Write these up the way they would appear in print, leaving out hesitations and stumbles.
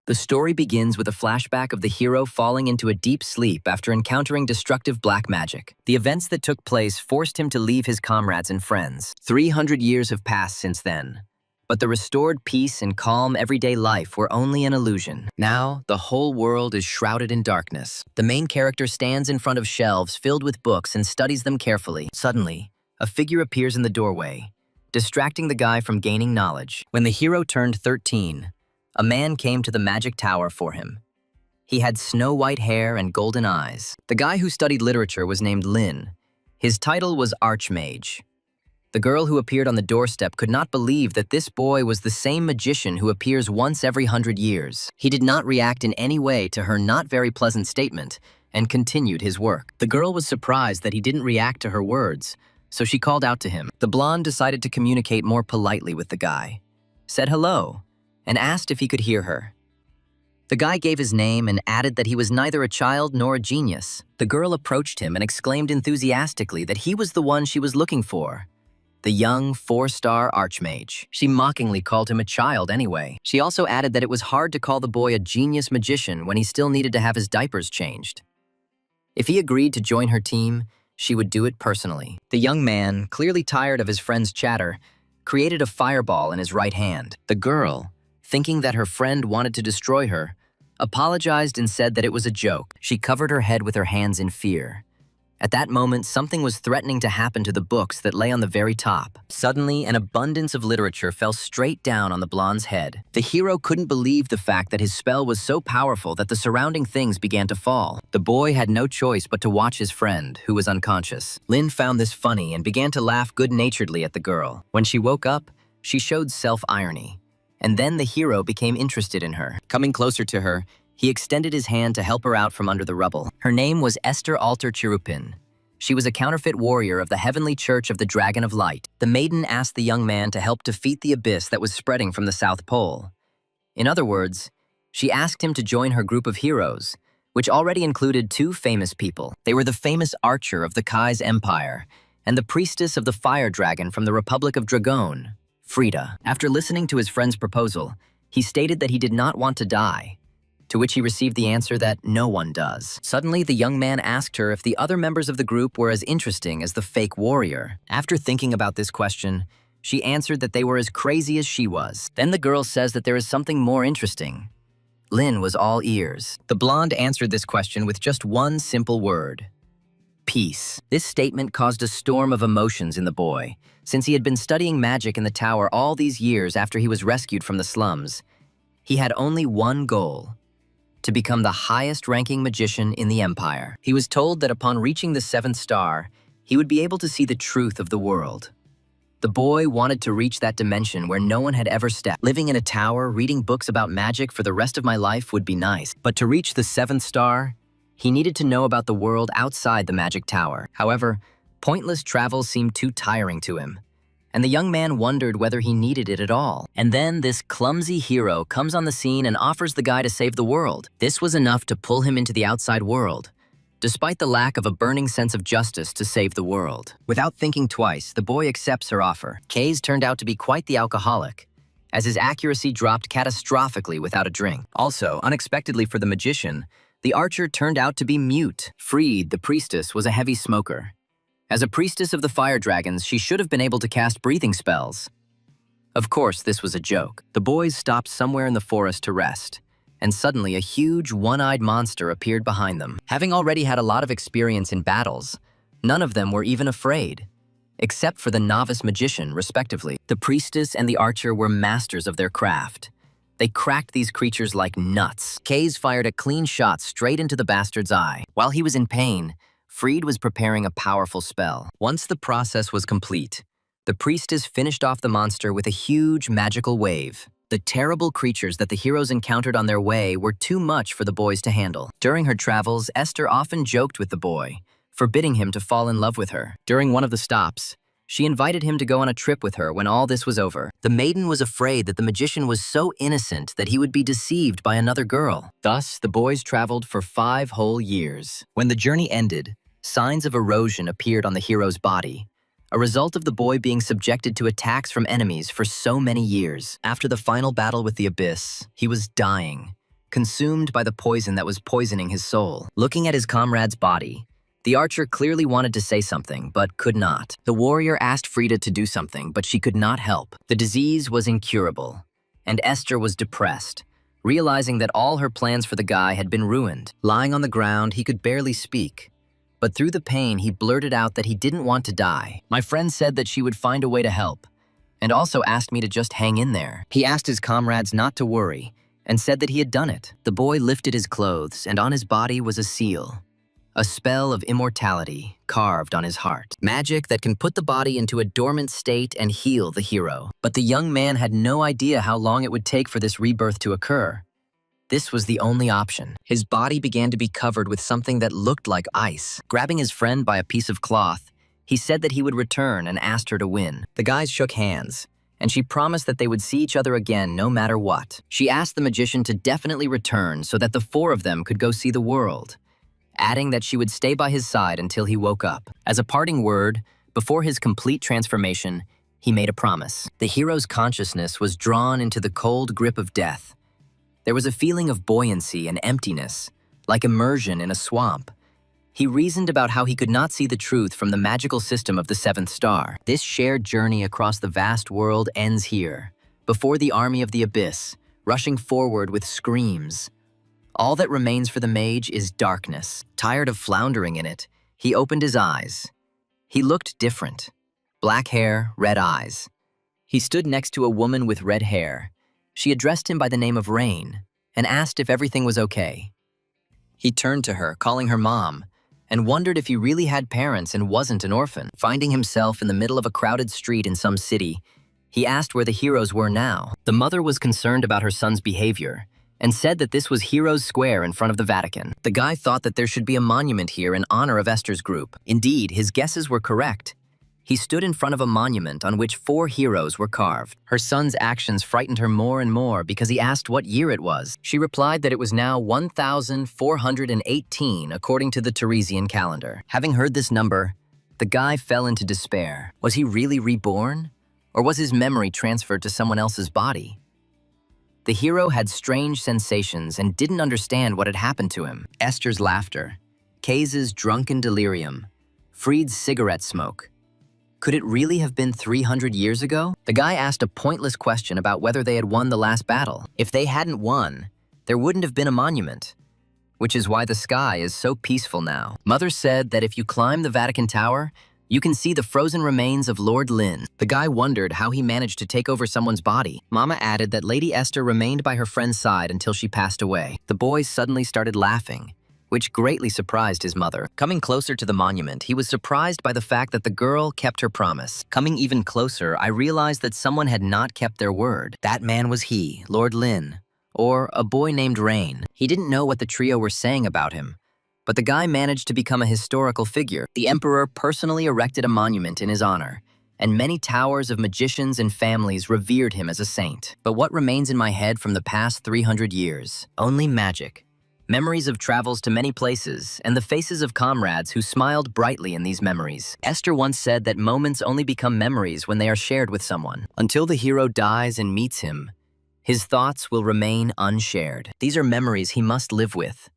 The story begins with a flashback of the hero falling into a deep sleep after encountering destructive black magic. The events that took place forced him to leave his comrades and friends. 300 years have passed since then. But the restored peace and calm everyday life were only an illusion. Now, the whole world is shrouded in darkness. The main character stands in front of shelves filled with books and studies them carefully. Suddenly, a figure appears in the doorway, distracting the guy from gaining knowledge. When the hero turned 13, a man came to the magic tower for him. He had snow-white hair and golden eyes. The guy who studied literature was named Lin. His title was Archmage. The girl who appeared on the doorstep could not believe that this boy was the same magician who appears once every 100 years. He did not react in any way to her not very pleasant statement and continued his work. The girl was surprised that he didn't react to her words, so she called out to him. The blonde decided to communicate more politely with the guy, said hello, and asked if he could hear her. The guy gave his name and added that he was neither a child nor a genius. The girl approached him and exclaimed enthusiastically that he was the one she was looking for, the young 4-star Archmage. She mockingly called him a child anyway. She also added that it was hard to call the boy a genius magician when he still needed to have his diapers changed. If he agreed to join her team, she would do it personally. The young man, clearly tired of his friend's chatter, created a fireball in his right hand. The girl, thinking that her friend wanted to destroy her, apologized and said that it was a joke. She covered her head with her hands in fear. At that moment, something was threatening to happen to the books that lay on the very top. Suddenly, an abundance of literature fell straight down on the blonde's head. The hero couldn't believe the fact that his spell was so powerful that the surrounding things began to fall. The boy had no choice but to watch his friend, who was unconscious. Lin found this funny and began to laugh good-naturedly at the girl. When she woke up, she showed self-irony. And then the hero became interested in her. Coming closer to her, he extended his hand to help her out from under the rubble. Her name was Esther Alter Chirupin. She was a counterfeit warrior of the Heavenly Church of the Dragon of Light. The maiden asked the young man to help defeat the abyss that was spreading from the South Pole. In other words, she asked him to join her group of heroes, which already included 2 famous people. They were the famous archer of the Kai's Empire and the priestess of the fire dragon from the Republic of Dragon, Frida. After listening to his friend's proposal, he stated that he did not want to die, to which he received the answer that no one does. Suddenly, the young man asked her if the other members of the group were as interesting as the fake warrior. After thinking about this question, she answered that they were as crazy as she was. Then the girl says that there is something more interesting. Lin was all ears. The blonde answered this question with just one simple word: peace. This statement caused a storm of emotions in the boy. Since he had been studying magic in the tower all these years after he was rescued from the slums, he had only one goal: to become the highest-ranking magician in the Empire. He was told that upon reaching the 7th star, he would be able to see the truth of the world. The boy wanted to reach that dimension where no one had ever stepped. Living in a tower, reading books about magic for the rest of my life would be nice. But to reach the 7th star, he needed to know about the world outside the magic tower. However, pointless travel seemed too tiring to him, and the young man wondered whether he needed it at all. And then this clumsy hero comes on the scene and offers the guy to save the world. This was enough to pull him into the outside world, despite the lack of a burning sense of justice to save the world. Without thinking twice, the boy accepts her offer. Kaze turned out to be quite the alcoholic, as his accuracy dropped catastrophically without a drink. Also, unexpectedly for the magician, the archer turned out to be mute. Freed, the priestess, was a heavy smoker. As a priestess of the fire dragons, she should have been able to cast breathing spells. Of course, this was a joke. The boys stopped somewhere in the forest to rest, and suddenly a huge one-eyed monster appeared behind them. Having already had a lot of experience in battles, none of them were even afraid, except for the novice magician, respectively. The priestess and the archer were masters of their craft. They cracked these creatures like nuts. Kaze fired a clean shot straight into the bastard's eye. While he was in pain, Freed was preparing a powerful spell. Once the process was complete, the priestess finished off the monster with a huge magical wave. The terrible creatures that the heroes encountered on their way were too much for the boys to handle. During her travels, Esther often joked with the boy, forbidding him to fall in love with her. During one of the stops, she invited him to go on a trip with her when all this was over. The maiden was afraid that the magician was so innocent that he would be deceived by another girl. Thus, the boys traveled for 5 whole years. When the journey ended, signs of erosion appeared on the hero's body, a result of the boy being subjected to attacks from enemies for so many years. After the final battle with the abyss, he was dying, consumed by the poison that was poisoning his soul. Looking at his comrade's body, the archer clearly wanted to say something, but could not. The warrior asked Frida to do something, but she could not help. The disease was incurable, and Esther was depressed, realizing that all her plans for the guy had been ruined. Lying on the ground, he could barely speak. But through the pain, he blurted out that he didn't want to die. My friend said that she would find a way to help, and also asked me to just hang in there. He asked his comrades not to worry, and said that he had done it. The boy lifted his clothes, and on his body was a seal. A spell of immortality carved on his heart. Magic that can put the body into a dormant state and heal the hero. But the young man had no idea how long it would take for this rebirth to occur. This was the only option. His body began to be covered with something that looked like ice. Grabbing his friend by a piece of cloth, he said that he would return and asked her to win. The guys shook hands, and she promised that they would see each other again no matter what. She asked the magician to definitely return so that the four of them could go see the world, adding that she would stay by his side until he woke up. As a parting word, before his complete transformation, he made a promise. The hero's consciousness was drawn into the cold grip of death. There was a feeling of buoyancy and emptiness, like immersion in a swamp. He reasoned about how he could not see the truth from the magical system of the seventh star. This shared journey across the vast world ends here, before the army of the abyss, rushing forward with screams. All that remains for the mage is darkness. Tired of floundering in it, he opened his eyes. He looked different. Black hair, red eyes. He stood next to a woman with red hair. She addressed him by the name of Rain and asked if everything was okay. He turned to her, calling her mom, and wondered if he really had parents and wasn't an orphan. Finding himself in the middle of a crowded street in some city, he asked where the heroes were now. The mother was concerned about her son's behavior and said that this was Heroes Square in front of the Vatican. The guy thought that there should be a monument here in honor of Esther's group. Indeed, his guesses were correct. He stood in front of a monument on which 4 heroes were carved. Her son's actions frightened her more and more because he asked what year it was. She replied that it was now 1418 according to the Teresian calendar. Having heard this number, the guy fell into despair. Was he really reborn? Or was his memory transferred to someone else's body? The hero had strange sensations and didn't understand what had happened to him. Esther's laughter, Kaze's drunken delirium, Fried's cigarette smoke. Could it really have been 300 years ago? The guy asked a pointless question about whether they had won the last battle. If they hadn't won, there wouldn't have been a monument, which is why the sky is so peaceful now. Mother said that if you climb the Vatican Tower, you can see the frozen remains of Lord Lin. The guy wondered how he managed to take over someone's body. Mama added that Lady Esther remained by her friend's side until she passed away. The boy suddenly started laughing, which greatly surprised his mother. Coming closer to the monument, he was surprised by the fact that the girl kept her promise. Coming even closer, I realized that someone had not kept their word. That man was he, Lord Lin, or a boy named Rain. He didn't know what the trio were saying about him, but the guy managed to become a historical figure. The emperor personally erected a monument in his honor, and many towers of magicians and families revered him as a saint. But what remains in my head from the past 300 years? Only magic. Memories of travels to many places, and the faces of comrades who smiled brightly in these memories. Esther once said that moments only become memories when they are shared with someone. Until the hero dies and meets him, his thoughts will remain unshared. These are memories he must live with,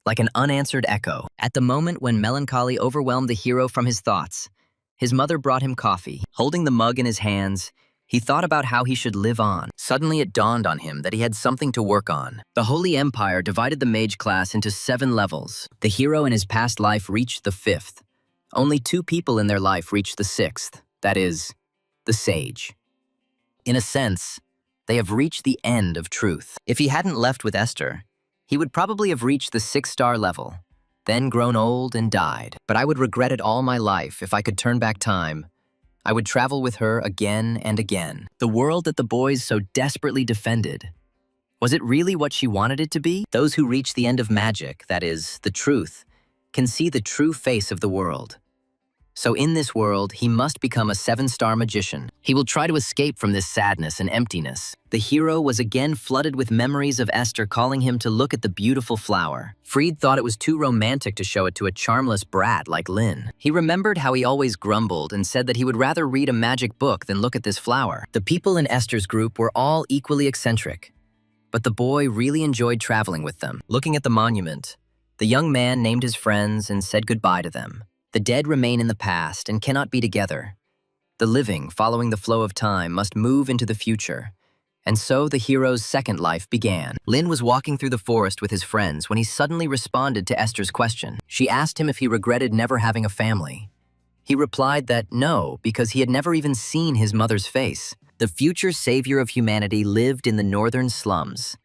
like an unanswered echo. At the moment when melancholy overwhelmed the hero from his thoughts, his mother brought him coffee. Holding the mug in his hands, he thought about how he should live on. Suddenly it dawned on him that he had something to work on. The Holy Empire divided the mage class into 7 levels. The hero in his past life reached the 5th. Only 2 people in their life reached the 6th, that is, the sage. In a sense, they have reached the end of truth. If he hadn't left with Esther, he would probably have reached the 6-star level, then grown old and died. But I would regret it all my life if I could turn back time. I would travel with her again and again. The world that the boys so desperately defended. Was it really what she wanted it to be? Those who reach the end of magic, that is, the truth, can see the true face of the world. So in this world, he must become a 7-star magician. He will try to escape from this sadness and emptiness. The hero was again flooded with memories of Esther calling him to look at the beautiful flower. Fried thought it was too romantic to show it to a charmless brat like Lin. He remembered how he always grumbled and said that he would rather read a magic book than look at this flower. The people in Esther's group were all equally eccentric. but the boy really enjoyed traveling with them. Looking at the monument, the young man named his friends and said goodbye to them. The dead remain in the past and cannot be together. The living, following the flow of time, must move into the future. And so the hero's second life began. Lin was walking through the forest with his friends when he suddenly responded to Esther's question. She asked him if he regretted never having a family. He replied that no, because he had never even seen his mother's face. The future savior of humanity lived in the northern slums.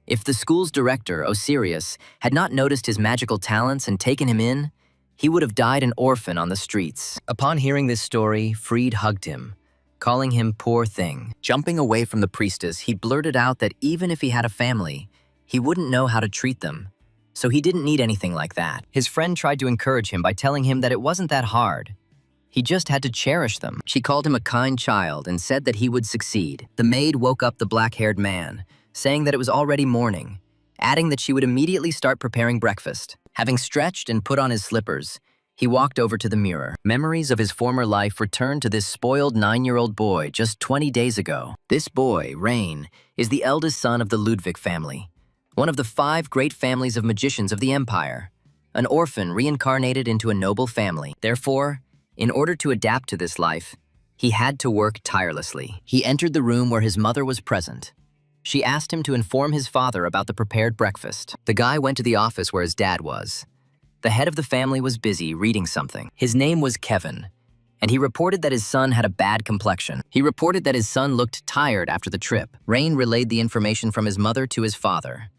If the school's director, Osiris, had not noticed his magical talents and taken him in, he would have died an orphan on the streets. Upon hearing this story, Freed hugged him, calling him poor thing. Jumping away from the priestess, he blurted out that even if he had a family, he wouldn't know how to treat them. So he didn't need anything like that. His friend tried to encourage him by telling him that it wasn't that hard. He just had to cherish them. She called him a kind child and said that he would succeed. The maid woke up the black-haired man, saying that it was already morning, adding that she would immediately start preparing breakfast. Having stretched and put on his slippers, he walked over to the mirror. Memories of his former life returned to this spoiled 9-year-old boy just 20 days ago. This boy, Rain, is the eldest son of the Ludwig family, one of the 5 great families of magicians of the Empire, an orphan reincarnated into a noble family. Therefore, in order to adapt to this life, he had to work tirelessly. He entered the room where his mother was present. She asked him to inform his father about the prepared breakfast. The guy went to the office where his dad was. The head of the family was busy reading something. His name was Kevin, and he reported that his son had a bad complexion. He reported that his son looked tired after the trip. Rain relayed the information from his mother to his father,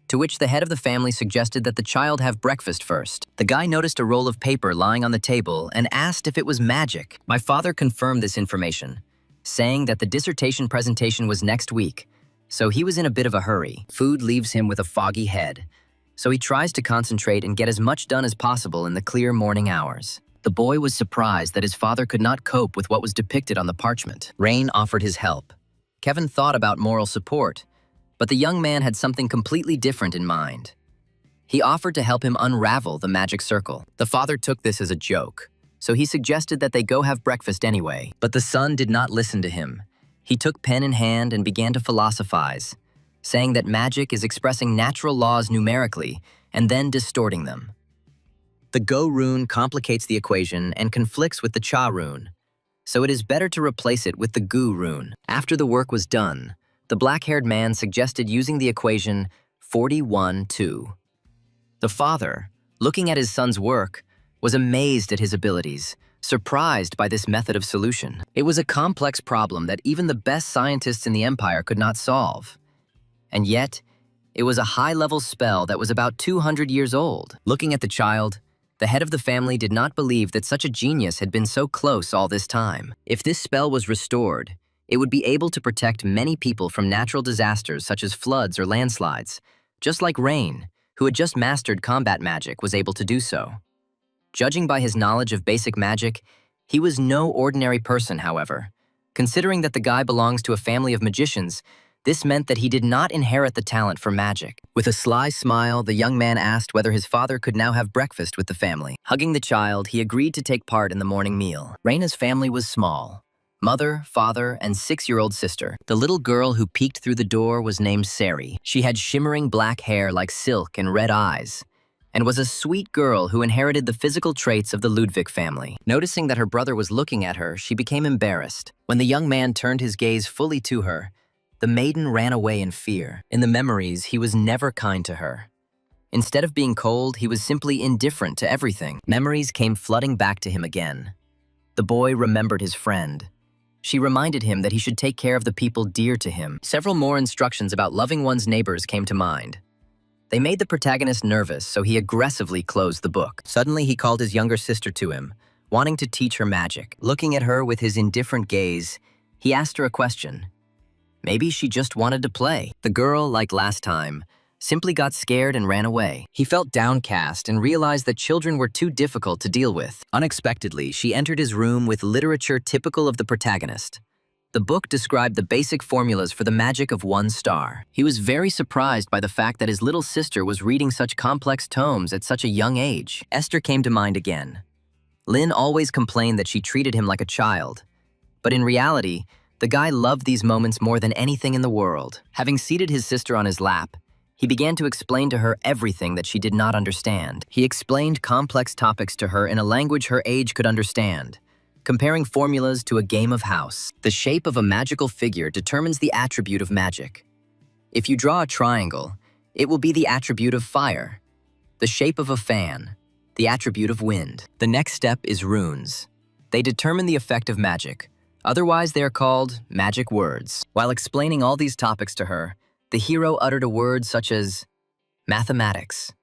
to which the head of the family suggested that the child have breakfast first. The guy noticed a roll of paper lying on the table and asked if it was magic. My father confirmed this information, saying that the dissertation presentation was next week, so he was in a bit of a hurry. Food leaves him with a foggy head, so he tries to concentrate and get as much done as possible in the clear morning hours. The boy was surprised that his father could not cope with what was depicted on the parchment. Rain offered his help. Kevin thought about moral support, but the young man had something completely different in mind. He offered to help him unravel the magic circle. The father took this as a joke, so he suggested that they go have breakfast anyway. But the son did not listen to him. He took pen in hand and began to philosophize, saying that magic is expressing natural laws numerically and then distorting them. The Go rune complicates the equation and conflicts with the Cha rune, so it is better to replace it with the Gu rune. After the work was done, the black-haired man suggested using the equation 41-2. The father, looking at his son's work, was amazed at his abilities, surprised by this method of solution. It was a complex problem that even the best scientists in the Empire could not solve. And yet, it was a high-level spell that was about 200 years old. Looking at the child, the head of the family did not believe that such a genius had been so close all this time. If this spell was restored, it would be able to protect many people from natural disasters such as floods or landslides, just like Rain, who had just mastered combat magic, was able to do so. Judging by his knowledge of basic magic, he was no ordinary person, however. Considering that the guy belongs to a family of magicians, this meant that he did not inherit the talent for magic. With a sly smile, the young man asked whether his father could now have breakfast with the family. Hugging the child, he agreed to take part in the morning meal. Raina's family was small. Mother, father, and 6-year-old sister. The little girl who peeked through the door was named Sari. She had shimmering black hair like silk and red eyes, and was a sweet girl who inherited the physical traits of the Ludwig family. Noticing that her brother was looking at her, she became embarrassed. When the young man turned his gaze fully to her, the maiden ran away in fear. In the memories, he was never kind to her. Instead of being cold, he was simply indifferent to everything. Memories came flooding back to him again. The boy remembered his friend. She reminded him that he should take care of the people dear to him. Several more instructions about loving one's neighbors came to mind. They made the protagonist nervous, so he aggressively closed the book. Suddenly, he called his younger sister to him, wanting to teach her magic. Looking at her with his indifferent gaze, he asked her a question. Maybe she just wanted to play. The girl, like last time, simply got scared and ran away. He felt downcast and realized that children were too difficult to deal with. Unexpectedly, she entered his room with literature typical of the protagonist. The book described the basic formulas for the magic of 1 star. He was very surprised by the fact that his little sister was reading such complex tomes at such a young age. Esther came to mind again. Lin always complained that she treated him like a child, but in reality, The guy loved these moments more than anything in the world. Having seated his sister on his lap, he began to explain to her everything that she did not understand. He explained complex topics to her in a language her age could understand, comparing formulas to a game of house. The shape of a magical figure determines the attribute of magic. If you draw a triangle, it will be the attribute of fire. The shape of a fan, the attribute of wind. The next step is runes. They determine the effect of magic. Otherwise, they are called magic words. While explaining all these topics to her, the hero uttered a word such as mathematics.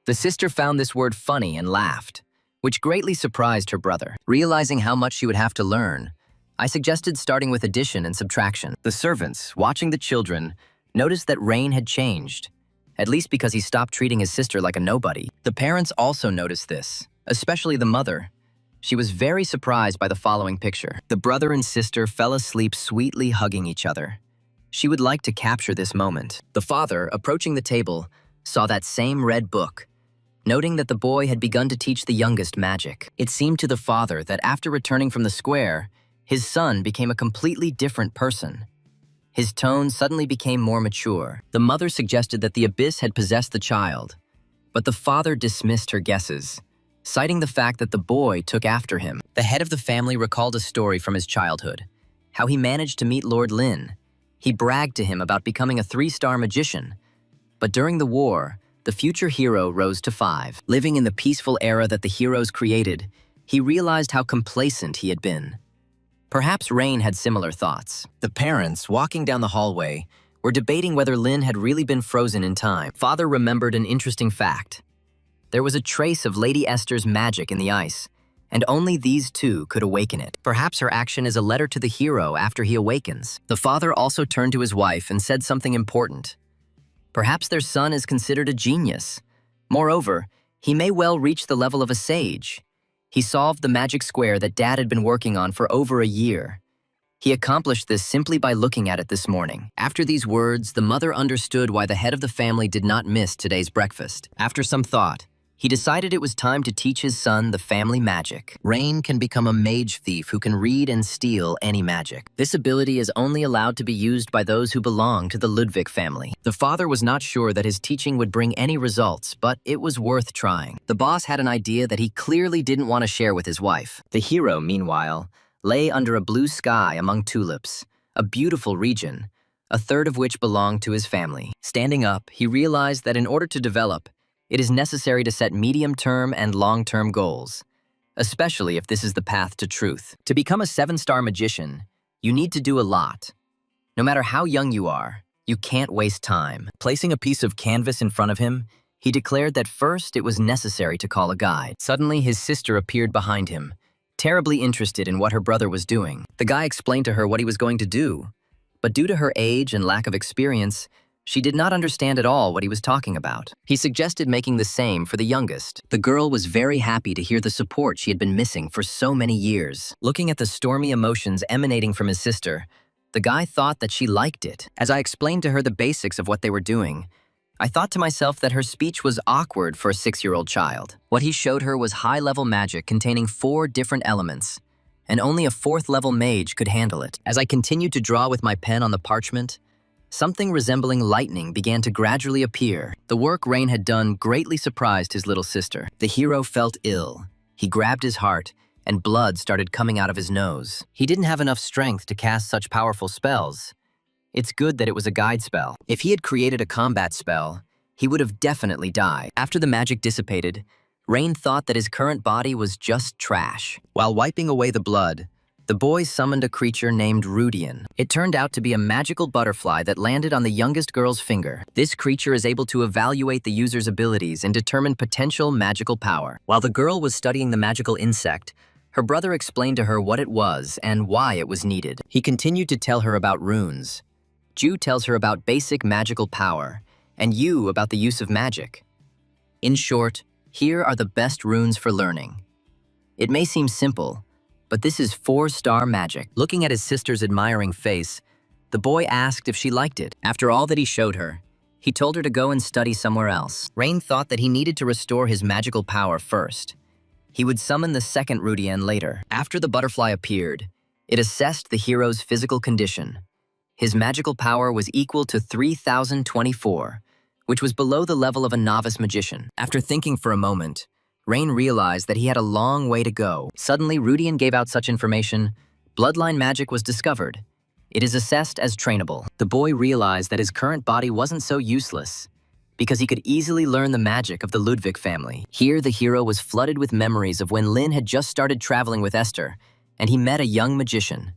The sister found this word funny and laughed, which greatly surprised her brother. Realizing how much she would have to learn, I suggested starting with addition and subtraction. The servants, watching the children, noticed that Rain had changed, at least because he stopped treating his sister like a nobody. The parents also noticed this, especially the mother. She was very surprised by the following picture. The brother and sister fell asleep sweetly hugging each other. She would like to capture this moment. The father, approaching the table, saw that same red book, noting that the boy had begun to teach the youngest magic. It seemed to the father that after returning from the square, his son became a completely different person. His tone suddenly became more mature. The mother suggested that the abyss had possessed the child, but the father dismissed her guesses, citing the fact that the boy took after him. The head of the family recalled a story from his childhood, how he managed to meet Lord Lin. He bragged to him about becoming a 3-star magician, but during the war, the future hero rose to 5. Living in the peaceful era that the heroes created, he realized how complacent he had been. Perhaps Rain had similar thoughts. The parents, walking down the hallway, were debating whether Lin had really been frozen in time. Father remembered an interesting fact. There was a trace of Lady Esther's magic in the ice, and only these two could awaken it. Perhaps her action is a letter to the hero after he awakens. The father also turned to his wife and said something important. Perhaps their son is considered a genius. Moreover, he may well reach the level of a sage. He solved the magic square that Dad had been working on for over a year. He accomplished this simply by looking at it this morning. After these words, the mother understood why the head of the family did not miss today's breakfast. After some thought, he decided it was time to teach his son the family magic. Rain can become a mage thief who can read and steal any magic. This ability is only allowed to be used by those who belong to the Ludwig family. The father was not sure that his teaching would bring any results, but it was worth trying. The boss had an idea that he clearly didn't want to share with his wife. The hero, meanwhile, lay under a blue sky among tulips, a beautiful region, a third of which belonged to his family. Standing up, he realized that in order to develop, it is necessary to set medium-term and long-term goals, especially if this is the path to truth. To become a 7-star magician, you need to do a lot. No matter how young you are, you can't waste time. Placing a piece of canvas in front of him, he declared that first it was necessary to call a guide. Suddenly, his sister appeared behind him, terribly interested in what her brother was doing. The guy explained to her what he was going to do, but due to her age and lack of experience, she did not understand at all what he was talking about. He suggested making the same for the youngest. The girl was very happy to hear the support she had been missing for so many years. Looking at the stormy emotions emanating from his sister, the guy thought that she liked it. As I explained to her the basics of what they were doing, I thought to myself that her speech was awkward for a 6-year-old child. What he showed her was high-level magic containing 4 different elements, and only a 4th-level mage could handle it. As I continued to draw with my pen on the parchment, something resembling lightning began to gradually appear. The work Rain had done greatly surprised his little sister. The hero felt ill. He grabbed his heart, and blood started coming out of his nose. He didn't have enough strength to cast such powerful spells. It's good that it was a guide spell. If he had created a combat spell, he would have definitely died. After the magic dissipated, Rain thought that his current body was just trash. While wiping away the blood, the boy summoned a creature named Rudian. It turned out to be a magical butterfly that landed on the youngest girl's finger. This creature is able to evaluate the user's abilities and determine potential magical power. While the girl was studying the magical insect, her brother explained to her what it was and why it was needed. He continued to tell her about runes. Ju tells her about basic magical power, and Yu about the use of magic. In short, here are the best runes for learning. It may seem simple, but this is 4-star magic. Looking at his sister's admiring face, the boy asked if she liked it. After all that he showed her, he told her to go and study somewhere else. Rain thought that he needed to restore his magical power first. He would summon the second Rudian later. After the butterfly appeared, It assessed the hero's physical condition. His magical power was equal to 3,024, which was below the level of a novice magician. After thinking for a moment, Rain realized that he had a long way to go. Suddenly, Rudian gave out such information. Bloodline magic was discovered. It is assessed as trainable. The boy realized that his current body wasn't so useless, because he could easily learn the magic of the Ludwig family. Here, the hero was flooded with memories of when Lin had just started traveling with Esther, and he met a young magician.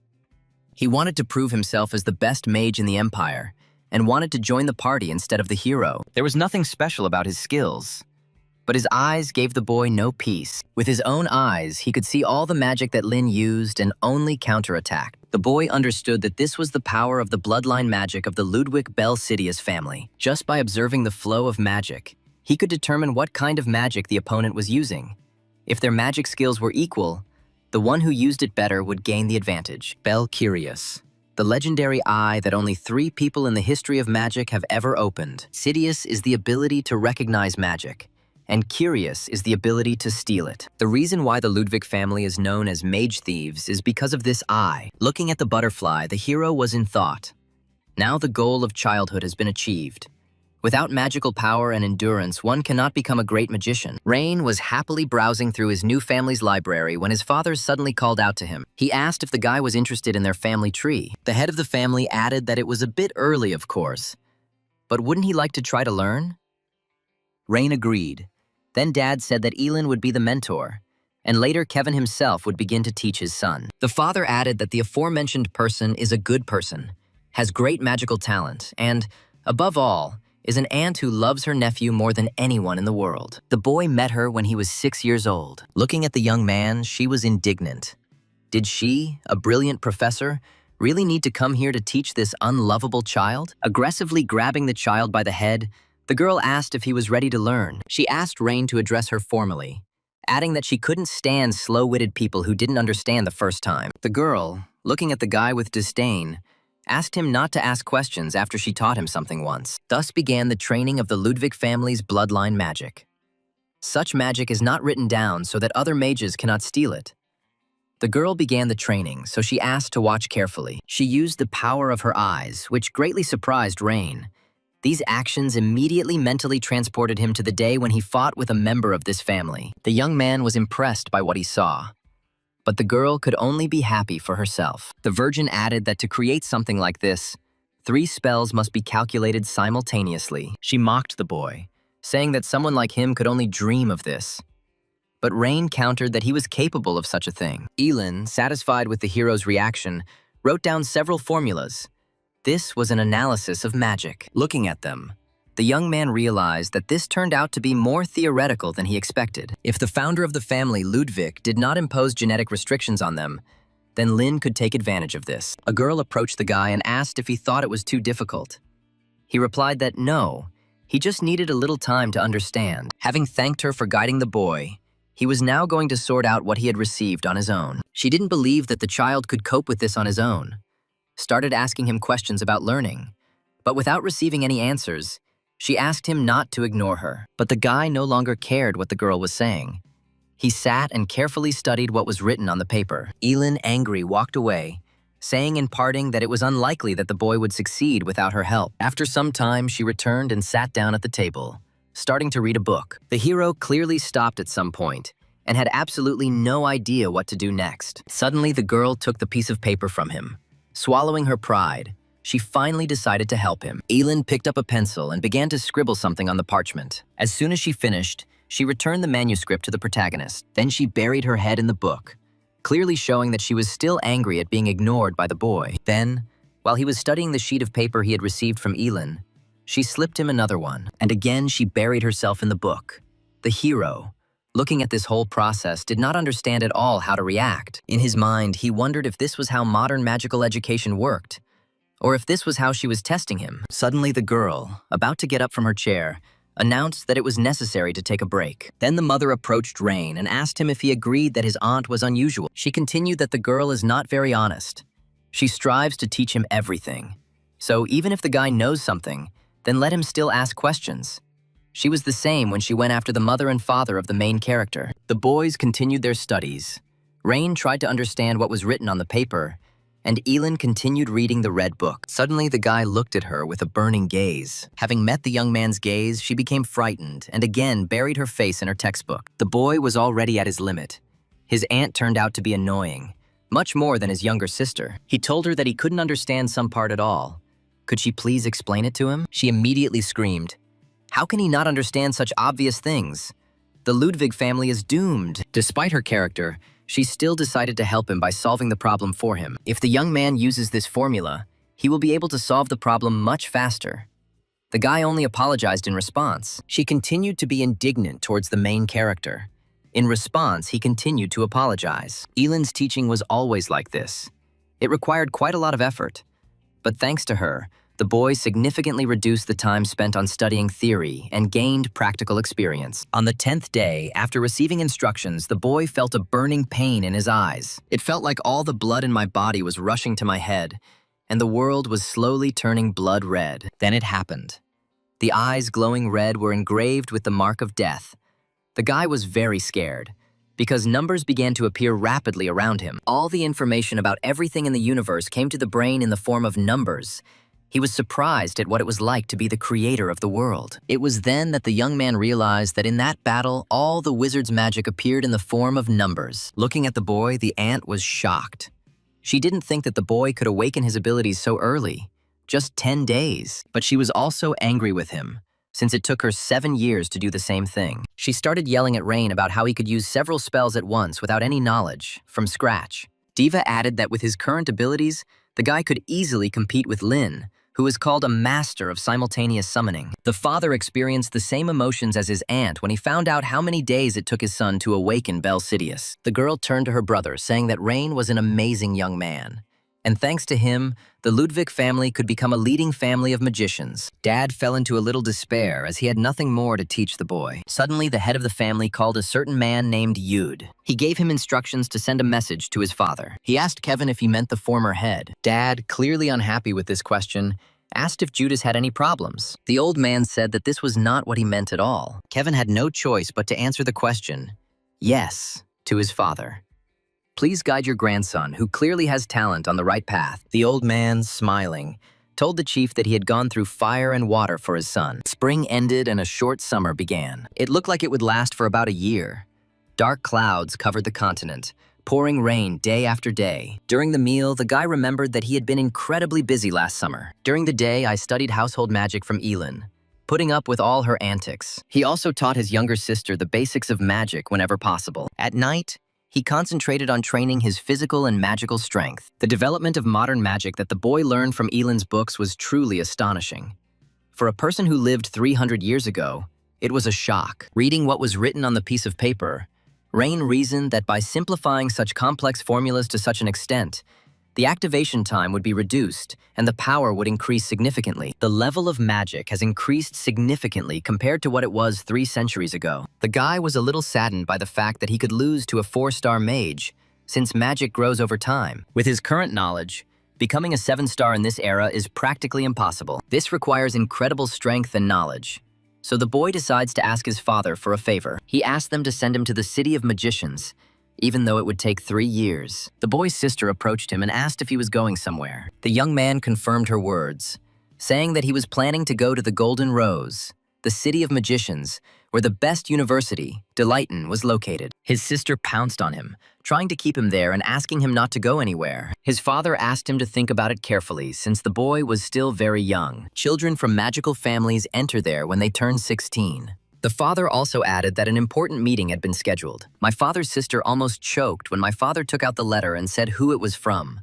He wanted to prove himself as the best mage in the Empire, and wanted to join the party instead of the hero. There was nothing special about his skills, but his eyes gave the boy no peace. With his own eyes, he could see all the magic that Lin used and only counterattacked. The boy understood that this was the power of the bloodline magic of the Ludwig Bell-Sidious family. Just by observing the flow of magic, he could determine what kind of magic the opponent was using. If their magic skills were equal, the one who used it better would gain the advantage. Bell-Curious, the legendary eye that only 3 people in the history of magic have ever opened. Sidious is the ability to recognize magic, and Curious is the ability to steal it. The reason why the Ludwig family is known as mage thieves is because of this eye. Looking at the butterfly, the hero was in thought. Now the goal of childhood has been achieved. Without magical power and endurance, one cannot become a great magician. Rain was happily browsing through his new family's library when his father suddenly called out to him. He asked if the guy was interested in their family tree. The head of the family added that it was a bit early, of course, but wouldn't he like to try to learn? Rain agreed. Then Dad said that Elin would be the mentor, and later Kevin himself would begin to teach his son. The father added that the aforementioned person is a good person, has great magical talent, and, above all, is an aunt who loves her nephew more than anyone in the world. The boy met her when he was 6 years old. Looking at the young man, she was indignant. Did she, a brilliant professor, really need to come here to teach this unlovable child? Aggressively grabbing the child by the head, the girl asked if he was ready to learn. She asked Rain to address her formally, adding that she couldn't stand slow-witted people who didn't understand the first time. The girl, looking at the guy with disdain, asked him not to ask questions after she taught him something once. Thus began the training of the Ludwig family's bloodline magic. Such magic is not written down so that other mages cannot steal it. The girl began the training, so she asked to watch carefully. She used the power of her eyes, which greatly surprised Rain. These actions immediately mentally transported him to the day when he fought with a member of this family. The young man was impressed by what he saw, but the girl could only be happy for herself. The Virgin added that to create something like this, 3 spells must be calculated simultaneously. She mocked the boy, saying that someone like him could only dream of this. But Rain countered that he was capable of such a thing. Elin, satisfied with the hero's reaction, wrote down several formulas. This was an analysis of magic. Looking at them, the young man realized that this turned out to be more theoretical than he expected. If the founder of the family, Ludwig, did not impose genetic restrictions on them, then Lin could take advantage of this. A girl approached the guy and asked if he thought it was too difficult. He replied that no, he just needed a little time to understand. Having thanked her for guiding the boy, he was now going to sort out what he had received on his own. She didn't believe that the child could cope with this on his own. Started asking him questions about learning, but without receiving any answers, she asked him not to ignore her. But the guy no longer cared what the girl was saying. He sat and carefully studied what was written on the paper. Elin, angry, walked away, saying in parting that it was unlikely that the boy would succeed without her help. After some time, she returned and sat down at the table, starting to read a book. The hero clearly stopped at some point and had absolutely no idea what to do next. Suddenly, the girl took the piece of paper from him. Swallowing her pride, she finally decided to help him. Elin picked up a pencil and began to scribble something on the parchment. As soon as she finished, she returned the manuscript to the protagonist. Then she buried her head in the book, clearly showing that she was still angry at being ignored by the boy. Then, while he was studying the sheet of paper he had received from Elin, she slipped him another one, and again she buried herself in the book. The hero, looking at this whole process, did not understand at all how to react. In his mind, he wondered if this was how modern magical education worked, or if this was how she was testing him. Suddenly, the girl, about to get up from her chair, announced that it was necessary to take a break. Then the mother approached Rain and asked him if he agreed that his aunt was unusual. She continued that the girl is not very honest. She strives to teach him everything. So even if the guy knows something, then let him still ask questions. She was the same when she went after the mother and father of the main character. The boys continued their studies. Rain tried to understand what was written on the paper, and Elin continued reading the red book. Suddenly, the guy looked at her with a burning gaze. Having met the young man's gaze, she became frightened and again buried her face in her textbook. The boy was already at his limit. His aunt turned out to be annoying, much more than his younger sister. He told her that he couldn't understand some part at all. Could she please explain it to him? She immediately screamed, "How can he not understand such obvious things? The Ludwig family is doomed." Despite her character, she still decided to help him by solving the problem for him. If the young man uses this formula, he will be able to solve the problem much faster. The guy only apologized in response. She continued to be indignant towards the main character. In response, he continued to apologize. Elin's teaching was always like this. It required quite a lot of effort. But thanks to her, the boy significantly reduced the time spent on studying theory and gained practical experience. On the 10th day, after receiving instructions, the boy felt a burning pain in his eyes. It felt like all the blood in my body was rushing to my head, and the world was slowly turning blood red. Then it happened. The eyes glowing red were engraved with the mark of death. The guy was very scared, because numbers began to appear rapidly around him. All the information about everything in the universe came to the brain in the form of numbers. He was surprised at what it was like to be the creator of the world. It was then that the young man realized that in that battle, all the wizard's magic appeared in the form of numbers. Looking at the boy, the aunt was shocked. She didn't think that the boy could awaken his abilities so early, just 10 days. But she was also angry with him, since it took her 7 years to do the same thing. She started yelling at Rain about how he could use several spells at once without any knowledge, from scratch. Diva added that with his current abilities, the guy could easily compete with Lin, who is called a master of simultaneous summoning. The father experienced the same emotions as his aunt when he found out how many days it took his son to awaken Belsidius. The girl turned to her brother, saying that Rain was an amazing young man. And thanks to him, the Ludwig family could become a leading family of magicians. Dad fell into a little despair as he had nothing more to teach the boy. Suddenly, the head of the family called a certain man named Yud. He gave him instructions to send a message to his father. He asked Kevin if he meant the former head. Dad, clearly unhappy with this question, asked if Judas had any problems. The old man said that this was not what he meant at all. Kevin had no choice but to answer the question, yes, to his father. Please guide your grandson, who clearly has talent, on the right path. The old man, smiling, told the chief that he had gone through fire and water for his son. Spring ended and a short summer began. It looked like it would last for about a year. Dark clouds covered the continent, pouring rain day after day. During the meal, the guy remembered that he had been incredibly busy last summer. During the day, I studied household magic from Elin, putting up with all her antics. He also taught his younger sister the basics of magic whenever possible. At night, he concentrated on training his physical and magical strength. The development of modern magic that the boy learned from Elin's books was truly astonishing. For a person who lived 300 years ago, it was a shock. Reading what was written on the piece of paper, Rain reasoned that by simplifying such complex formulas to such an extent, the activation time would be reduced and the power would increase significantly. The level of magic has increased significantly compared to what it was 3 centuries ago. The guy was a little saddened by the fact that he could lose to a 4-star mage, since magic grows over time. With his current knowledge, becoming a 7-star in this era is practically impossible. This requires incredible strength and knowledge. So the boy decides to ask his father for a favor. He asked them to send him to the City of Magicians, even though it would take 3 years. The boy's sister approached him and asked if he was going somewhere. The young man confirmed her words, saying that he was planning to go to the Golden Rose, the City of Magicians, where the best university, Delighton, was located. His sister pounced on him, trying to keep him there and asking him not to go anywhere. His father asked him to think about it carefully since the boy was still very young. Children from magical families enter there when they turn 16. The father also added that an important meeting had been scheduled. My father's sister almost choked when my father took out the letter and said who it was from.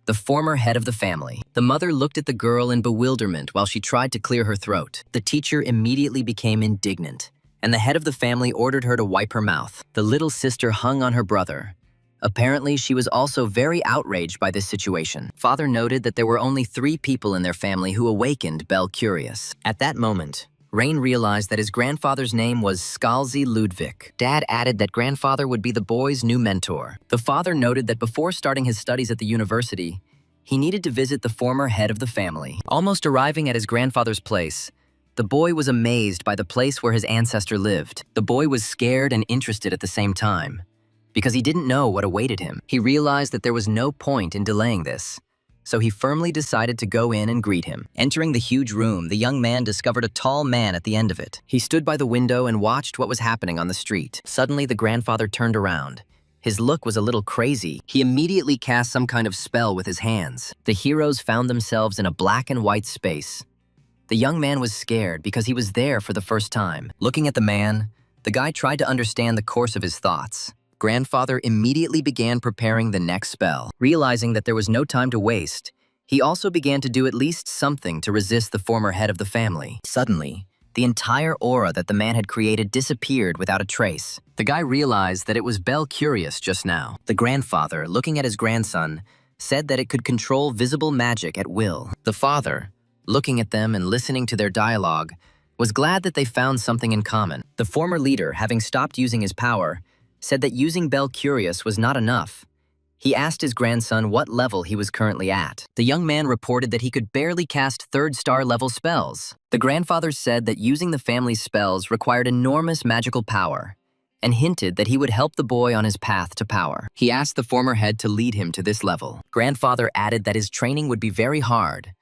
The former head of the family. The mother looked at the girl in bewilderment while she tried to clear her throat. The teacher immediately became indignant, and the head of the family ordered her to wipe her mouth. The little sister hung on her brother. Apparently, she was also very outraged by this situation. Father noted that there were only 3 people in their family who awakened Bel Curious. At that moment, Rain realized that his grandfather's name was Scalzi Ludwig. Dad added that grandfather would be the boy's new mentor. The father noted that before starting his studies at the university, he needed to visit the former head of the family. Almost arriving at his grandfather's place, the boy was amazed by the place where his ancestor lived. The boy was scared and interested at the same time. because he didn't know what awaited him. He realized that there was no point in delaying this, so he firmly decided to go in and greet him. Entering the huge room, the young man discovered a tall man at the end of it. He stood by the window and watched what was happening on the street. Suddenly, the grandfather turned around. His look was a little crazy. He immediately cast some kind of spell with his hands. The heroes found themselves in a black and white space. The young man was scared because he was there for the first time. Looking at the man, the guy tried to understand the course of his thoughts. Grandfather immediately began preparing the next spell. Realizing that there was no time to waste, he also began to do at least something to resist the former head of the family. Suddenly, the entire aura that the man had created disappeared without a trace. The guy realized that it was Bel Curious just now. The grandfather, looking at his grandson, said that it could control visible magic at will. The father, looking at them and listening to their dialogue, was glad that they found something in common. The former leader, having stopped using his power, said that using Bel Curious was not enough. He asked his grandson what level he was currently at. The young man reported that he could barely cast 3rd-star level spells. The grandfather said that using the family's spells required enormous magical power, and hinted that he would help the boy on his path to power. He asked the former head to lead him to this level. Grandfather added that his training would be very hard,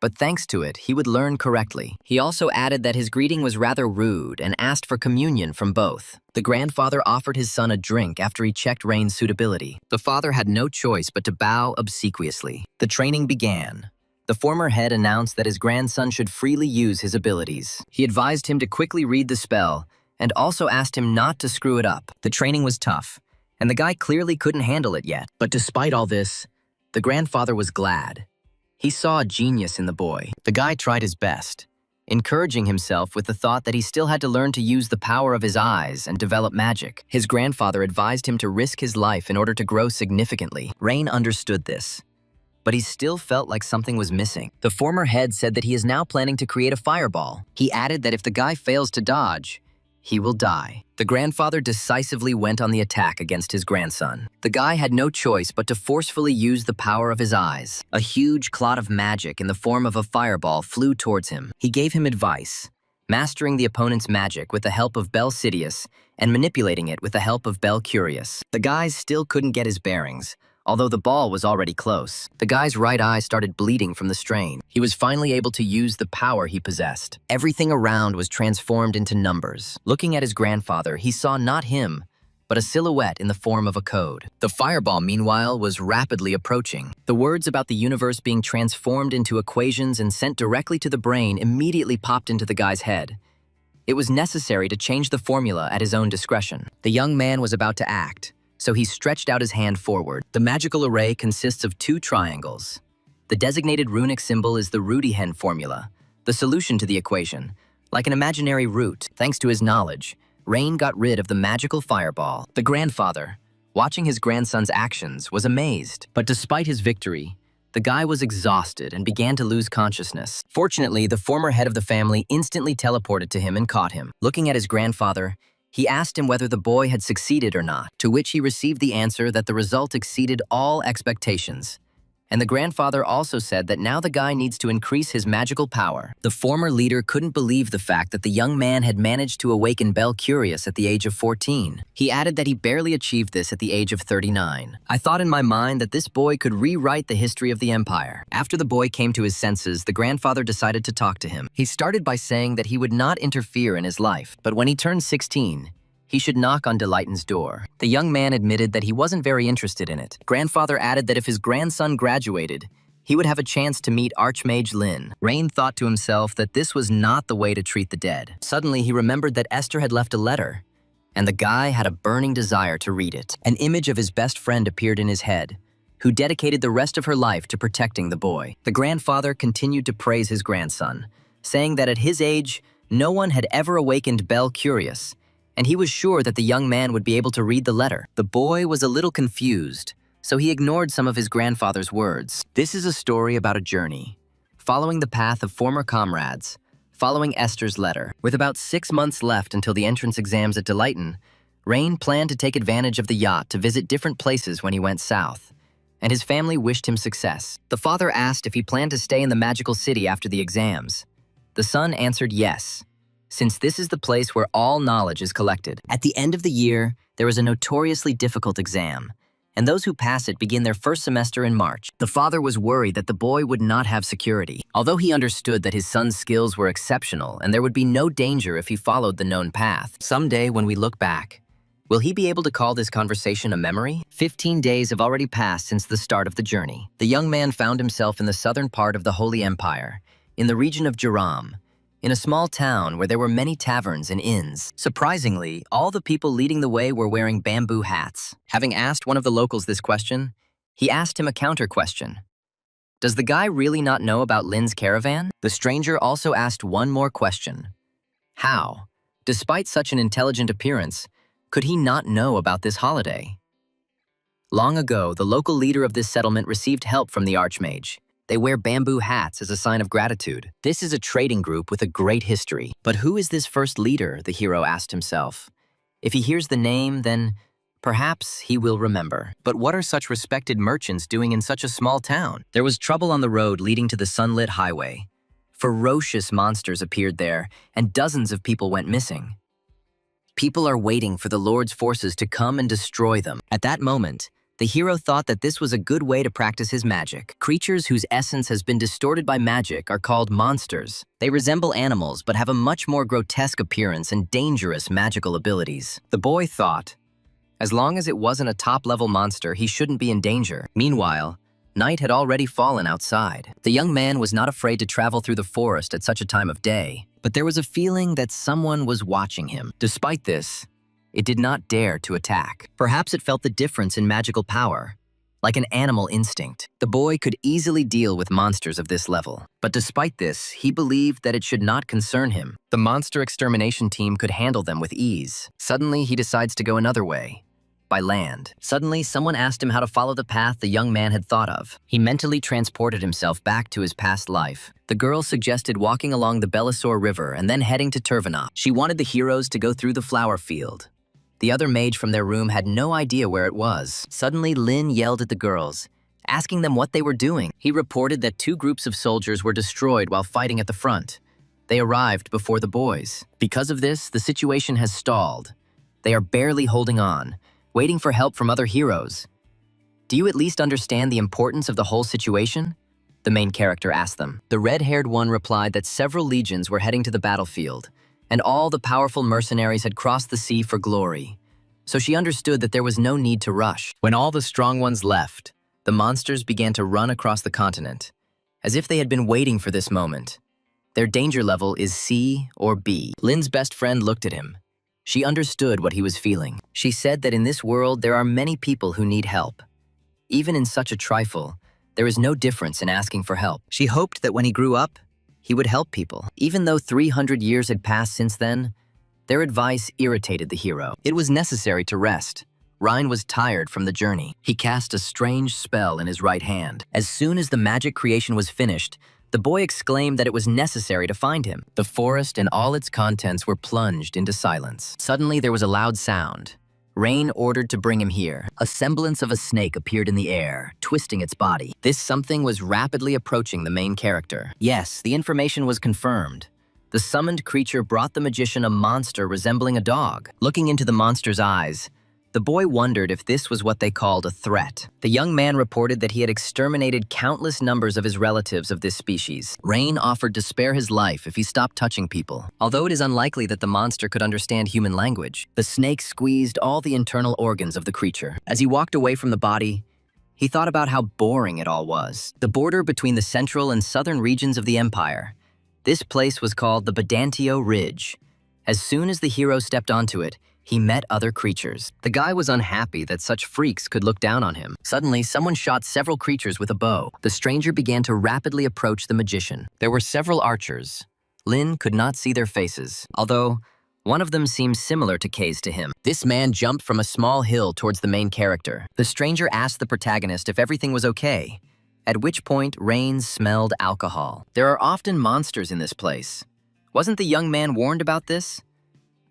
but thanks to it, he would learn correctly. He also added that his greeting was rather rude and asked for communion from both. The grandfather offered his son a drink after he checked Rain's suitability. The father had no choice but to bow obsequiously. The training began. The former head announced that his grandson should freely use his abilities. He advised him to quickly read the spell and also asked him not to screw it up. The training was tough, and the guy clearly couldn't handle it yet. But despite all this, the grandfather was glad. He saw a genius in the boy. The guy tried his best, encouraging himself with the thought that he still had to learn to use the power of his eyes and develop magic. His grandfather advised him to risk his life in order to grow significantly. Rain understood this, but he still felt like something was missing. The former head said that he is now planning to create a fireball. He added that if the guy fails to dodge, he will die. The grandfather decisively went on the attack against his grandson. The guy had no choice but to forcefully use the power of his eyes. A huge clot of magic in the form of a fireball flew towards him. He gave him advice, mastering the opponent's magic with the help of Bel Sidious and manipulating it with the help of Bel Curious. The guy still couldn't get his bearings, although the ball was already close. The guy's right eye started bleeding from the strain. He was finally able to use the power he possessed. Everything around was transformed into numbers. Looking at his grandfather, he saw not him, but a silhouette in the form of a code. The fireball, meanwhile, was rapidly approaching. The words about the universe being transformed into equations and sent directly to the brain immediately popped into the guy's head. It was necessary to change the formula at his own discretion. The young man was about to act, so he stretched out his hand forward. The magical array consists of 2 triangles. The designated runic symbol is the Rudihen formula, the solution to the equation. Like an imaginary root, thanks to his knowledge, Rain got rid of the magical fireball. The grandfather, watching his grandson's actions, was amazed. But despite his victory, the guy was exhausted and began to lose consciousness. Fortunately, the former head of the family instantly teleported to him and caught him. Looking at his grandfather, he asked him whether the boy had succeeded or not, to which he received the answer that the result exceeded all expectations. And the grandfather also said that now the guy needs to increase his magical power. The former leader couldn't believe the fact that the young man had managed to awaken Bel Curious at the age of 14. He added that he barely achieved this at the age of 39. I thought in my mind that this boy could rewrite the history of the empire. After the boy came to his senses, the grandfather decided to talk to him. He started by saying that he would not interfere in his life, but when he turned 16, he should knock on Deleighton's door. The young man admitted that he wasn't very interested in it. Grandfather added that if his grandson graduated, he would have a chance to meet Archmage Lin. Rain thought to himself that this was not the way to treat the dead. Suddenly, he remembered that Esther had left a letter, and the guy had a burning desire to read it. An image of his best friend appeared in his head, who dedicated the rest of her life to protecting the boy. The grandfather continued to praise his grandson, saying that at his age, no one had ever awakened Bel Curious, and he was sure that the young man would be able to read the letter. The boy was a little confused, so he ignored some of his grandfather's words. This is a story about a journey, following the path of former comrades, following Esther's letter. With about 6 months left until the entrance exams at Deleighton, Rain planned to take advantage of the yacht to visit different places when he went south, and his family wished him success. The father asked if he planned to stay in the magical city after the exams. The son answered yes, since this is the place where all knowledge is collected. At the end of the year, there is a notoriously difficult exam, and those who pass it begin their first semester in March. The father was worried that the boy would not have security, although he understood that his son's skills were exceptional and there would be no danger if he followed the known path. Someday, when we look back, will he be able to call this conversation a memory? 15 days have already passed since the start of the journey. The young man found himself in the southern part of the Holy Empire, in the region of Jiram, in a small town where there were many taverns and inns. Surprisingly, all the people leading the way were wearing bamboo hats. Having asked one of the locals this question, he asked him a counter question. Does the guy really not know about Lin's caravan? The stranger also asked one more question. How, despite such an intelligent appearance, could he not know about this holiday? Long ago, the local leader of this settlement received help from the Archmage. They wear bamboo hats as a sign of gratitude. This is a trading group with a great history. But who is this first leader, the hero asked himself. If he hears the name, then perhaps he will remember. But what are such respected merchants doing in such a small town? There was trouble on the road leading to the sunlit highway. Ferocious monsters appeared there, and dozens of people went missing. People are waiting for the Lord's forces to come and destroy them. At that moment, the hero thought that this was a good way to practice his magic. Creatures whose essence has been distorted by magic are called monsters. They resemble animals but have a much more grotesque appearance and dangerous magical abilities. The boy thought, as long as it wasn't a top-level monster, he shouldn't be in danger. Meanwhile, night had already fallen outside. The young man was not afraid to travel through the forest at such a time of day, but there was a feeling that someone was watching him. Despite this, it did not dare to attack. Perhaps it felt the difference in magical power, like an animal instinct. The boy could easily deal with monsters of this level, but despite this, he believed that it should not concern him. The monster extermination team could handle them with ease. Suddenly, he decides to go another way, by land. Suddenly, someone asked him how to follow the path the young man had thought of. He mentally transported himself back to his past life. The girl suggested walking along the Belisor River and then heading to Turvanov. She wanted the heroes to go through the flower field. The other mage from their room had no idea where it was. Suddenly, Lin yelled at the girls, asking them what they were doing. He reported that 2 groups of soldiers were destroyed while fighting at the front. They arrived before the boys. Because of this, the situation has stalled. They are barely holding on, waiting for help from other heroes. Do you at least understand the importance of the whole situation? The main character asked them. The red-haired one replied that several legions were heading to the battlefield, and all the powerful mercenaries had crossed the sea for glory. So she understood that there was no need to rush. When all the strong ones left, the monsters began to run across the continent, as if they had been waiting for this moment. Their danger level is C or B. Lin's best friend looked at him. She understood what he was feeling. She said that in this world there are many people who need help. Even in such a trifle, there is no difference in asking for help. She hoped that when he grew up, he would help people. Even though 300 years had passed since then, their advice irritated the hero. It was necessary to rest. Ryan was tired from the journey. He cast a strange spell in his right hand. As soon as the magic creation was finished, the boy exclaimed that it was necessary to find him. The forest and all its contents were plunged into silence. Suddenly, there was a loud sound. Rain ordered to bring him here. A semblance of a snake appeared in the air, twisting its body. This something was rapidly approaching the main character. Yes, the information was confirmed. The summoned creature brought the magician a monster resembling a dog. Looking into the monster's eyes, the boy wondered if this was what they called a threat. The young man reported that he had exterminated countless numbers of his relatives of this species. Rain offered to spare his life if he stopped touching people. Although it is unlikely that the monster could understand human language, the snake squeezed all the internal organs of the creature. As he walked away from the body, he thought about how boring it all was. The border between the central and southern regions of the empire. This place was called the Bedantio Ridge. As soon as the hero stepped onto it, he met other creatures. The guy was unhappy that such freaks could look down on him. Suddenly, someone shot several creatures with a bow. The stranger began to rapidly approach the magician. There were several archers. Lin could not see their faces, although one of them seemed similar to Kay's to him. This man jumped from a small hill towards the main character. The stranger asked the protagonist if everything was okay, at which point Rain smelled alcohol. There are often monsters in this place. Wasn't the young man warned about this?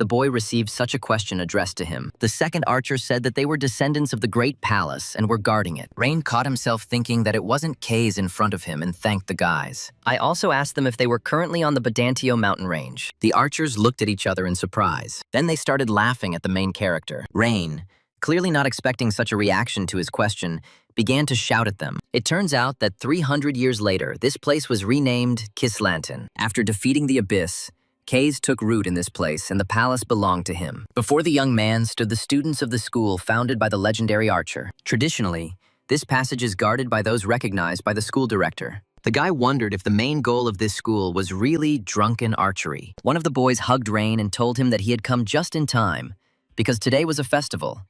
the boy received such a question addressed to him. The second archer said that they were descendants of the great palace and were guarding it. Rain caught himself thinking that it wasn't K's in front of him and thanked the guys. I also asked them if they were currently on the Badantio mountain range. The archers looked at each other in surprise. Then they started laughing at the main character. Rain, clearly not expecting such a reaction to his question, began to shout at them. It turns out that 300 years later, this place was renamed Kislanton. After defeating the Abyss, K's took root in this place and the palace belonged to him. Before the young man stood the students of the school founded by the legendary archer. Traditionally, this passage is guarded by those recognized by the school director. The guy wondered if the main goal of this school was really drunken archery. One of the boys hugged Rain and told him that he had come just in time, because today was a festival.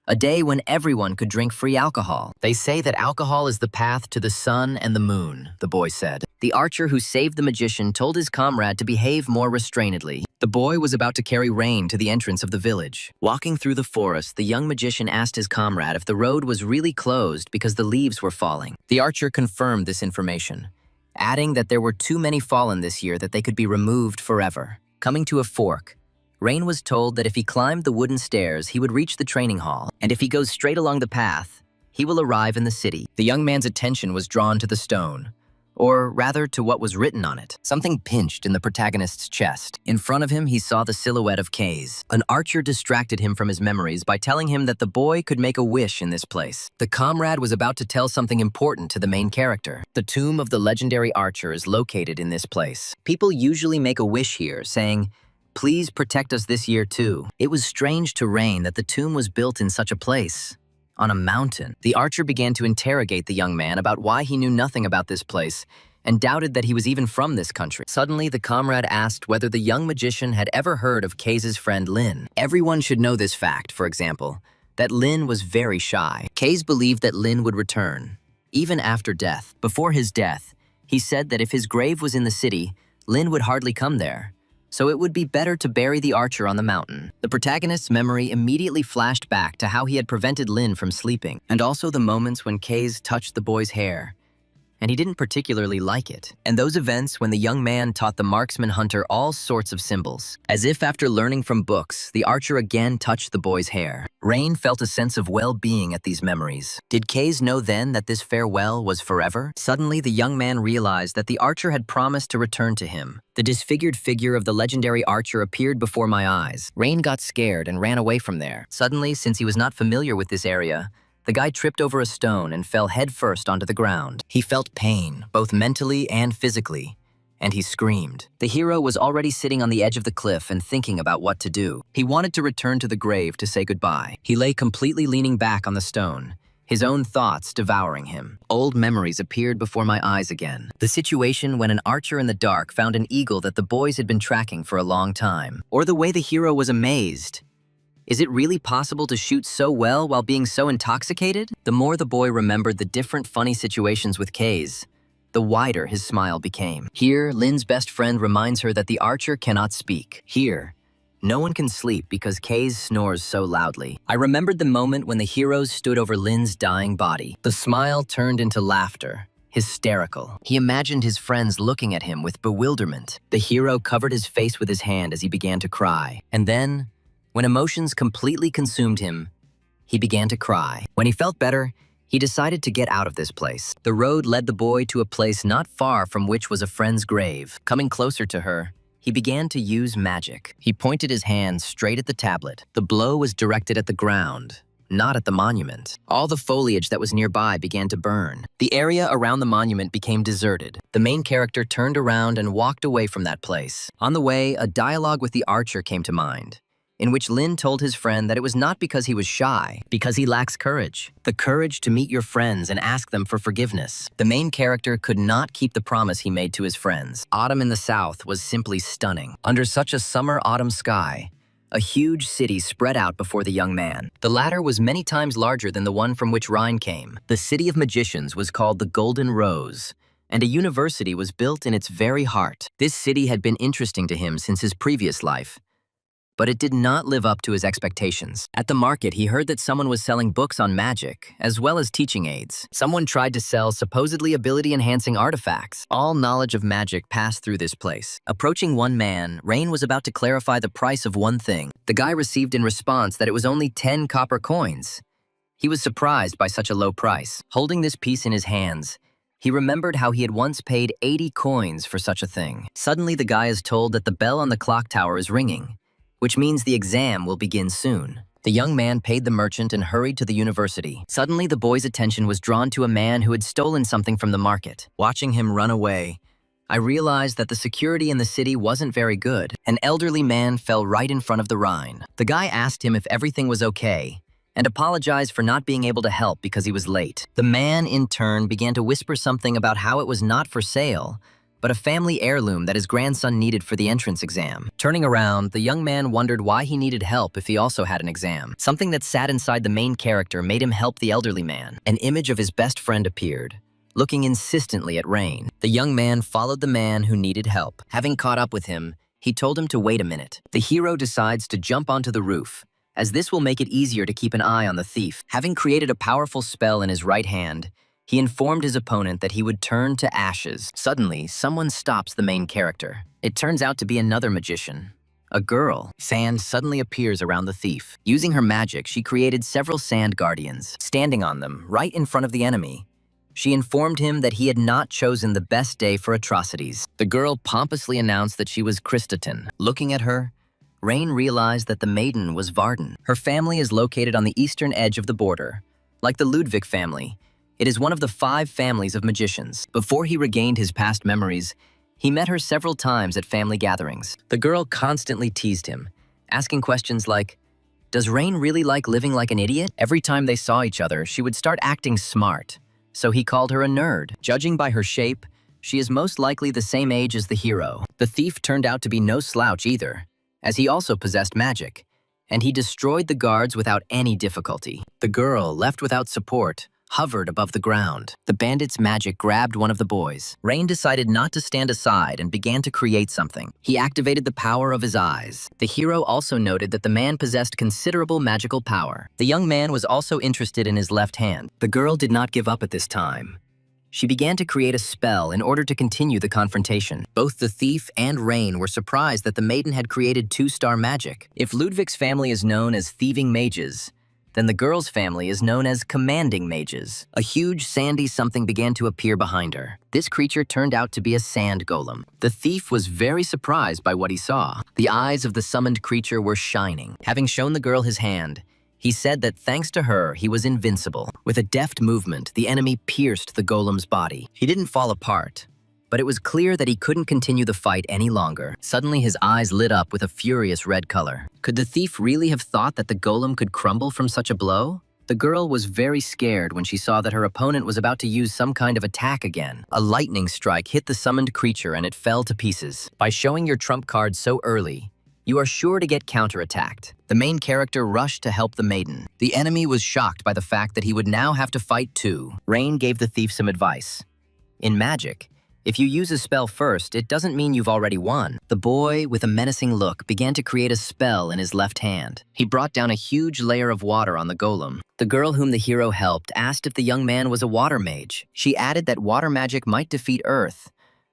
A day when everyone could drink free alcohol. They say that alcohol is the path to the sun and the moon, the boy said. The archer who saved the magician told his comrade to behave more restrainedly. The boy was about to carry Rain to the entrance of the village. Walking through the forest, the young magician asked his comrade if the road was really closed because the leaves were falling. The archer confirmed this information, adding that there were too many fallen this year that they could be removed forever. Coming to a fork, Rain was told that if he climbed the wooden stairs, he would reach the training hall, and if he goes straight along the path, he will arrive in the city. The young man's attention was drawn to the stone, or rather to what was written on it. Something pinched in the protagonist's chest. In front of him, he saw the silhouette of K's. An archer distracted him from his memories by telling him that the boy could make a wish in this place. The comrade was about to tell something important to the main character. The tomb of the legendary archer is located in this place. People usually make a wish here, saying, "Please protect us this year too." It was strange to Rain that the tomb was built in such a place, on a mountain. The archer began to interrogate the young man about why he knew nothing about this place and doubted that he was even from this country. Suddenly, the comrade asked whether the young magician had ever heard of K's friend Lin. Everyone should know this fact, for example, that Lin was very shy. K's believed that Lin would return, even after death. Before his death, he said that if his grave was in the city, Lin would hardly come there. So it would be better to bury the archer on the mountain. The protagonist's memory immediately flashed back to how he had prevented Lin from sleeping, and also the moments when K's touched the boy's hair, and he didn't particularly like it. And those events when the young man taught the marksman hunter all sorts of symbols. As if after learning from books, the archer again touched the boy's hair. Rain felt a sense of well-being at these memories. Did K's know then that this farewell was forever? Suddenly, the young man realized that the archer had promised to return to him. The disfigured figure of the legendary archer appeared before my eyes. Rain got scared and ran away from there. Suddenly, since he was not familiar with this area, the guy tripped over a stone and fell headfirst onto the ground. He felt pain, both mentally and physically, and he screamed. The hero was already sitting on the edge of the cliff and thinking about what to do. He wanted to return to the grave to say goodbye. He lay completely leaning back on the stone, his own thoughts devouring him. Old memories appeared before my eyes again. The situation when an archer in the dark found an eagle that the boys had been tracking for a long time. Or the way the hero was amazed. Is it really possible to shoot so well while being so intoxicated? The more the boy remembered the different funny situations with K's, the wider his smile became. Here, Lin's best friend reminds her that the archer cannot speak. Here, no one can sleep because K's snores so loudly. I remembered the moment when the heroes stood over Lin's dying body. The smile turned into laughter, hysterical. He imagined his friends looking at him with bewilderment. The hero covered his face with his hand as he began to cry. And then, when emotions completely consumed him, he began to cry. When he felt better, he decided to get out of this place. The road led the boy to a place not far from which was a friend's grave. Coming closer to her, he began to use magic. He pointed his hand straight at the tablet. The blow was directed at the ground, not at the monument. All the foliage that was nearby began to burn. The area around the monument became deserted. The main character turned around and walked away from that place. On the way, a dialogue with the archer came to mind, in which Lin told his friend that it was not because he was shy, because he lacks courage. The courage to meet your friends and ask them for forgiveness. The main character could not keep the promise he made to his friends. Autumn in the south was simply stunning. Under such a summer-autumn sky, a huge city spread out before the young man. The latter was many times larger than the one from which Rhine came. The city of magicians was called the Golden Rose, and a university was built in its very heart. This city had been interesting to him since his previous life, but it did not live up to his expectations. At the market, he heard that someone was selling books on magic, as well as teaching aids. Someone tried to sell supposedly ability-enhancing artifacts. All knowledge of magic passed through this place. Approaching one man, Rain was about to clarify the price of one thing. The guy received in response that it was only 10 copper coins. He was surprised by such a low price. Holding this piece in his hands, he remembered how he had once paid 80 coins for such a thing. Suddenly, the guy is told that the bell on the clock tower is ringing, which means the exam will begin soon. The young man paid the merchant and hurried to the university. Suddenly, the boy's attention was drawn to a man who had stolen something from the market. Watching him run away, I realized that the security in the city wasn't very good. An elderly man fell right in front of the Rhine. The guy asked him if everything was okay, and apologized for not being able to help because he was late. The man, in turn, began to whisper something about how it was not for sale, but a family heirloom that his grandson needed for the entrance exam. Turning around, the young man wondered why he needed help if he also had an exam. Something that sat inside the main character made him help the elderly man. An image of his best friend appeared, looking insistently at Rain. The young man followed the man who needed help. Having caught up with him, he told him to wait a minute. The hero decides to jump onto the roof, as this will make it easier to keep an eye on the thief. Having created a powerful spell in his right hand, he informed his opponent that he would turn to ashes. Suddenly, someone stops the main character. It turns out to be another magician. A girl. Sand suddenly appears around the thief. Using her magic, she created several sand guardians. Standing on them, right in front of the enemy, she informed him that he had not chosen the best day for atrocities. The girl pompously announced that she was Christaton. Looking at her, Rain realized that the maiden was Varden. Her family is located on the eastern edge of the border. Like the Ludwig family, it is one of the 5 families of magicians. Before he regained his past memories, he met her several times at family gatherings. The girl constantly teased him, asking questions like, "Does Rain really like living like an idiot?" Every time they saw each other, she would start acting smart, so he called her a nerd. Judging by her shape, she is most likely the same age as the hero. The thief turned out to be no slouch either, as he also possessed magic, and he destroyed the guards without any difficulty. The girl, left without support, hovered above the ground. The bandit's magic grabbed one of the boys. Rain decided not to stand aside and began to create something. He activated the power of his eyes. The hero also noted that the man possessed considerable magical power. The young man was also interested in his left hand. The girl did not give up at this time. She began to create a spell in order to continue the confrontation. Both the thief and Rain were surprised that the maiden had created 2-star magic. If Ludwig's family is known as thieving mages, then the girl's family is known as commanding mages. A huge sandy something began to appear behind her. This creature turned out to be a sand golem. The thief was very surprised by what he saw. The eyes of the summoned creature were shining. Having shown the girl his hand, he said that thanks to her, he was invincible. With a deft movement, the enemy pierced the golem's body. He didn't fall apart, but it was clear that he couldn't continue the fight any longer. Suddenly, his eyes lit up with a furious red color. Could the thief really have thought that the golem could crumble from such a blow? The girl was very scared when she saw that her opponent was about to use some kind of attack again. A lightning strike hit the summoned creature and it fell to pieces. By showing your trump card so early, you are sure to get counterattacked. The main character rushed to help the maiden. The enemy was shocked by the fact that he would now have to fight too. Rain gave the thief some advice. In magic, if you use a spell first, it doesn't mean you've already won. The boy, with a menacing look, began to create a spell in his left hand. He brought down a huge layer of water on the golem. The girl whom the hero helped asked if the young man was a water mage. She added that water magic might defeat Earth,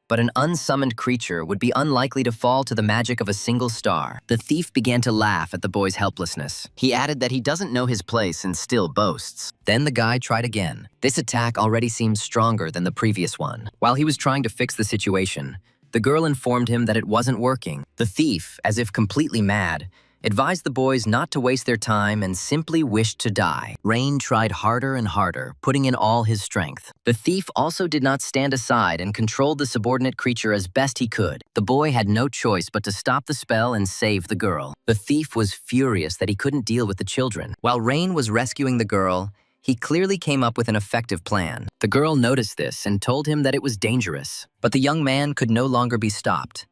but an unsummoned creature would be unlikely to fall to the magic of a single star. The thief began to laugh at the boy's helplessness. He added that he doesn't know his place and still boasts. Then the guy tried again. This attack already seemed stronger than the previous one. While he was trying to fix the situation, the girl informed him that it wasn't working. The thief, as if completely mad, advised the boys not to waste their time and simply wished to die. Rain tried harder and harder, putting in all his strength. The thief also did not stand aside and controlled the subordinate creature as best he could. The boy had no choice but to stop the spell and save the girl. The thief was furious that he couldn't deal with the children. While Rain was rescuing the girl, he clearly came up with an effective plan. The girl noticed this and told him that it was dangerous, but the young man could no longer be stopped.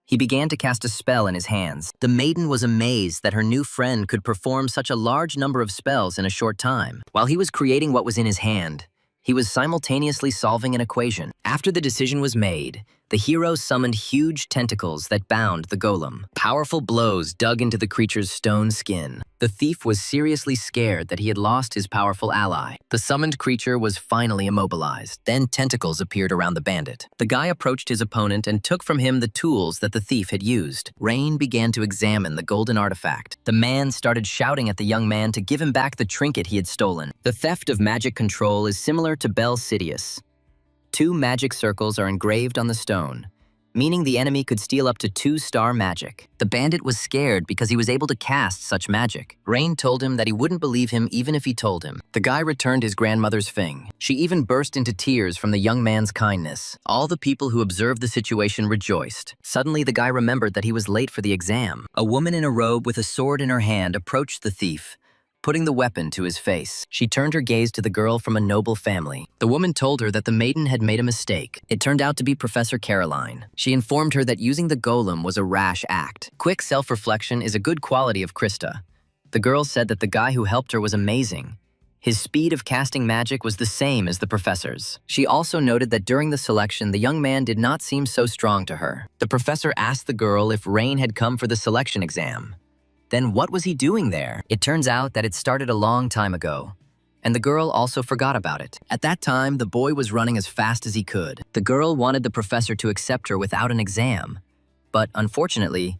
He began to cast a spell in his hands. The maiden was amazed that her new friend could perform such a large number of spells in a short time. While he was creating what was in his hand, he was simultaneously solving an equation. After the decision was made, The hero summoned huge tentacles that bound the golem. Powerful blows dug into the creature's stone skin. The thief was seriously scared that he had lost his powerful ally. The summoned creature was finally immobilized. Then tentacles appeared around the bandit. The guy approached his opponent and took from him the tools that the thief had used. Rain began to examine the golden artifact. The man started shouting at the young man to give him back the trinket he had stolen. The theft of magic control is similar to Bel Sidious. 2 magic circles are engraved on the stone, meaning the enemy could steal up to 2-star magic. The bandit was scared because he was able to cast such magic. Rain told him that he wouldn't believe him even if he told him. The guy returned his grandmother's fing. She even burst into tears from the young man's kindness. All the people who observed the situation rejoiced. Suddenly, the guy remembered that he was late for the exam. A woman in a robe with a sword in her hand approached the thief, putting the weapon to his face. She turned her gaze to the girl from a noble family. The woman told her that the maiden had made a mistake. It turned out to be Professor Caroline. She informed her that using the golem was a rash act. Quick self-reflection is a good quality of Krista. The girl said that the guy who helped her was amazing. His speed of casting magic was the same as the professor's. She also noted that during the selection, the young man did not seem so strong to her. The professor asked the girl if Rain had come for the selection exam. Then what was he doing there? It turns out that it started a long time ago, and the girl also forgot about it. At that time, the boy was running as fast as he could. The girl wanted the professor to accept her without an exam, but unfortunately,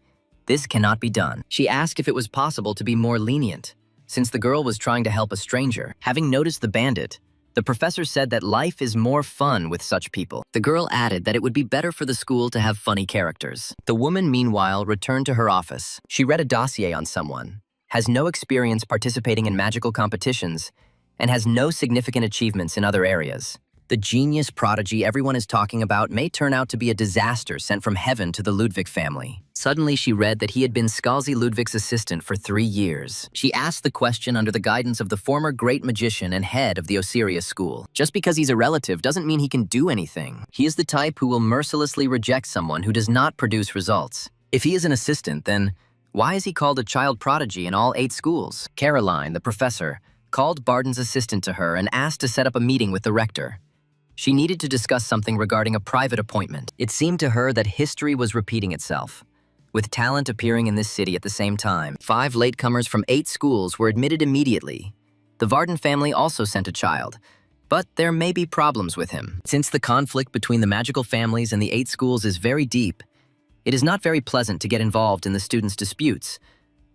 this cannot be done. She asked if it was possible to be more lenient, since the girl was trying to help a stranger. Having noticed the bandit, the professor said that life is more fun with such people. The girl added that it would be better for the school to have funny characters. The woman, meanwhile, returned to her office. She read a dossier on someone, has no experience participating in magical competitions, and has no significant achievements in other areas. The genius prodigy everyone is talking about may turn out to be a disaster sent from heaven to the Ludwig family. Suddenly, she read that he had been Scalzi Ludwig's assistant for 3 years. She asked the question under the guidance of the former great magician and head of the Osirius school. Just because he's a relative doesn't mean he can do anything. He is the type who will mercilessly reject someone who does not produce results. If he is an assistant, then why is he called a child prodigy in all 8 schools? Caroline, the professor, called Barden's assistant to her and asked to set up a meeting with the rector. She needed to discuss something regarding a private appointment. It seemed to her that history was repeating itself, with talent appearing in this city at the same time. 5 latecomers from 8 schools were admitted immediately. The Varden family also sent a child, but there may be problems with him. Since the conflict between the magical families and the 8 schools is very deep, it is not very pleasant to get involved in the students' disputes.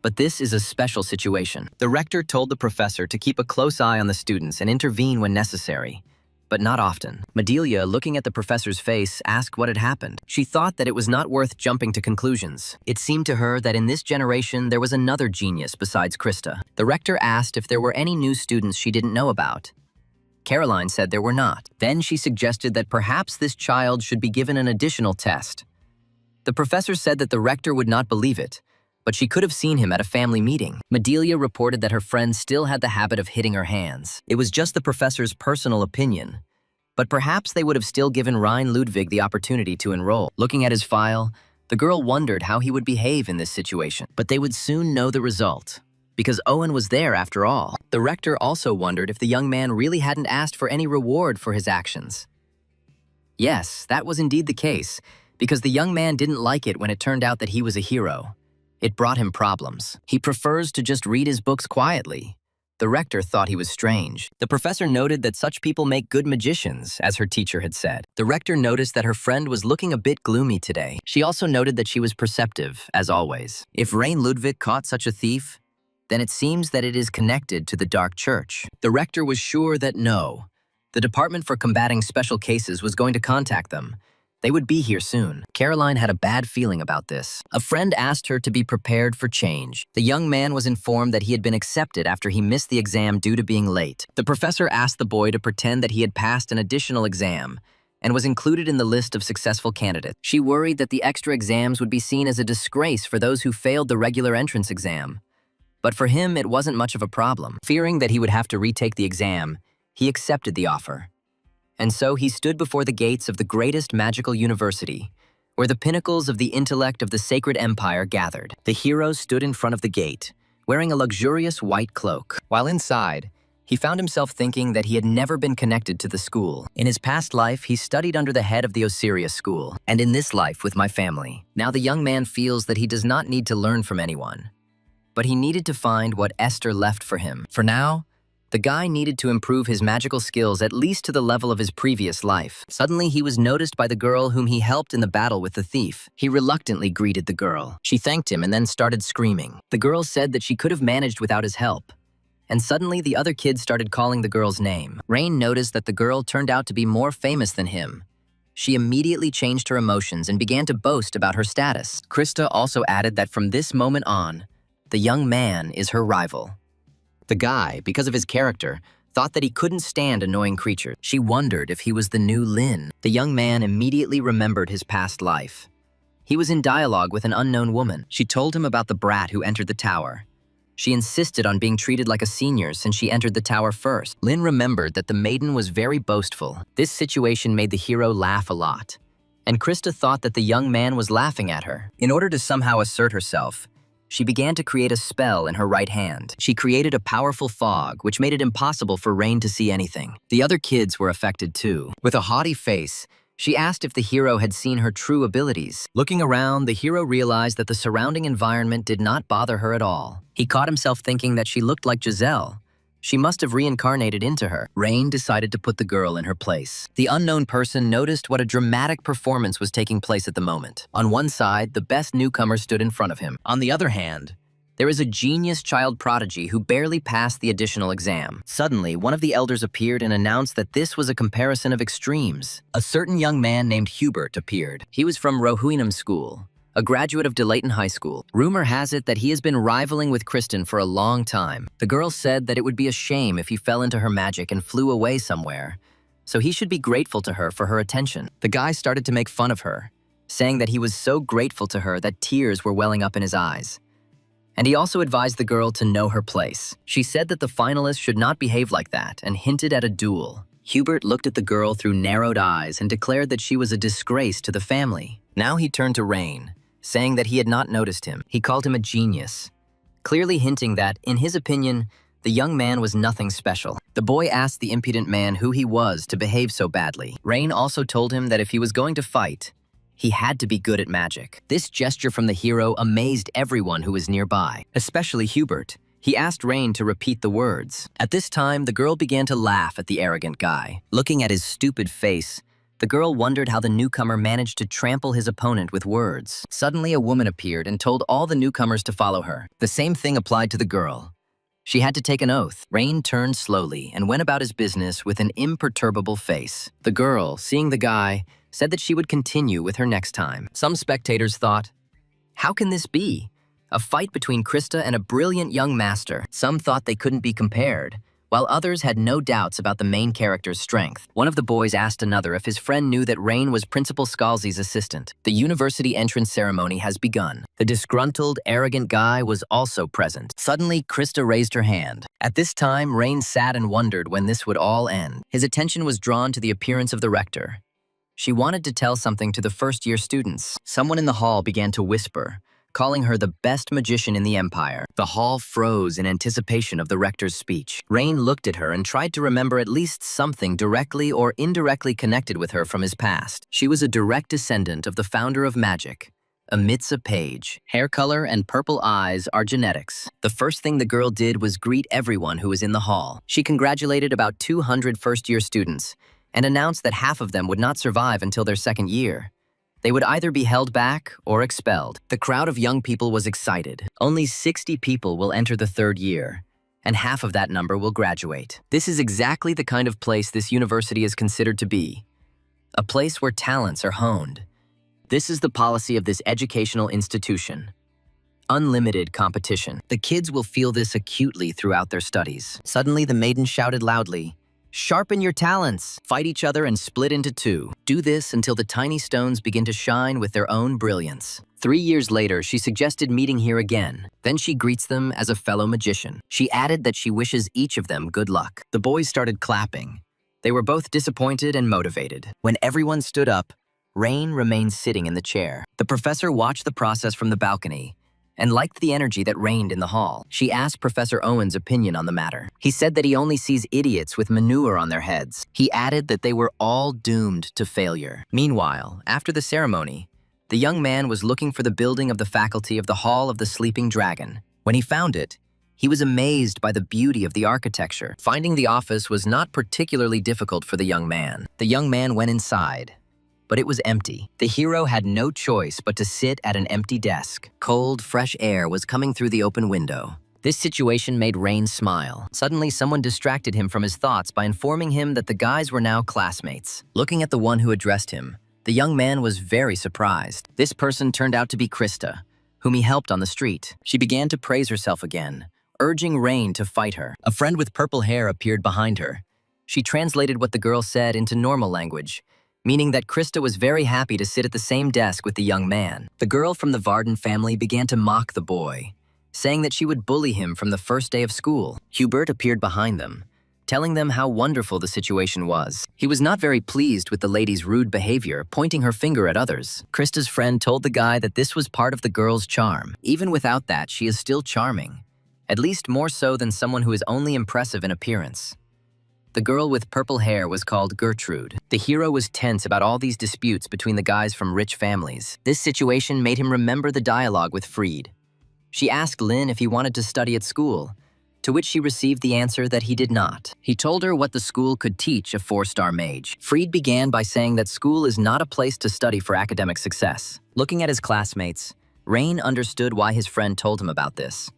But this is a special situation. The rector told the professor to keep a close eye on the students and intervene when necessary, but not often. Medelia, looking at the professor's face, asked what had happened. She thought that it was not worth jumping to conclusions. It seemed to her that in this generation there was another genius besides Krista. The rector asked if there were any new students she didn't know about. Caroline said there were not. Then she suggested that perhaps this child should be given an additional test. The professor said that the rector would not believe it, but she could have seen him at a family meeting. Medelia reported that her friend still had the habit of hitting her hands. It was just the professor's personal opinion, but perhaps they would have still given Rhine Ludwig the opportunity to enroll. Looking at his file, the girl wondered how he would behave in this situation. But they would soon know the result, because Owen was there after all. The rector also wondered if the young man really hadn't asked for any reward for his actions. Yes, that was indeed the case, because the young man didn't like it when it turned out that he was a hero. It brought him problems. He prefers to just read his books quietly. The rector thought he was strange. The professor noted that such people make good magicians, as her teacher had said. The rector noticed that her friend was looking a bit gloomy today. She also noted that she was perceptive, as always. If Rhine Ludwig caught such a thief, then it seems that it is connected to the Dark Church. The rector was sure that no. The Department for Combating Special Cases was going to contact them. They would be here soon. Caroline had a bad feeling about this. A friend asked her to be prepared for change. The young man was informed that he had been accepted after he missed the exam due to being late. The professor asked the boy to pretend that he had passed an additional exam and was included in the list of successful candidates. She worried that the extra exams would be seen as a disgrace for those who failed the regular entrance exam. But for him, it wasn't much of a problem. Fearing that he would have to retake the exam, he accepted the offer. And so he stood before the gates of the greatest magical university, where the pinnacles of the intellect of the sacred empire gathered. The hero stood in front of the gate, wearing a luxurious white cloak. While inside, He found himself thinking that he had never been connected to the school. In his past life, he studied under the head of the Asura school, and in this life with my family. Now the young man feels that he does not need to learn from anyone, but he needed to find what Esther left for him. For now, the guy needed to improve his magical skills at least to the level of his previous life. Suddenly, he was noticed by the girl whom he helped in the battle with the thief. He reluctantly greeted the girl. She thanked him and then started screaming. The girl said that she could have managed without his help. And suddenly, the other kids started calling the girl's name. Rain noticed that the girl turned out to be more famous than him. She immediately changed her emotions and began to boast about her status. Krista also added that from this moment on, the young man is her rival. The guy, because of his character, thought that he couldn't stand annoying creatures. She wondered if he was the new Lin. The young man immediately remembered his past life. He was in dialogue with an unknown woman. She told him about the brat who entered the tower. She insisted on being treated like a senior since she entered the tower first. Lin remembered that the maiden was very boastful. This situation made the hero laugh a lot, and Krista thought that the young man was laughing at her. In order to somehow assert herself, she began to create a spell in her right hand. She created a powerful fog, which made it impossible for Rain to see anything. The other kids were affected too. With a haughty face, she asked if the hero had seen her true abilities. Looking around, the hero realized that the surrounding environment did not bother her at all. He caught himself thinking that she looked like Giselle. She must have reincarnated into her. Rain decided to put the girl in her place. The unknown person noticed what a dramatic performance was taking place at the moment. On one side, the best newcomer stood in front of him. On the other hand, there is a genius child prodigy who barely passed the additional exam. Suddenly, one of the elders appeared and announced that this was a comparison of extremes. A certain young man named Hubert appeared. He was from Rohuinam School, a graduate of DeLayton High School. Rumor has it that he has been rivaling with Kristen for a long time. The girl said that it would be a shame if he fell into her magic and flew away somewhere, so he should be grateful to her for her attention. The guy started to make fun of her, saying that he was so grateful to her that tears were welling up in his eyes. And he also advised the girl to know her place. She said that the finalists should not behave like that and hinted at a duel. Hubert looked at the girl through narrowed eyes and declared that she was a disgrace to the family. Now he turned to Rain, saying that he had not noticed him. He called him a genius, clearly hinting that, in his opinion, the young man was nothing special. The boy asked the impudent man who he was to behave so badly. Rain also told him that if he was going to fight, he had to be good at magic. This gesture from the hero amazed everyone who was nearby, especially Hubert. He asked Rain to repeat the words. At this time, the girl began to laugh at the arrogant guy. Looking at his stupid face, the girl wondered how the newcomer managed to trample his opponent with words. Suddenly, a woman appeared and told all the newcomers to follow her. The same thing applied to the girl. She had to take an oath. Rain turned slowly and went about his business with an imperturbable face. The girl, seeing the guy, said that she would continue with her next time. Some spectators thought, how can this be? A fight between Krista and a brilliant young master. Some thought they couldn't be compared, while others had no doubts about the main character's strength. One of the boys asked another if his friend knew that Rain was Principal Scalzi's assistant. The university entrance ceremony has begun. The disgruntled, arrogant guy was also present. Suddenly, Krista raised her hand. At this time, Rain sat and wondered when this would all end. His attention was drawn to the appearance of the rector. She wanted to tell something to the first-year students. Someone in the hall began to whisper, calling her the best magician in the empire. The hall froze in anticipation of the rector's speech. Rain looked at her and tried to remember at least something directly or indirectly connected with her from his past. She was a direct descendant of the founder of magic, Amitsa Page. Hair color and purple eyes are genetics. The first thing the girl did was greet everyone who was in the hall. She congratulated about 200 first-year students and announced that half of them would not survive until their second year. They would either be held back or expelled. The crowd of young people was excited. Only 60 people will enter the third year, and half of that number will graduate. This is exactly the kind of place this university is considered to be, a place where talents are honed. This is the policy of this educational institution. Unlimited competition. The kids will feel this acutely throughout their studies. Suddenly, the maiden shouted loudly, "Sharpen your talents! Fight each other and split into two. Do this until the tiny stones begin to shine with their own brilliance." 3 years later, she suggested meeting here again. Then she greets them as a fellow magician. She added that she wishes each of them good luck. The boys started clapping. They were both disappointed and motivated. When everyone stood up, Rain remained sitting in the chair. The professor watched the process from the balcony and liked the energy that reigned in the hall. She asked Professor Owen's opinion on the matter. He said that he only sees idiots with manure on their heads. He added that they were all doomed to failure. Meanwhile, after the ceremony, the young man was looking for the building of the faculty of the Hall of the Sleeping Dragon. When he found it, he was amazed by the beauty of the architecture. Finding the office was not particularly difficult for the young man. The young man went inside, but it was empty. The hero had no choice but to sit at an empty desk. Cold, fresh air was coming through the open window. This situation made Rain smile. Suddenly, someone distracted him from his thoughts by informing him that the guys were now classmates. Looking at the one who addressed him, the young man was very surprised. This person turned out to be Krista, whom he helped on the street. She began to praise herself again, urging Rain to fight her. A friend with purple hair appeared behind her. She translated what the girl said into normal language, meaning that Krista was very happy to sit at the same desk with the young man. The girl from the Varden family began to mock the boy, saying that she would bully him from the first day of school. Hubert appeared behind them, telling them how wonderful the situation was. He was not very pleased with the lady's rude behavior, pointing her finger at others. Krista's friend told the guy that this was part of the girl's charm. Even without that, she is still charming, at least more so than someone who is only impressive in appearance. The girl with purple hair was called Gertrude. The hero was tense about all these disputes between the guys from rich families. This situation made him remember the dialogue with Fried. She asked Lynn if he wanted to study at school, to which she received the answer that he did not. He told her what the school could teach a 4-star mage. Fried began by saying that school is not a place to study for academic success. Looking at his classmates, Rain understood why his friend told him about this,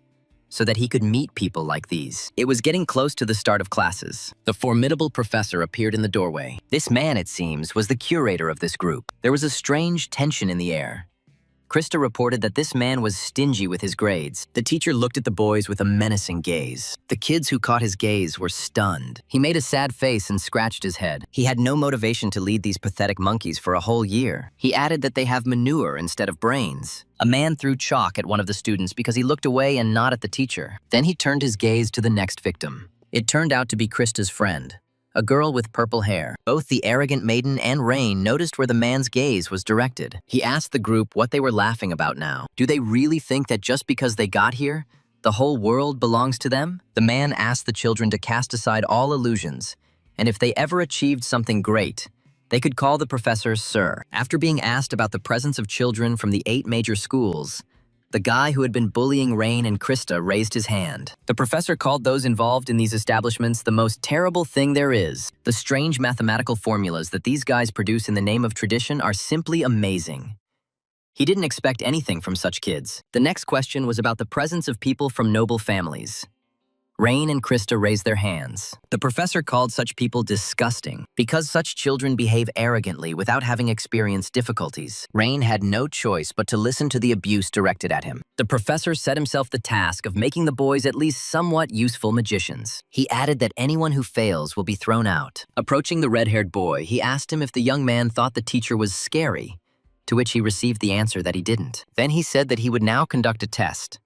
so that he could meet people like these. It was getting close to the start of classes. The formidable professor appeared in the doorway. This man, it seems, was the curator of this group. There was a strange tension in the air. Krista reported that this man was stingy with his grades. The teacher looked at the boys with a menacing gaze. The kids who caught his gaze were stunned. He made a sad face and scratched his head. He had no motivation to lead these pathetic monkeys for a whole year. He added that they have manure instead of brains. A man threw chalk at one of the students because he looked away and not at the teacher. Then he turned his gaze to the next victim. It turned out to be Krista's friend, a girl with purple hair. Both the arrogant maiden and Rain noticed where the man's gaze was directed. He asked the group what they were laughing about now. Do they really think that just because they got here, the whole world belongs to them? The man asked the children to cast aside all illusions, and if they ever achieved something great, they could call the professor Sir. After being asked about the presence of children from the 8 major schools, the guy who had been bullying Rain and Krista raised his hand. The professor called those involved in these establishments the most terrible thing there is. The strange mathematical formulas that these guys produce in the name of tradition are simply amazing. He didn't expect anything from such kids. The next question was about the presence of people from noble families. Rain and Krista raised their hands. The professor called such people disgusting because such children behave arrogantly without having experienced difficulties. Rain had no choice but to listen to the abuse directed at him. The professor set himself the task of making the boys at least somewhat useful magicians. He added that anyone who fails will be thrown out. Approaching the red-haired boy, he asked him if the young man thought the teacher was scary, to which he received the answer that he didn't. Then he said that he would now conduct a test.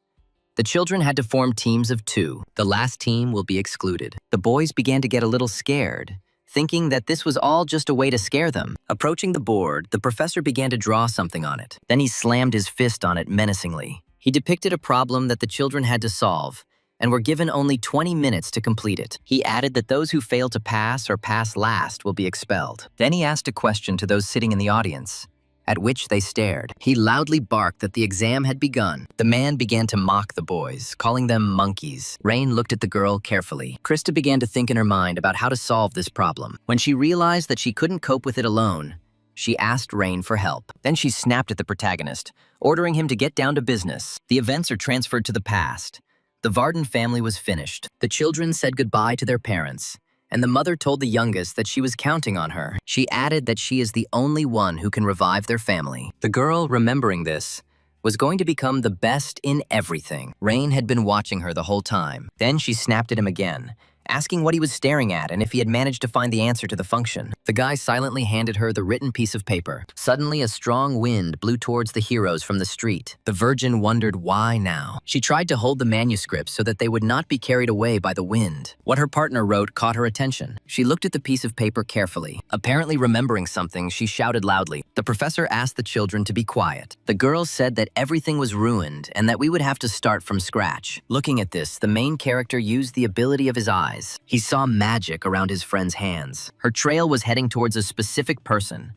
The children had to form teams of 2. The last team will be excluded. The boys began to get a little scared, thinking that this was all just a way to scare them. Approaching the board, the professor began to draw something on it. Then he slammed his fist on it menacingly. He depicted a problem that the children had to solve, and were given only 20 minutes to complete it. He added that those who fail to pass or pass last will be expelled. Then he asked a question to those sitting in the audience, at which they stared. He loudly barked that the exam had begun. The man began to mock the boys, calling them monkeys. Rain looked at the girl carefully. Krista began to think in her mind about how to solve this problem. When she realized that she couldn't cope with it alone, she asked Rain for help. Then she snapped at the protagonist, ordering him to get down to business. The events are transferred to the past. The Varden family was finished. The children said goodbye to their parents, and the mother told the youngest that she was counting on her. She added that she is the only one who can revive their family. The girl, remembering this, was going to become the best in everything. Rain had been watching her the whole time. Then she snapped at him again, asking what he was staring at and if he had managed to find the answer to the function. The guy silently handed her the written piece of paper. Suddenly, a strong wind blew towards the heroes from the street. The Virgin wondered why now. She tried to hold the manuscripts so that they would not be carried away by the wind. What her partner wrote caught her attention. She looked at the piece of paper carefully. Apparently remembering something, she shouted loudly. The professor asked the children to be quiet. The girls said that everything was ruined and that we would have to start from scratch. Looking at this, the main character used the ability of his eyes. He saw magic around his friend's hands. Her trail was heading towards a specific person.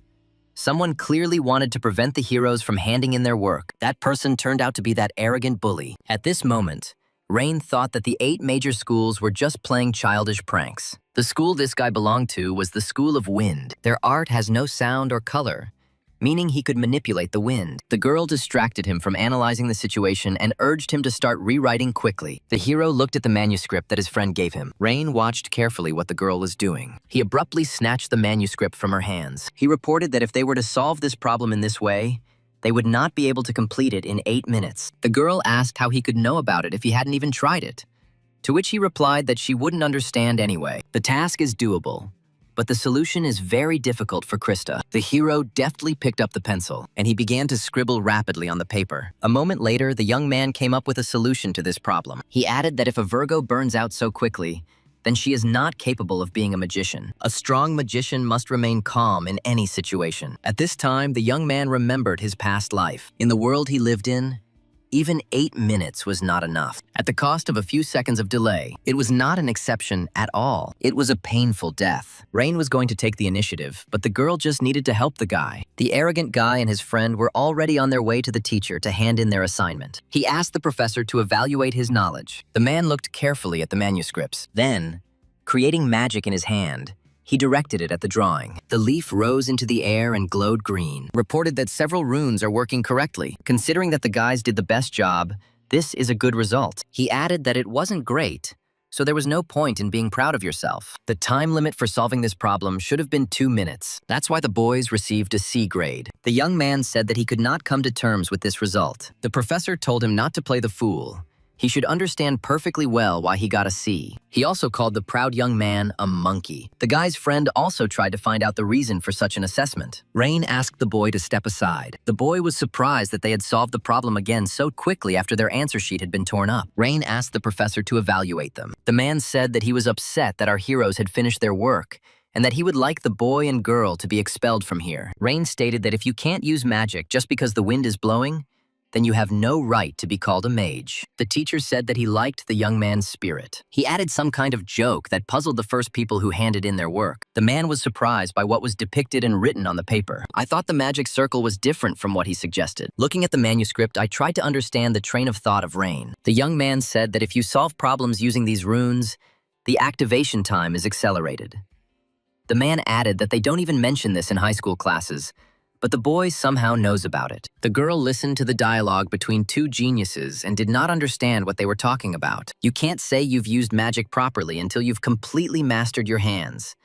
Someone clearly wanted to prevent the heroes from handing in their work. That person turned out to be that arrogant bully. At this moment, Rain thought that the 8 major schools were just playing childish pranks. The school this guy belonged to was the School of Wind. Their art has no sound or color, meaning he could manipulate the wind. The girl distracted him from analyzing the situation and urged him to start rewriting quickly. The hero looked at the manuscript that his friend gave him. Rain watched carefully what the girl was doing. He abruptly snatched the manuscript from her hands. He reported that if they were to solve this problem in this way, they would not be able to complete it in 8 minutes. The girl asked how he could know about it if he hadn't even tried it, to which he replied that she wouldn't understand anyway. The task is doable, but the solution is very difficult for Krista. The hero deftly picked up the pencil, and he began to scribble rapidly on the paper. A moment later, the young man came up with a solution to this problem. He added that if a Virgo burns out so quickly, then she is not capable of being a magician. A strong magician must remain calm in any situation. At this time, the young man remembered his past life. In the world he lived in, even 8 minutes was not enough. At the cost of a few seconds of delay, it was not an exception at all. It was a painful death. Rain was going to take the initiative, but the girl just needed to help the guy. The arrogant guy and his friend were already on their way to the teacher to hand in their assignment. He asked the professor to evaluate his knowledge. The man looked carefully at the manuscripts. Then, creating magic in his hand, he directed it at the drawing. The leaf rose into the air and glowed green. Reported that several runes are working correctly. Considering that the guys did the best job, this is a good result. He added that it wasn't great, so there was no point in being proud of yourself. The time limit for solving this problem should have been 2 minutes. That's why the boys received a C grade. The young man said that he could not come to terms with this result. The professor told him not to play the fool. He should understand perfectly well why he got a C. He also called the proud young man a monkey. The guy's friend also tried to find out the reason for such an assessment. Rain asked the boy to step aside. The boy was surprised that they had solved the problem again so quickly after their answer sheet had been torn up. Rain asked the professor to evaluate them. The man said that he was upset that our heroes had finished their work and that he would like the boy and girl to be expelled from here. Rain stated that if you can't use magic just because the wind is blowing, then you have no right to be called a mage. The teacher said that he liked the young man's spirit. He added some kind of joke that puzzled the first people who handed in their work. The man was surprised by what was depicted and written on the paper. I thought the magic circle was different from what he suggested. Looking at the manuscript, I tried to understand the train of thought of Rain. The young man said that if you solve problems using these runes, the activation time is accelerated. The man added that they don't even mention this in high school classes, but the boy somehow knows about it. The girl listened to the dialogue between 2 geniuses and did not understand what they were talking about. You can't say you've used magic properly until you've completely mastered your hands.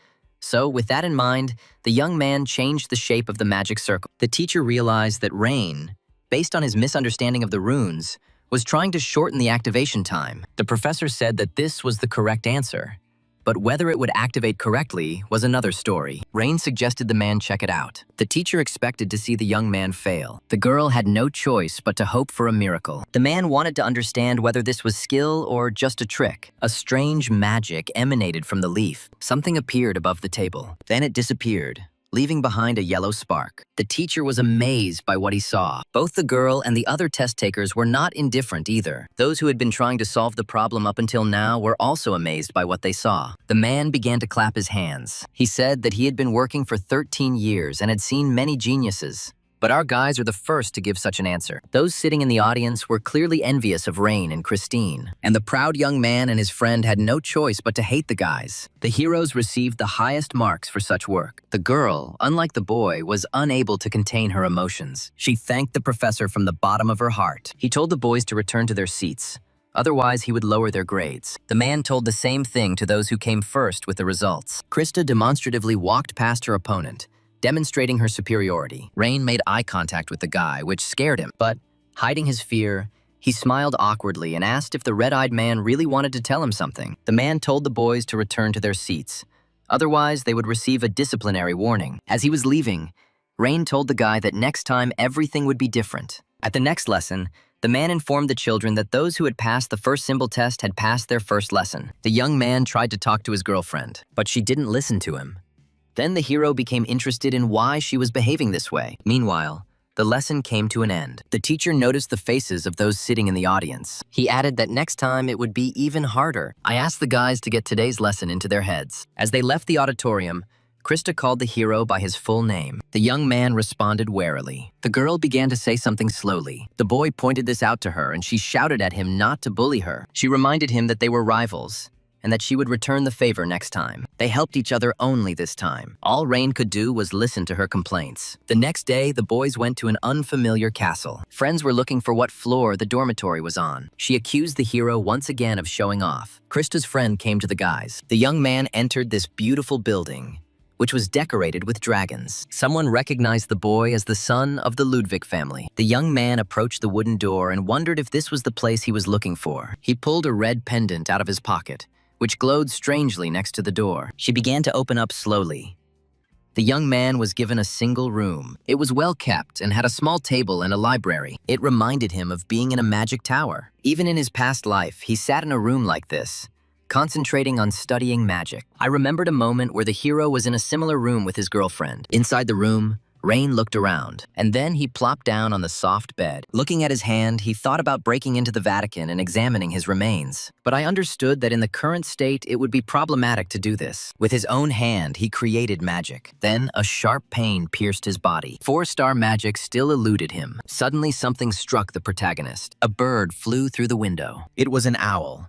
So, with that in mind, the young man changed the shape of the magic circle. The teacher realized that Rain, based on his misunderstanding of the runes, was trying to shorten the activation time. The professor said that this was the correct answer, but whether it would activate correctly was another story. Rain suggested the man check it out. The teacher expected to see the young man fail. The girl had no choice but to hope for a miracle. The man wanted to understand whether this was skill or just a trick. A strange magic emanated from the leaf. Something appeared above the table. Then it disappeared, leaving behind a yellow spark. The teacher was amazed by what he saw. Both the girl and the other test takers were not indifferent either. Those who had been trying to solve the problem up until now were also amazed by what they saw. The man began to clap his hands. He said that he had been working for 13 years and had seen many geniuses. But our guys are the first to give such an answer. Those sitting in the audience were clearly envious of Rain and Christine, and the proud young man and his friend had no choice but to hate the guys. The heroes received the highest marks for such work. The girl, unlike the boy, was unable to contain her emotions. She thanked the professor from the bottom of her heart. He told the boys to return to their seats. Otherwise, he would lower their grades. The man told the same thing to those who came first with the results. Krista demonstratively walked past her opponent, demonstrating her superiority. Rain made eye contact with the guy, which scared him, but, hiding his fear, He smiled awkwardly and asked if the red-eyed man really wanted to tell him something. The man told the boys to return to their seats. Otherwise, they would receive a disciplinary warning. As he was leaving, Rain told the guy that next time everything would be different. At the next lesson, the man informed the children that those who had passed the first symbol test had passed their first lesson. The young man tried to talk to his girlfriend, but she didn't listen to him. Then the hero became interested in why she was behaving this way. Meanwhile, the lesson came to an end. The teacher noticed the faces of those sitting in the audience. He added that next time it would be even harder. I asked the guys to get today's lesson into their heads. As they left the auditorium, Krista called the hero by his full name. The young man responded warily. The girl began to say something slowly. The boy pointed this out to her, and she shouted at him not to bully her. She reminded him that they were rivals, and that she would return the favor next time. They helped each other only this time. All Rain could do was listen to her complaints. The next day, the boys went to an unfamiliar castle. Friends were looking for what floor the dormitory was on. She accused the hero once again of showing off. Krista's friend came to the guys. The young man entered this beautiful building, which was decorated with dragons. Someone recognized the boy as the son of the Ludwig family. The young man approached the wooden door and wondered if this was the place he was looking for. He pulled a red pendant out of his pocket, which glowed strangely next to the door. She began to open up slowly. The young man was given a single room. It was well kept and had a small table and a library. It reminded him of being in a magic tower. Even in his past life, he sat in a room like this, concentrating on studying magic. I remembered a moment where the hero was in a similar room with his girlfriend. Inside the room, Rain looked around, and then he plopped down on the soft bed. Looking at his hand, he thought about breaking into the Vatican and examining his remains. But I understood that in the current state, it would be problematic to do this. With his own hand, he created magic. Then a sharp pain pierced his body. 4-star magic still eluded him. Suddenly, something struck the protagonist. A bird flew through the window. It was an owl.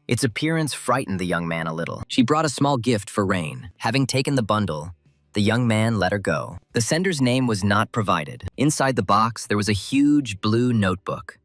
Its appearance frightened the young man a little. She brought a small gift for Rain. Having taken the bundle, the young man let her go. The sender's name was not provided. Inside the box, there was a huge blue notebook.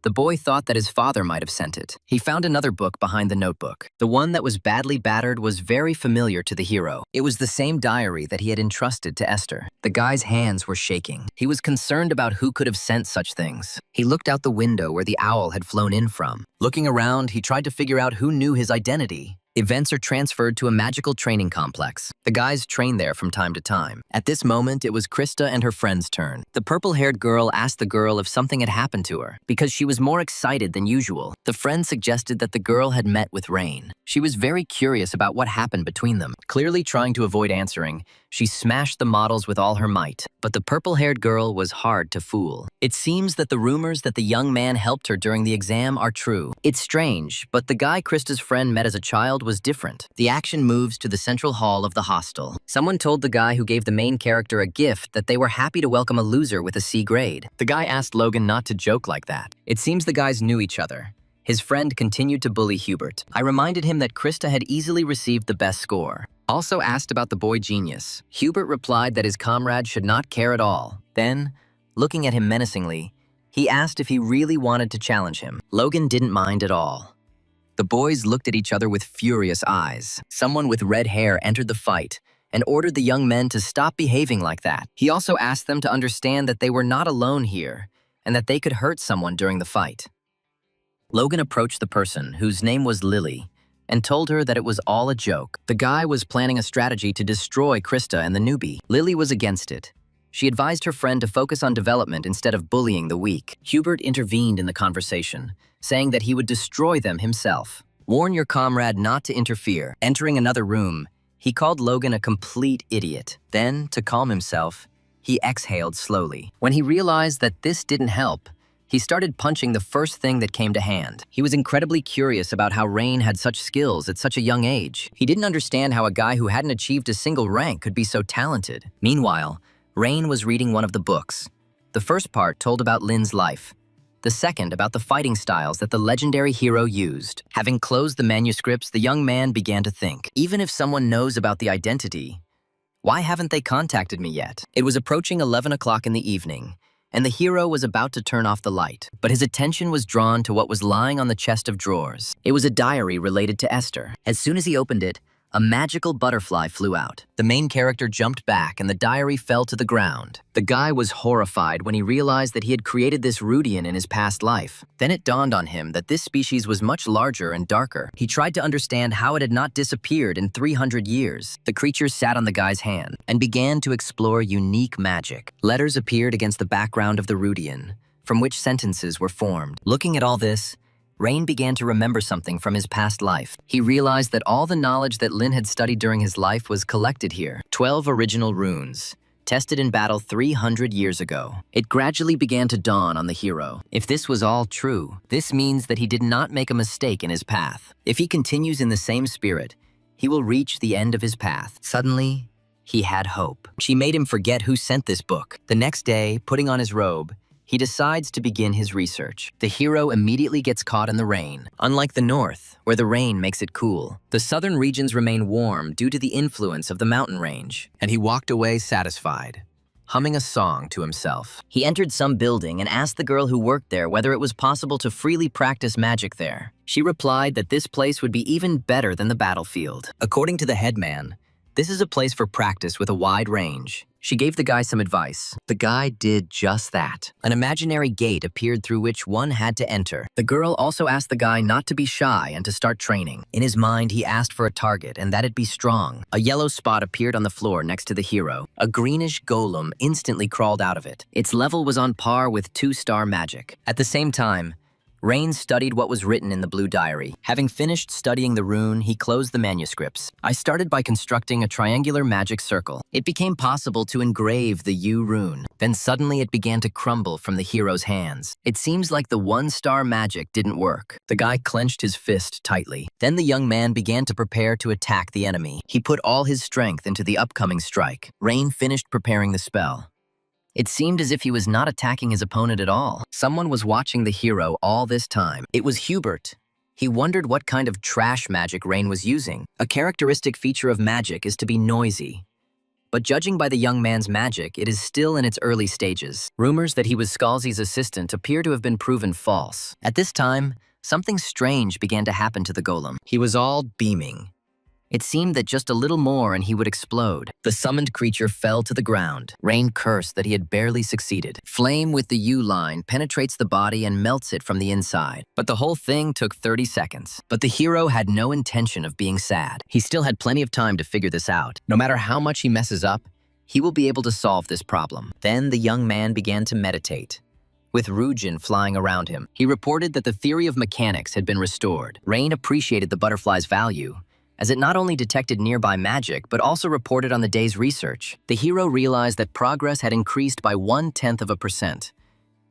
The boy thought that his father might have sent it. He found another book behind the notebook. The one that was badly battered was very familiar to the hero. It was the same diary that he had entrusted to Esther. The guy's hands were shaking. He was concerned about who could have sent such things. He looked out the window where the owl had flown in from. Looking around, he tried to figure out who knew his identity. Events are transferred to a magical training complex. The guys train there from time to time. At this moment, it was Krista and her friend's turn. The purple-haired girl asked the girl if something had happened to her, because she was more excited than usual. The friend suggested that the girl had met with Rain. She was very curious about what happened between them. Clearly trying to avoid answering, she smashed the models with all her might. But the purple-haired girl was hard to fool. It seems that the rumors that the young man helped her during the exam are true. It's strange, but the guy Krista's friend met as a child was different. The action moves to the central hall of the hostel. Someone told the guy who gave the main character a gift that they were happy to welcome a loser with a C grade. The guy asked Logan not to joke like that. It seems the guys knew each other. His friend continued to bully Hubert. I reminded him that Krista had easily received the best score. Also asked about the boy genius. Hubert replied that his comrade should not care at all. Then, looking at him menacingly, he asked if he really wanted to challenge him. Logan didn't mind at all. The boys looked at each other with furious eyes. Someone with red hair entered the fight and ordered the young men to stop behaving like that. He also asked them to understand that they were not alone here and that they could hurt someone during the fight. Logan approached the person, whose name was Lily, and told her that it was all a joke. The guy was planning a strategy to destroy Krista and the newbie. Lily was against it. She advised her friend to focus on development instead of bullying the weak. Hubert intervened in the conversation, saying that he would destroy them himself. Warn your comrade not to interfere. Entering another room, he called Logan a complete idiot. Then, to calm himself, he exhaled slowly. When he realized that this didn't help, he started punching the first thing that came to hand. He was incredibly curious about how Rain had such skills at such a young age. He didn't understand how a guy who hadn't achieved a single rank could be so talented. Meanwhile, Rain was reading one of the books. The first part told about Lin's life. The second about the fighting styles that the legendary hero used. Having closed the manuscripts, the young man began to think, even if someone knows about the identity, why haven't they contacted me yet? It was approaching 11 o'clock in the evening, and the hero was about to turn off the light, but his attention was drawn to what was lying on the chest of drawers. It was a diary related to Esther. As soon as he opened it, a magical butterfly flew out. The main character jumped back and the diary fell to the ground. The guy was horrified when he realized that he had created this Rudian in his past life. Then it dawned on him that this species was much larger and darker. He tried to understand how it had not disappeared in 300 years. The creature sat on the guy's hand and began to explore unique magic. Letters appeared against the background of the Rudian, from which sentences were formed. Looking at all this, Rain began to remember something from his past life. He realized that all the knowledge that Lin had studied during his life was collected here. 12 original runes, tested in battle 300 years ago. It gradually began to dawn on the hero. If this was all true, this means that he did not make a mistake in his path. If he continues in the same spirit, he will reach the end of his path. Suddenly, he had hope. She made him forget who sent this book. The next day, putting on his robe, he decides to begin his research. The hero immediately gets caught in the rain. Unlike the north, where the rain makes it cool, the southern regions remain warm due to the influence of the mountain range, and he walked away satisfied, humming a song to himself. He entered some building and asked the girl who worked there whether it was possible to freely practice magic there. She replied that this place would be even better than the battlefield. According to the headman, this is a place for practice with a wide range. She gave the guy some advice. The guy did just that. An imaginary gate appeared through which one had to enter. The girl also asked the guy not to be shy and to start training. In his mind, he asked for a target and that it be strong. A yellow spot appeared on the floor next to the hero. A greenish golem instantly crawled out of it. Its level was on par with 2-star magic. At the same time, Rain studied what was written in the blue diary. Having finished studying the rune, he closed the manuscripts. I started by constructing a triangular magic circle. It became possible to engrave the U rune. Then suddenly it began to crumble from the hero's hands. It seems like the 1-star magic didn't work. The guy clenched his fist tightly. Then the young man began to prepare to attack the enemy. He put all his strength into the upcoming strike. Rain finished preparing the spell. It seemed as if he was not attacking his opponent at all. Someone was watching the hero all this time. It was Hubert. He wondered what kind of trash magic Rain was using. A characteristic feature of magic is to be noisy. But judging by the young man's magic, it is still in its early stages. Rumors that he was Scalzi's assistant appear to have been proven false. At this time, something strange began to happen to the golem. He was all beaming. It seemed that just a little more and he would explode. The summoned creature fell to the ground. Rain cursed that he had barely succeeded. Flame with the U-line penetrates the body and melts it from the inside. But the whole thing took 30 seconds. But the hero had no intention of being sad. He still had plenty of time to figure this out. No matter how much he messes up, he will be able to solve this problem. Then the young man began to meditate. With Rujin flying around him, he reported that the theory of mechanics had been restored. Rain appreciated the butterfly's value, as it not only detected nearby magic, but also reported on the day's research. The hero realized that progress had increased by 0.1%,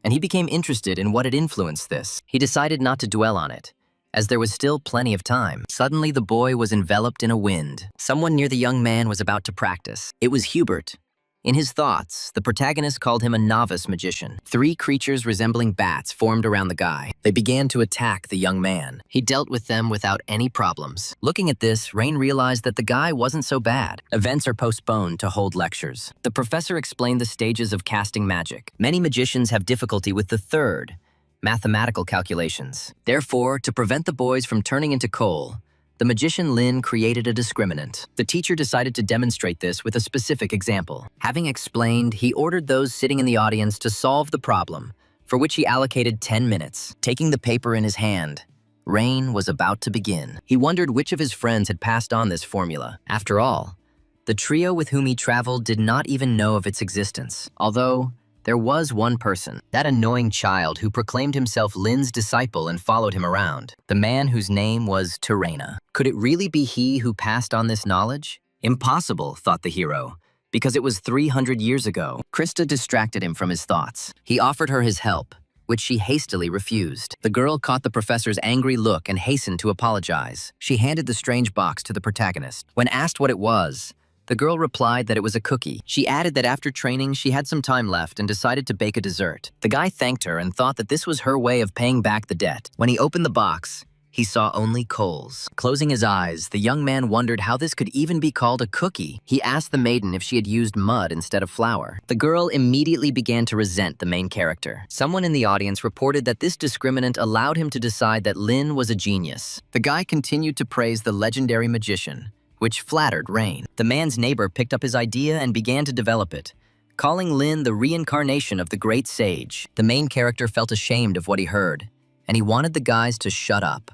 and he became interested in what had influenced this. He decided not to dwell on it, as there was still plenty of time. Suddenly, the boy was enveloped in a wind. Someone near the young man was about to practice. It was Hubert. In his thoughts, the protagonist called him a novice magician. 3 creatures resembling bats formed around the guy. They began to attack the young man. He dealt with them without any problems. Looking at this, Rain realized that the guy wasn't so bad. Events are postponed to hold lectures. The professor explained the stages of casting magic. Many magicians have difficulty with the 3rd, mathematical calculations. Therefore, to prevent the boys from turning into coal, the magician Lin created a discriminant. The teacher decided to demonstrate this with a specific example. Having explained, he ordered those sitting in the audience to solve the problem, for which he allocated 10 minutes. Taking the paper in his hand, Rain was about to begin. He wondered which of his friends had passed on this formula. After all, the trio with whom he traveled did not even know of its existence, although there was one person, that annoying child who proclaimed himself Lin's disciple and followed him around, the man whose name was Terena. Could it really be he who passed on this knowledge? Impossible, thought the hero, because it was 300 years ago. Krista distracted him from his thoughts. He offered her his help, which she hastily refused. The girl caught the professor's angry look and hastened to apologize. She handed the strange box to the protagonist. When asked what it was, the girl replied that it was a cookie. She added that after training, she had some time left and decided to bake a dessert. The guy thanked her and thought that this was her way of paying back the debt. When he opened the box, he saw only coals. Closing his eyes, the young man wondered how this could even be called a cookie. He asked the maiden if she had used mud instead of flour. The girl immediately began to resent the main character. Someone in the audience reported that this discriminant allowed him to decide that Lin was a genius. The guy continued to praise the legendary magician, which flattered Rain. The man's neighbor picked up his idea and began to develop it, calling Lin the reincarnation of the great sage. The main character felt ashamed of what he heard, and he wanted the guys to shut up.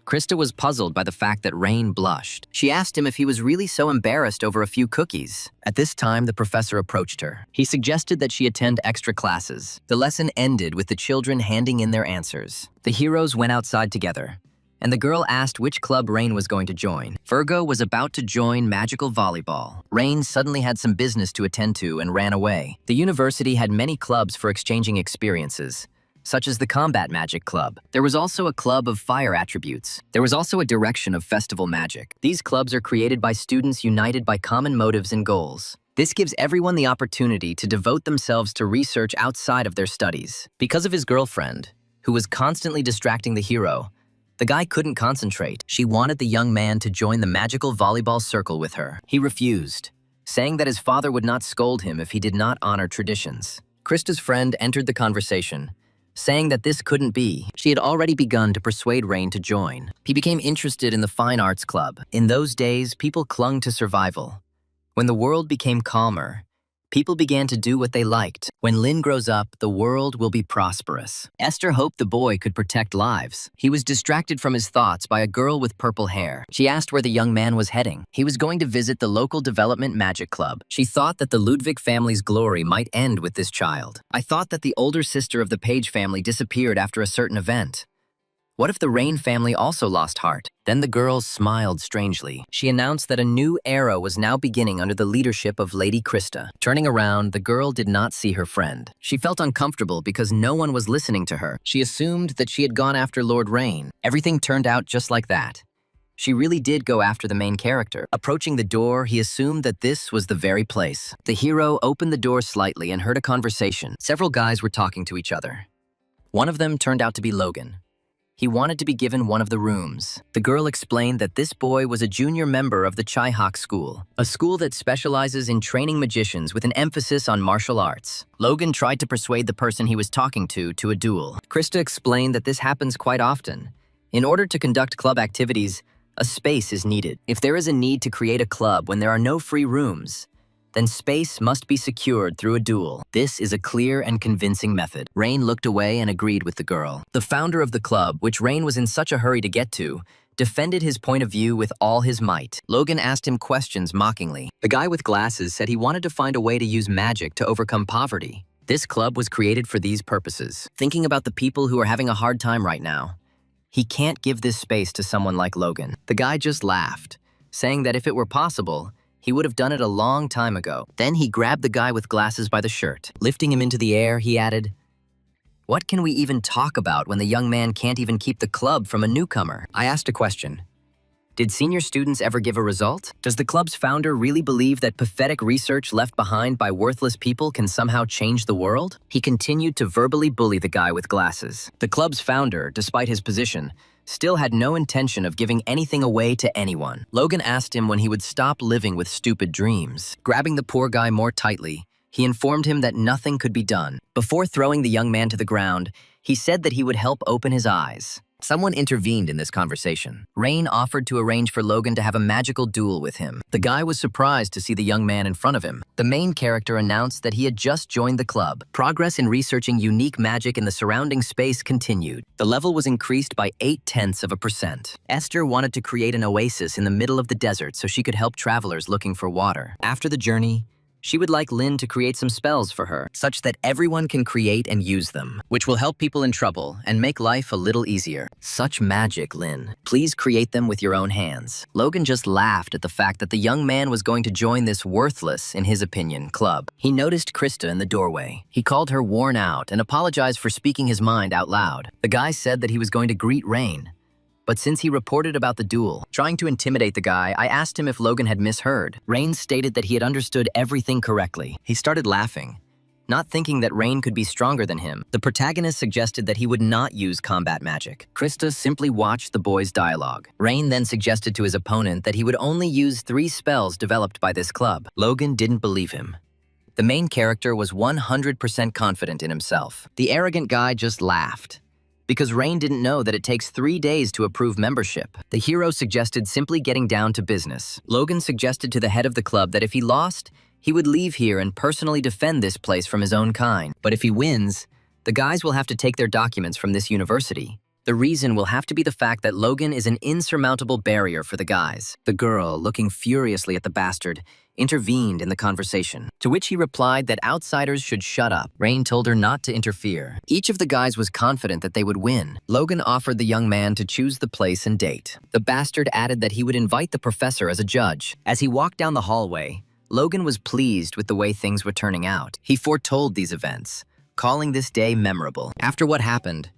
Krista was puzzled by the fact that Rain blushed. She asked him if he was really so embarrassed over a few cookies. At this time, the professor approached her. He suggested that she attend extra classes. The lesson ended with the children handing in their answers. The heroes went outside together, and the girl asked which club Rain was going to join. Virgo was about to join magical volleyball. Rain suddenly had some business to attend to and ran away. The university had many clubs for exchanging experiences, such as the Combat Magic Club. There was also a club of fire attributes. There was also a direction of festival magic. These clubs are created by students united by common motives and goals. This gives everyone the opportunity to devote themselves to research outside of their studies. Because of his girlfriend, who was constantly distracting the hero, the guy couldn't concentrate. She wanted the young man to join the magical volleyball circle with her. He refused, saying that his father would not scold him if he did not honor traditions. Krista's friend entered the conversation, saying that this couldn't be. She had already begun to persuade Rain to join. He became interested in the Fine Arts Club. In those days, people clung to survival. When the world became calmer, people began to do what they liked. When Lin grows up, the world will be prosperous. Esther hoped the boy could protect lives. He was distracted from his thoughts by a girl with purple hair. She asked where the young man was heading. He was going to visit the local development magic club. She thought that the Ludwig family's glory might end with this child. I thought that the older sister of the Page family disappeared after a certain event. What if the Rain family also lost heart? Then the girl smiled strangely. She announced that a new era was now beginning under the leadership of Lady Krista. Turning around, the girl did not see her friend. She felt uncomfortable because no one was listening to her. She assumed that she had gone after Lord Rain. Everything turned out just like that. She really did go after the main character. Approaching the door, he assumed that this was the very place. The hero opened the door slightly and heard a conversation. Several guys were talking to each other. One of them turned out to be Logan. He wanted to be given one of the rooms. The girl explained that this boy was a junior member of the Chai-Hawk School, a school that specializes in training magicians with an emphasis on martial arts. Logan tried to persuade the person he was talking to a duel. Krista explained that this happens quite often. In order to conduct club activities, a space is needed. If there is a need to create a club when there are no free rooms, then space must be secured through a duel. This is a clear and convincing method. Rain looked away and agreed with the girl. The founder of the club, which Rain was in such a hurry to get to, defended his point of view with all his might. Logan asked him questions mockingly. The guy with glasses said he wanted to find a way to use magic to overcome poverty. This club was created for these purposes. Thinking about the people who are having a hard time right now, he can't give this space to someone like Logan. The guy just laughed, saying that if it were possible, he would have done it a long time ago. Then he grabbed the guy with glasses by the shirt. Lifting him into the air, he added, "What can we even talk about when the young man can't even keep the club from a newcomer?" I asked a question. Did senior students ever give a result? Does the club's founder really believe that pathetic research left behind by worthless people can somehow change the world? He continued to verbally bully the guy with glasses. The club's founder, despite his position, still had no intention of giving anything away to anyone. Logan asked him when he would stop living with stupid dreams. Grabbing the poor guy more tightly, he informed him that nothing could be done. Before throwing the young man to the ground, he said that he would help open his eyes. Someone intervened in this conversation. Rain offered to arrange for Logan to have a magical duel with him. The guy was surprised to see the young man in front of him. The main character announced that he had just joined the club. Progress in researching unique magic in the surrounding space continued. The level was increased by 0.8%. Esther wanted to create an oasis in the middle of the desert so she could help travelers looking for water. After the journey, she would like Lin to create some spells for her, such that everyone can create and use them, which will help people in trouble and make life a little easier. Such magic, Lin. Please create them with your own hands. Logan just laughed at the fact that the young man was going to join this worthless, in his opinion, club. He noticed Krista in the doorway. He called her worn out and apologized for speaking his mind out loud. The guy said that he was going to greet Rain, but since he reported about the duel, trying to intimidate the guy, I asked him if Logan had misheard. Rain stated that he had understood everything correctly. He started laughing, not thinking that Rain could be stronger than him. The protagonist suggested that he would not use combat magic. Krista simply watched the boys' dialogue. Rain then suggested to his opponent that he would only use 3 spells developed by this club. Logan didn't believe him. The main character was 100% confident in himself. The arrogant guy just laughed. because Rain didn't know that it takes 3 days to approve membership. The hero suggested simply getting down to business. Logan suggested to the head of the club that if he lost, he would leave here and personally defend this place from his own kind. But if he wins, the guys will have to take their documents from this university. The reason will have to be the fact that Logan is an insurmountable barrier for the guys. The girl, looking furiously at the bastard, intervened in the conversation, to which he replied that outsiders should shut up. Rain told her not to interfere. Each of the guys was confident that they would win. Logan offered the young man to choose the place and date. The bastard added that he would invite the professor as a judge. As he walked down the hallway, Logan was pleased with the way things were turning out. He foretold these events, calling this day memorable. After what happened,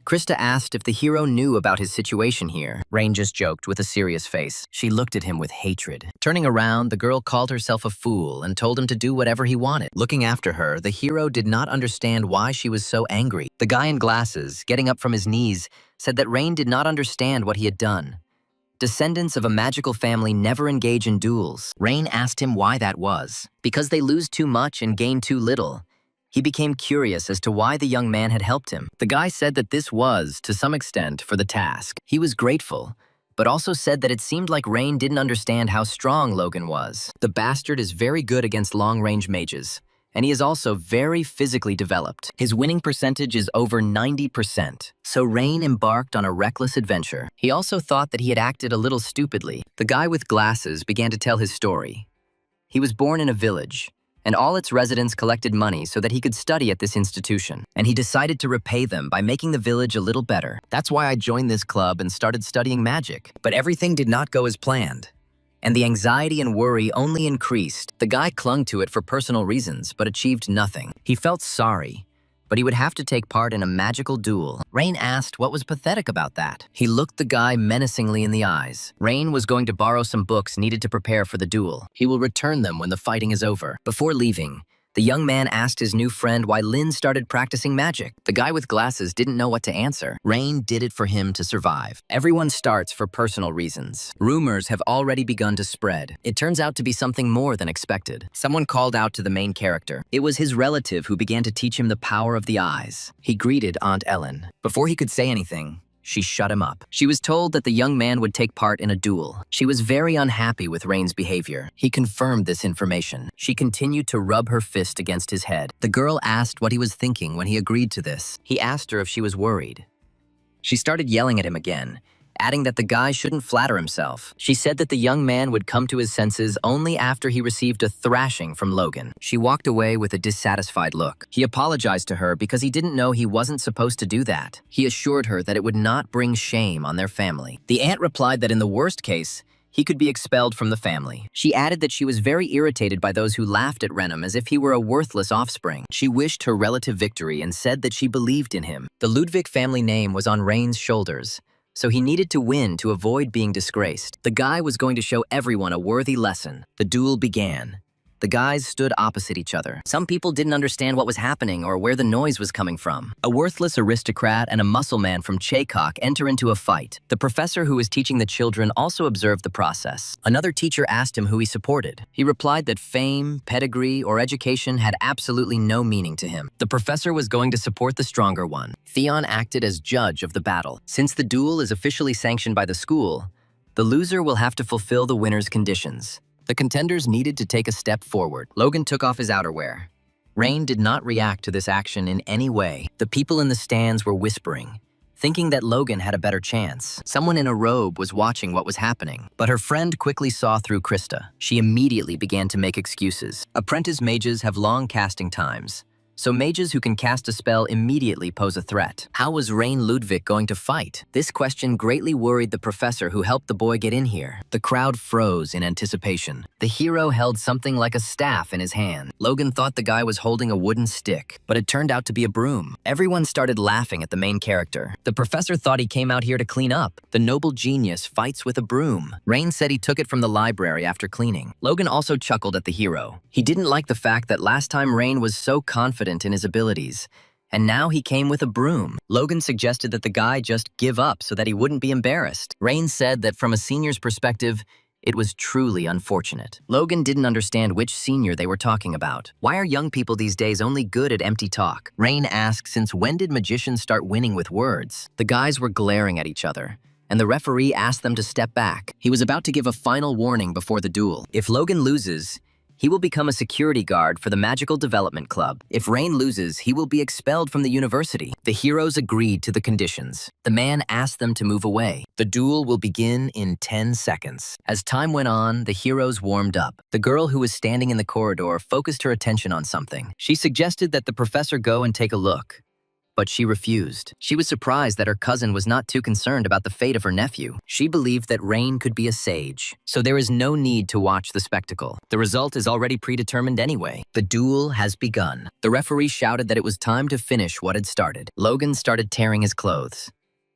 Krista asked if the hero knew about his situation here. Rain just joked with a serious face. She looked at him with hatred. Turning around, the girl called herself a fool and told him to do whatever he wanted. Looking after her, the hero did not understand why she was so angry. The guy in glasses, getting up from his knees, said that Rain did not understand what he had done. Descendants of a magical family never engage in duels. Rain asked him why that was. Because they lose too much and gain too little. He became curious as to why the young man had helped him. The guy said that this was, to some extent, for the task. He was grateful, but also said that it seemed like Rain didn't understand how strong Logan was. The bastard is very good against long-range mages, and he is also very physically developed. His winning percentage is over 90%, so Rain embarked on a reckless adventure. He also thought that he had acted a little stupidly. The guy with glasses began to tell his story. He was born in a village, and all its residents collected money so that he could study at this institution. And he decided to repay them by making the village a little better. That's why I joined this club and started studying magic. But everything did not go as planned, and the anxiety and worry only increased. The guy clung to it for personal reasons, but achieved nothing. He felt sorry, but he would have to take part in a magical duel. Rain asked what was pathetic about that. He looked the guy menacingly in the eyes. Rain was going to borrow some books needed to prepare for the duel. He will return them when the fighting is over. Before leaving, the young man asked his new friend why Lynn started practicing magic. The guy with glasses didn't know what to answer. Rain did it for him to survive. Everyone starts for personal reasons. Rumors have already begun to spread. It turns out to be something more than expected. Someone called out to the main character. It was his relative who began to teach him the power of the eyes. He greeted Aunt Ellen. Before he could say anything, she shut him up. She was told that the young man would take part in a duel. She was very unhappy with Rain's behavior. He confirmed this information. She continued to rub her fist against his head. The girl asked what he was thinking when he agreed to this. He asked her if she was worried. She started yelling at him again, adding that the guy shouldn't flatter himself. She said that the young man would come to his senses only after he received a thrashing from Logan. She walked away with a dissatisfied look. He apologized to her because he didn't know he wasn't supposed to do that. He assured her that it would not bring shame on their family. The aunt replied that in the worst case, he could be expelled from the family. She added that she was very irritated by those who laughed at Renham as if he were a worthless offspring. She wished her relative victory and said that she believed in him. The Ludwig family name was on Rain's shoulders, so he needed to win to avoid being disgraced. The guy was going to show everyone a worthy lesson. The duel began. The guys stood opposite each other. Some people didn't understand what was happening or where the noise was coming from. A worthless aristocrat and a muscle man from Chaycock enter into a fight. The professor who was teaching the children also observed the process. Another teacher asked him who he supported. He replied that fame, pedigree, or education had absolutely no meaning to him. The professor was going to support the stronger one. Theon acted as judge of the battle. Since the duel is officially sanctioned by the school, the loser will have to fulfill the winner's conditions. The contenders needed to take a step forward. Logan took off his outerwear. Rain did not react to this action in any way. The people in the stands were whispering, thinking that Logan had a better chance. Someone in a robe was watching what was happening, but her friend quickly saw through Krista. She immediately began to make excuses. Apprentice mages have long casting times, so mages who can cast a spell immediately pose a threat. How was Rain Ludwig going to fight? This question greatly worried the professor who helped the boy get in here. The crowd froze in anticipation. The hero held something like a staff in his hand. Logan thought the guy was holding a wooden stick, but it turned out to be a broom. Everyone started laughing at the main character. The professor thought he came out here to clean up. The noble genius fights with a broom. Rain said he took it from the library after cleaning. Logan also chuckled at the hero. He didn't like the fact that last time Rain was so confident in his abilities, and now he came with a broom. Logan suggested that the guy just give up so that he wouldn't be embarrassed. Rain said that from a senior's perspective, It was truly unfortunate. Logan didn't understand which senior they were talking about. Why are young people these days only good at empty talk? Rain asked, since when did magicians start winning with words? The guys were glaring at each other, and the referee asked them to step back. He was about to give a final warning before the duel. If Logan loses, he will become a security guard for the Magical Development Club. If Rain loses, he will be expelled from the university. The heroes agreed to the conditions. The man asked them to move away. The duel will begin in 10 seconds. As time went on, the heroes warmed up. The girl who was standing in the corridor focused her attention on something. She suggested that the professor go and take a look, but she refused. She was surprised that her cousin was not too concerned about the fate of her nephew. She believed that Rain could be a sage, so there is no need to watch the spectacle. The result is already predetermined anyway. The duel has begun. The referee shouted that it was time to finish what had started. Logan started tearing his clothes.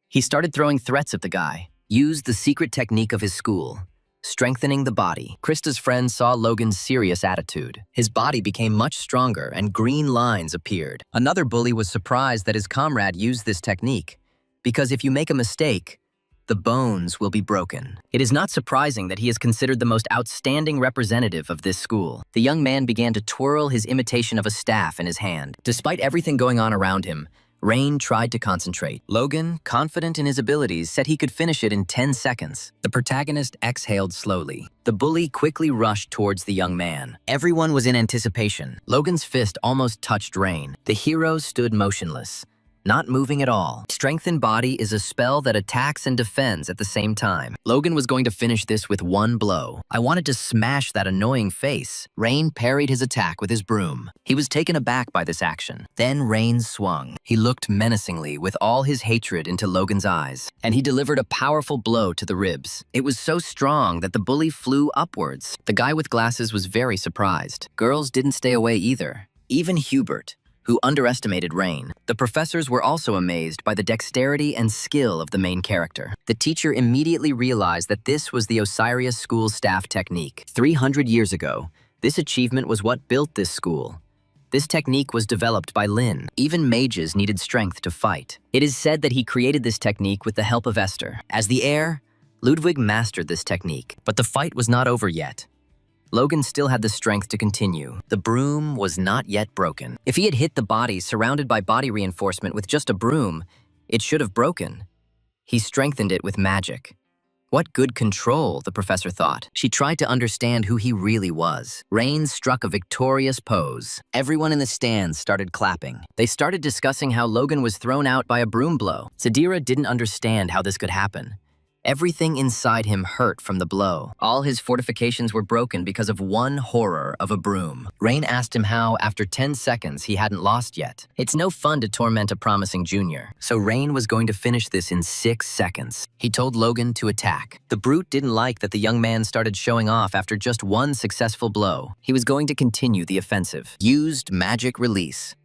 He started throwing threats at the guy. Used the secret technique of his school, strengthening the body. Krista's friend saw Logan's serious attitude. His body became much stronger and green lines appeared. Another bully was surprised that his comrade used this technique, because if you make a mistake, the bones will be broken. It is not surprising that he is considered the most outstanding representative of this school. The young man began to twirl his imitation of a staff in his hand. Despite everything going on around him, Rain tried to concentrate. Logan, confident in his abilities, said he could finish it in 10 seconds. The protagonist exhaled slowly. The bully quickly rushed towards the young man. Everyone was in anticipation. Logan's fist almost touched Rain. The hero stood motionless, not moving at all. Strengthened Body is a spell that attacks and defends at the same time. Logan was going to finish this with one blow. I wanted to smash that annoying face. Rain parried his attack with his broom. He was taken aback by this action. Then Rain swung. He looked menacingly with all his hatred into Logan's eyes, and he delivered a powerful blow to the ribs. It was so strong that the bully flew upwards. The guy with glasses was very surprised. Girls didn't stay away either. Even Hubert, who underestimated Rain. The professors were also amazed by the dexterity and skill of the main character. The teacher immediately realized that this was the Osiris school staff technique. 300 years ago, this achievement was what built this school. This technique was developed by Lin. Even mages needed strength to fight. It is said that he created this technique with the help of Esther. As the heir, Ludwig mastered this technique, but the fight was not over yet. Logan still had the strength to continue. The broom was not yet broken. If he had hit the body surrounded by body reinforcement with just a broom, it should have broken. He strengthened it with magic. What good control, the professor thought. She tried to understand who he really was. Rain struck a victorious pose. Everyone in the stands started clapping. They started discussing how Logan was thrown out by a broom blow. Sadira didn't understand how this could happen. Everything inside him hurt from the blow. All his fortifications were broken because of one horror of a broom. Rain asked him how, after 10 seconds, he hadn't lost yet. It's no fun to torment a promising junior, so Rain was going to finish this in 6 seconds. He told Logan to attack. The brute didn't like that the young man started showing off after just one successful blow. He was going to continue the offensive. Used magic release.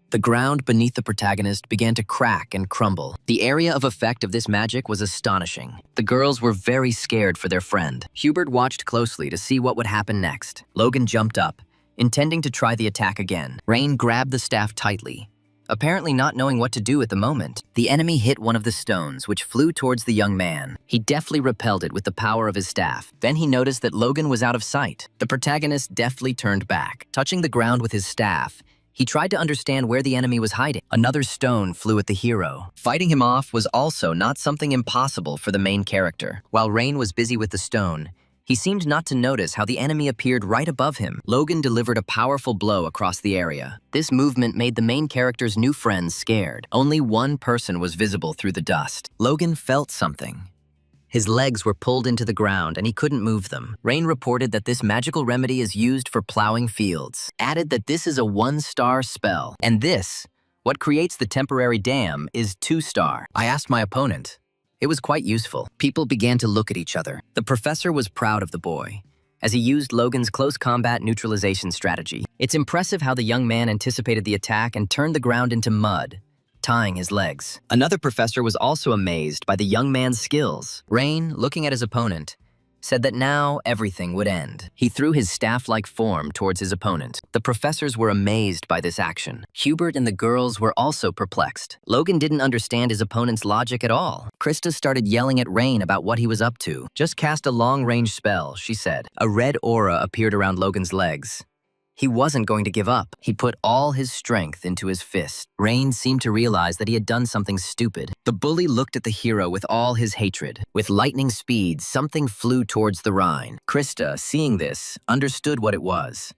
The ground beneath the protagonist began to crack and crumble. The area of effect of this magic was astonishing. The girls were very scared for their friend. Hubert watched closely to see what would happen next. Logan jumped up, intending to try the attack again. Rain grabbed the staff tightly, apparently not knowing what to do at the moment. The enemy hit one of the stones, which flew towards the young man. He deftly repelled it with the power of his staff. Then he noticed that Logan was out of sight. The protagonist deftly turned back. Touching the ground with his staff, he tried to understand where the enemy was hiding. Another stone flew at the hero. Fighting him off was also not something impossible for the main character. While Rain was busy with the stone, he seemed not to notice how the enemy appeared right above him. Logan delivered a powerful blow across the area. This movement made the main character's new friends scared. Only one person was visible through the dust. Logan felt something. His legs were pulled into the ground and he couldn't move them. Rain reported that this magical remedy is used for plowing fields. Added that this is a 1-star spell. And this, what creates the temporary dam, is 2-star. I asked my opponent. It was quite useful. People began to look at each other. The professor was proud of the boy, as he used Logan's close combat neutralization strategy. It's impressive how the young man anticipated the attack and turned the ground into mud, tying his legs. Another professor was also amazed by the young man's skills. Rain, looking at his opponent, said that now everything would end. He threw his staff-like form towards his opponent. The professors were amazed by this action. Hubert and the girls were also perplexed. Logan didn't understand his opponent's logic at all. Krista started yelling at Rain about what he was up to. "Just cast a long-range spell," she said. A red aura appeared around Logan's legs. He wasn't going to give up. He put all his strength into his fist. Rain seemed to realize that he had done something stupid. The bully looked at the hero with all his hatred. With lightning speed, something flew towards the Rhine. Krista, seeing this, understood what it was.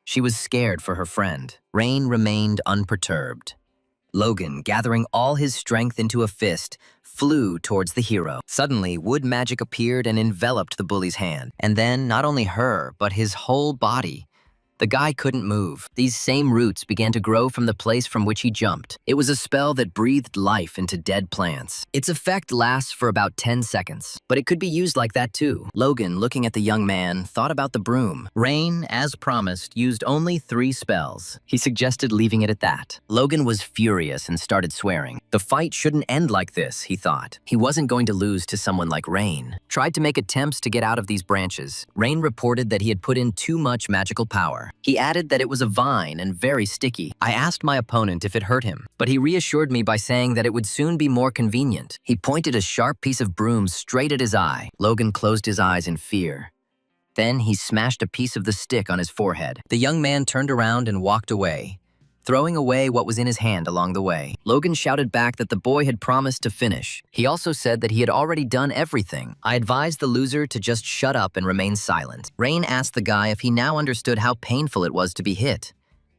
She was scared for her friend. Rain remained unperturbed. Logan, gathering all his strength into a fist, flew towards the hero. Suddenly, wood magic appeared and enveloped the bully's hand. And then, not only her, but his whole body. The guy couldn't move. These same roots began to grow from the place from which he jumped. It was a spell that breathed life into dead plants. Its effect lasts for about 10 seconds, but it could be used like that too. Logan, looking at the young man, thought about the broom. Rain, as promised, used only 3 spells. He suggested leaving it at that. Logan was furious and started swearing. The fight shouldn't end like this, he thought. He wasn't going to lose to someone like Rain. Tried to make attempts to get out of these branches. Rain reported that he had put in too much magical power. He added that it was a vine and very sticky. I asked my opponent if it hurt him, but he reassured me by saying that it would soon be more convenient. He pointed a sharp piece of broom straight at his eye. Logan closed his eyes in fear. Then he smashed a piece of the stick on his forehead. The young man turned around and walked away, throwing away what was in his hand along the way. Logan shouted back that the boy had promised to finish. He also said that he had already done everything. I advised the loser to just shut up and remain silent. Rain asked the guy if he now understood how painful it was to be hit,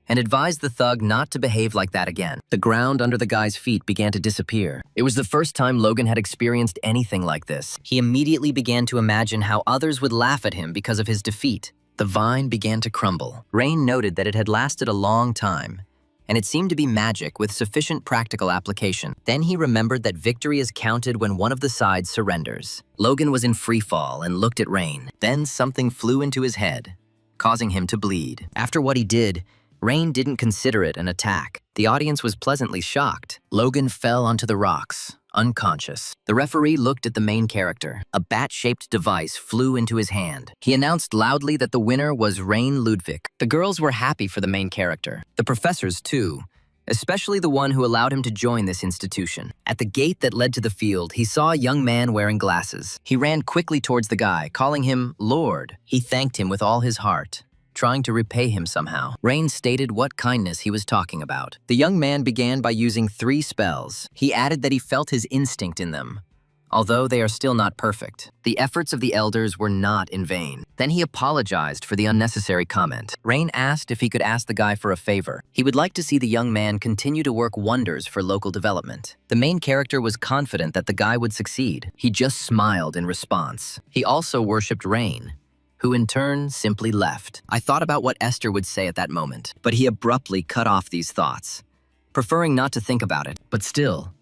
and advised the thug not to behave like that again. The ground under the guy's feet began to disappear. It was the first time Logan had experienced anything like this. He immediately began to imagine how others would laugh at him because of his defeat. The vine began to crumble. Rain noted that it had lasted a long time, and it seemed to be magic with sufficient practical application. Then he remembered that victory is counted when one of the sides surrenders. Logan was in free fall and looked at Rain. Then something flew into his head, causing him to bleed. After what he did, Rain didn't consider it an attack. The audience was pleasantly shocked. Logan fell onto the rocks, unconscious. The referee looked at the main character. A bat-shaped device flew into his hand. He announced loudly that the winner was Rain Ludwig. The girls were happy for the main character. The professors, too, especially the one who allowed him to join this institution. At the gate that led to the field, he saw a young man wearing glasses. He ran quickly towards the guy, calling him Lord. He thanked him with all his heart, trying to repay him somehow. Rain stated what kindness he was talking about. The young man began by using 3 spells. He added that he felt his instinct in them, although they are still not perfect. The efforts of the elders were not in vain. Then he apologized for the unnecessary comment. Rain asked if he could ask the guy for a favor. He would like to see the young man continue to work wonders for local development. The main character was confident that the guy would succeed. He just smiled in response. He also worshipped Rain, who in turn simply left. I thought about what Esther would say at that moment, but he abruptly cut off these thoughts, preferring not to think about it. But still,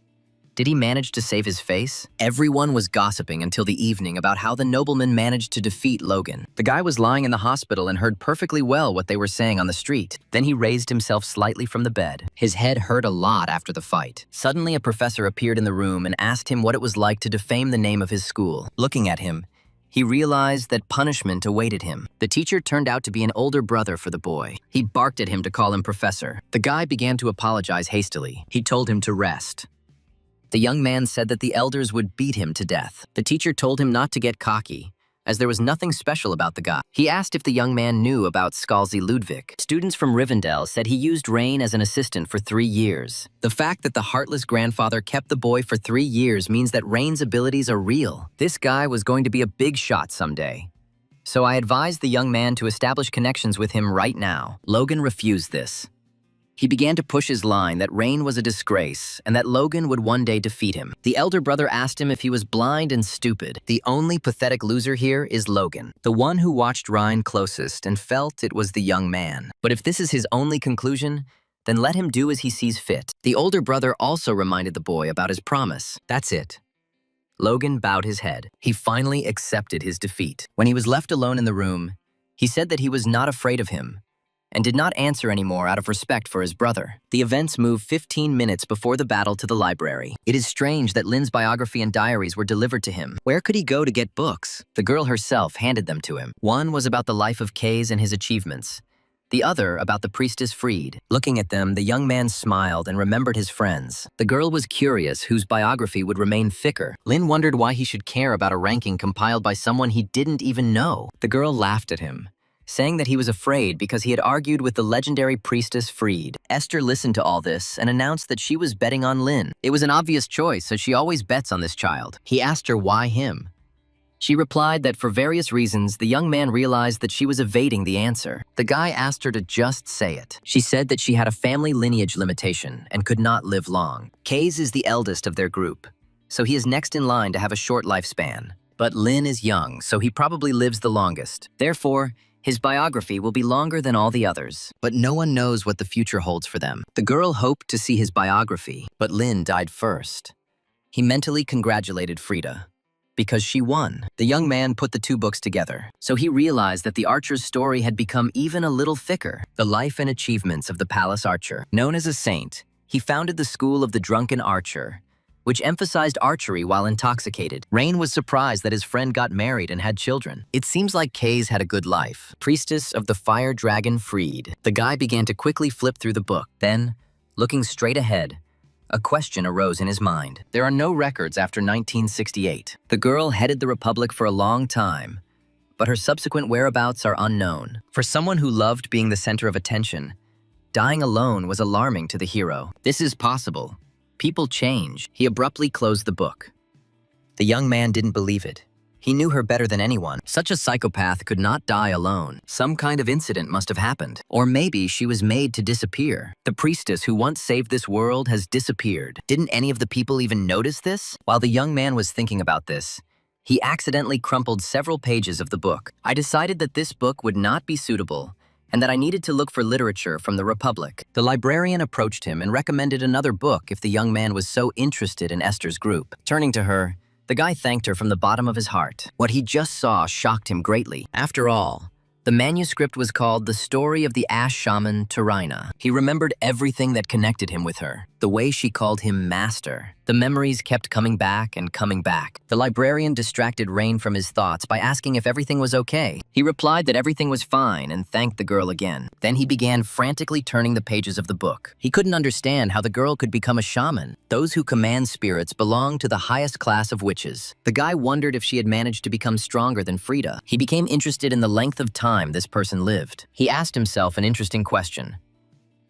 did he manage to save his face? Everyone was gossiping until the evening about how the nobleman managed to defeat Logan. The guy was lying in the hospital and heard perfectly well what they were saying on the street. Then he raised himself slightly from the bed. His head hurt a lot after the fight. Suddenly, a professor appeared in the room and asked him what it was like to defame the name of his school. Looking at him, he realized that punishment awaited him. The teacher turned out to be an older brother for the boy. He barked at him to call him professor. The guy began to apologize hastily. He told him to rest. The young man said that the elders would beat him to death. The teacher told him not to get cocky, as there was nothing special about the guy. He asked if the young man knew about Scalzi Ludwig. Students from Rivendell said he used Rain as an assistant for 3 years. The fact that the heartless grandfather kept the boy for 3 years means that Rain's abilities are real. This guy was going to be a big shot someday. So I advised the young man to establish connections with him right now. Logan refused this. He began to push his line that Rain was a disgrace and that Logan would one day defeat him. The elder brother asked him if he was blind and stupid. The only pathetic loser here is Logan, the one who watched Rhine closest and felt it was the young man. But if this is his only conclusion, then let him do as he sees fit. The older brother also reminded the boy about his promise. That's it. Logan bowed his head. He finally accepted his defeat. When he was left alone in the room, he said that he was not afraid of him, and did not answer anymore out of respect for his brother. The events move 15 minutes before the battle to the library. It is strange that Lin's biography and diaries were delivered to him. Where could he go to get books? The girl herself handed them to him. One was about the life of Kaze and his achievements. The other about the priestess Freed. Looking at them, the young man smiled and remembered his friends. The girl was curious whose biography would remain thicker. Lin wondered why he should care about a ranking compiled by someone he didn't even know. The girl laughed at him, saying that he was afraid because he had argued with the legendary priestess Freed. Esther listened to all this and announced that she was betting on Lin. It was an obvious choice, as she always bets on this child. He asked her why him. She replied that for various reasons, the young man realized that she was evading the answer. The guy asked her to just say it. She said that she had a family lineage limitation and could not live long. Kaze is the eldest of their group, so he is next in line to have a short lifespan. But Lin is young, so he probably lives the longest. Therefore, his biography will be longer than all the others. But no one knows what the future holds for them. The girl hoped to see his biography, but Lin died first. He mentally congratulated Frida, because she won. The young man put the two books together, so he realized that the archer's story had become even a little thicker. The life and achievements of the palace archer. Known as a saint, he founded the school of the drunken archer, which emphasized archery while intoxicated. Rain was surprised that his friend got married and had children. It seems like Kaze had a good life. Priestess of the fire dragon Freed. The guy began to quickly flip through the book. Then, looking straight ahead, a question arose in his mind. There are no records after 1968. The girl headed the Republic for a long time, but her subsequent whereabouts are unknown. For someone who loved being the center of attention, dying alone was alarming to the hero. This is possible. People change. He abruptly closed the book. The young man didn't believe it. He knew her better than anyone. Such a psychopath could not die alone. Some kind of incident must have happened. Or maybe she was made to disappear. The priestess who once saved this world has disappeared. Didn't any of the people even notice this? While the young man was thinking about this, he accidentally crumpled several pages of the book. I decided that this book would not be suitable, and that I needed to look for literature from the Republic. The librarian approached him and recommended another book if the young man was so interested in Esther's group. Turning to her, the guy thanked her from the bottom of his heart. What he just saw shocked him greatly. After all, the manuscript was called The Story of the Ash Shaman Turina. He remembered everything that connected him with her. The way she called him master. The memories kept coming back and coming back. The librarian distracted Rain from his thoughts by asking if everything was okay. He replied that everything was fine and thanked the girl again. Then he began frantically turning the pages of the book. He couldn't understand how the girl could become a shaman. Those who command spirits belong to the highest class of witches. The guy wondered if she had managed to become stronger than Frida. He became interested in the length of time this person lived. He asked himself an interesting question.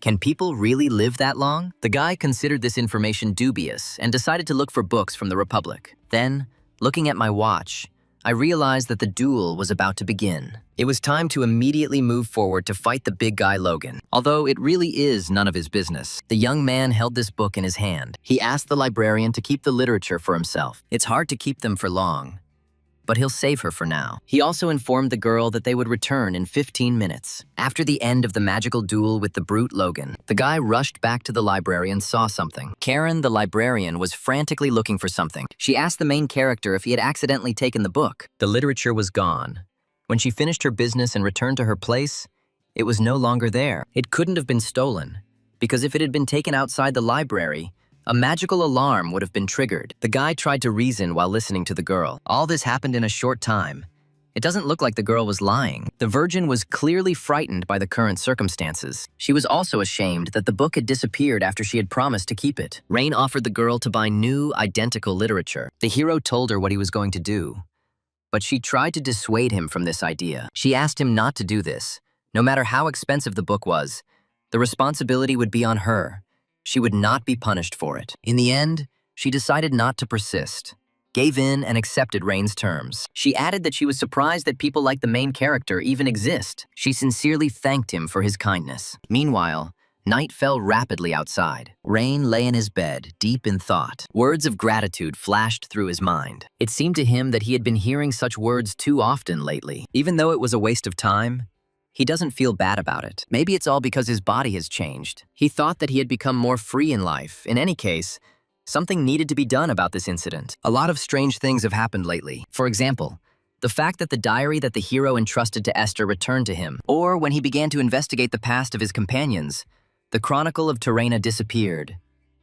Can people really live that long? The guy considered this information dubious and decided to look for books from the Republic. Then, looking at my watch, I realized that the duel was about to begin. It was time to immediately move forward to fight the big guy Logan. Although it really is none of his business. The young man held this book in his hand. He asked the librarian to keep the literature for himself. It's hard to keep them for long, but he'll save her for now. He also informed the girl that they would return in 15 minutes. After the end of the magical duel with the brute Logan, the guy rushed back to the library and saw something. Karen, the librarian, was frantically looking for something. She asked the main character if he had accidentally taken the book. The literature was gone. When she finished her business and returned to her place, it was no longer there. It couldn't have been stolen, because if it had been taken outside the library, a magical alarm would have been triggered. The guy tried to reason while listening to the girl. All this happened in a short time. It doesn't look like the girl was lying. The virgin was clearly frightened by the current circumstances. She was also ashamed that the book had disappeared after she had promised to keep it. Rain offered the girl to buy new, identical literature. The hero told her what he was going to do, but she tried to dissuade him from this idea. She asked him not to do this. No matter how expensive the book was, the responsibility would be on her. She would not be punished for it. In the end, she decided not to persist, gave in and accepted Rain's terms. She added that she was surprised that people like the main character even exist. She sincerely thanked him for his kindness. Meanwhile, night fell rapidly outside. Rain lay in his bed, deep in thought. Words of gratitude flashed through his mind. It seemed to him that he had been hearing such words too often lately. Even though it was a waste of time, he doesn't feel bad about it. Maybe it's all because his body has changed. He thought that he had become more free in life. In any case, something needed to be done about this incident. A lot of strange things have happened lately. For example, The fact that the diary that the hero entrusted to Esther returned to him, or when he began to investigate the past of his companions, the chronicle of Terena disappeared.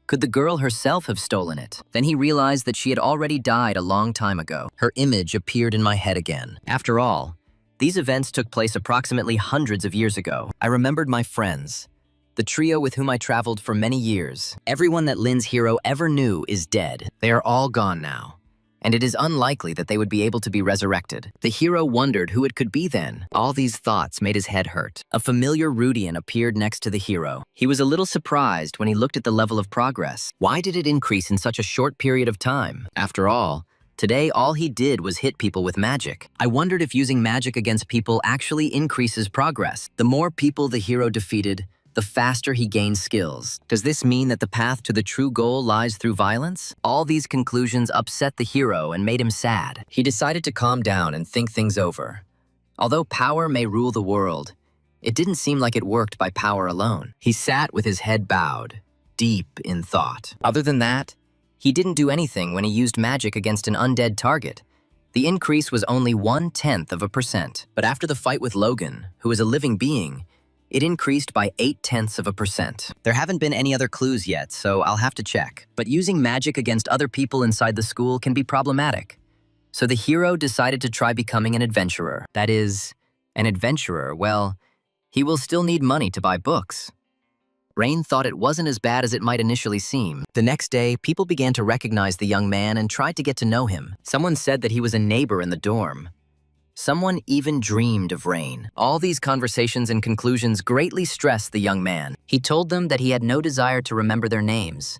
Could the girl herself have stolen it? Then he realized that she had already died a long time ago. Her image appeared in my head again. After all, these events took place approximately hundreds of years ago. I remembered my friends, the trio with whom I traveled for many years. Everyone that Lin's hero ever knew is dead. They are all gone now, and it is unlikely that they would be able to be resurrected. The hero wondered who it could be then. All these thoughts made his head hurt. A familiar Rudian appeared next to the hero. He was a little surprised when he looked at the level of progress. Why did it increase in such a short period of time? After all, today all he did was hit people with magic. I wondered if using magic against people actually increases progress. The more people the hero defeated, the faster he gained skills. Does this mean that the path to the true goal lies through violence? All these conclusions upset the hero and made him sad. He decided to calm down and think things over. Although power may rule the world, it didn't seem like it worked by power alone. He sat with his head bowed, deep in thought. Other than that, he didn't do anything when he used magic against an undead target. The increase was only 0.1%. But after the fight with Logan, who is a living being, it increased by 0.8%. There haven't been any other clues yet, so I'll have to check. But using magic against other people inside the school can be problematic. So the hero decided to try becoming an adventurer. That is, an adventurer, well, he will still need money to buy books. Rain thought it wasn't as bad as it might initially seem. The next day, people began to recognize the young man and tried to get to know him. Someone said that he was a neighbor in the dorm. Someone even dreamed of Rain. All these conversations and conclusions greatly stressed the young man. He told them that he had no desire to remember their names,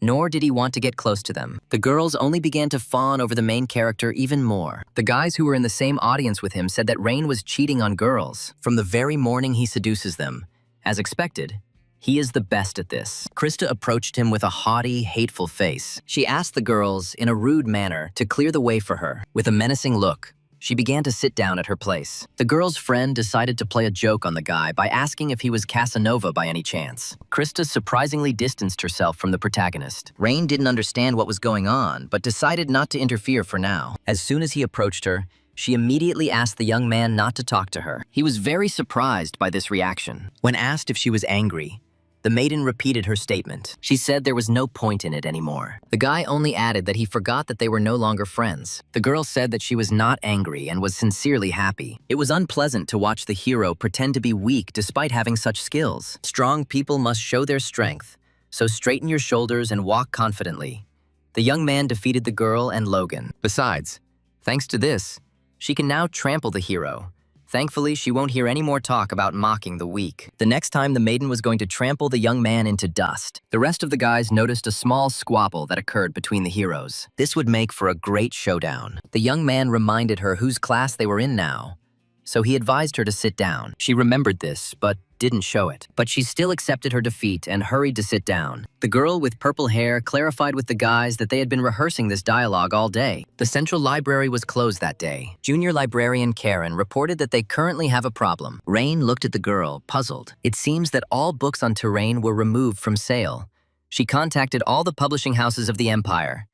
nor did he want to get close to them. The girls only began to fawn over the main character even more. The guys who were in the same audience with him said that Rain was cheating on girls. From the very morning he seduces them. As expected, he is the best at this. Krista approached him with a haughty, hateful face. She asked the girls, in a rude manner, to clear the way for her. With a menacing look, she began to sit down at her place. The girl's friend decided to play a joke on the guy by asking if he was Casanova by any chance. Krista surprisingly distanced herself from the protagonist. Rain didn't understand what was going on, but decided not to interfere for now. As soon as he approached her, she immediately asked the young man not to talk to her. He was very surprised by this reaction. When asked if she was angry, the maiden repeated her statement. She said there was no point in it anymore. The guy only added that he forgot that they were no longer friends. The girl said that she was not angry and was sincerely happy. It was unpleasant to watch the hero pretend to be weak despite having such skills. Strong people must show their strength, so straighten your shoulders and walk confidently. The young man defeated the girl and Logan. Besides, thanks to this, she can now trample the hero. Thankfully, she won't hear any more talk about mocking the weak. The next time the maiden was going to trample the young man into dust. The rest of the guys noticed a small squabble that occurred between the heroes. This would make for a great showdown. The young man reminded her whose class they were in now, so he advised her to sit down. She remembered this, but didn't show it. But she still accepted her defeat and hurried to sit down. The girl with purple hair clarified with the guys that they had been rehearsing this dialogue all day. The central library was closed that day. Junior librarian Karen reported that they currently have a problem. Rain looked at the girl, puzzled. It seems that all books on terrain were removed from sale. She contacted all the publishing houses of the empire.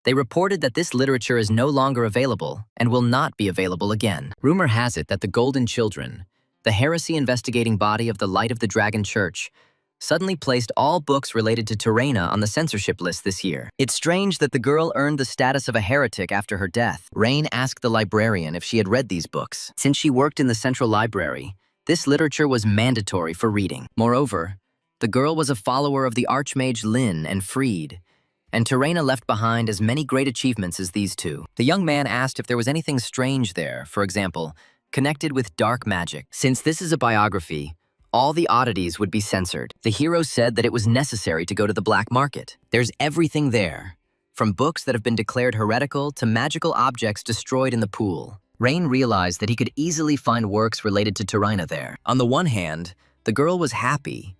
They reported that this literature is no longer available and will not be available again. Rumor has it that the Golden Children, the heresy investigating body of the Light of the Dragon Church, suddenly placed all books related to Terena on the censorship list this year. It's strange that the girl earned the status of a heretic after her death. Rain asked the librarian if she had read these books. Since she worked in the central library, this literature was mandatory for reading. Moreover, the girl was a follower of the Archmage Lin and Freed, and Terena left behind as many great achievements as these two. The young man asked if there was anything strange there, for example, connected with dark magic. Since this is a biography, all the oddities would be censored. The hero said that it was necessary to go to the black market. There's everything there, from books that have been declared heretical to magical objects destroyed in the pool. Rain realized that he could easily find works related to Terena there. On the one hand, the girl was happy.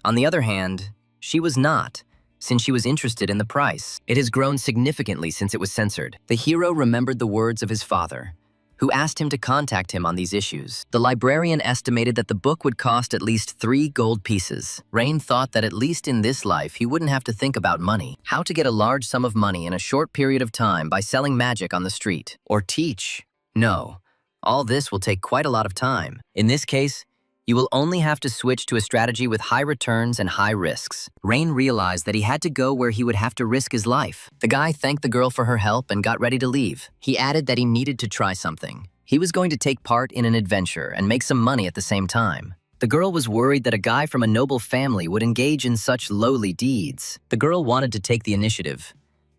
On the other hand, she was not, since she was interested in the price. It has grown significantly since it was censored. The hero remembered the words of his father, who asked him to contact him on these issues. The librarian estimated that the book would cost at least 3 gold pieces. Rain thought that at least in this life he wouldn't have to think about money. How to get a large sum of money in a short period of time by selling magic on the street, or teach No, all this will take quite a lot of time. In this case, you will only have to switch to a strategy with high returns and high risks. Rain realized that he had to go where he would have to risk his life. The guy thanked the girl for her help and got ready to leave. He added that he needed to try something. He was going to take part in an adventure and make some money at the same time. The girl was worried that a guy from a noble family would engage in such lowly deeds. The girl wanted to take the initiative,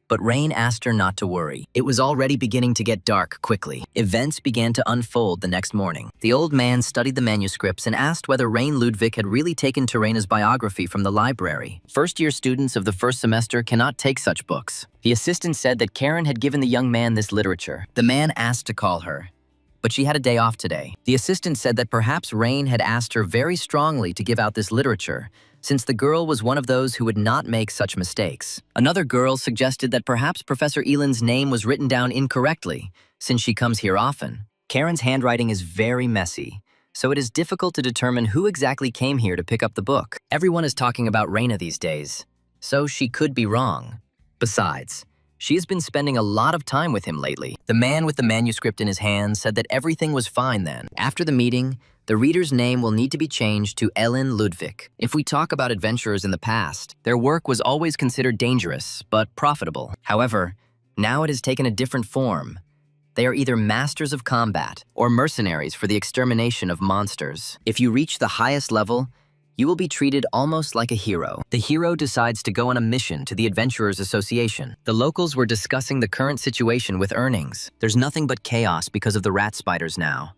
but Rain asked her not to worry. It was already beginning to get dark quickly. Events began to unfold the next morning. The old man studied the manuscripts and asked whether Rain Ludwig had really taken Terena's biography from the library. First-year students of the first semester cannot take such books. The assistant said that Karen had given the young man this literature. The man asked to call her, but she had a day off today. The assistant said that perhaps Rain had asked her very strongly to give out this literature, since the girl was one of those who would not make such mistakes. Another girl suggested that perhaps Professor Elan's name was written down incorrectly, since she comes here often. Karen's handwriting is very messy, so it is difficult to determine who exactly came here to pick up the book. Everyone is talking about Reina these days, so she could be wrong. Besides, she has been spending a lot of time with him lately. The man with the manuscript in his hand said that everything was fine then. After the meeting, the reader's name will need to be changed to Ellen Ludwig. If we talk about adventurers in the past, their work was always considered dangerous, but profitable. However, now it has taken a different form. They are either masters of combat or mercenaries for the extermination of monsters. If you reach the highest level, you will be treated almost like a hero. The hero decides to go on a mission to the Adventurers Association. The locals were discussing the current situation with earnings. There's nothing but chaos because of the rat spiders now.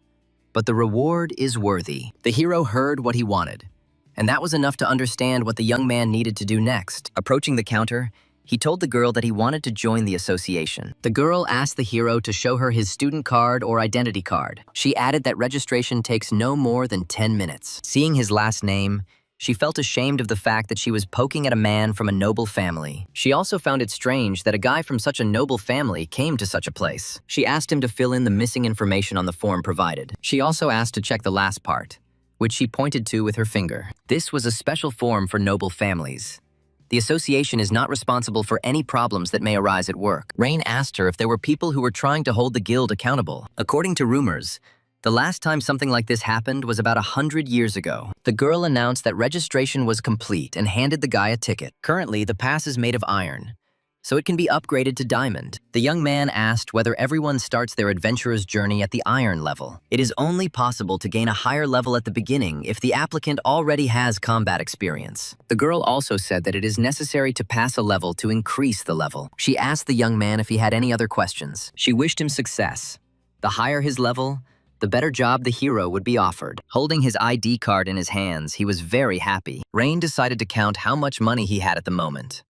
But the reward is worthy. The hero heard what he wanted, and that was enough to understand what the young man needed to do next. Approaching the counter, he told the girl that he wanted to join the association. The girl asked the hero to show her his student card or identity card. She added that registration takes no more than 10 minutes. Seeing his last name, she felt ashamed of the fact that she was poking at a man from a noble family. She also found it strange that a guy from such a noble family came to such a place. She asked him to fill in the missing information on the form provided. She also asked to check the last part, which she pointed to with her finger. This was a special form for noble families. The association is not responsible for any problems that may arise at work. Rain asked her if there were people who were trying to hold the guild accountable. According to rumors, the last time something like this happened was about 100 years ago. The girl announced that registration was complete and handed the guy a ticket. Currently, the pass is made of iron, so it can be upgraded to diamond. The young man asked whether everyone starts their adventurer's journey at the iron level. It is only possible to gain a higher level at the beginning if the applicant already has combat experience. The girl also said that it is necessary to pass a level to increase the level. She asked the young man if he had any other questions. She wished him success. The higher his level, the better job the hero would be offered. Holding his ID card in his hands, he was very happy. Rain decided to count how much money he had at the moment.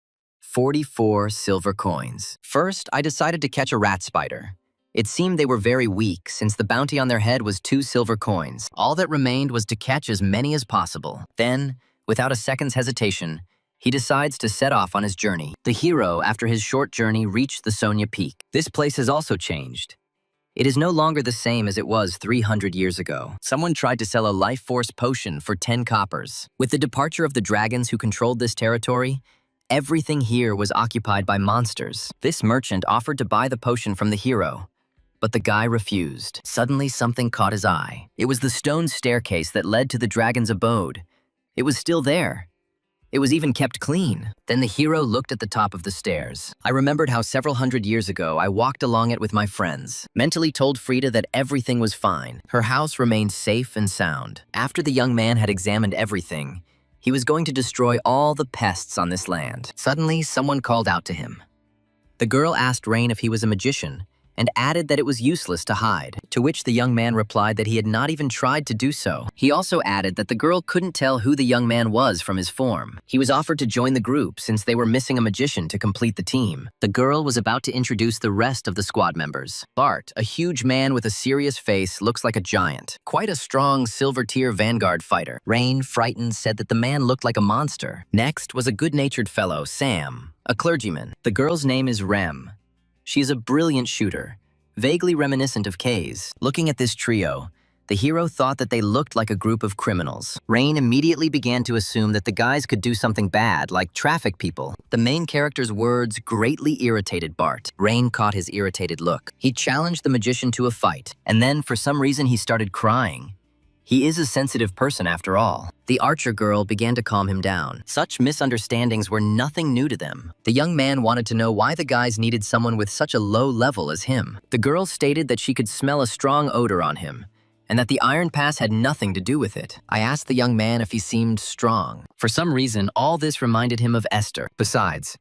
44 silver coins. First, I decided to catch a rat spider. It seemed they were very weak since the bounty on their head was 2 silver coins. All that remained was to catch as many as possible. Then, without a second's hesitation, he decides to set off on his journey. The hero, after his short journey, reached the Sonia Peak. This place has also changed. It is no longer the same as it was 300 years ago. Someone tried to sell a life force potion for 10 coppers. With the departure of the dragons who controlled this territory, everything here was occupied by monsters. This merchant offered to buy the potion from the hero, but the guy refused. Suddenly, something caught his eye. It was the stone staircase that led to the dragon's abode. It was still there. It was even kept clean. Then the hero looked at the top of the stairs. I remembered how several hundred years ago I walked along it with my friends. Mentally told Frida that everything was fine. Her house remained safe and sound. After the young man had examined everything, he was going to destroy all the pests on this land. Suddenly, someone called out to him. The girl asked Rain if he was a magician, and added that it was useless to hide, to which the young man replied that he had not even tried to do so. He also added that the girl couldn't tell who the young man was from his form. He was offered to join the group since they were missing a magician to complete the team. The girl was about to introduce the rest of the squad members. Bart, a huge man with a serious face, looks like a giant. Quite a strong silver-tier vanguard fighter. Rain, frightened, said that the man looked like a monster. Next was a good-natured fellow, Sam, a clergyman. The girl's name is Rem. She is a brilliant shooter, vaguely reminiscent of Kay's. Looking at this trio, The hero thought that they looked like a group of criminals. Rain immediately began to assume that the guys could do something bad, like traffic people. The main character's words greatly irritated Bart. Rain caught his irritated look. He challenged the magician to a fight, and then for some reason he started crying. He is a sensitive person after all. The archer girl began to calm him down. Such misunderstandings were nothing new to them. The young man wanted to know why the guys needed someone with such a low level as him. The girl stated that she could smell a strong odor on him, and that the Iron Pass had nothing to do with it. I asked the young man if he seemed strong. For some reason, all this reminded him of Esther. Besides,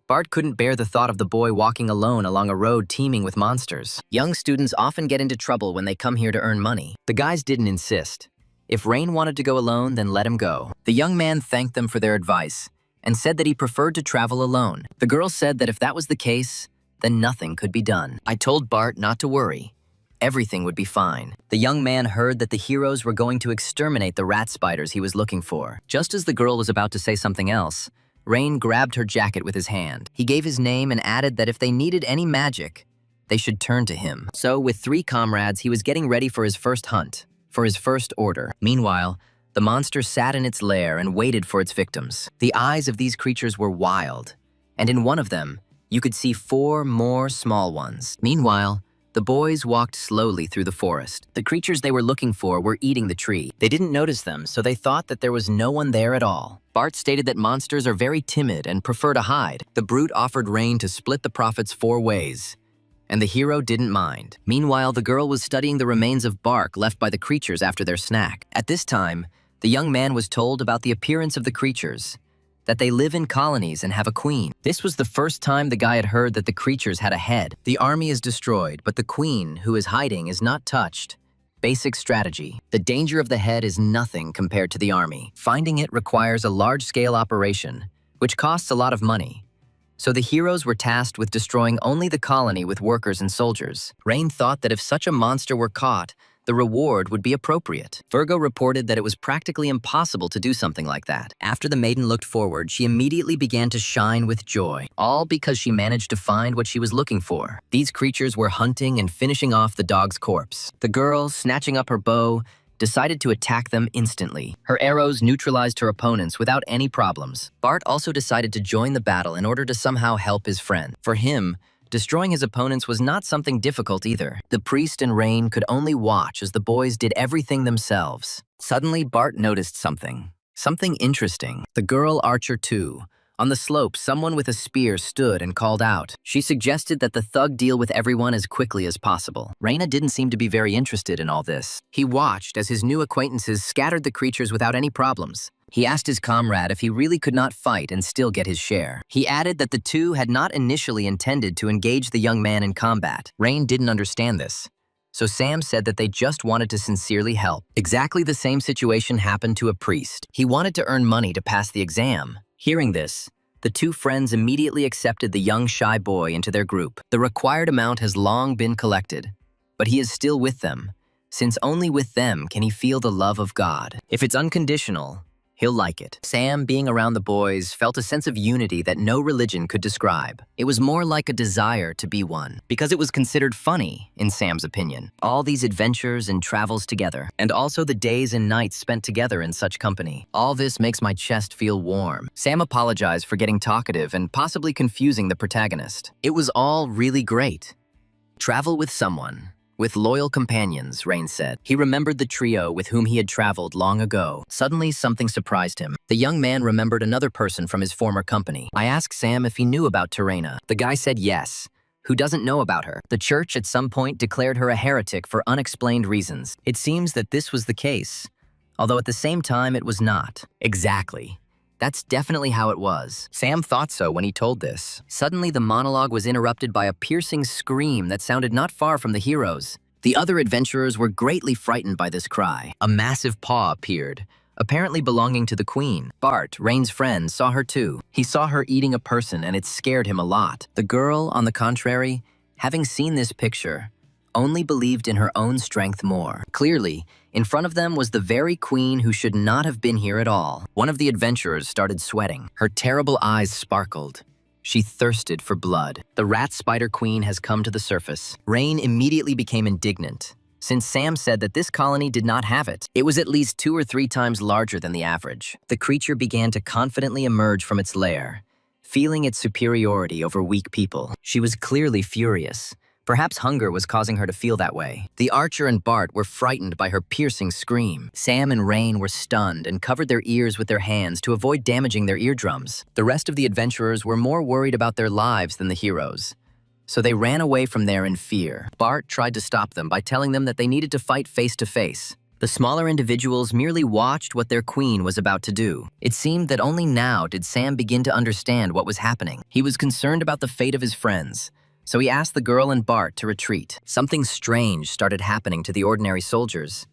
Bart couldn't bear the thought of the boy walking alone along a road teeming with monsters. Young students often get into trouble when they come here to earn money. The guys didn't insist. If Rain wanted to go alone, then let him go. The young man thanked them for their advice and said that he preferred to travel alone. The girl said that if that was the case, then nothing could be done. I told Bart not to worry. Everything would be fine. The young man heard that the heroes were going to exterminate the rat spiders he was looking for. Just as the girl was about to say something else, Rain grabbed her jacket with his hand. He gave his name and added that if they needed any magic, they should turn to him. So, with 3 comrades, he was getting ready for his first hunt, for his first order. Meanwhile, the monster sat in its lair and waited for its victims. The eyes of these creatures were wild, and in one of them, you could see 4 more small ones. Meanwhile, the boys walked slowly through the forest. The creatures they were looking for were eating the tree. They didn't notice them, so they thought that there was no one there at all. Bart stated that monsters are very timid and prefer to hide. The brute offered Rain to split the profits 4 ways, and the hero didn't mind. Meanwhile, the girl was studying the remains of bark left by the creatures after their snack. At this time, the young man was told about the appearance of the creatures, that they live in colonies and have a queen. This was the first time the guy had heard that the creatures had a head. The army is destroyed, but the queen, who is hiding, is not touched. Basic strategy. The danger of the head is nothing compared to the army. Finding it requires a large-scale operation, which costs a lot of money. So the heroes were tasked with destroying only the colony with workers and soldiers. Rain thought that if such a monster were caught, the reward would be appropriate. Virgo reported that it was practically impossible to do something like that. After the maiden looked forward, she immediately began to shine with joy, all because she managed to find what she was looking for. These creatures were hunting and finishing off the dog's corpse. The girl, snatching up her bow, decided to attack them instantly. Her arrows neutralized her opponents without any problems. Bart also decided to join the battle in order to somehow help his friend. For him, destroying his opponents was not something difficult either. The priest and Rain could only watch as the boys did everything themselves. Suddenly, Bart noticed something interesting. The girl archer too. On the slope, someone with a spear stood and called out. She suggested that the thug deal with everyone as quickly as possible. Raina didn't seem to be very interested in all this. He watched as his new acquaintances scattered the creatures without any problems. He asked his comrade if he really could not fight and still get his share. He added that the two had not initially intended to engage the young man in combat. Rain didn't understand this, so Sam said that they just wanted to sincerely help. Exactly the same situation happened to a priest. He wanted to earn money to pass the exam. Hearing this, the 2 friends immediately accepted the young shy boy into their group. The required amount has long been collected, but he is still with them, since only with them can he feel the love of God. If it's unconditional, he'll like it. Sam, being around the boys, felt a sense of unity that no religion could describe. It was more like a desire to be one, because it was considered funny, in Sam's opinion. All these adventures and travels together, and also the days and nights spent together in such company. All this makes my chest feel warm. Sam apologized for getting talkative and possibly confusing the protagonist. It was all really great. Travel with someone. With loyal companions, Rain said. He remembered the trio with whom he had traveled long ago. Suddenly, something surprised him. The young man remembered another person from his former company. I asked Sam if he knew about Terena. The guy said yes. Who doesn't know about her? The church at some point declared her a heretic for unexplained reasons. It seems that this was the case, although at the same time it was not. Exactly. That's definitely how it was. Sam thought so when he told this. Suddenly, the monologue was interrupted by a piercing scream that sounded not far from the heroes. The other adventurers were greatly frightened by this cry. A massive paw appeared, apparently belonging to the queen. Bart, Rain's friend, saw her too. He saw her eating a person, and it scared him a lot. The girl, on the contrary, having seen this picture, only believed in her own strength more. Clearly, in front of them was the very queen who should not have been here at all. One of the adventurers started sweating. Her terrible eyes sparkled. She thirsted for blood. The rat spider queen has come to the surface. Rain immediately became indignant. since Sam said that this colony did not have it. It was at least 2 or 3 times larger than the average. The creature began to confidently emerge from its lair, feeling its superiority over weak people. She was clearly furious. Perhaps hunger was causing her to feel that way. The archer and Bart were frightened by her piercing scream. Sam and Rain were stunned and covered their ears with their hands to avoid damaging their eardrums. The rest of the adventurers were more worried about their lives than the heroes, so they ran away from there in fear. Bart tried to stop them by telling them that they needed to fight face to face. The smaller individuals merely watched what their queen was about to do. It seemed that only now did Sam begin to understand what was happening. He was concerned about the fate of his friends, so he asked the girl and Bart to retreat. Something strange started happening to the ordinary soldiers.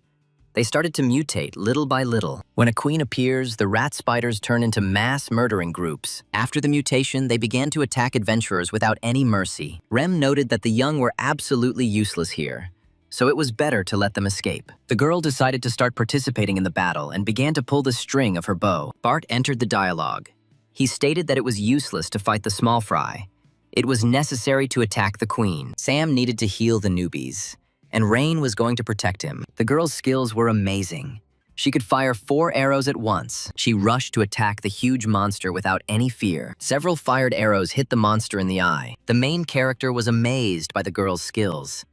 They started to mutate little by little. When a queen appears, the rat spiders turn into mass murdering groups. After the mutation, they began to attack adventurers without any mercy. Rem noted that the young were absolutely useless here, so it was better to let them escape. The girl decided to start participating in the battle and began to pull the string of her bow. Bart entered the dialogue. He stated that it was useless to fight the small fry. It was necessary to attack the queen. Sam needed to heal the newbies, and Rain was going to protect him. The girl's skills were amazing. She could fire 4 arrows at once. She rushed to attack the huge monster without any fear. Several fired arrows hit the monster in the eye. The main character was amazed by the girl's skills.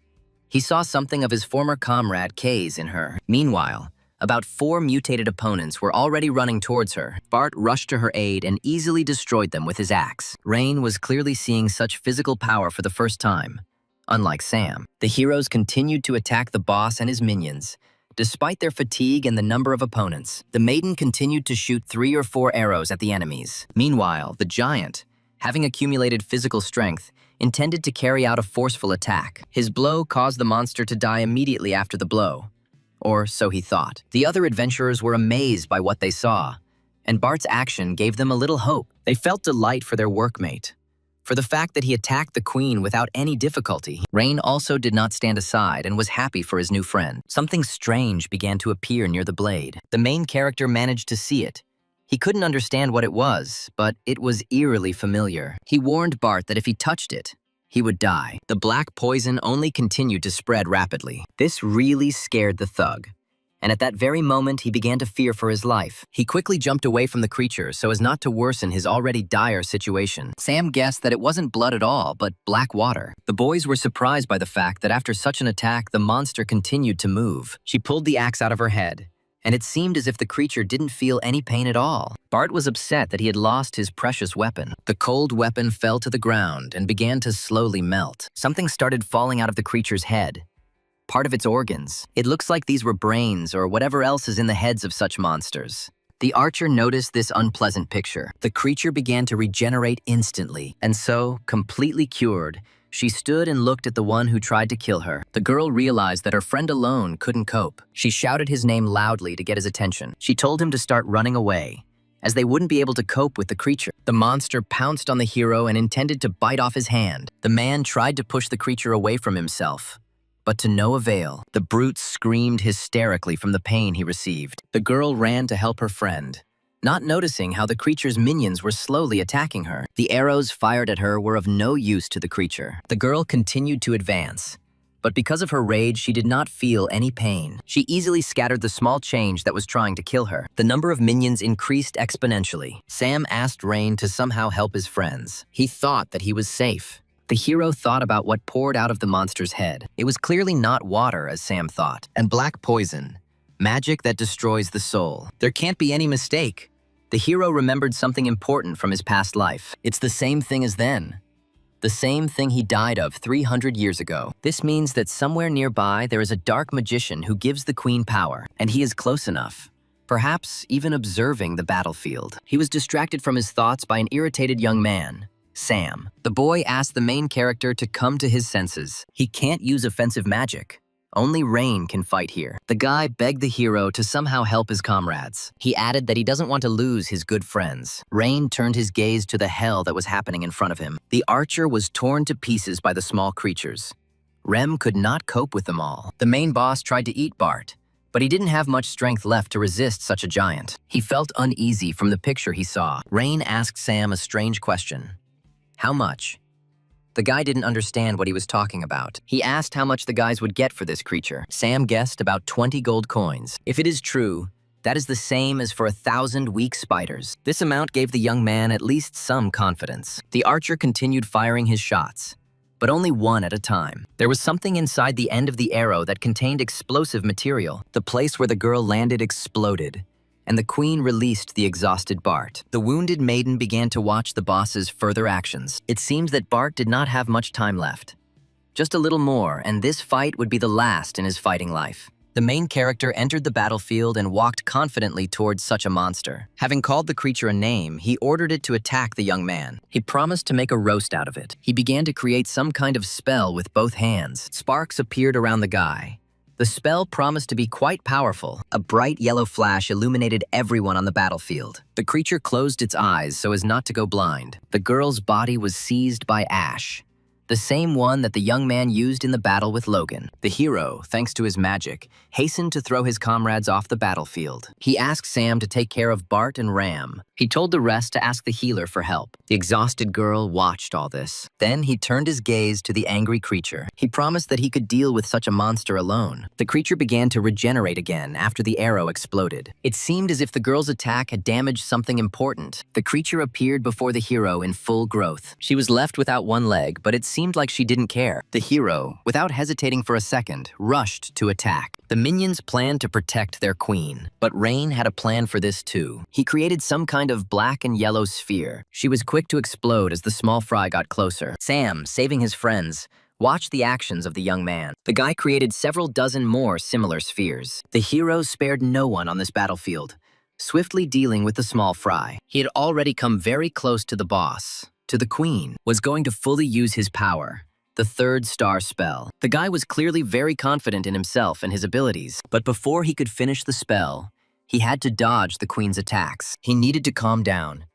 He saw something of his former comrade Kay's in her. Meanwhile, about 4 mutated opponents were already running towards her. Bart rushed to her aid and easily destroyed them with his axe. Rain was clearly seeing such physical power for the first time. Unlike Sam, the heroes continued to attack the boss and his minions. Despite their fatigue and the number of opponents, the maiden continued to shoot 3 or 4 arrows at the enemies. Meanwhile, the giant, having accumulated physical strength, intended to carry out a forceful attack. His blow caused the monster to die immediately after the blow. Or so he thought. The other adventurers were amazed by what they saw, and Bart's action gave them a little hope. They felt delight for their workmate, for the fact that he attacked the queen without any difficulty. Rain also did not stand aside and was happy for his new friend. Something strange began to appear near the blade. The main character managed to see it. He couldn't understand what it was, but it was eerily familiar. He warned Bart that if he touched it, he would die. The black poison only continued to spread rapidly. This really scared the thug, and at that very moment he began to fear for his life. He quickly jumped away from the creature so as not to worsen his already dire situation. Sam guessed that it wasn't blood at all, but black water. The boys were surprised by the fact that after such an attack, the monster continued to move. She pulled the axe out of her head, and it seemed as if the creature didn't feel any pain at all. Bart was upset that he had lost his precious weapon. The cold weapon fell to the ground and began to slowly melt. Something started falling out of the creature's head, part of its organs. It looks like these were brains or whatever else is in the heads of such monsters. The archer noticed this unpleasant picture. The creature began to regenerate instantly, and so, completely cured, she stood and looked at the one who tried to kill her. The girl realized that her friend alone couldn't cope. She shouted his name loudly to get his attention. She told him to start running away, as they wouldn't be able to cope with the creature. The monster pounced on the hero and intended to bite off his hand. The man tried to push the creature away from himself, but to no avail. The brute screamed hysterically from the pain he received. The girl ran to help her friend, not noticing how the creature's minions were slowly attacking her. The arrows fired at her were of no use to the creature. The girl continued to advance, but because of her rage, she did not feel any pain. She easily scattered the small change that was trying to kill her. The number of minions increased exponentially. Sam asked Rain to somehow help his friends. He thought that he was safe. The hero thought about what poured out of the monster's head. It was clearly not water, as Sam thought, and black poison, magic that destroys the soul. There can't be any mistake. The hero remembered something important from his past life. It's the same thing as then. The same thing he died of 300 years ago. This means that somewhere nearby there is a dark magician who gives the queen power, and he is close enough, perhaps even observing the battlefield. He was distracted from his thoughts by an irritated young man, Sam. The boy asked the main character to come to his senses. He can't use offensive magic. Only Rain can fight here. The guy begged the hero to somehow help his comrades. He added that he doesn't want to lose his good friends. Rain turned his gaze to the hell that was happening in front of him. The archer was torn to pieces by the small creatures. Rem could not cope with them all. The main boss tried to eat Bart, but he didn't have much strength left to resist such a giant. He felt uneasy from the picture he saw. Rain asked Sam a strange question. How much? The guy didn't understand what he was talking about. He asked how much the guys would get for this creature. Sam guessed about 20 gold coins. If it is true, that is the same as for 1,000 weak spiders. This amount gave the young man at least some confidence. The archer continued firing his shots, but only one at a time. There was something inside the end of the arrow that contained explosive material. The place where the girl landed exploded, and the queen released the exhausted Bart. The wounded maiden began to watch the boss's further actions. It seems that Bart did not have much time left. Just a little more, and this fight would be the last in his fighting life. The main character entered the battlefield and walked confidently towards such a monster. Having called the creature a name, he ordered it to attack the young man. He promised to make a roast out of it. He began to create some kind of spell with both hands. Sparks appeared around the guy. The spell promised to be quite powerful. A bright yellow flash illuminated everyone on the battlefield. The creature closed its eyes so as not to go blind. The girl's body was seized by ash, the same one that the young man used in the battle with Logan. The hero, thanks to his magic, hastened to throw his comrades off the battlefield. He asked Sam to take care of Bart and Ram. He told the rest to ask the healer for help. The exhausted girl watched all this. Then he turned his gaze to the angry creature. He promised that he could deal with such a monster alone. The creature began to regenerate again after the arrow exploded. It seemed as if the girl's attack had damaged something important. The creature appeared before the hero in full growth. She was left without one leg, but it seemed like she didn't care. The hero, without hesitating for a second, rushed to attack. The minions planned to protect their queen, but Rain had a plan for this too. He created some kind of black and yellow sphere. She was quick to explode as the small fry got closer. Sam, saving his friends, watched the actions of the young man. The guy created several dozen more similar spheres. The hero spared no one on this battlefield, swiftly dealing with the small fry. He had already come very close to the boss, to the queen, was going to fully use his power. The third star spell. The guy was clearly very confident in himself and his abilities, but before he could finish the spell, he had to dodge the queen's attacks. He needed to calm down.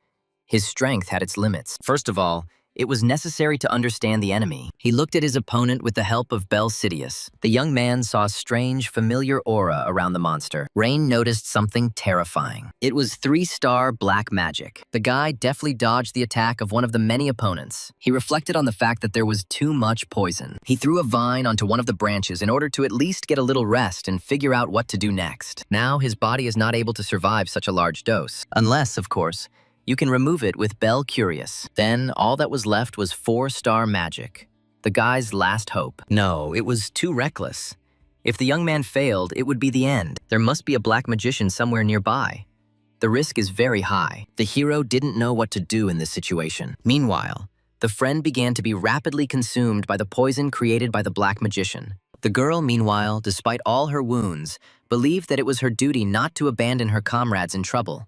His strength had its limits. First of all, it was necessary to understand the enemy. He looked at his opponent with the help of Bel Sidious. The young man saw a strange, familiar aura around the monster. Rain noticed something terrifying. It was 3-star black magic. The guy deftly dodged the attack of one of the many opponents. He reflected on the fact that there was too much poison. He threw a vine onto one of the branches in order to at least get a little rest and figure out what to do next. Now his body is not able to survive such a large dose. Unless, of course, you can remove it with Bel Curious. Then all that was left was 4-star magic, the guy's last hope. No, it was too reckless. If the young man failed, it would be the end. There must be a black magician somewhere nearby. The risk is very high. The hero didn't know what to do in this situation. Meanwhile, the friend began to be rapidly consumed by the poison created by the black magician. The girl, meanwhile, despite all her wounds, believed that it was her duty not to abandon her comrades in trouble.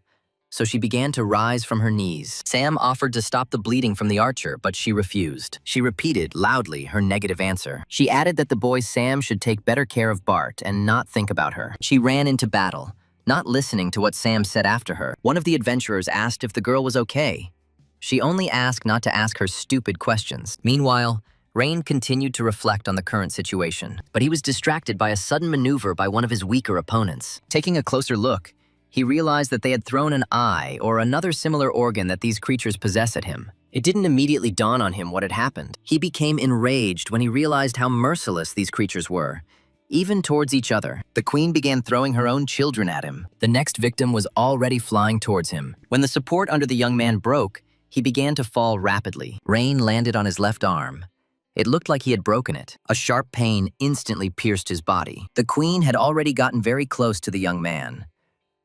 So she began to rise from her knees. Sam offered to stop the bleeding from the archer, but she refused. She repeated loudly her negative answer. She added that the boy Sam should take better care of Bart and not think about her. She ran into battle, not listening to what Sam said after her. One of the adventurers asked if the girl was okay. She only asked not to ask her stupid questions. Meanwhile, Rain continued to reflect on the current situation, but he was distracted by a sudden maneuver by one of his weaker opponents. Taking a closer look, he realized that they had thrown an eye or another similar organ that these creatures possess at him. It didn't immediately dawn on him what had happened. He became enraged when he realized how merciless these creatures were, even towards each other. The queen began throwing her own children at him. The next victim was already flying towards him. When the support under the young man broke, he began to fall rapidly. Rain landed on his left arm. It looked like he had broken it. A sharp pain instantly pierced his body. The queen had already gotten very close to the young man.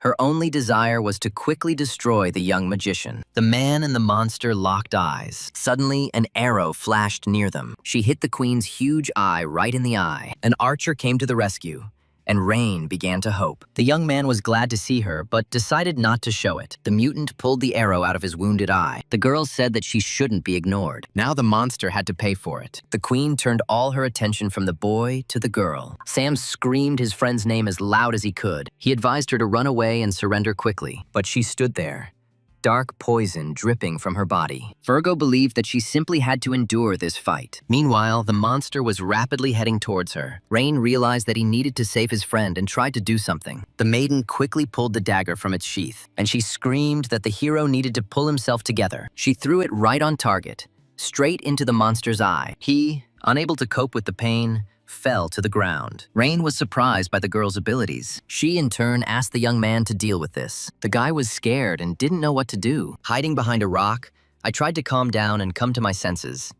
Her only desire was to quickly destroy the young magician. The man and the monster locked eyes. Suddenly, an arrow flashed near them. She hit the queen's huge eye right in the eye. An archer came to the rescue, and Rain began to hope. The young man was glad to see her, but decided not to show it. The mutant pulled the arrow out of his wounded eye. The girl said that she shouldn't be ignored. Now the monster had to pay for it. The queen turned all her attention from the boy to the girl. Sam screamed his friend's name as loud as he could. He advised her to run away and surrender quickly, but she stood there, dark poison dripping from her body. Virgo believed that she simply had to endure this fight. Meanwhile, the monster was rapidly heading towards her. Rain realized that he needed to save his friend and tried to do something. The maiden quickly pulled the dagger from its sheath, and she screamed that the hero needed to pull himself together. She threw it right on target, straight into the monster's eye. He, unable to cope with the pain, fell to the ground. Rain was surprised by the girl's abilities. She, in turn, asked the young man to deal with this. The guy was scared and didn't know what to do. Hiding behind a rock, I tried to calm down and come to my senses.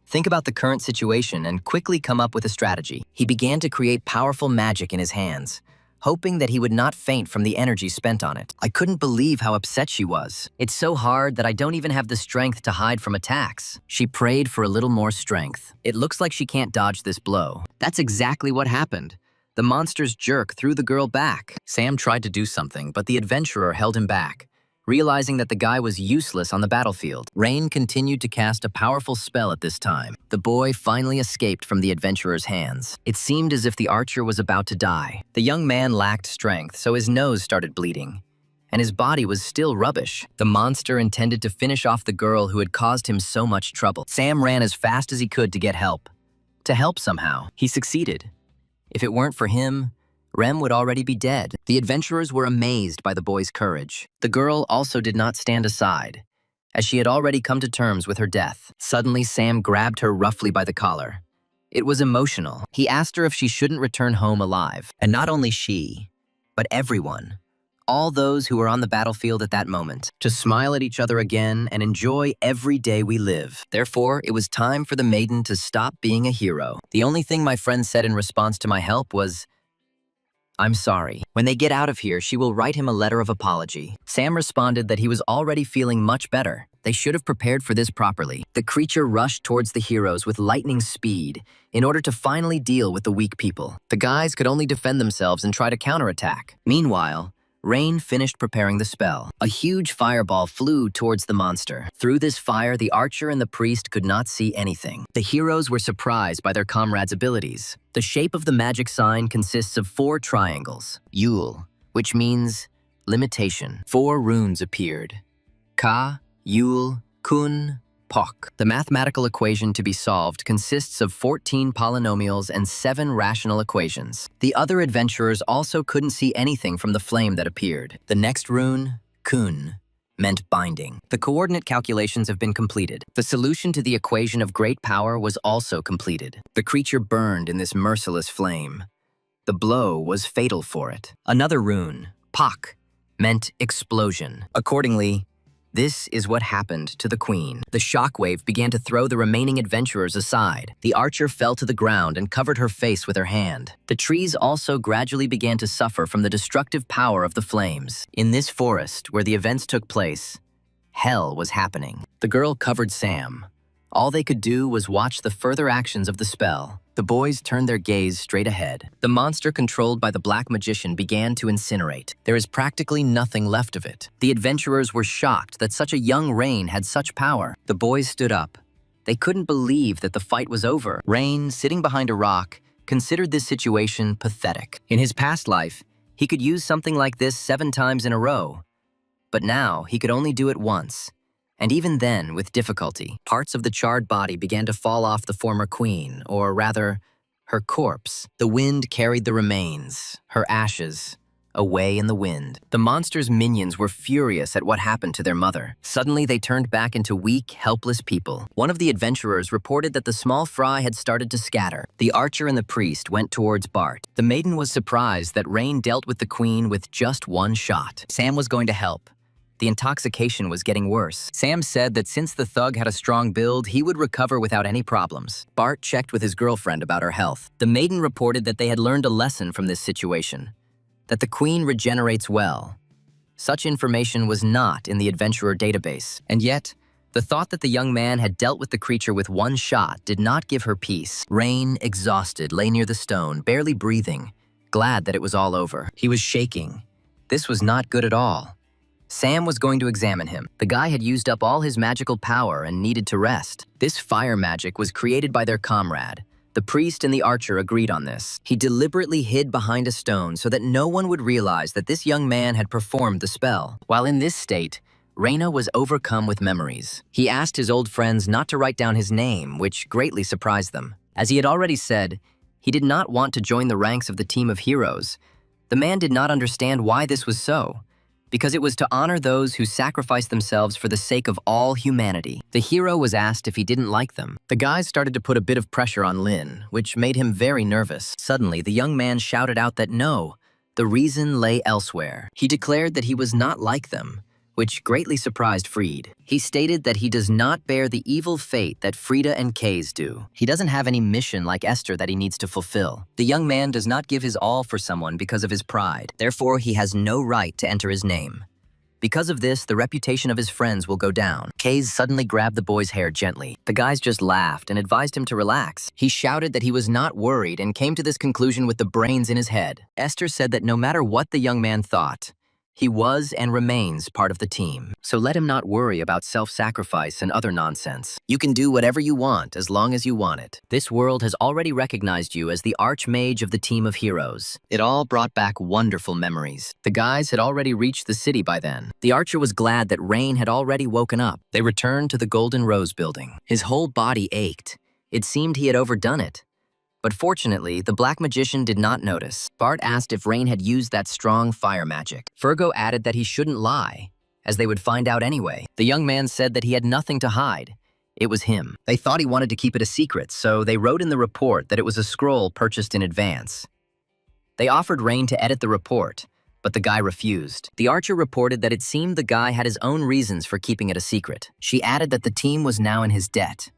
Think about the current situation and quickly come up with a strategy. He began to create powerful magic in his hands, hoping that he would not faint from the energy spent on it. I couldn't believe how upset she was. It's so hard that I don't even have the strength to hide from attacks. She prayed for a little more strength. It looks like she can't dodge this blow. That's exactly what happened. The monster's jerk threw the girl back. Sam tried to do something, but the adventurer held him back. Realizing that the guy was useless on the battlefield, Rain continued to cast a powerful spell at this time. The boy finally escaped from the adventurer's hands. It seemed as if the archer was about to die. The young man lacked strength, so his nose started bleeding, and his body was still rubbish. The monster intended to finish off the girl who had caused him so much trouble. Sam ran as fast as he could to get help. To help somehow. He succeeded. If it weren't for him, Rem would already be dead. The adventurers were amazed by the boy's courage. The girl also did not stand aside, as she had already come to terms with her death. Suddenly, Sam grabbed her roughly by the collar. It was emotional. He asked her if she shouldn't return home alive. And not only she, but everyone, all those who were on the battlefield at that moment, to smile at each other again and enjoy every day we live. Therefore, it was time for the maiden to stop being a hero. The only thing my friend said in response to my help was, "I'm sorry. When they get out of here, she will write him a letter of apology." Sam responded that he was already feeling much better. They should have prepared for this properly. The creature rushed towards the heroes with lightning speed in order to finally deal with the weak people. The guys could only defend themselves and try to counterattack. Meanwhile, Rain finished preparing the spell. A huge fireball flew towards the monster. Through this fire, the archer and the priest could not see anything. The heroes were surprised by their comrades' abilities. The shape of the magic sign consists of 4 triangles. Yule, which means limitation. 4 runes appeared. Ka, Yule, Kun, Pok. The mathematical equation to be solved consists of 14 polynomials and 7 rational equations. The other adventurers also couldn't see anything from the flame that appeared. The next rune, Kun, meant binding. The coordinate calculations have been completed. The solution to the equation of great power was also completed. The creature burned in this merciless flame. The blow was fatal for it. Another rune, Pak, meant explosion. Accordingly, this is what happened to the queen. The shockwave began to throw the remaining adventurers aside. The archer fell to the ground and covered her face with her hand. The trees also gradually began to suffer from the destructive power of the flames. In this forest, where the events took place, hell was happening. The girl covered Sam. All they could do was watch the further actions of the spell. The boys turned their gaze straight ahead. The monster controlled by the black magician began to incinerate. There is practically nothing left of it. The adventurers were shocked that such a young Rain had such power. The boys stood up. They couldn't believe that the fight was over. Rain, sitting behind a rock, considered this situation pathetic. In his past life, he could use something like this 7 times in a row. But now, he could only do it once. And even then, with difficulty, parts of the charred body began to fall off the former queen, or rather, her corpse. The wind carried the remains, her ashes, away in the wind. The monster's minions were furious at what happened to their mother. Suddenly, they turned back into weak, helpless people. One of the adventurers reported that the small fry had started to scatter. The archer and the priest went towards Bart. The maiden was surprised that Rain dealt with the queen with just 1 shot. Sam was going to help. The intoxication was getting worse. Sam said that since the thug had a strong build, he would recover without any problems. Bart checked with his girlfriend about her health. The maiden reported that they had learned a lesson from this situation, that the queen regenerates well. Such information was not in the adventurer database. And yet, the thought that the young man had dealt with the creature with 1 shot did not give her peace. Rain, exhausted, lay near the stone, barely breathing, glad that it was all over. He was shaking. This was not good at all. Sam was going to examine him. The guy had used up all his magical power and needed to rest. This fire magic was created by their comrade. The priest and the archer agreed on this. He deliberately hid behind a stone so that no one would realize that this young man had performed the spell. While in this state, Reina was overcome with memories. He asked his old friends not to write down his name, which greatly surprised them. As he had already said, he did not want to join the ranks of the team of heroes. The man did not understand why this was so. because it was to honor those who sacrificed themselves for the sake of all humanity. The hero was asked if he didn't like them. The guys started to put a bit of pressure on Lin, which made him very nervous. Suddenly, the young man shouted out that no, the reason lay elsewhere. He declared that he was not like them, which greatly surprised Fried. He stated that he does not bear the evil fate that Frida and Kays do. He doesn't have any mission like Esther that he needs to fulfill. The young man does not give his all for someone because of his pride. Therefore, he has no right to enter his name. Because of this, the reputation of his friends will go down. Kays suddenly grabbed the boy's hair gently. The guys just laughed and advised him to relax. He shouted that he was not worried and came to this conclusion with the brains in his head. Esther said that no matter what the young man thought, he was and remains part of the team. So let him not worry about self-sacrifice and other nonsense. You can do whatever you want as long as you want it. This world has already recognized you as the archmage of the team of heroes. It all brought back wonderful memories. The guys had already reached the city by then. The archer was glad that Rain had already woken up. They returned to the Golden Rose building. His whole body ached. It seemed he had overdone it. But fortunately, the black magician did not notice. Bart asked if Rain had used that strong fire magic. Fergo added that he shouldn't lie, as they would find out anyway. The young man said that he had nothing to hide. It was him. They thought he wanted to keep it a secret, so they wrote in the report that it was a scroll purchased in advance. They offered Rain to edit the report, but the guy refused. The archer reported that it seemed the guy had his own reasons for keeping it a secret. She added that the team was now in his debt.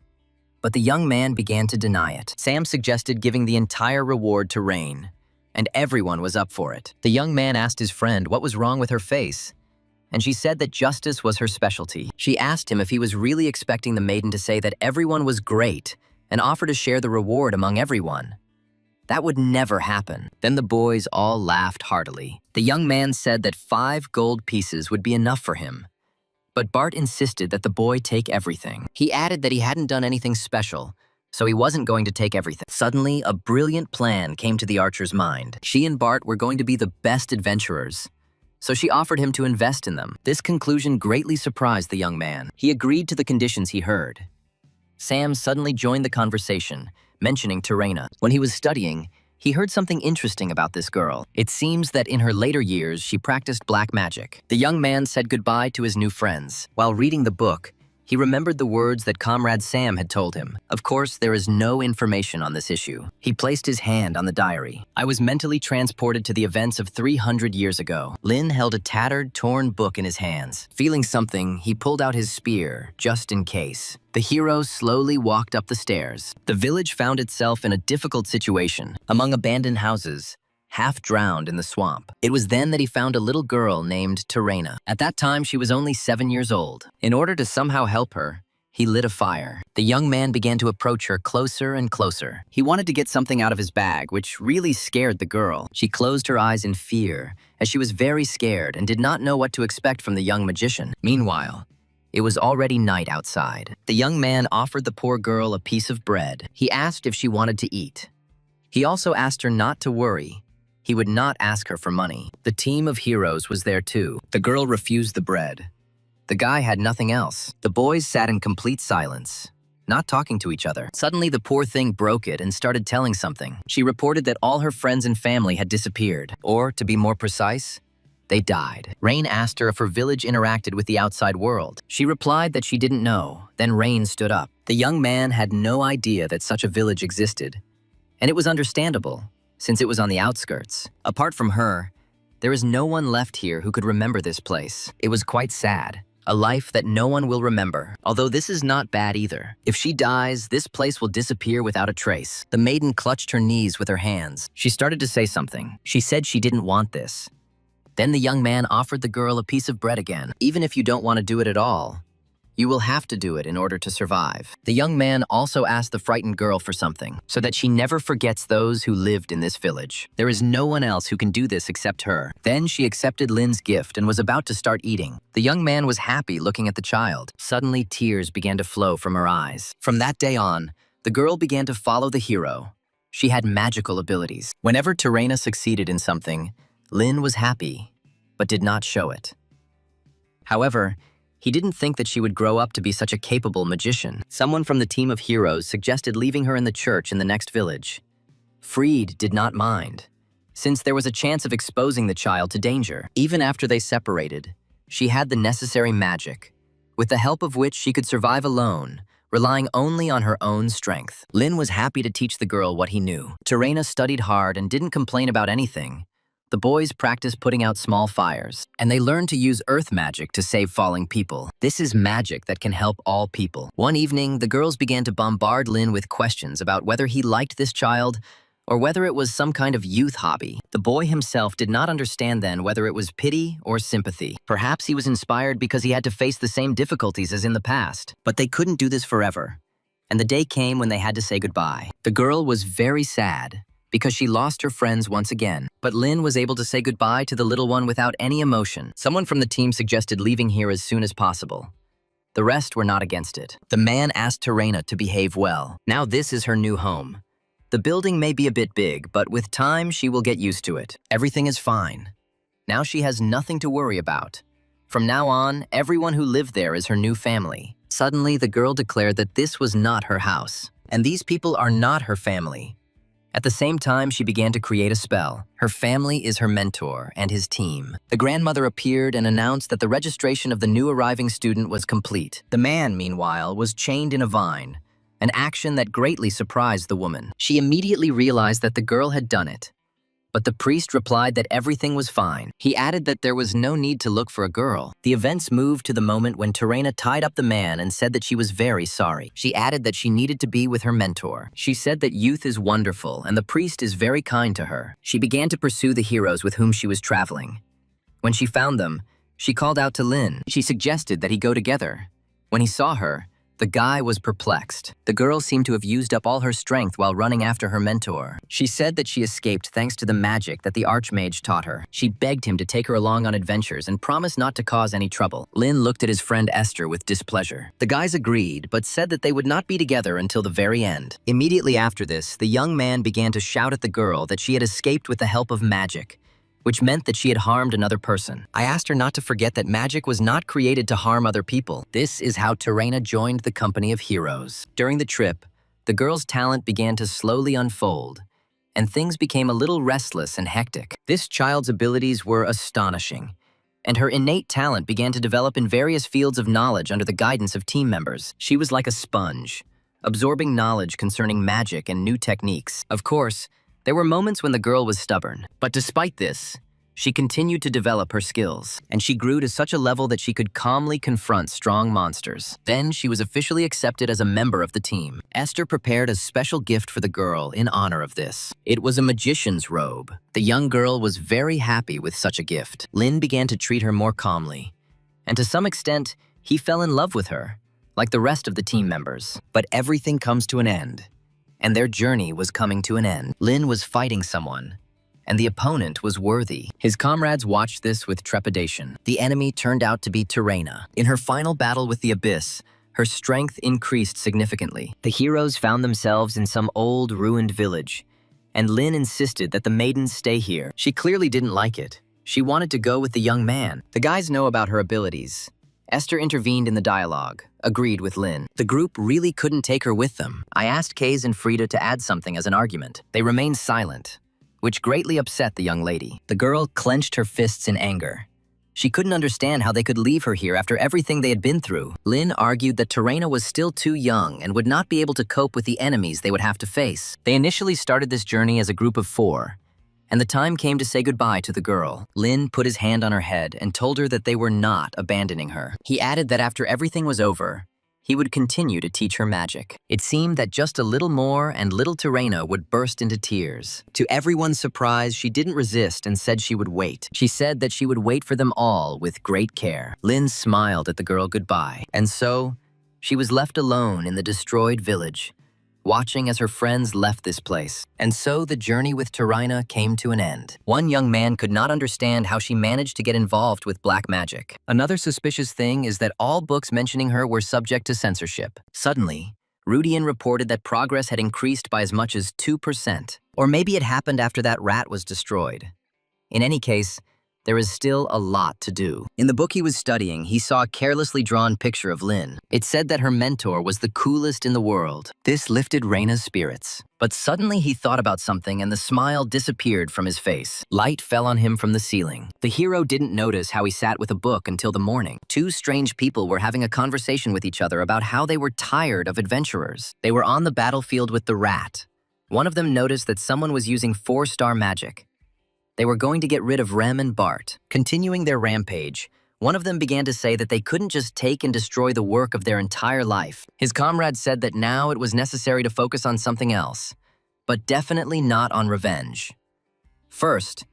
But the young man began to deny it. Sam suggested giving the entire reward to Rain, and everyone was up for it. The young man asked his friend what was wrong with her face, and she said that justice was her specialty. She asked him if he was really expecting the maiden to say that everyone was great and offer to share the reward among everyone. That would never happen. Then the boys all laughed heartily. The young man said that 5 gold pieces would be enough for him. But Bart insisted that the boy take everything. He added that he hadn't done anything special, so he wasn't going to take everything. Suddenly, a brilliant plan came to the archer's mind. She and Bart were going to be the best adventurers, so she offered him to invest in them. This conclusion greatly surprised the young man. He agreed to the conditions he heard. Sam suddenly joined the conversation, mentioning Terena. When he was studying, he heard something interesting about this girl. It seems that in her later years, she practiced black magic. The young man said goodbye to his new friends. While reading the book, he remembered the words that Comrade Sam had told him. Of course, there is no information on this issue. He placed his hand on the diary. I was mentally transported to the events of 300 years ago. Lin held a tattered, torn book in his hands. Feeling something, he pulled out his spear, just in case. The hero slowly walked up the stairs. The village found itself in a difficult situation, among abandoned houses, half drowned in the swamp. It was then that he found a little girl named Terena. At that time, she was only 7 years old. In order to somehow help her, he lit a fire. The young man began to approach her closer and closer. He wanted to get something out of his bag, which really scared the girl. She closed her eyes in fear, as she was very scared and did not know what to expect from the young magician. Meanwhile, it was already night outside. The young man offered the poor girl a piece of bread. He asked if she wanted to eat. He also asked her not to worry. He would not ask her for money. The team of heroes was there too. The girl refused the bread. The guy had nothing else. The boys sat in complete silence, not talking to each other. Suddenly, the poor thing broke it and started telling something. She reported that all her friends and family had disappeared, or, to be more precise, they died. Rain asked her if her village interacted with the outside world. She replied that she didn't know. Then Rain stood up. The young man had no idea that such a village existed, and it was understandable, since it was on the outskirts. Apart from her, there is no one left here who could remember this place. It was quite sad. A life that no one will remember. Although this is not bad either. If she dies, this place will disappear without a trace. The maiden clutched her knees with her hands. She started to say something. She said she didn't want this. Then the young man offered the girl a piece of bread again. Even if you don't want to do it at all, you will have to do it in order to survive. The young man also asked the frightened girl for something, so that she never forgets those who lived in this village. There is no one else who can do this except her. Then she accepted Lin's gift and was about to start eating. The young man was happy looking at the child. Suddenly, tears began to flow from her eyes. From that day on, the girl began to follow the hero. She had magical abilities. Whenever Terena succeeded in something, Lin was happy, but did not show it. However, he didn't think that she would grow up to be such a capable magician. Someone from the team of heroes suggested leaving her in the church in the next village. Fried did not mind, since there was a chance of exposing the child to danger. Even after they separated, she had the necessary magic, with the help of which she could survive alone, relying only on her own strength. Lin was happy to teach the girl what he knew. Terena studied hard and didn't complain about anything. The boys practiced putting out small fires, and they learned to use earth magic to save falling people. This is magic that can help all people. One evening, the girls began to bombard Lin with questions about whether he liked this child or whether it was some kind of youth hobby. The boy himself did not understand then whether it was pity or sympathy. Perhaps he was inspired because he had to face the same difficulties as in the past. But they couldn't do this forever, and the day came when they had to say goodbye. The girl was very sad because she lost her friends once again. But Lin was able to say goodbye to the little one without any emotion. Someone from the team suggested leaving here as soon as possible. The rest were not against it. The man asked Terena to behave well. Now this is her new home. The building may be a bit big, but with time she will get used to it. Everything is fine. Now she has nothing to worry about. From now on, everyone who lived there is her new family. Suddenly, the girl declared that this was not her house, and these people are not her family. At the same time, she began to create a spell. Her family is her mentor and his team. The grandmother appeared and announced that the registration of the new arriving student was complete. The man, meanwhile, was chained in a vine, an action that greatly surprised the woman. She immediately realized that the girl had done it. But the priest replied that everything was fine. He added that there was no need to look for a girl. The events moved to the moment when Terena tied up the man and said that she was very sorry. She added that she needed to be with her mentor. She said that youth is wonderful and the priest is very kind to her. She began to pursue the heroes with whom she was traveling. When she found them, she called out to Lin. She suggested that he go together. When he saw her, the guy was perplexed. The girl seemed to have used up all her strength while running after her mentor. She said that she escaped thanks to the magic that the archmage taught her. She begged him to take her along on adventures and promised not to cause any trouble. Lin looked at his friend Esther with displeasure. The guys agreed, but said that they would not be together until the very end. Immediately after this, the young man began to shout at the girl that she had escaped with the help of magic, which meant that she had harmed another person. I asked her not to forget that magic was not created to harm other people. This is how Terena joined the company of heroes. During the trip, the girl's talent began to slowly unfold, and things became a little restless and hectic. This child's abilities were astonishing, and her innate talent began to develop in various fields of knowledge under the guidance of team members. She was like a sponge, absorbing knowledge concerning magic and new techniques. Of course, there were moments when the girl was stubborn, but despite this, she continued to develop her skills, and she grew to such a level that she could calmly confront strong monsters. Then she was officially accepted as a member of the team. Esther prepared a special gift for the girl in honor of this. It was a magician's robe. The young girl was very happy with such a gift. Lin began to treat her more calmly, and to some extent, he fell in love with her, like the rest of the team members. But everything comes to an end, and their journey was coming to an end. Lin was fighting someone, and the opponent was worthy. His comrades watched this with trepidation. The enemy turned out to be Terena. In her final battle with the Abyss, her strength increased significantly. The heroes found themselves in some old, ruined village, and Lin insisted that the maidens stay here. She clearly didn't like it. She wanted to go with the young man. The guys know about her abilities. Esther intervened in the dialogue, agreed with Lin. The group really couldn't take her with them. I asked Kaze and Frida to add something as an argument. They remained silent, which greatly upset the young lady. The girl clenched her fists in anger. She couldn't understand how they could leave her here after everything they had been through. Lin argued that Terena was still too young and would not be able to cope with the enemies they would have to face. They initially started this journey as a group of 4, and the time came to say goodbye to the girl. Lin put his hand on her head and told her that they were not abandoning her. He added that after everything was over, he would continue to teach her magic. It seemed that just a little more and little Terena would burst into tears. To everyone's surprise, she didn't resist and said she would wait. She said that she would wait for them all with great care. Lin smiled at the girl goodbye, and so she was left alone in the destroyed village, watching as her friends left this place. And so the journey with Terena came to an end. One young man could not understand how she managed to get involved with black magic. Another suspicious thing is that all books mentioning her were subject to censorship. Suddenly, Rudian reported that progress had increased by as much as 2%. Or maybe it happened after that rat was destroyed. In any case, There is still a lot to do. In the book he was studying, he saw a carelessly drawn picture of Lin. It said that her mentor was the coolest in the world. This lifted Reina's spirits. But suddenly he thought about something and the smile disappeared from his face. Light fell on him from the ceiling. The hero didn't notice how he sat with a book until the morning. Two strange people were having a conversation with each other about how they were tired of adventurers. They were on the battlefield with the rat. One of them noticed that someone was using 4-star magic. They were going to get rid of Rem and Bart. Continuing their rampage, one of them began to say that they couldn't just take and destroy the work of their entire life. His comrade said that now it was necessary to focus on something else, but definitely not on revenge. First,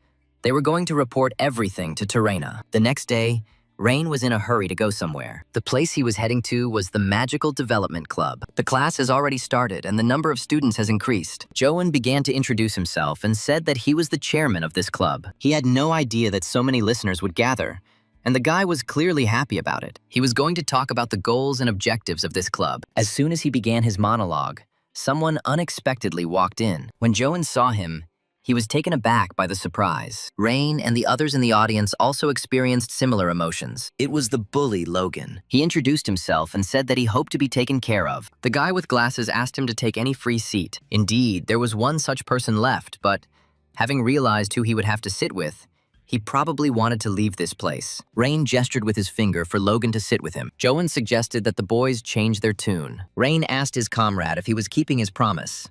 they were going to report everything to Terena. The next day, Rain was in a hurry to go somewhere. The place he was heading to was the Magical Development Club. The class has already started and the number of students has increased. Joan began to introduce himself and said that he was the chairman of this club. He had no idea that so many listeners would gather, and the guy was clearly happy about it. He was going to talk about the goals and objectives of this club. As soon as he began his monologue, someone unexpectedly walked in. When Joan saw him, he was taken aback by the surprise. Rain and the others in the audience also experienced similar emotions. It was the bully Logan. He introduced himself and said that he hoped to be taken care of. The guy with glasses asked him to take any free seat. Indeed, there was one such person left, but having realized who he would have to sit with, he probably wanted to leave this place. Rain gestured with his finger for Logan to sit with him. Joan suggested that the boys change their tune. Rain asked his comrade if he was keeping his promise,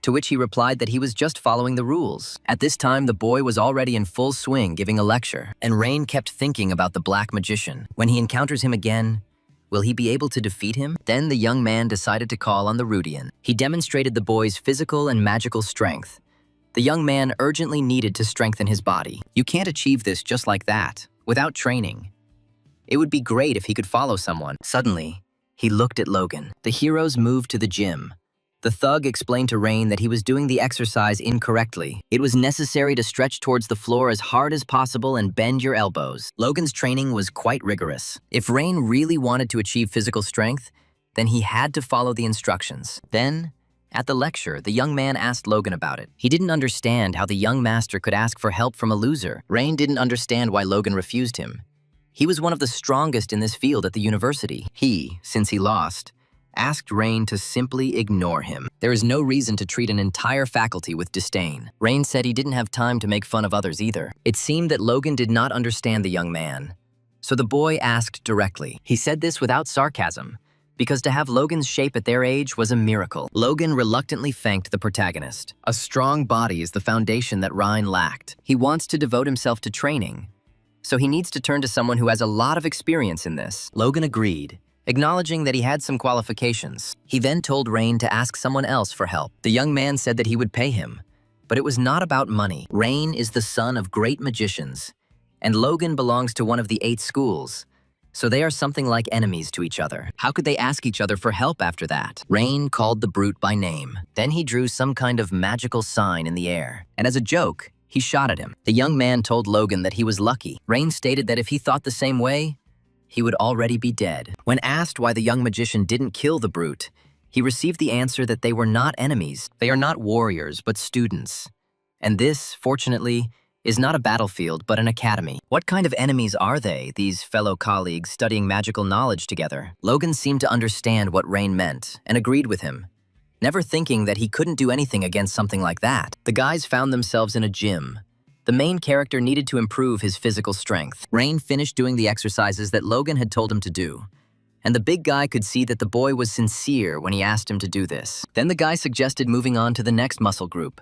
to which he replied that he was just following the rules. At this time, the boy was already in full swing giving a lecture, and Rain kept thinking about the black magician. When he encounters him again, will he be able to defeat him? Then the young man decided to call on the Rudian. He demonstrated the boy's physical and magical strength. The young man urgently needed to strengthen his body. You can't achieve this just like that, without training. It would be great if he could follow someone. Suddenly, he looked at Logan. The heroes moved to the gym. The thug explained to Rain that he was doing the exercise incorrectly. It was necessary to stretch towards the floor as hard as possible and bend your elbows. Logan's training was quite rigorous. If Rain really wanted to achieve physical strength, then he had to follow the instructions. Then, at the lecture, the young man asked Logan about it. He didn't understand how the young master could ask for help from a loser. Rain didn't understand why Logan refused him. He was one of the strongest in this field at the university. He, since he lost, asked Rain to simply ignore him. There is no reason to treat an entire faculty with disdain. Rain said he didn't have time to make fun of others either. It seemed that Logan did not understand the young man, so the boy asked directly. He said this without sarcasm, because to have Logan's shape at their age was a miracle. Logan reluctantly thanked the protagonist. A strong body is the foundation that Rain lacked. He wants to devote himself to training, so he needs to turn to someone who has a lot of experience in this. Logan agreed, acknowledging that he had some qualifications. He then told Rain to ask someone else for help. The young man said that he would pay him, but it was not about money. Rain is the son of great magicians, and Logan belongs to one of the 8 schools, so they are something like enemies to each other. How could they ask each other for help after that? Rain called the brute by name. Then he drew some kind of magical sign in the air, and as a joke, he shot at him. The young man told Logan that he was lucky. Rain stated that if he thought the same way, he would already be dead. When asked why the young magician didn't kill the brute, he received the answer that they were not enemies. They are not warriors, but students. And this, fortunately, is not a battlefield, but an academy. What kind of enemies are they, these fellow colleagues studying magical knowledge together? Logan seemed to understand what Rain meant and agreed with him, never thinking that he couldn't do anything against something like that. The guys found themselves in a gym. The main character needed to improve his physical strength. Rain finished doing the exercises that Logan had told him to do, and the big guy could see that the boy was sincere when he asked him to do this. Then the guy suggested moving on to the next muscle group.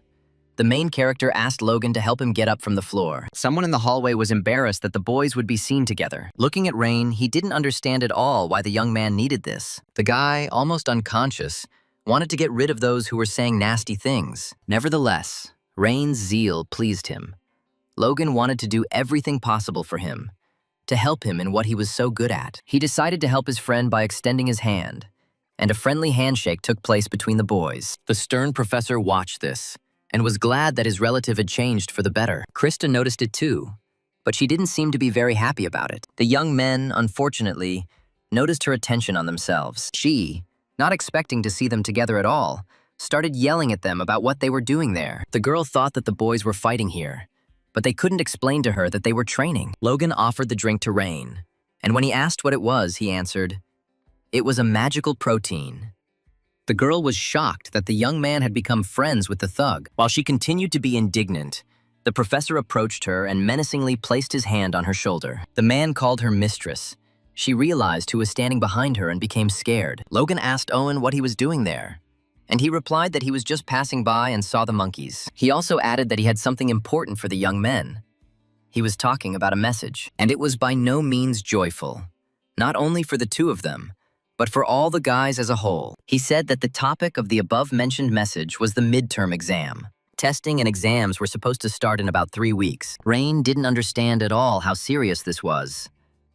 The main character asked Logan to help him get up from the floor. Someone in the hallway was embarrassed that the boys would be seen together. Looking at Rain, he didn't understand at all why the young man needed this. The guy, almost unconscious, wanted to get rid of those who were saying nasty things. Nevertheless, Rain's zeal pleased him. Logan wanted to do everything possible for him, to help him in what he was so good at. He decided to help his friend by extending his hand, and a friendly handshake took place between the boys. The stern professor watched this, and was glad that his relative had changed for the better. Krista noticed it too, but she didn't seem to be very happy about it. The young men, unfortunately, noticed her attention on themselves. She, not expecting to see them together at all, started yelling at them about what they were doing there. The girl thought that the boys were fighting here, but they couldn't explain to her that they were training. Logan offered the drink to Rain, and when he asked what it was, he answered, "It was a magical protein." The girl was shocked that the young man had become friends with the thug. While she continued to be indignant, the professor approached her and menacingly placed his hand on her shoulder. The man called her mistress. She realized who was standing behind her and became scared. Logan asked Owen what he was doing there, and he replied that he was just passing by and saw the monkeys. He also added that he had something important for the young men. He was talking about a message, and it was by no means joyful, not only for the two of them, but for all the guys as a whole. He said that the topic of the above-mentioned message was the midterm exam. Testing and exams were supposed to start in about 3 weeks. Rain didn't understand at all how serious this was,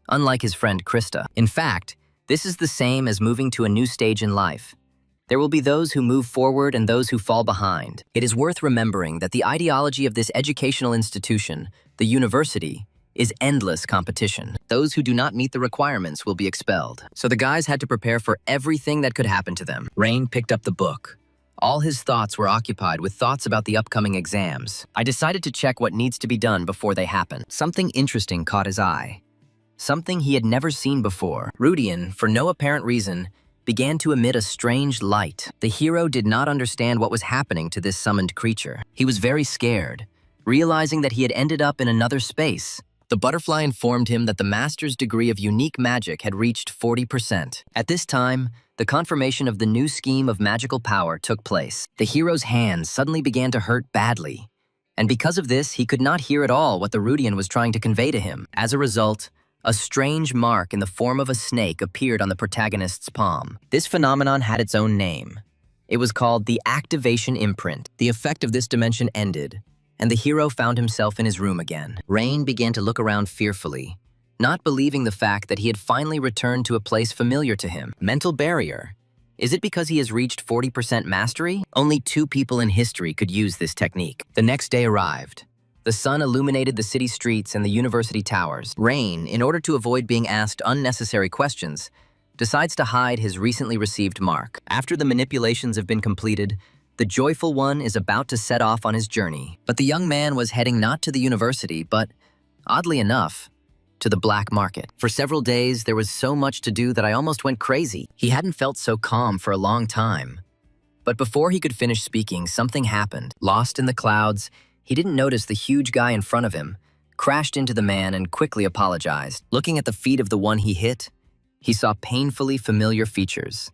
unlike his friend Krista. In fact, this is the same as moving to a new stage in life. There will be those who move forward and those who fall behind. It is worth remembering that the ideology of this educational institution, the university, is endless competition. Those who do not meet the requirements will be expelled. So the guys had to prepare for everything that could happen to them. Rain picked up the book. All his thoughts were occupied with thoughts about the upcoming exams. I decided to check what needs to be done before they happen. Something interesting caught his eye. Something he had never seen before. Rudian, for no apparent reason, began to emit a strange light. The hero did not understand what was happening to this summoned creature. He was very scared, realizing that he had ended up in another space. The butterfly informed him that the master's degree of unique magic had reached 40%. At this time, the confirmation of the new scheme of magical power took place. The hero's hands suddenly began to hurt badly, and because of this, he could not hear at all what the Rudian was trying to convey to him. As a result, a strange mark in the form of a snake appeared on the protagonist's palm. This phenomenon had its own name. It was called the activation imprint. The effect of this dimension ended, and the hero found himself in his room again. Rain began to look around fearfully, not believing the fact that he had finally returned to a place familiar to him. Mental barrier. Is it because he has reached 40% mastery? Only 2 people in history could use this technique. The next day arrived. The sun illuminated the city streets and the university towers. Rain, in order to avoid being asked unnecessary questions, decides to hide his recently received mark. After the manipulations have been completed, the joyful one is about to set off on his journey. But the young man was heading not to the university, but, oddly enough, to the black market. For several days, there was so much to do that I almost went crazy. He hadn't felt so calm for a long time. But before he could finish speaking, something happened. Lost in the clouds, he didn't notice the huge guy in front of him, crashed into the man and quickly apologized. Looking at the feet of the one he hit, he saw painfully familiar features.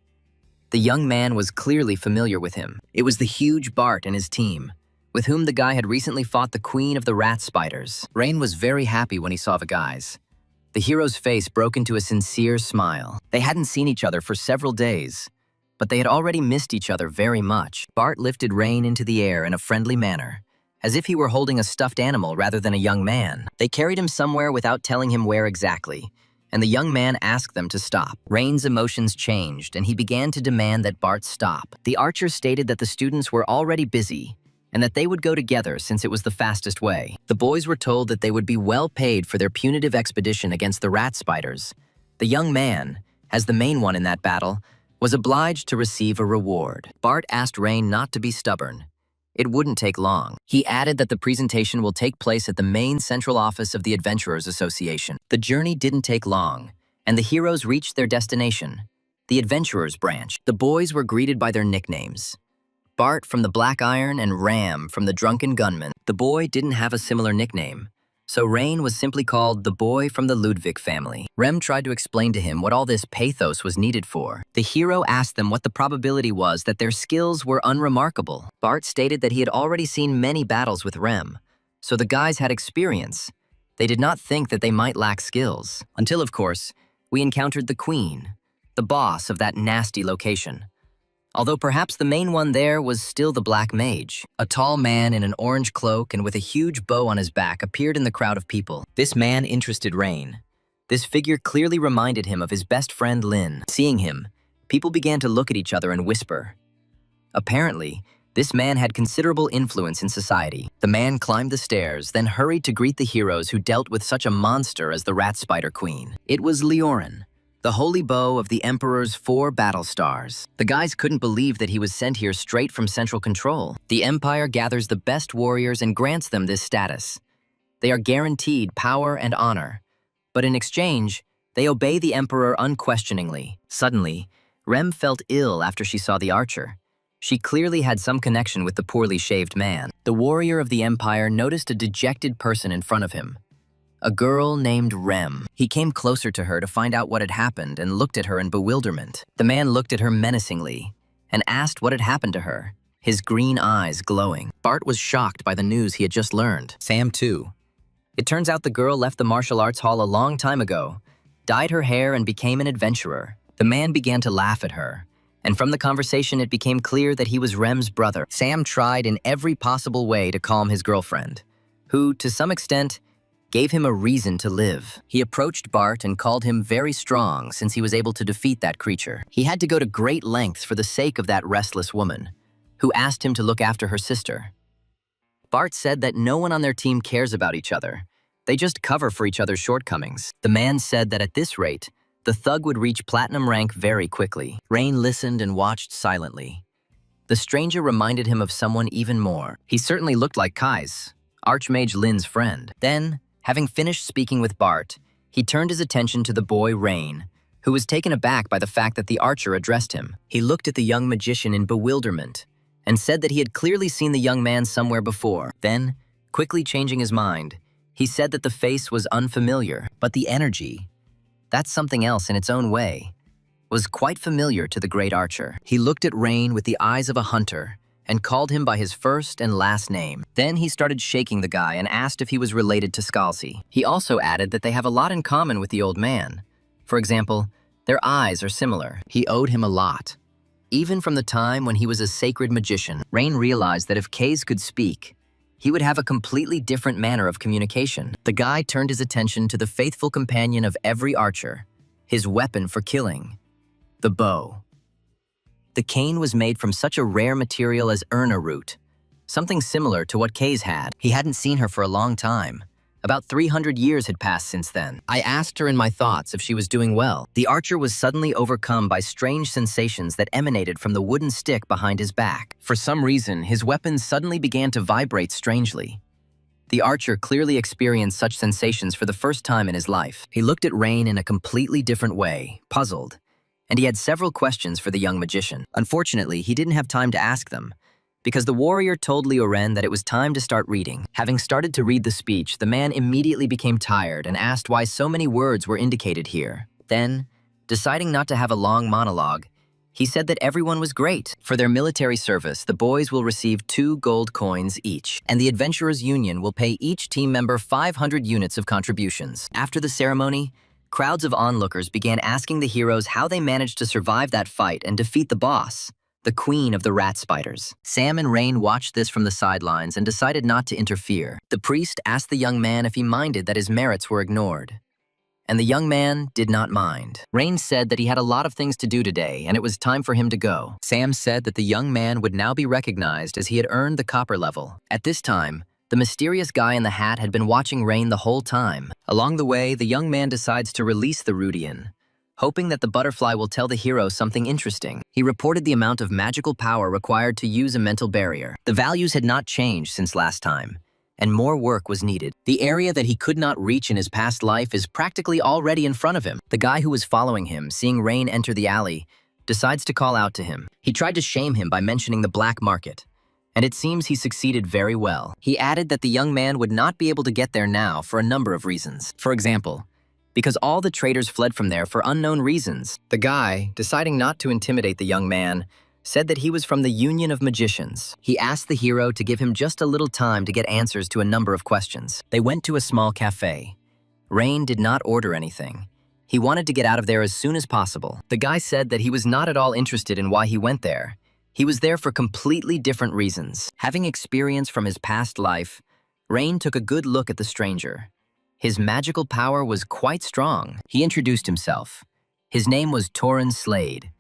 The young man was clearly familiar with him. It was the huge Bart and his team, with whom the guy had recently fought the queen of the rat spiders. Rain was very happy when he saw the guys. The hero's face broke into a sincere smile. They hadn't seen each other for several days, but they had already missed each other very much. Bart lifted Rain into the air in a friendly manner, as if he were holding a stuffed animal rather than a young man. They carried him somewhere without telling him where exactly, and the young man asked them to stop. Rain's emotions changed, and he began to demand that Bart stop. The archer stated that the students were already busy, and that they would go together since it was the fastest way. The boys were told that they would be well paid for their punitive expedition against the rat spiders. The young man, as the main one in that battle, was obliged to receive a reward. Bart asked Rain not to be stubborn. It wouldn't take long. He added that the presentation will take place at the main central office of the Adventurers Association. The journey didn't take long, and the heroes reached their destination, the Adventurers branch. The boys were greeted by their nicknames: Bart from the Black Iron and Ram from the Drunken Gunman. The boy didn't have a similar nickname, so Rain was simply called the boy from the Ludwig family. Rem tried to explain to him what all this pathos was needed for. The hero asked them what the probability was that their skills were unremarkable. Bart stated that he had already seen many battles with Rem, so the guys had experience. They did not think that they might lack skills. Until, of course, we encountered the queen, the boss of that nasty location. Although perhaps the main one there was still the Black Mage. A tall man in an orange cloak and with a huge bow on his back appeared in the crowd of people. This man interested Rain. This figure clearly reminded him of his best friend Lin. Seeing him, people began to look at each other and whisper. Apparently, this man had considerable influence in society. The man climbed the stairs, then hurried to greet the heroes who dealt with such a monster as the Rat Spider Queen. It was Leorin, the holy bow of the Emperor's 4 battle stars. The guys couldn't believe that he was sent here straight from Central Control. The Empire gathers the best warriors and grants them this status. They are guaranteed power and honor. But in exchange, they obey the emperor unquestioningly. Suddenly, Rem felt ill after she saw the archer. She clearly had some connection with the poorly shaved man. The warrior of the empire noticed a dejected person in front of him. A girl named Rem. He came closer to her to find out what had happened and looked at her in bewilderment. The man looked at her menacingly and asked what had happened to her, his green eyes glowing. Bart was shocked by the news he had just learned. Sam too. It turns out the girl left the martial arts hall a long time ago, dyed her hair and became an adventurer. The man began to laugh at her, and from the conversation it became clear that he was Rem's brother. Sam tried in every possible way to calm his girlfriend, who, to some extent, gave him a reason to live. He approached Bart and called him very strong since he was able to defeat that creature. He had to go to great lengths for the sake of that restless woman, who asked him to look after her sister. Bart said that no one on their team cares about each other. They just cover for each other's shortcomings. The man said that at this rate, the thug would reach platinum rank very quickly. Rain listened and watched silently. The stranger reminded him of someone even more. He certainly looked like Kai's, Archmage Lin's friend. Then, having finished speaking with Bart, he turned his attention to the boy Rain, who was taken aback by the fact that the archer addressed him. He looked at the young magician in bewilderment and said that he had clearly seen the young man somewhere before. Then, quickly changing his mind, he said that the face was unfamiliar, but the energy, that's something else in its own way, was quite familiar to the great archer. He looked at Rain with the eyes of a hunter and called him by his first and last name. Then he started shaking the guy and asked if he was related to Scalzi. He also added that they have a lot in common with the old man. For example, their eyes are similar. He owed him a lot. Even from the time when he was a sacred magician, Rain realized that if Kays could speak, he would have a completely different manner of communication. The guy turned his attention to the faithful companion of every archer, his weapon for killing, the bow. The cane was made from such a rare material as erna root, something similar to what Kays had. He hadn't seen her for a long time. About 300 years had passed since then. I asked her in my thoughts if she was doing well. The archer was suddenly overcome by strange sensations that emanated from the wooden stick behind his back. For some reason, his weapon suddenly began to vibrate strangely. The archer clearly experienced such sensations for the first time in his life. He looked at Rain in a completely different way, puzzled, and he had several questions for the young magician. Unfortunately, he didn't have time to ask them, because the warrior told Liuren that it was time to start reading. Having started to read the speech, the man immediately became tired and asked why so many words were indicated here. Then, deciding not to have a long monologue, he said that everyone was great. For their military service, the boys will receive 2 gold coins each, and the Adventurers Union will pay each team member 500 units of contributions. After the ceremony, crowds of onlookers began asking the heroes how they managed to survive that fight and defeat the boss, the queen of the rat spiders. Sam and Rain watched this from the sidelines and decided not to interfere. The priest asked the young man if he minded that his merits were ignored, and the young man did not mind. Rain said that he had a lot of things to do today and it was time for him to go. Sam said that the young man would now be recognized as he had earned the copper level. At this time, the mysterious guy in the hat had been watching Rain the whole time. Along the way, the young man decides to release the Rudian, hoping that the butterfly will tell the hero something interesting. He reported the amount of magical power required to use a mental barrier. The values had not changed since last time, and more work was needed. The area that he could not reach in his past life is practically already in front of him. The guy who was following him, seeing Rain enter the alley, decides to call out to him. He tried to shame him by mentioning the black market, and it seems he succeeded very well. He added that the young man would not be able to get there now for a number of reasons. For example, because all the traders fled from there for unknown reasons. The guy, deciding not to intimidate the young man, said that he was from the Union of Magicians. He asked the hero to give him just a little time to get answers to a number of questions. They went to a small cafe. Rain did not order anything. He wanted to get out of there as soon as possible. The guy said that he was not at all interested in why he went there. He was there for completely different reasons. Having experience from his past life, Rain took a good look at the stranger. His magical power was quite strong. He introduced himself. His name was Torrin Slade.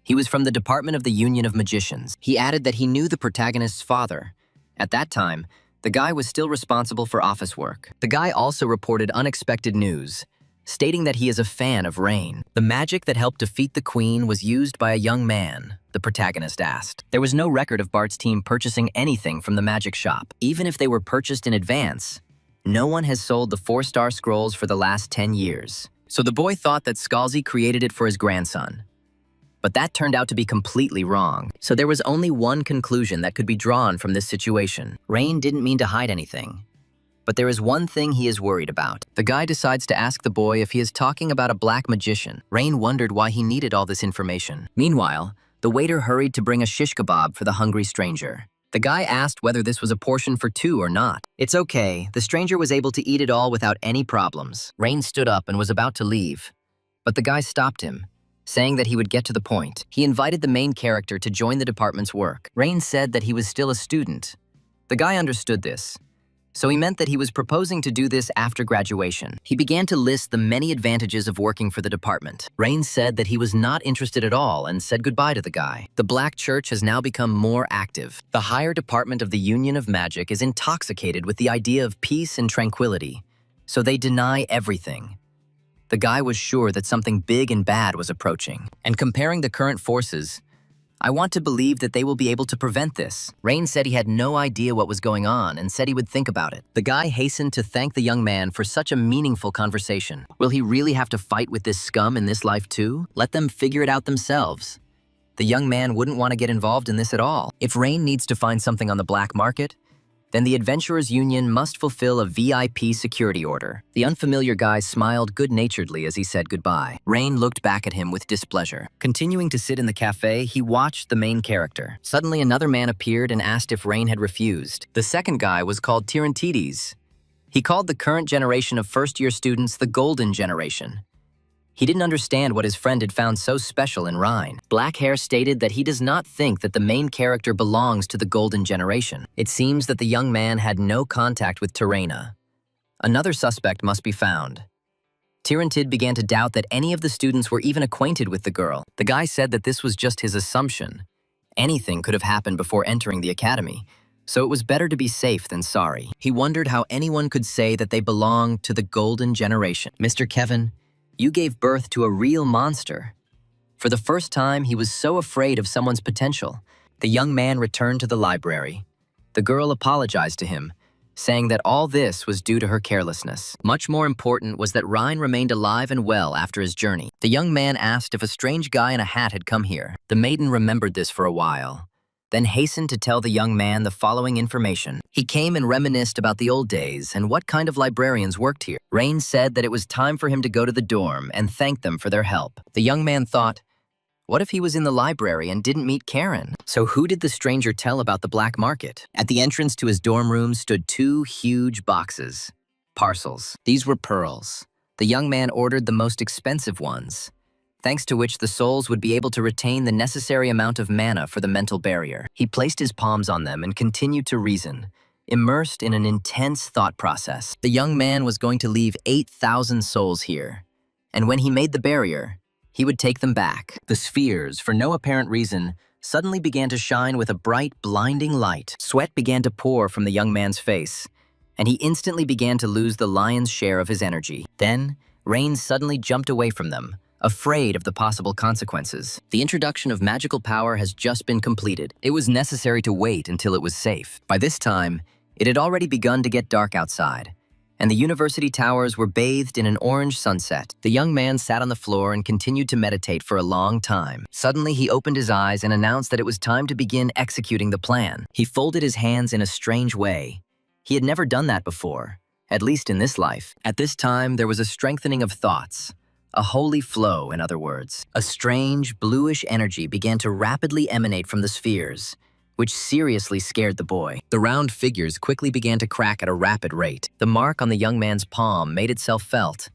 He was from the Department of the Union of Magicians. He added that he knew the protagonist's father. At that time, the guy was still responsible for office work. The guy also reported unexpected news, stating that he is a fan of Rain. The magic that helped defeat the queen was used by a young man, the protagonist asked. There was no record of Bart's team purchasing anything from the magic shop. Even if they were purchased in advance, No one has sold the 4-star scrolls for the last 10 years. So the boy thought that Scalzi created it for his grandson. But that turned out to be completely wrong. So there was only one conclusion that could be drawn from this situation. Rain didn't mean to hide anything. But there is one thing he is worried about. The guy decides to ask the boy if he is talking about a black magician. Rain wondered why he needed all this information. Meanwhile, the waiter hurried to bring a shish kebab for the hungry stranger. The guy asked whether this was a portion for 2 or not. It's okay, the stranger was able to eat it all without any problems. Rain stood up and was about to leave. But the guy stopped him, saying that he would get to the point. He invited the main character to join the department's work. Rain said that he was still a student. The guy understood this. So he meant that he was proposing to do this after graduation. He began to list the many advantages of working for the department. Rain said that he was not interested at all and said goodbye to the guy. The Black Church has now become more active. The higher department of the Union of Magic is intoxicated with the idea of peace and tranquility, so they deny everything. The guy was sure that something big and bad was approaching. And comparing the current forces, I want to believe that they will be able to prevent this. Rain said he had no idea what was going on and said he would think about it. The guy hastened to thank the young man for such a meaningful conversation. Will he really have to fight with this scum in this life too? Let them figure it out themselves. The young man wouldn't want to get involved in this at all. If Rain needs to find something on the black market, then the Adventurers Union must fulfill a VIP security order. The unfamiliar guy smiled good-naturedly as he said goodbye. Rain looked back at him with displeasure. Continuing to sit in the cafe, he watched the main character. Suddenly another man appeared and asked if Rain had refused. The second guy was called Tirantides. He called the current generation of first-year students the Golden Generation. He didn't understand what his friend had found so special in Rhine. Black Hair stated that he does not think that the main character belongs to the Golden Generation. It seems that the young man had no contact with Terena. Another suspect must be found. Tirantid began to doubt that any of the students were even acquainted with the girl. The guy said that this was just his assumption. Anything could have happened before entering the academy, so it was better to be safe than sorry. He wondered how anyone could say that they belonged to the Golden Generation. Mr. Kevin, you gave birth to a real monster. For the first time, he was so afraid of someone's potential. The young man returned to the library. The girl apologized to him, saying that all this was due to her carelessness. Much more important was that Rhine remained alive and well after his journey. The young man asked if a strange guy in a hat had come here. The maiden remembered this for a while, then hastened to tell the young man the following information. He came and reminisced about the old days and what kind of librarians worked here. Rain said that it was time for him to go to the dorm and thank them for their help. The young man thought, what if he was in the library and didn't meet Karen? So who did the stranger tell about the black market? At the entrance to his dorm room stood 2 huge boxes. Parcels. These were pearls. The young man ordered the most expensive ones, thanks to which the souls would be able to retain the necessary amount of mana for the mental barrier. He placed his palms on them and continued to reason, immersed in an intense thought process. The young man was going to leave 8,000 souls here, and when he made the barrier, he would take them back. The spheres, for no apparent reason, suddenly began to shine with a bright, blinding light. Sweat began to pour from the young man's face, and he instantly began to lose the lion's share of his energy. Then, Rain suddenly jumped away from them, afraid of the possible consequences. The introduction of magical power has just been completed. It was necessary to wait until it was safe. By this time, it had already begun to get dark outside, and the university towers were bathed in an orange sunset. The young man sat on the floor and continued to meditate for a long time. Suddenly, he opened his eyes and announced that it was time to begin executing the plan. He folded his hands in a strange way. He had never done that before, at least in this life. At this time, there was a strengthening of thoughts. A holy flow, in other words. A strange, bluish energy began to rapidly emanate from the spheres, which seriously scared the boy. The round figures quickly began to crack at a rapid rate. The mark on the young man's palm made itself felt,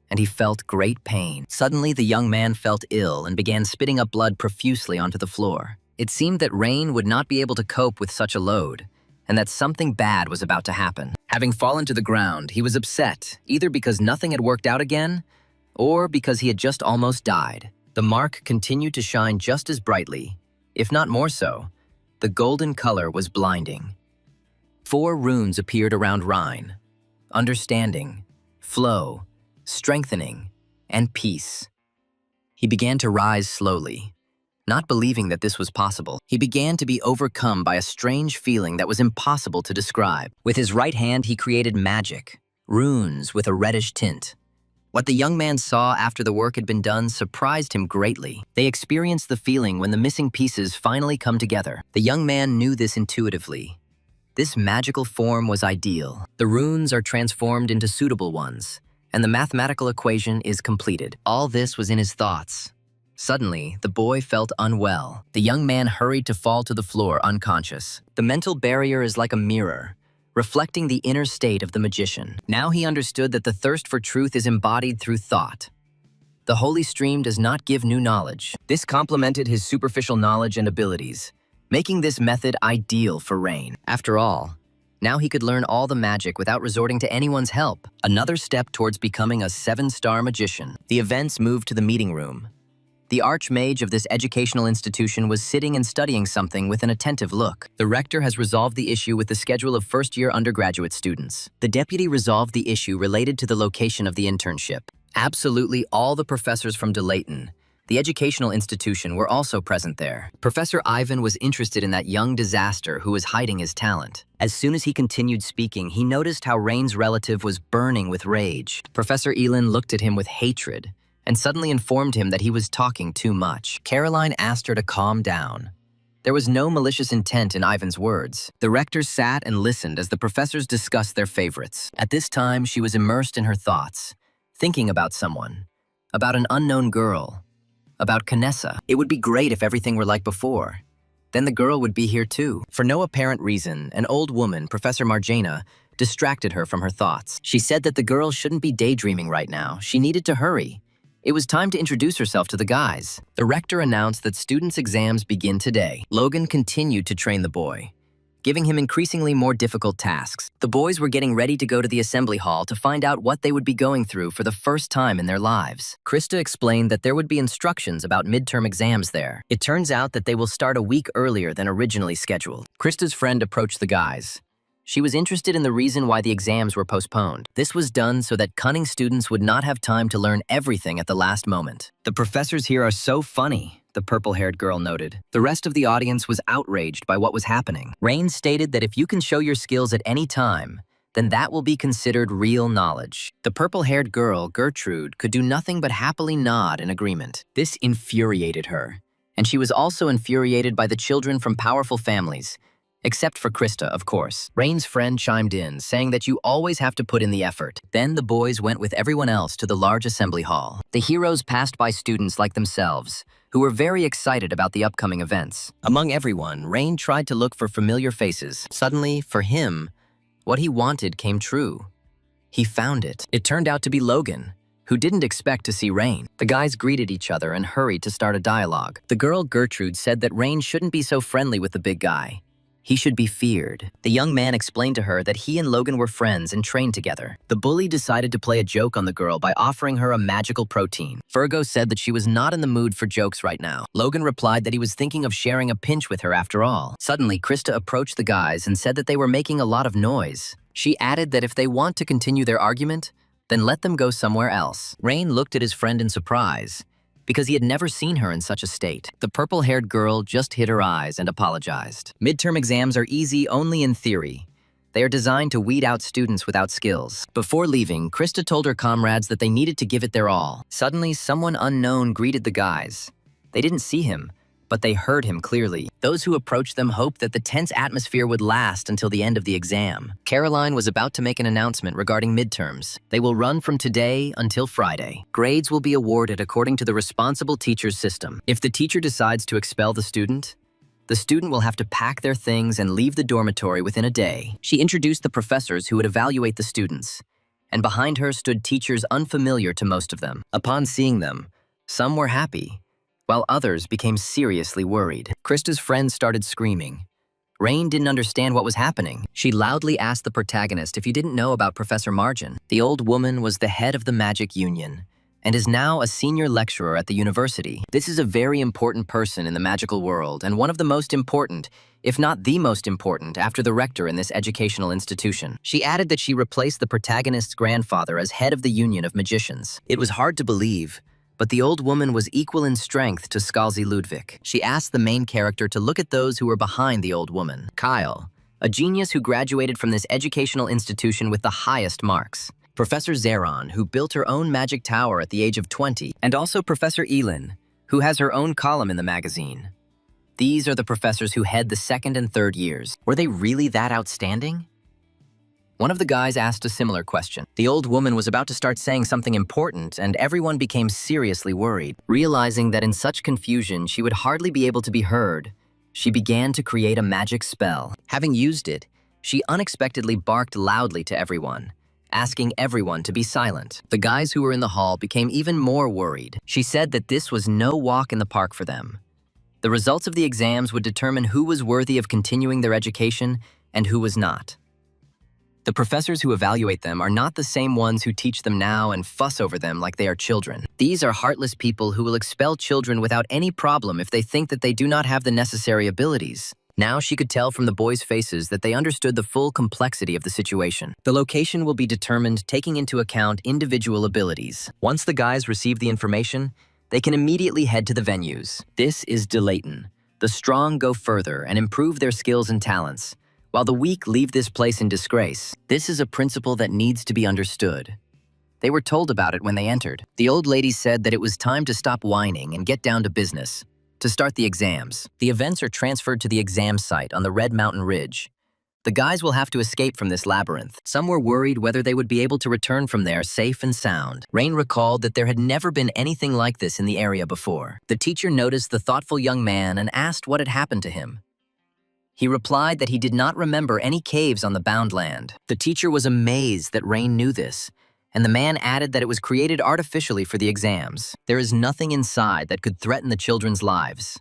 and he felt great pain. Suddenly, the young man felt ill and began spitting up blood profusely onto the floor. It seemed that Rain would not be able to cope with such a load, and that something bad was about to happen. Having fallen to the ground, he was upset, either because nothing had worked out again, or because he had just almost died. The mark continued to shine just as brightly, if not more so. The golden color was blinding. 4 runes appeared around Rhine: understanding, flow, strengthening, and peace. He began to rise slowly, not believing that this was possible. He began to be overcome by a strange feeling that was impossible to describe. With his right hand, he created magic, runes with a reddish tint. What the young man saw after the work had been done surprised him greatly. They experienced the feeling when the missing pieces finally come together. The young man knew this intuitively. This magical form was ideal. The runes are transformed into suitable ones, and the mathematical equation is completed. All this was in his thoughts. Suddenly, the boy felt unwell. The young man hurried to fall to the floor unconscious. The mental barrier is like a mirror, reflecting the inner state of the magician. Now he understood that the thirst for truth is embodied through thought. The holy stream does not give new knowledge. This complemented his superficial knowledge and abilities, making this method ideal for Rain. After all, now he could learn all the magic without resorting to anyone's help. Another step towards becoming a 7-star magician. The events moved to the meeting room. The archmage of this educational institution was sitting and studying something with an attentive look. The rector has resolved the issue with the schedule of first-year undergraduate students. The deputy resolved the issue related to the location of the internship. Absolutely all the professors from Delayton, the educational institution, were also present there. Professor Ivan was interested in that young disaster who was hiding his talent. As soon as he continued speaking, he noticed how Rain's relative was burning with rage. Professor Elin looked at him with hatred and suddenly informed him that he was talking too much. Caroline asked her to calm down. There was no malicious intent in Ivan's words. The rector sat and listened as the professors discussed their favorites. At this time, she was immersed in her thoughts, thinking about someone, about an unknown girl, about Kanessa. It would be great if everything were like before. Then the girl would be here too. For no apparent reason, an old woman, Professor Marjana, distracted her from her thoughts. She said that the girl shouldn't be daydreaming right now. She needed to hurry. It was time to introduce herself to the guys. The rector announced that students' exams begin today. Logan continued to train the boy, giving him increasingly more difficult tasks. The boys were getting ready to go to the assembly hall to find out what they would be going through for the first time in their lives. Krista explained that there would be instructions about midterm exams there. It turns out that they will start a week earlier than originally scheduled. Krista's friend approached the guys. She was interested in the reason why the exams were postponed. This was done so that cunning students would not have time to learn everything at the last moment. The professors here are so funny, the purple-haired girl noted. The rest of the audience was outraged by what was happening. Rain stated that if you can show your skills at any time, then that will be considered real knowledge. The purple-haired girl, Gertrude, could do nothing but happily nod in agreement. This infuriated her, and she was also infuriated by the children from powerful families, except for Krista, of course. Rain's friend chimed in, saying that you always have to put in the effort. Then the boys went with everyone else to the large assembly hall. The heroes passed by students like themselves, who were very excited about the upcoming events. Among everyone, Rain tried to look for familiar faces. Suddenly, for him, what he wanted came true. He found it. It turned out to be Logan, who didn't expect to see Rain. The guys greeted each other and hurried to start a dialogue. The girl Gertrude said that Rain shouldn't be so friendly with the big guy. He should be feared. The young man explained to her that he and Logan were friends and trained together. The bully decided to play a joke on the girl by offering her a magical protein. Virgo said that she was not in the mood for jokes right now. Logan replied that he was thinking of sharing a pinch with her after all. Suddenly, Krista approached the guys and said that they were making a lot of noise. She added that if they want to continue their argument, then let them go somewhere else. Rain looked at his friend in surprise, because he had never seen her in such a state. The purple-haired girl just hid her eyes and apologized. Midterm exams are easy only in theory. They are designed to weed out students without skills. Before leaving, Krista told her comrades that they needed to give it their all. Suddenly, someone unknown greeted the guys. They didn't see him, but they heard him clearly. Those who approached them hoped that the tense atmosphere would last until the end of the exam. Caroline was about to make an announcement regarding midterms. They will run from today until Friday. Grades will be awarded according to the responsible teacher's system. If the teacher decides to expel the student will have to pack their things and leave the dormitory within a day. She introduced the professors who would evaluate the students, and behind her stood teachers unfamiliar to most of them. Upon seeing them, some were happy, while others became seriously worried. Krista's friends started screaming. Rain didn't understand what was happening. She loudly asked the protagonist if he didn't know about Professor Margin. The old woman was the head of the Magic Union and is now a senior lecturer at the university. This is a very important person in the magical world and one of the most important, if not the most important, after the rector in this educational institution. She added that she replaced the protagonist's grandfather as head of the Union of Magicians. It was hard to believe, but the old woman was equal in strength to Skalzi Ludwig. She asked the main character to look at those who were behind the old woman. Kyle, a genius who graduated from this educational institution with the highest marks. Professor Zeron, who built her own magic tower at the age of 20, and also Professor Elin, who has her own column in the magazine. These are the professors who head the second and third years. Were they really that outstanding? One of the guys asked a similar question. The old woman was about to start saying something important, and everyone became seriously worried. Realizing that in such confusion she would hardly be able to be heard, she began to create a magic spell. Having used it, she unexpectedly barked loudly to everyone, asking everyone to be silent. The guys who were in the hall became even more worried. She said that this was no walk in the park for them. The results of the exams would determine who was worthy of continuing their education and who was not. The professors who evaluate them are not the same ones who teach them now and fuss over them like they are children. These are heartless people who will expel children without any problem if they think that they do not have the necessary abilities. Now she could tell from the boys' faces that they understood the full complexity of the situation. The location will be determined taking into account individual abilities. Once the guys receive the information, they can immediately head to the venues. This is Delayton. The strong go further and improve their skills and talents, while the weak leave this place in disgrace. This is a principle that needs to be understood. They were told about it when they entered. The old lady said that it was time to stop whining and get down to business, to start the exams. The events are transferred to the exam site on the Red Mountain Ridge. The guys will have to escape from this labyrinth. Some were worried whether they would be able to return from there safe and sound. Rain recalled that there had never been anything like this in the area before. The teacher noticed the thoughtful young man and asked what had happened to him. He replied that he did not remember any caves on the bound land. The teacher was amazed that Rain knew this, and the man added that it was created artificially for the exams. There is nothing inside that could threaten the children's lives.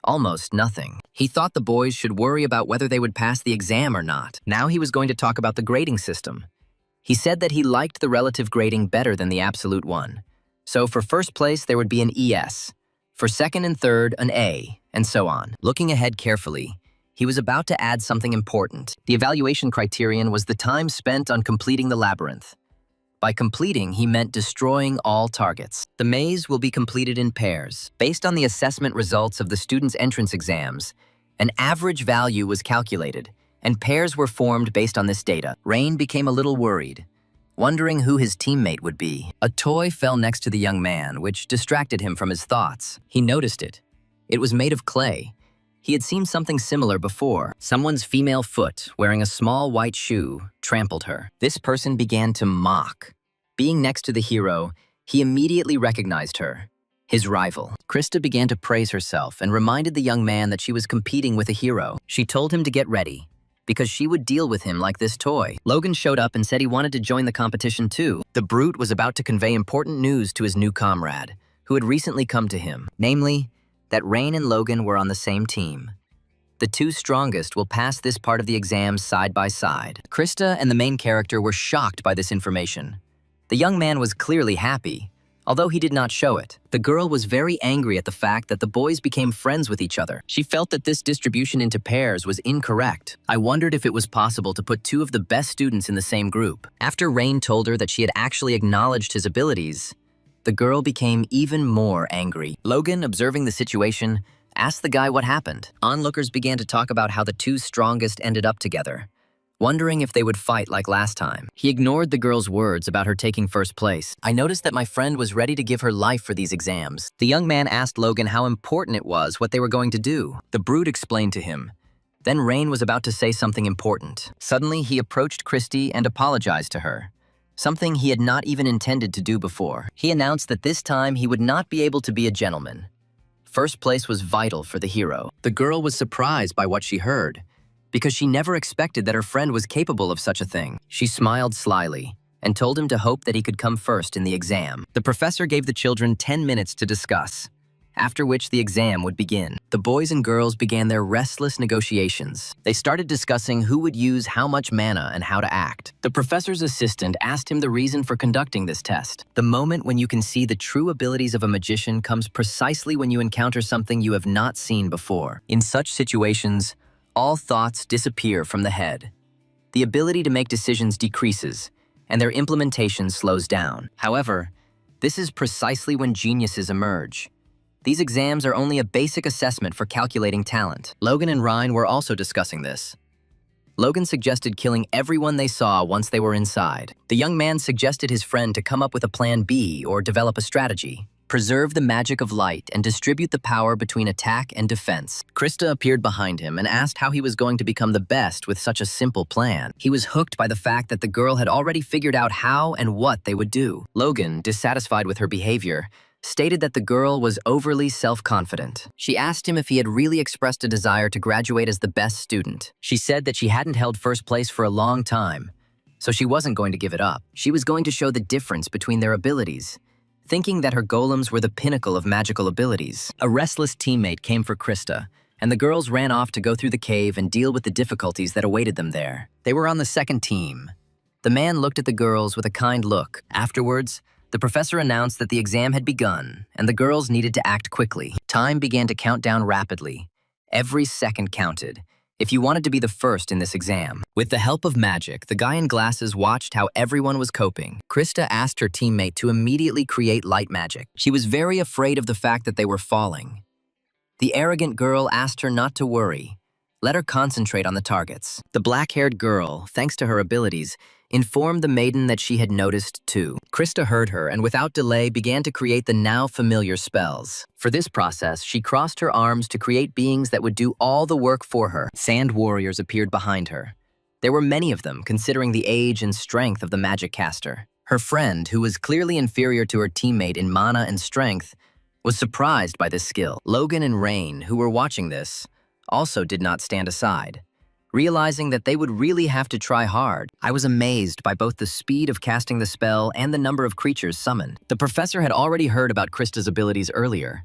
Almost nothing. He thought the boys should worry about whether they would pass the exam or not. Now he was going to talk about the grading system. He said that he liked the relative grading better than the absolute one. So for first place, there would be an ES. For second and third, an A, and so on. Looking ahead carefully, he was about to add something important. The evaluation criterion was the time spent on completing the labyrinth. By completing, he meant destroying all targets. The maze will be completed in pairs. Based on the assessment results of the students' entrance exams, an average value was calculated, and pairs were formed based on this data. Rain became a little worried, wondering who his teammate would be. A toy fell next to the young man, which distracted him from his thoughts. He noticed it. It was made of clay. He had seen something similar before. Someone's female foot, wearing a small white shoe, trampled her. This person began to mock. Being next to the hero, he immediately recognized her, his rival. Krista began to praise herself and reminded the young man that she was competing with a hero. She told him to get ready, because she would deal with him like this toy. Logan showed up and said he wanted to join the competition too. The brute was about to convey important news to his new comrade, who had recently come to him, namely, that Rain and Logan were on the same team. The two strongest will pass this part of the exam side by side. Krista and the main character were shocked by this information. The young man was clearly happy, although he did not show it. The girl was very angry at the fact that the boys became friends with each other. She felt that this distribution into pairs was incorrect. I wondered if it was possible to put two of the best students in the same group. After Rain told her that she had actually acknowledged his abilities, the girl became even more angry. Logan, observing the situation, asked the guy what happened. Onlookers began to talk about how the two strongest ended up together, wondering if they would fight like last time. He ignored the girl's words about her taking first place. I noticed that my friend was ready to give her life for these exams. The young man asked Logan how important it was what they were going to do. The brute explained to him. Then Rain was about to say something important. Suddenly, he approached Christy and apologized to her, something he had not even intended to do before. He announced that this time he would not be able to be a gentleman. First place was vital for the hero. The girl was surprised by what she heard, because she never expected that her friend was capable of such a thing. She smiled slyly and told him to hope that he could come first in the exam. The professor gave the children 10 minutes to discuss, after which the exam would begin. The boys and girls began their restless negotiations. They started discussing who would use how much mana and how to act. The professor's assistant asked him the reason for conducting this test. The moment when you can see the true abilities of a magician comes precisely when you encounter something you have not seen before. In such situations, all thoughts disappear from the head. The ability to make decisions decreases, and their implementation slows down. However, this is precisely when geniuses emerge. These exams are only a basic assessment for calculating talent. Logan and Ryan were also discussing this. Logan suggested killing everyone they saw once they were inside. The young man suggested his friend to come up with a plan B or develop a strategy. Preserve the magic of light and distribute the power between attack and defense. Krista appeared behind him and asked how he was going to become the best with such a simple plan. He was hooked by the fact that the girl had already figured out how and what they would do. Logan, dissatisfied with her behavior, stated that the girl was overly self-confident. She asked him if he had really expressed a desire to graduate as the best student. She said that she hadn't held first place for a long time, so she wasn't going to give it up. She was going to show the difference between their abilities, thinking that her golems were the pinnacle of magical abilities. A restless teammate came for Krista, and the girls ran off to go through the cave and deal with the difficulties that awaited them there. They were on the second team. The man looked at the girls with a kind look. Afterwards, the professor announced that the exam had begun, and the girls needed to act quickly. Time began to count down rapidly. Every second counted, if you wanted to be the first in this exam. With the help of magic, the guy in glasses watched how everyone was coping. Krista asked her teammate to immediately create light magic. She was very afraid of the fact that they were falling. The arrogant girl asked her not to worry. Let her concentrate on the targets. The black-haired girl, thanks to her abilities, informed the maiden that she had noticed too. Krista heard her and without delay began to create the now familiar spells. For this process, she crossed her arms to create beings that would do all the work for her. Sand warriors appeared behind her. There were many of them, considering the age and strength of the magic caster. Her friend, who was clearly inferior to her teammate in mana and strength, was surprised by this skill. Logan and Rain, who were watching this, also did not stand aside, realizing that they would really have to try hard. I was amazed by both the speed of casting the spell and the number of creatures summoned. The professor had already heard about Krista's abilities earlier,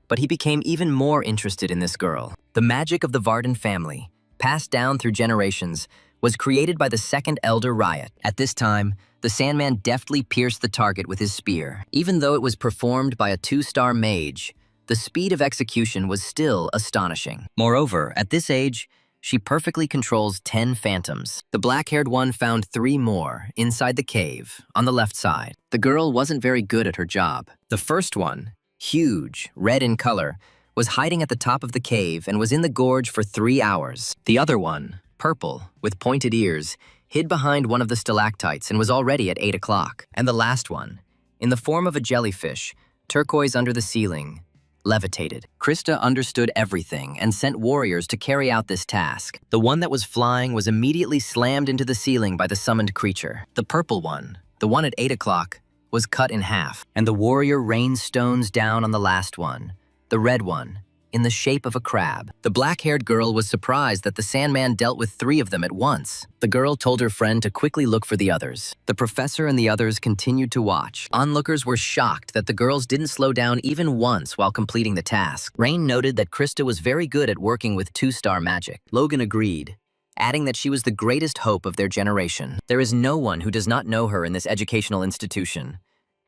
but he became even more interested in this girl. The magic of the Varden family, passed down through generations, was created by the second elder Riot. At this time, the Sandman deftly pierced the target with his spear. Even though it was performed by a 2-star mage, the speed of execution was still astonishing. Moreover, at this age, she perfectly controls 10 phantoms. The black-haired one found 3 more inside the cave on the left side. The girl wasn't very good at her job. The first one, huge, red in color, was hiding at the top of the cave and was in the gorge for 3 hours. The other one, purple, with pointed ears, hid behind one of the stalactites and was already at 8 o'clock. And the last one, in the form of a jellyfish, turquoise under the ceiling, levitated. Krista understood everything and sent warriors to carry out this task. The one that was flying was immediately slammed into the ceiling by the summoned creature. The purple one, the one at 8 o'clock, was cut in half, and the warrior rained stones down on the last one, the red one, in the shape of a crab. The black-haired girl was surprised that the Sandman dealt with 3 of them at once. The girl told her friend to quickly look for the others. The professor and the others continued to watch. Onlookers were shocked that the girls didn't slow down even once while completing the task. Rain noted that Krista was very good at working with 2-star magic. Logan agreed, adding that she was the greatest hope of their generation. There is no one who does not know her in this educational institution.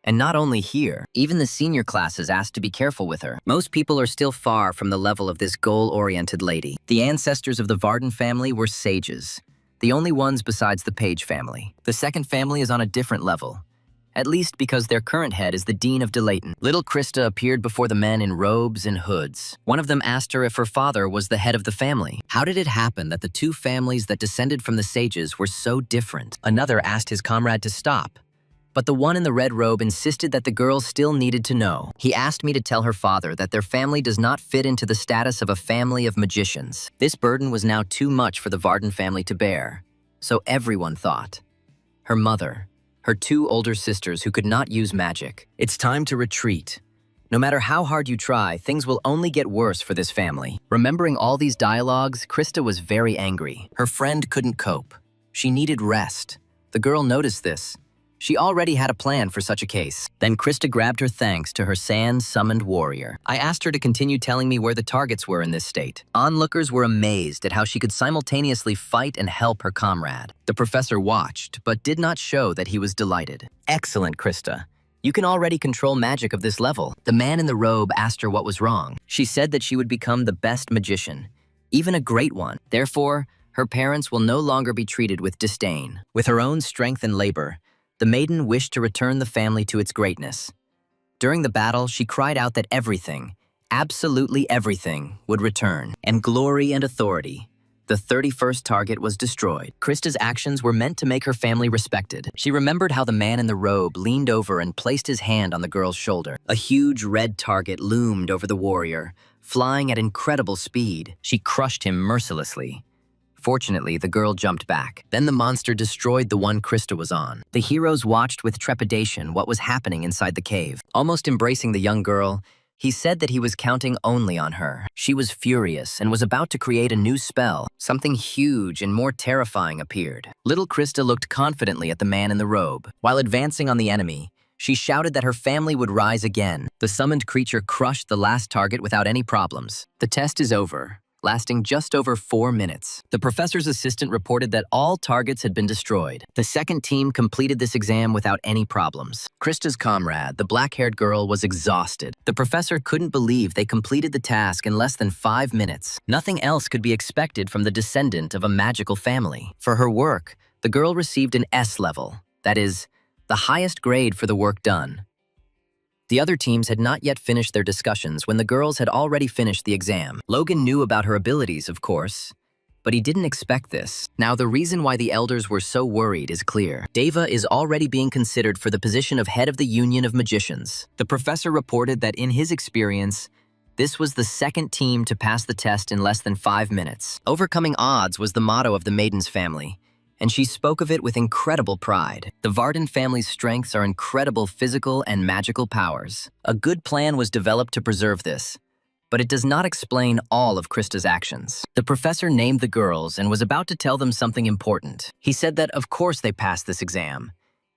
And not only here, even the senior classes asked to be careful with her. Most people are still far from the level of this goal-oriented lady. The ancestors of the Varden family were sages, the only ones besides the Page family. The second family is on a different level, at least because their current head is the Dean of Delayton. Little Krista appeared before the men in robes and hoods. One of them asked her if her father was the head of the family. How did it happen that the 2 families that descended from the sages were so different? Another asked his comrade to stop, but the one in the red robe insisted that the girls still needed to know. He asked me to tell her father that their family does not fit into the status of a family of magicians. This burden was now too much for the Varden family to bear, so everyone thought. Her mother, her 2 older sisters who could not use magic. It's time to retreat. No matter how hard you try, things will only get worse for this family. Remembering all these dialogues, Krista was very angry. Her friend couldn't cope. She needed rest. The girl noticed this. She already had a plan for such a case. Then Krista grabbed her thanks to her sand-summoned warrior. I asked her to continue telling me where the targets were in this state. Onlookers were amazed at how she could simultaneously fight and help her comrade. The professor watched, but did not show that he was delighted. Excellent, Krista. You can already control magic of this level. The man in the robe asked her what was wrong. She said that she would become the best magician, even a great one. Therefore, her parents will no longer be treated with disdain. With her own strength and labor, the maiden wished to return the family to its greatness. During the battle, she cried out that everything, absolutely everything, would return, and glory and authority. The 31st target was destroyed. Krista's actions were meant to make her family respected. She remembered how the man in the robe leaned over and placed his hand on the girl's shoulder. A huge red target loomed over the warrior, flying at incredible speed. She crushed him mercilessly. Fortunately, the girl jumped back. Then the monster destroyed the one Krista was on. The heroes watched with trepidation what was happening inside the cave. Almost embracing the young girl, he said that he was counting only on her. She was furious and was about to create a new spell. Something huge and more terrifying appeared. Little Krista looked confidently at the man in the robe. While advancing on the enemy, she shouted that her family would rise again. The summoned creature crushed the last target without any problems. The test is over, lasting just over 4 minutes. The professor's assistant reported that all targets had been destroyed. The second team completed this exam without any problems. Krista's comrade, the black-haired girl, was exhausted. The professor couldn't believe they completed the task in less than 5 minutes. Nothing else could be expected from the descendant of a magical family. For her work, the girl received an S level, that is, the highest grade for the work done. The other teams had not yet finished their discussions when the girls had already finished the exam. Logan knew about her abilities, of course, but he didn't expect this. Now, the reason why the elders were so worried is clear. Deva is already being considered for the position of head of the Union of Magicians. The professor reported that in his experience, this was the second team to pass the test in less than 5 minutes. Overcoming odds was the motto of the Maiden's family, and she spoke of it with incredible pride. The Varden family's strengths are incredible physical and magical powers. A good plan was developed to preserve this, but it does not explain all of Krista's actions. The professor named the girls and was about to tell them something important. He said that of course they passed this exam,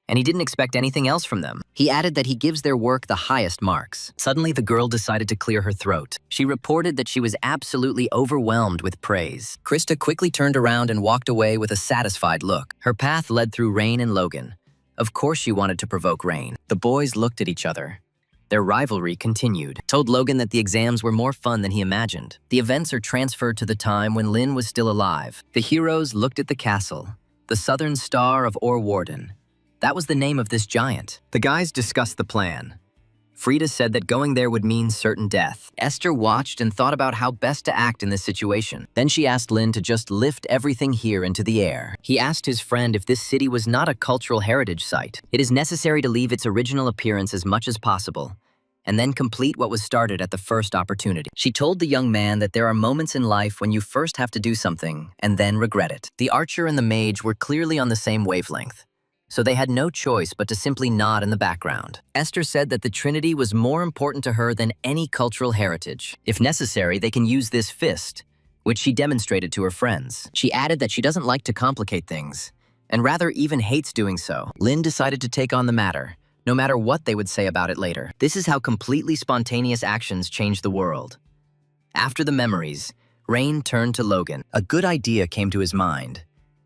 and he didn't expect anything else from them. He added that he gives their work the highest marks. Suddenly, the girl decided to clear her throat. She reported that she was absolutely overwhelmed with praise. Krista quickly turned around and walked away with a satisfied look. Her path led through Rain and Logan. Of course she wanted to provoke Rain. The boys looked at each other. Their rivalry continued. Told Logan that the exams were more fun than he imagined. The events are transferred to the time when Lynn was still alive. The heroes looked at the castle, the Southern Star of Orwarden. That was the name of this giant. The guys discussed the plan. Frida said that going there would mean certain death. Esther watched and thought about how best to act in this situation. Then she asked Lynn to just lift everything here into the air. He asked his friend if this city was not a cultural heritage site. It is necessary to leave its original appearance as much as possible, and then complete what was started at the first opportunity. She told the young man that there are moments in life when you first have to do something and then regret it. The archer and the mage were clearly on the same wavelength, so they had no choice but to simply nod in the background. Esther said that the Trinity was more important to her than any cultural heritage. If necessary, they can use this fist, which she demonstrated to her friends. She added that she doesn't like to complicate things, and rather even hates doing so. Lynn decided to take on the matter, no matter what they would say about it later. This is how completely spontaneous actions change the world. After the memories, Rain turned to Logan. A good idea came to his mind.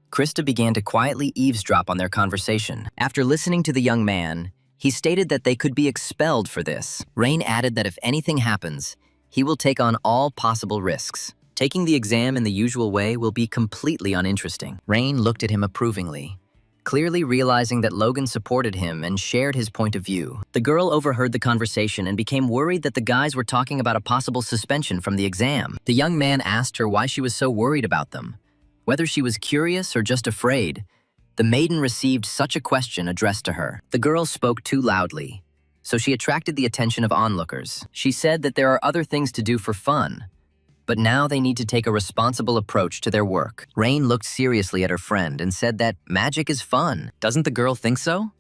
Krista began to quietly eavesdrop on their conversation. After listening to the young man, he stated that they could be expelled for this. Rain added that if anything happens, he will take on all possible risks. Taking the exam in the usual way will be completely uninteresting. Rain looked at him approvingly, clearly realizing that Logan supported him and shared his point of view. The girl overheard the conversation and became worried that the guys were talking about a possible suspension from the exam. The young man asked her why she was so worried about them. Whether she was curious or just afraid, the maiden received such a question addressed to her. The girl spoke too loudly, so she attracted the attention of onlookers. She said that there are other things to do for fun, but now they need to take a responsible approach to their work. Rain looked seriously at her friend and said that magic is fun. Doesn't the girl think so?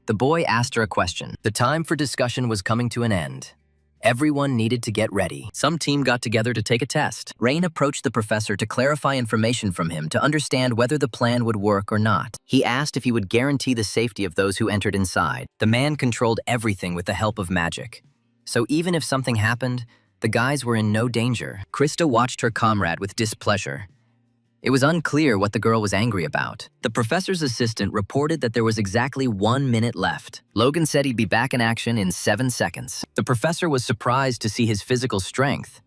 The boy asked her a question. The time for discussion was coming to an end. Everyone needed to get ready. Some team got together to take a test. Rain approached the professor to clarify information from him to understand whether the plan would work or not. He asked if he would guarantee the safety of those who entered inside. The man controlled everything with the help of magic. So even if something happened, the guys were in no danger. Krista watched her comrade with displeasure. It was unclear what the girl was angry about. The professor's assistant reported that there was exactly 1 minute left. Logan said he'd be back in action in 7 seconds. The professor was surprised to see his physical strength.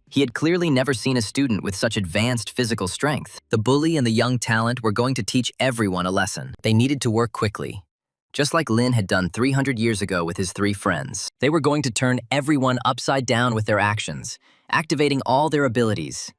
He had clearly never seen a student with such advanced physical strength. The bully and the young talent were going to teach everyone a lesson. They needed to work quickly, just like Lin had done 300 years ago with his 3 friends. They were going to turn everyone upside down with their actions, activating all their abilities.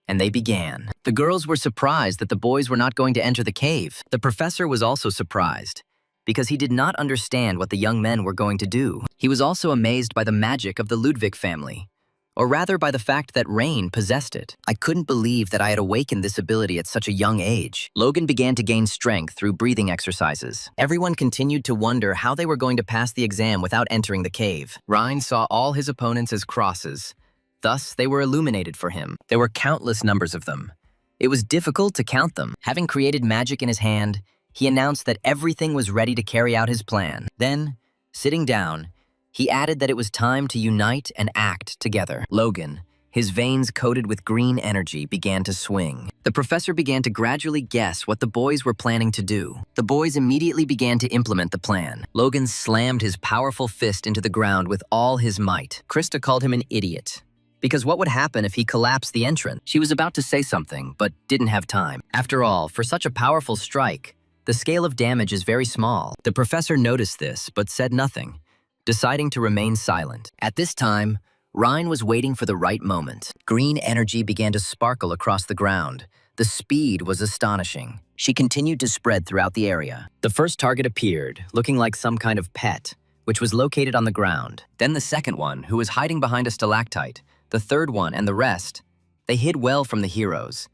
and they began. The girls were surprised that the boys were not going to enter the cave. The professor was also surprised, because he did not understand what the young men were going to do. He was also amazed by the magic of the Ludwig family, or rather by the fact that Rain possessed it. I couldn't believe that I had awakened this ability at such a young age. Logan began to gain strength through breathing exercises. Everyone continued to wonder how they were going to pass the exam without entering the cave. Ryan saw all his opponents as crosses. Thus, they were illuminated for him. There were countless numbers of them. It was difficult to count them. Having created magic in his hand, he announced that everything was ready to carry out his plan. Then, sitting down, he added that it was time to unite and act together. Logan, his veins coated with green energy, began to swing. The professor began to gradually guess what the boys were planning to do. The boys immediately began to implement the plan. Logan slammed his powerful fist into the ground with all his might. Krista called him an idiot, because what would happen if he collapsed the entrance? She was about to say something, but didn't have time. After all, for such a powerful strike, the scale of damage is very small. The professor noticed this, but said nothing, deciding to remain silent. At this time, Ryan was waiting for the right moment. Green energy began to sparkle across the ground. The speed was astonishing. She continued to spread throughout the area. The first target appeared, looking like some kind of pet, which was located on the ground. Then the second one, who was hiding behind a stalactite, the third one, and the rest. They hid well from the heroes,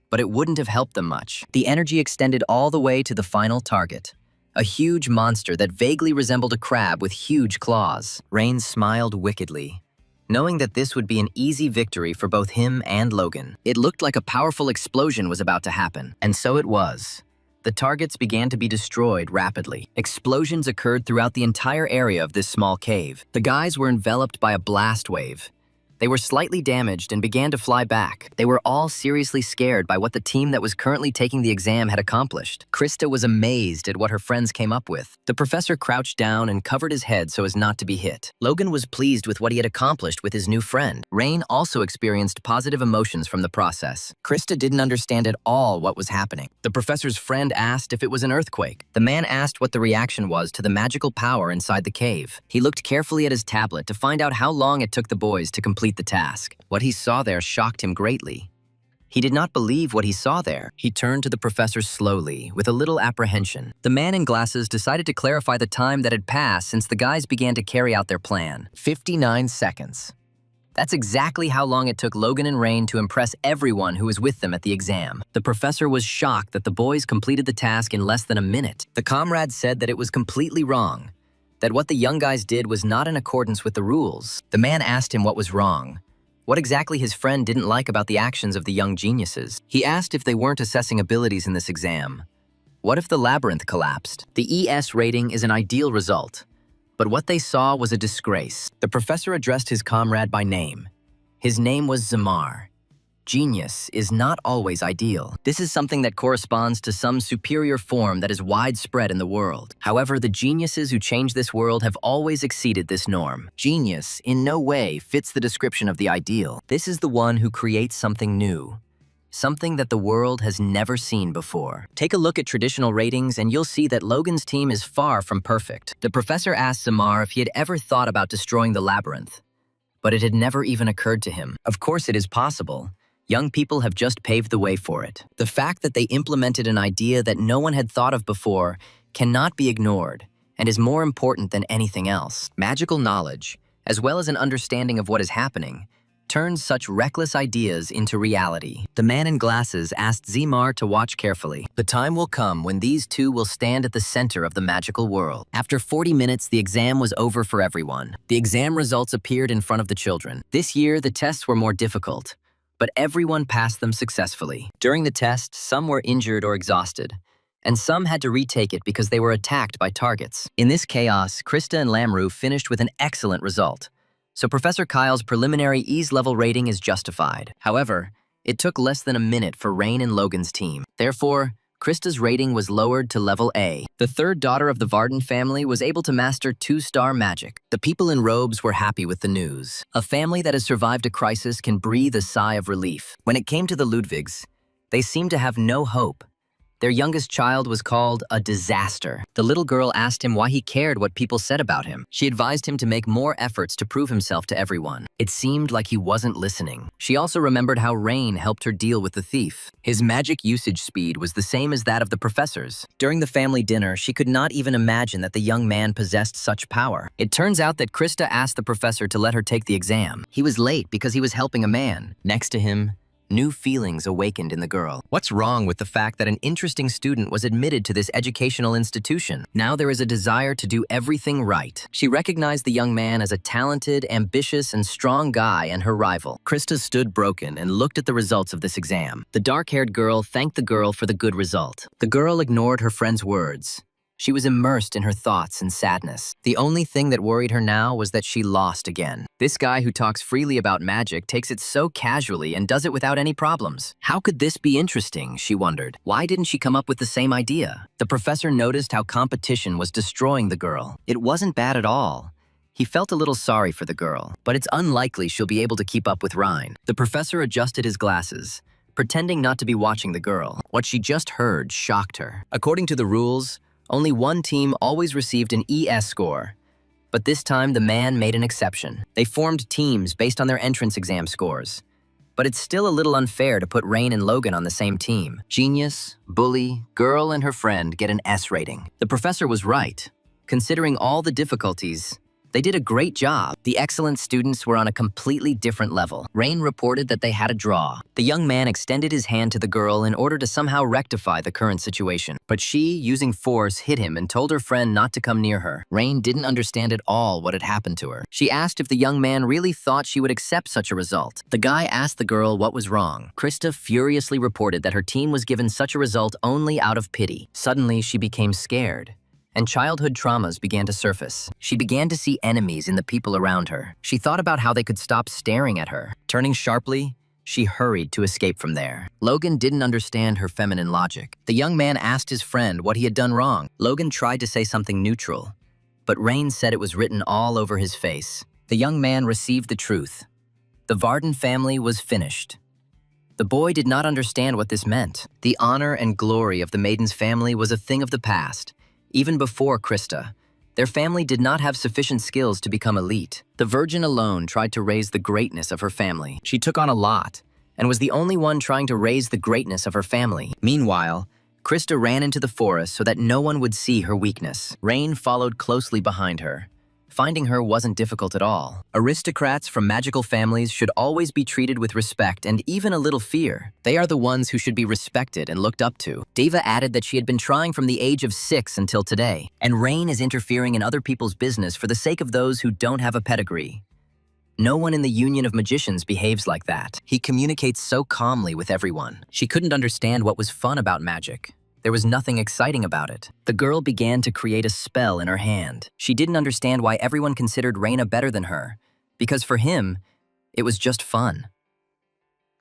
but it wouldn't have helped them much. The energy extended all the way to the final target, a huge monster that vaguely resembled a crab with huge claws. Rain smiled wickedly, knowing that this would be an easy victory for both him and Logan. It looked like a powerful explosion was about to happen, and so it was. The targets began to be destroyed rapidly. Explosions occurred throughout the entire area of this small cave. The guys were enveloped by a blast wave. They were slightly damaged and began to fly back. They were all seriously scared by what the team that was currently taking the exam had accomplished. Krista was amazed at what her friends came up with. The professor crouched down and covered his head so as not to be hit. Logan was pleased with what he had accomplished with his new friend. Rain also experienced positive emotions from the process. Krista didn't understand at all what was happening. The professor's friend asked if it was an earthquake. The man asked what the reaction was to the magical power inside the cave. He looked carefully at his tablet to find out how long it took the boys to complete the task. What he saw there shocked him greatly. He did not believe what he saw there. He turned to the professor slowly, with a little apprehension. The man in glasses decided to clarify the time that had passed since the guys began to carry out their plan. 59 seconds. That's exactly how long it took Logan and Rain to impress everyone who was with them at the exam. The professor was shocked that the boys completed the task in less than a minute. The comrade said that it was completely wrong, that what the young guys did was not in accordance with the rules. The man asked him what was wrong, what exactly his friend didn't like about the actions of the young geniuses. He asked if they weren't assessing abilities in this exam. What if the labyrinth collapsed? The ES rating is an ideal result, but what they saw was a disgrace. The professor addressed his comrade by name. His name was Zamar. Genius is not always ideal. This is something that corresponds to some superior form that is widespread in the world. However, the geniuses who change this world have always exceeded this norm. Genius in no way fits the description of the ideal. This is the one who creates something new, something that the world has never seen before. Take a look at traditional ratings and you'll see that Logan's team is far from perfect. The professor asked Zamar if he had ever thought about destroying the labyrinth, but it had never even occurred to him. Of course it is possible. Young people have just paved the way for it. The fact that they implemented an idea that no one had thought of before cannot be ignored and is more important than anything else. Magical knowledge, as well as an understanding of what is happening, turns such reckless ideas into reality. The man in glasses asked Zamar to watch carefully. The time will come when these two will stand at the center of the magical world. After 40 minutes, the exam was over for everyone. The exam results appeared in front of the children. This year, the tests were more difficult, but everyone passed them successfully. During the test, some were injured or exhausted, and some had to retake it because they were attacked by targets. In this chaos, Krista and Lamru finished with an excellent result, so Professor Kyle's preliminary ease level rating is justified. However, it took less than a minute for Rain and Logan's team. Therefore, Krista's rating was lowered to level A. The third daughter of the Varden family was able to master 2-star magic. The people in robes were happy with the news. A family that has survived a crisis can breathe a sigh of relief. When it came to the Ludwigs, they seemed to have no hope. Their youngest child was called a disaster. The little girl asked him why he cared what people said about him. She advised him to make more efforts to prove himself to everyone. It seemed like he wasn't listening. She also remembered how Rain helped her deal with the thief. His magic usage speed was the same as that of the professor's. During the family dinner, she could not even imagine that the young man possessed such power. It turns out that Krista asked the professor to let her take the exam. He was late because he was helping a man. Next to him, new feelings awakened in the girl. What's wrong with the fact that an interesting student was admitted to this educational institution? Now there is a desire to do everything right. She recognized the young man as a talented, ambitious, and strong guy and her rival. Krista stood broken and looked at the results of this exam. The dark-haired girl thanked the girl for the good result. The girl ignored her friend's words. She was immersed in her thoughts and sadness. The only thing that worried her now was that she lost again. This guy who talks freely about magic takes it so casually and does it without any problems. How could this be interesting, she wondered. Why didn't she come up with the same idea? The professor noticed how competition was destroying the girl. It wasn't bad at all. He felt a little sorry for the girl, but it's unlikely she'll be able to keep up with Rhine. The professor adjusted his glasses, pretending not to be watching the girl. What she just heard shocked her. According to the rules, only one team always received an ES score, but this time the man made an exception. They formed teams based on their entrance exam scores. But it's still a little unfair to put Rain and Logan on the same team. Genius, bully, girl, and her friend get an S rating. The professor was right. Considering all the difficulties, they did a great job. The excellent students were on a completely different level. Rain reported that they had a draw. The young man extended his hand to the girl in order to somehow rectify the current situation. But she, using force, hit him and told her friend not to come near her. Rain didn't understand at all what had happened to her. She asked if the young man really thought she would accept such a result. The guy asked the girl what was wrong. Krista furiously reported that her team was given such a result only out of pity. Suddenly, she became scared, and childhood traumas began to surface. She began to see enemies in the people around her. She thought about how they could stop staring at her. Turning sharply, she hurried to escape from there. Logan didn't understand her feminine logic. The young man asked his friend what he had done wrong. Logan tried to say something neutral, but Rain said it was written all over his face. The young man received the truth. The Varden family was finished. The boy did not understand what this meant. The honor and glory of the maiden's family was a thing of the past. Even before Krista, their family did not have sufficient skills to become elite. The virgin alone tried to raise the greatness of her family. She took on a lot, and was the only one trying to raise the greatness of her family. Meanwhile, Krista ran into the forest so that no one would see her weakness. Rain followed closely behind her. Finding her wasn't difficult at all. Aristocrats from magical families should always be treated with respect and even a little fear. They are the ones who should be respected and looked up to. Deva added that she had been trying from the age of 6 until today, and Rain is interfering in other people's business for the sake of those who don't have a pedigree. No one in the Union of Magicians behaves like that. He communicates so calmly with everyone. She couldn't understand what was fun about magic. There was nothing exciting about it. The girl began to create a spell in her hand. She didn't understand why everyone considered Reina better than her, because for him, it was just fun.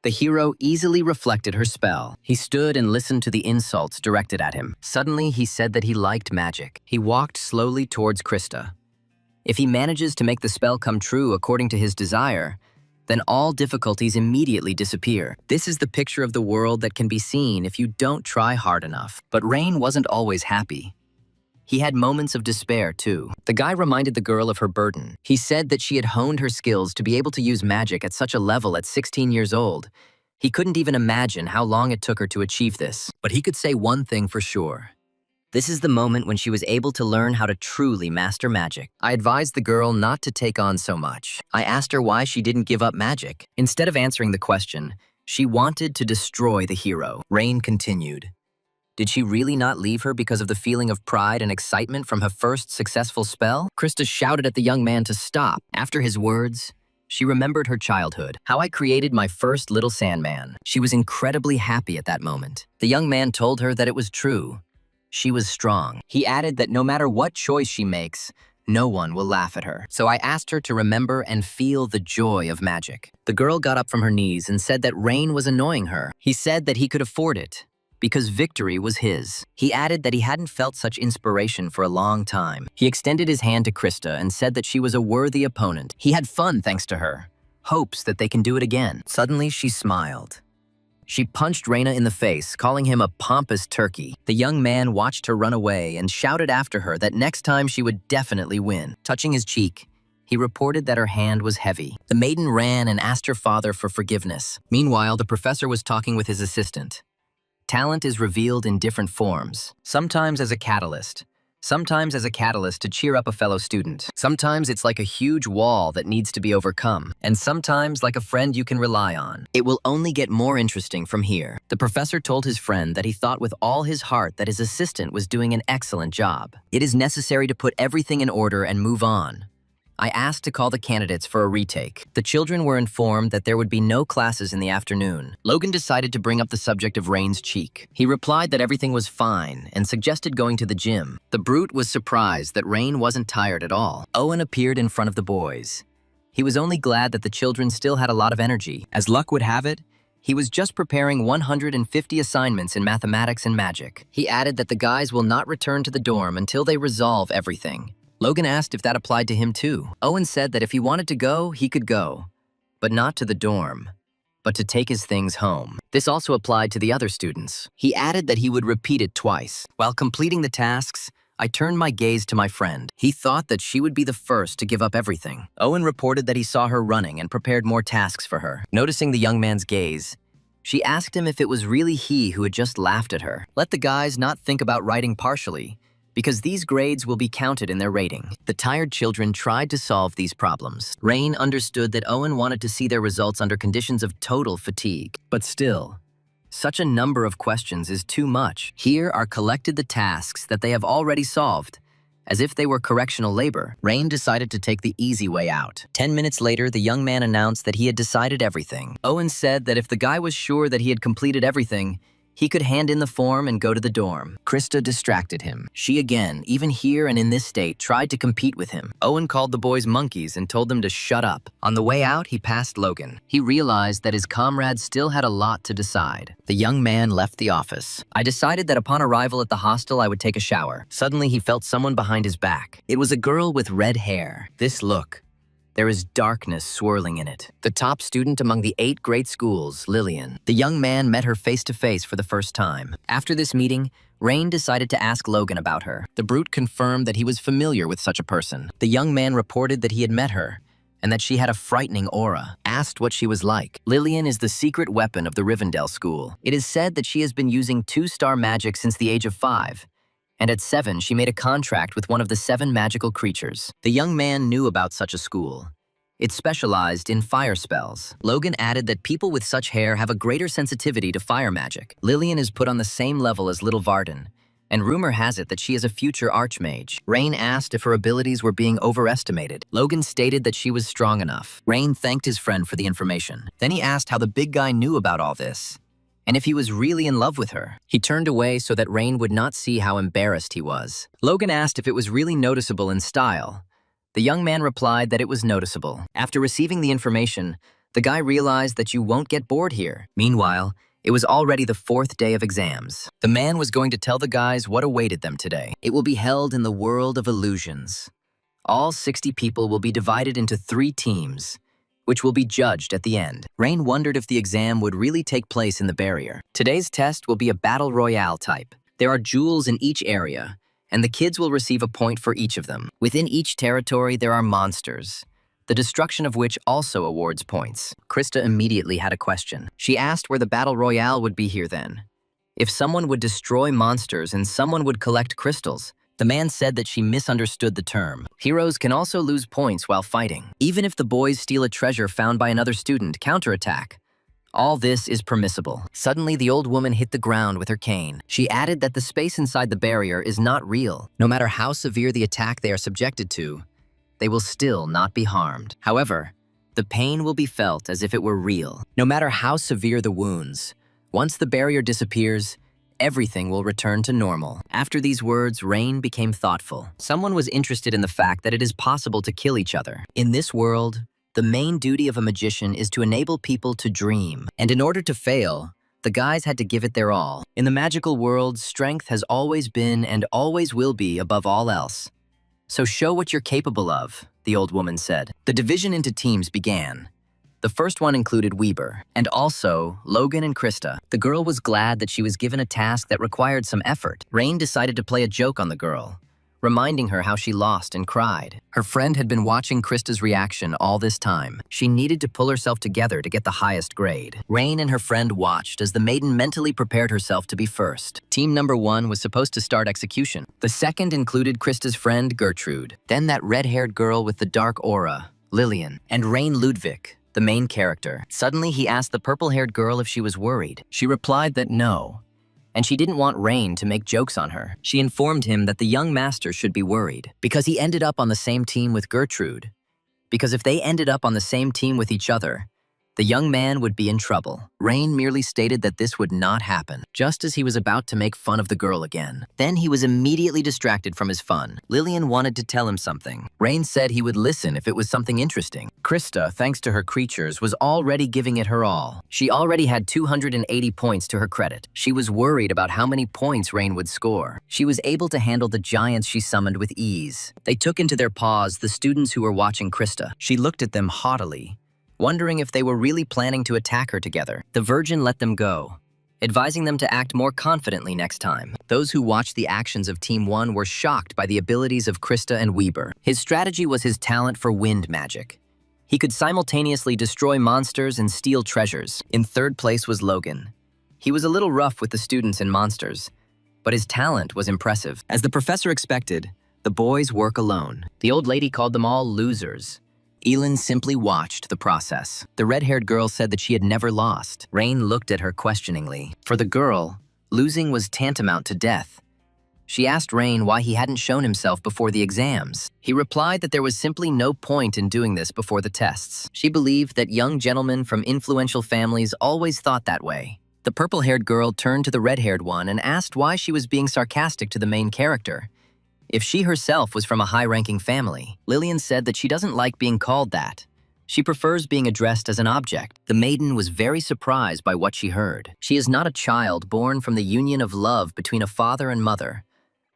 The hero easily reflected her spell. He stood and listened to the insults directed at him. Suddenly, he said that he liked magic. He walked slowly towards Krista. If he manages to make the spell come true according to his desire, then all difficulties immediately disappear. This is the picture of the world that can be seen if you don't try hard enough. But Rain wasn't always happy. He had moments of despair, too. The guy reminded the girl of her burden. He said that she had honed her skills to be able to use magic at such a level at 16 years old. He couldn't even imagine how long it took her to achieve this. But he could say one thing for sure. This is the moment when she was able to learn how to truly master magic. I advised the girl not to take on so much. I asked her why she didn't give up magic. Instead of answering the question, she wanted to destroy the hero. Rain continued. Did she really not leave her because of the feeling of pride and excitement from her first successful spell? Krista shouted at the young man to stop. After his words, she remembered her childhood, how I created my first little Sandman. She was incredibly happy at that moment. The young man told her that it was true. She was strong. He added that no matter what choice she makes, no one will laugh at her. So I asked her to remember and feel the joy of magic. The girl got up from her knees and said that Rain was annoying her. He said that he could afford it, because victory was his. He added that he hadn't felt such inspiration for a long time. He extended his hand to Krista and said that she was a worthy opponent. He had fun thanks to her. Hopes that they can do it again. Suddenly, she smiled. She punched Reina in the face, calling him a pompous turkey. The young man watched her run away and shouted after her that next time she would definitely win. Touching his cheek, he reported that her hand was heavy. The maiden ran and asked her father for forgiveness. Meanwhile, the professor was talking with his assistant. Talent is revealed in different forms, sometimes as a catalyst to cheer up a fellow student. Sometimes it's like a huge wall that needs to be overcome, and sometimes like a friend you can rely on. It will only get more interesting from here. The professor told his friend that he thought with all his heart that his assistant was doing an excellent job. It is necessary to put everything in order and move on. I asked to call the candidates for a retake. The children were informed that there would be no classes in the afternoon. Logan decided to bring up the subject of Rain's cheek. He replied that everything was fine and suggested going to the gym. The brute was surprised that Rain wasn't tired at all. Owen appeared in front of the boys. He was only glad that the children still had a lot of energy. As luck would have it, he was just preparing 150 assignments in mathematics and magic. He added that the guys will not return to the dorm until they resolve everything. Logan asked if that applied to him too. Owen said that if he wanted to go, he could go, but not to the dorm, but to take his things home. This also applied to the other students. He added that he would repeat it twice. While completing the tasks, I turned my gaze to my friend. He thought that she would be the first to give up everything. Owen reported that he saw her running and prepared more tasks for her. Noticing the young man's gaze, she asked him if it was really he who had just laughed at her. Let the guys not think about writing partially, because these grades will be counted in their rating. The tired children tried to solve these problems. Rain understood that Owen wanted to see their results under conditions of total fatigue. But still, such a number of questions is too much. Here are collected the tasks that they have already solved, as if they were correctional labor. Rain decided to take the easy way out. 10 minutes later, the young man announced that he had decided everything. Owen said that if the guy was sure that he had completed everything, he could hand in the form and go to the dorm. Krista distracted him. She again, even here and in this state, tried to compete with him. Owen called the boys monkeys and told them to shut up. On the way out, he passed Logan. He realized that his comrades still had a lot to decide. The young man left the office. I decided that upon arrival at the hostel, I would take a shower. Suddenly, he felt someone behind his back. It was a girl with red hair. This look, there is darkness swirling in it. The top student among the 8 great schools, Lillian. The young man met her face to face for the first time. After this meeting, Rain decided to ask Logan about her. The brute confirmed that he was familiar with such a person. The young man reported that he had met her and that she had a frightening aura. Asked what she was like. Lillian is the secret weapon of the Rivendell School. It is said that she has been using 2-star magic since the age of 5. And at 7, she made a contract with one of the 7 magical creatures. The young man knew about such a school. It specialized in fire spells. Logan added that people with such hair have a greater sensitivity to fire magic. Lillian is put on the same level as Little Varden, and rumor has it that she is a future archmage. Rain asked if her abilities were being overestimated. Logan stated that she was strong enough. Rain thanked his friend for the information. Then he asked how the big guy knew about all this, and if he was really in love with her. He turned away so that Rain would not see how embarrassed he was. Logan asked if it was really noticeable in style. The young man replied that it was noticeable. After receiving the information, the guy realized that you won't get bored here. Meanwhile, it was already the 4th day of exams. The man was going to tell the guys what awaited them today. It will be held in the world of illusions. All 60 people will be divided into 3 teams, which will be judged at the end. Rain wondered if the exam would really take place in the barrier. Today's test will be a battle royale type. There are jewels in each area, and the kids will receive a point for each of them. Within each territory, there are monsters, the destruction of which also awards points. Krista immediately had a question. She asked where the battle royale would be here then. If someone would destroy monsters and someone would collect crystals, the man said that she misunderstood the term. Heroes can also lose points while fighting. Even if the boys steal a treasure found by another student, counterattack. All this is permissible. Suddenly, the old woman hit the ground with her cane. She added that the space inside the barrier is not real. No matter how severe the attack they are subjected to, they will still not be harmed. However, the pain will be felt as if it were real. No matter how severe the wounds, once the barrier disappears, everything will return to normal. After these words, Rain became thoughtful. Someone was interested in the fact that it is possible to kill each other. In this world, the main duty of a magician is to enable people to dream. And in order to fail, the guys had to give it their all. In the magical world, strength has always been and always will be above all else. So show what you're capable of, the old woman said. The division into teams began. The first one included Weber, and also Logan and Krista. The girl was glad that she was given a task that required some effort. Rain decided to play a joke on the girl, reminding her how she lost and cried. Her friend had been watching Krista's reaction all this time. She needed to pull herself together to get the highest grade. Rain and her friend watched as the maiden mentally prepared herself to be first. Team number 1 was supposed to start execution. The second included Krista's friend Gertrude, then that red-haired girl with the dark aura, Lillian, and Rain Ludwig, the main character. Suddenly, he asked the purple-haired girl if she was worried. She replied that no, and she didn't want Rain to make jokes on her. She informed him that the young master should be worried because he ended up on the same team with Gertrude. Because if they ended up on the same team with each other, the young man would be in trouble. Rain merely stated that this would not happen, just as he was about to make fun of the girl again. Then he was immediately distracted from his fun. Lillian wanted to tell him something. Rain said he would listen if it was something interesting. Krista, thanks to her creatures, was already giving it her all. She already had 280 points to her credit. She was worried about how many points Rain would score. She was able to handle the giants she summoned with ease. They took into their paws the students who were watching Krista. She looked at them haughtily, wondering if they were really planning to attack her together. The Virgin let them go, advising them to act more confidently next time. Those who watched the actions of Team 1 were shocked by the abilities of Krista and Weber. His strategy was his talent for wind magic. He could simultaneously destroy monsters and steal treasures. In third place was Logan. He was a little rough with the students and monsters, but his talent was impressive. As the professor expected, the boys work alone. The old lady called them all losers. Elin simply watched the process. The red-haired girl said that she had never lost. Rain looked at her questioningly. For the girl, losing was tantamount to death. She asked Rain why he hadn't shown himself before the exams. He replied that there was simply no point in doing this before the tests. She believed that young gentlemen from influential families always thought that way. The purple-haired girl turned to the red-haired one and asked why she was being sarcastic to the main character. If she herself was from a high-ranking family, Lillian said that she doesn't like being called that. She prefers being addressed as an object. The maiden was very surprised by what she heard. She is not a child born from the union of love between a father and mother,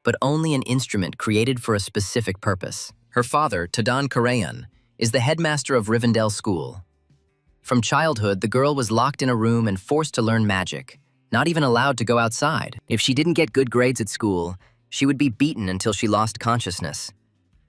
but only an instrument created for a specific purpose. Her father, Tadan Karayan, is the headmaster of Rivendell School. From childhood, the girl was locked in a room and forced to learn magic, not even allowed to go outside. If she didn't get good grades at school, she would be beaten until she lost consciousness.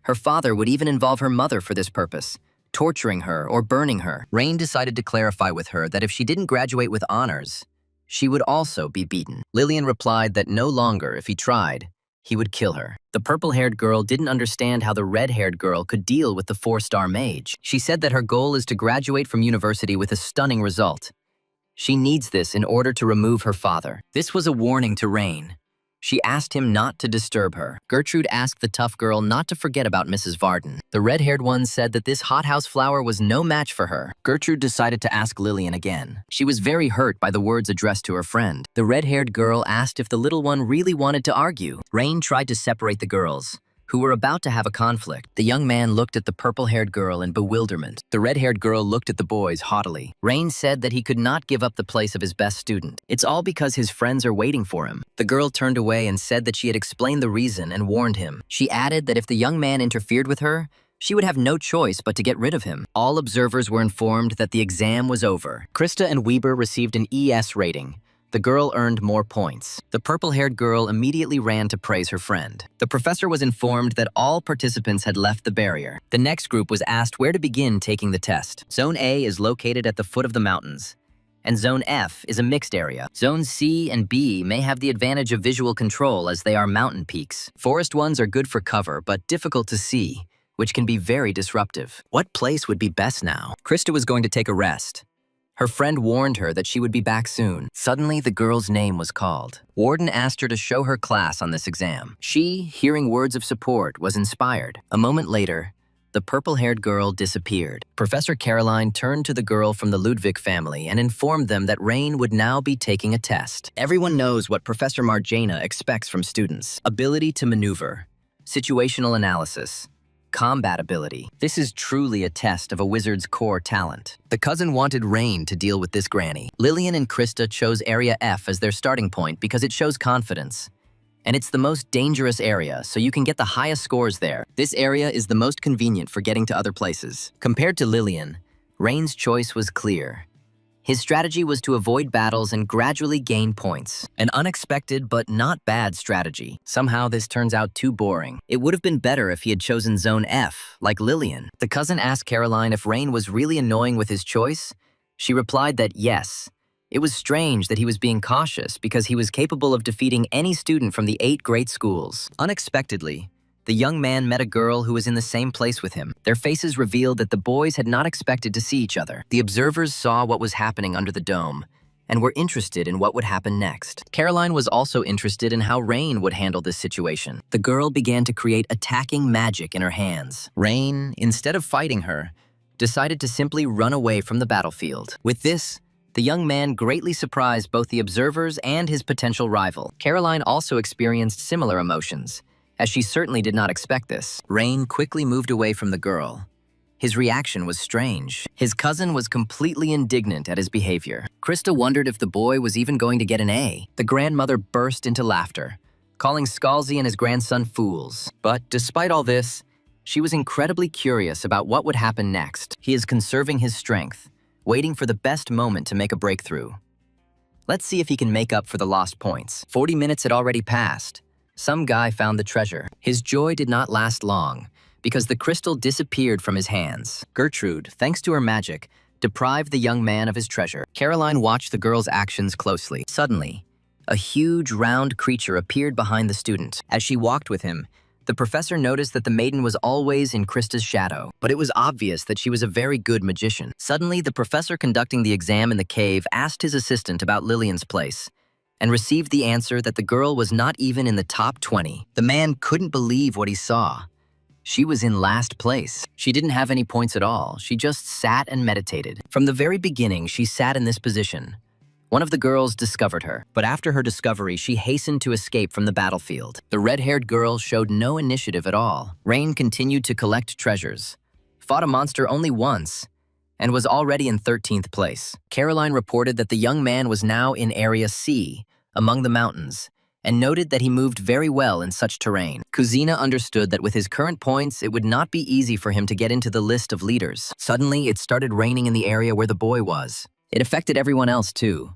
Her father would even involve her mother for this purpose, torturing her or burning her. Rain decided to clarify with her that if she didn't graduate with honors, she would also be beaten. Lillian replied that no longer, if he tried, he would kill her. The purple-haired girl didn't understand how the red-haired girl could deal with the 4-star mage. She said that her goal is to graduate from university with a stunning result. She needs this in order to remove her father. This was a warning to Rain. She asked him not to disturb her. Gertrude asked the tough girl not to forget about Mrs. Varden. The red-haired one said that this hothouse flower was no match for her. Gertrude decided to ask Lillian again. She was very hurt by the words addressed to her friend. The red-haired girl asked if the little one really wanted to argue. Rain tried to separate the girls, who were about to have a conflict. The young man looked at the purple-haired girl in bewilderment. The red-haired girl looked at the boys haughtily. Rain said that he could not give up the place of his best student. It's all because his friends are waiting for him. The girl turned away and said that she had explained the reason and warned him. She added that if the young man interfered with her, she would have no choice but to get rid of him. All observers were informed that the exam was over. Krista and Weber received an ES rating. The girl earned more points. The purple-haired girl immediately ran to praise her friend. The professor was informed that all participants had left the barrier. The next group was asked where to begin taking the test. Zone A is located at the foot of the mountains, and Zone F is a mixed area. Zones C and B may have the advantage of visual control as they are mountain peaks. Forest ones are good for cover, but difficult to see, which can be very disruptive. What place would be best now? Krista was going to take a rest. Her friend warned her that she would be back soon. Suddenly, the girl's name was called. Warden asked her to show her class on this exam. She, hearing words of support, was inspired. A moment later, the purple-haired girl disappeared. Professor Caroline turned to the girl from the Ludwig family and informed them that Rain would now be taking a test. Everyone knows what Professor Marjana expects from students: ability to maneuver, situational analysis, combat ability. This is truly a test of a wizard's core talent. The cousin wanted Rain to deal with this granny. Lillian and Krista chose Area F as their starting point because it shows confidence. And it's the most dangerous area, so you can get the highest scores there. This area is the most convenient for getting to other places. Compared to Lillian, Rain's choice was clear. His strategy was to avoid battles and gradually gain points. An unexpected but not bad strategy. Somehow this turns out too boring. It would have been better if he had chosen Zone F, like Lillian. The cousin asked Caroline if Rain was really annoying with his choice. She replied that yes. It was strange that he was being cautious because he was capable of defeating any student from the 8 great schools. Unexpectedly, the young man met a girl who was in the same place with him. Their faces revealed that the boys had not expected to see each other. The observers saw what was happening under the dome and were interested in what would happen next. Caroline was also interested in how Rain would handle this situation. The girl began to create attacking magic in her hands. Rain, instead of fighting her, decided to simply run away from the battlefield. With this, the young man greatly surprised both the observers and his potential rival. Caroline also experienced similar emotions, as she certainly did not expect this. Rain quickly moved away from the girl. His reaction was strange. His cousin was completely indignant at his behavior. Krista wondered if the boy was even going to get an A. The grandmother burst into laughter, calling Scalzi and his grandson fools. But despite all this, she was incredibly curious about what would happen next. He is conserving his strength, waiting for the best moment to make a breakthrough. Let's see if he can make up for the lost points. 40 minutes had already passed. Some guy found the treasure. His joy did not last long, because the crystal disappeared from his hands. Gertrude, thanks to her magic, deprived the young man of his treasure. Caroline watched the girl's actions closely. Suddenly, a huge round creature appeared behind the student. As she walked with him, the professor noticed that the maiden was always in Krista's shadow, but it was obvious that she was a very good magician. Suddenly, the professor conducting the exam in the cave asked his assistant about Lillian's place, and received the answer that the girl was not even in the top 20. The man couldn't believe what he saw. She was in last place. She didn't have any points at all. She just sat and meditated. From the very beginning, she sat in this position. One of the girls discovered her, but after her discovery, she hastened to escape from the battlefield. The red-haired girl showed no initiative at all. Rain continued to collect treasures, fought a monster only once, and was already in 13th place. Caroline reported that the young man was now in Area C, among the mountains, and noted that he moved very well in such terrain. Kuzina understood that with his current points, it would not be easy for him to get into the list of leaders. Suddenly, it started raining in the area where the boy was. It affected everyone else too.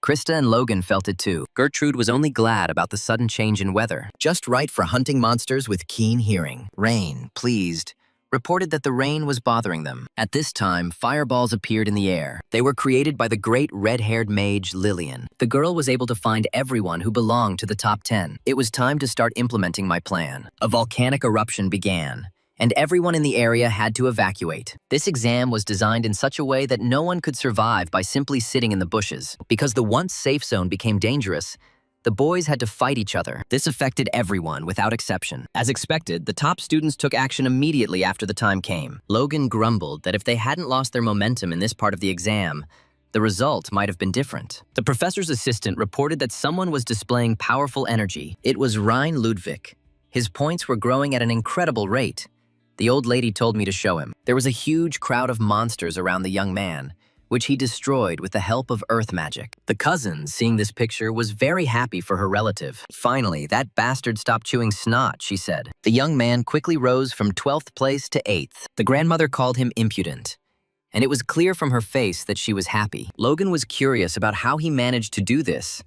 Krista and Logan felt it too. Gertrude was only glad about the sudden change in weather, just right for hunting monsters with keen hearing. Rain, pleased, reported that the rain was bothering them. At this time, fireballs appeared in the air. They were created by the great red-haired mage Lillian. The girl was able to find everyone who belonged to the top 10. It was time to start implementing my plan. A volcanic eruption began, and everyone in the area had to evacuate. This exam was designed in such a way that no one could survive by simply sitting in the bushes. Because the once safe zone became dangerous, the boys had to fight each other. This affected everyone without exception. As expected, the top students took action immediately after the time came. Logan grumbled that if they hadn't lost their momentum in this part of the exam, the result might have been different. The professor's assistant reported that someone was displaying powerful energy. It was Ryan Ludwig. His points were growing at an incredible rate. The old lady told me to show him. There was a huge crowd of monsters around the young man, which he destroyed with the help of earth magic. The cousin, seeing this picture, was very happy for her relative. Finally, that bastard stopped chewing snot, she said. The young man quickly rose from 12th place to 8th. The grandmother called him impudent, and it was clear from her face that she was happy. Logan was curious about how he managed to do this.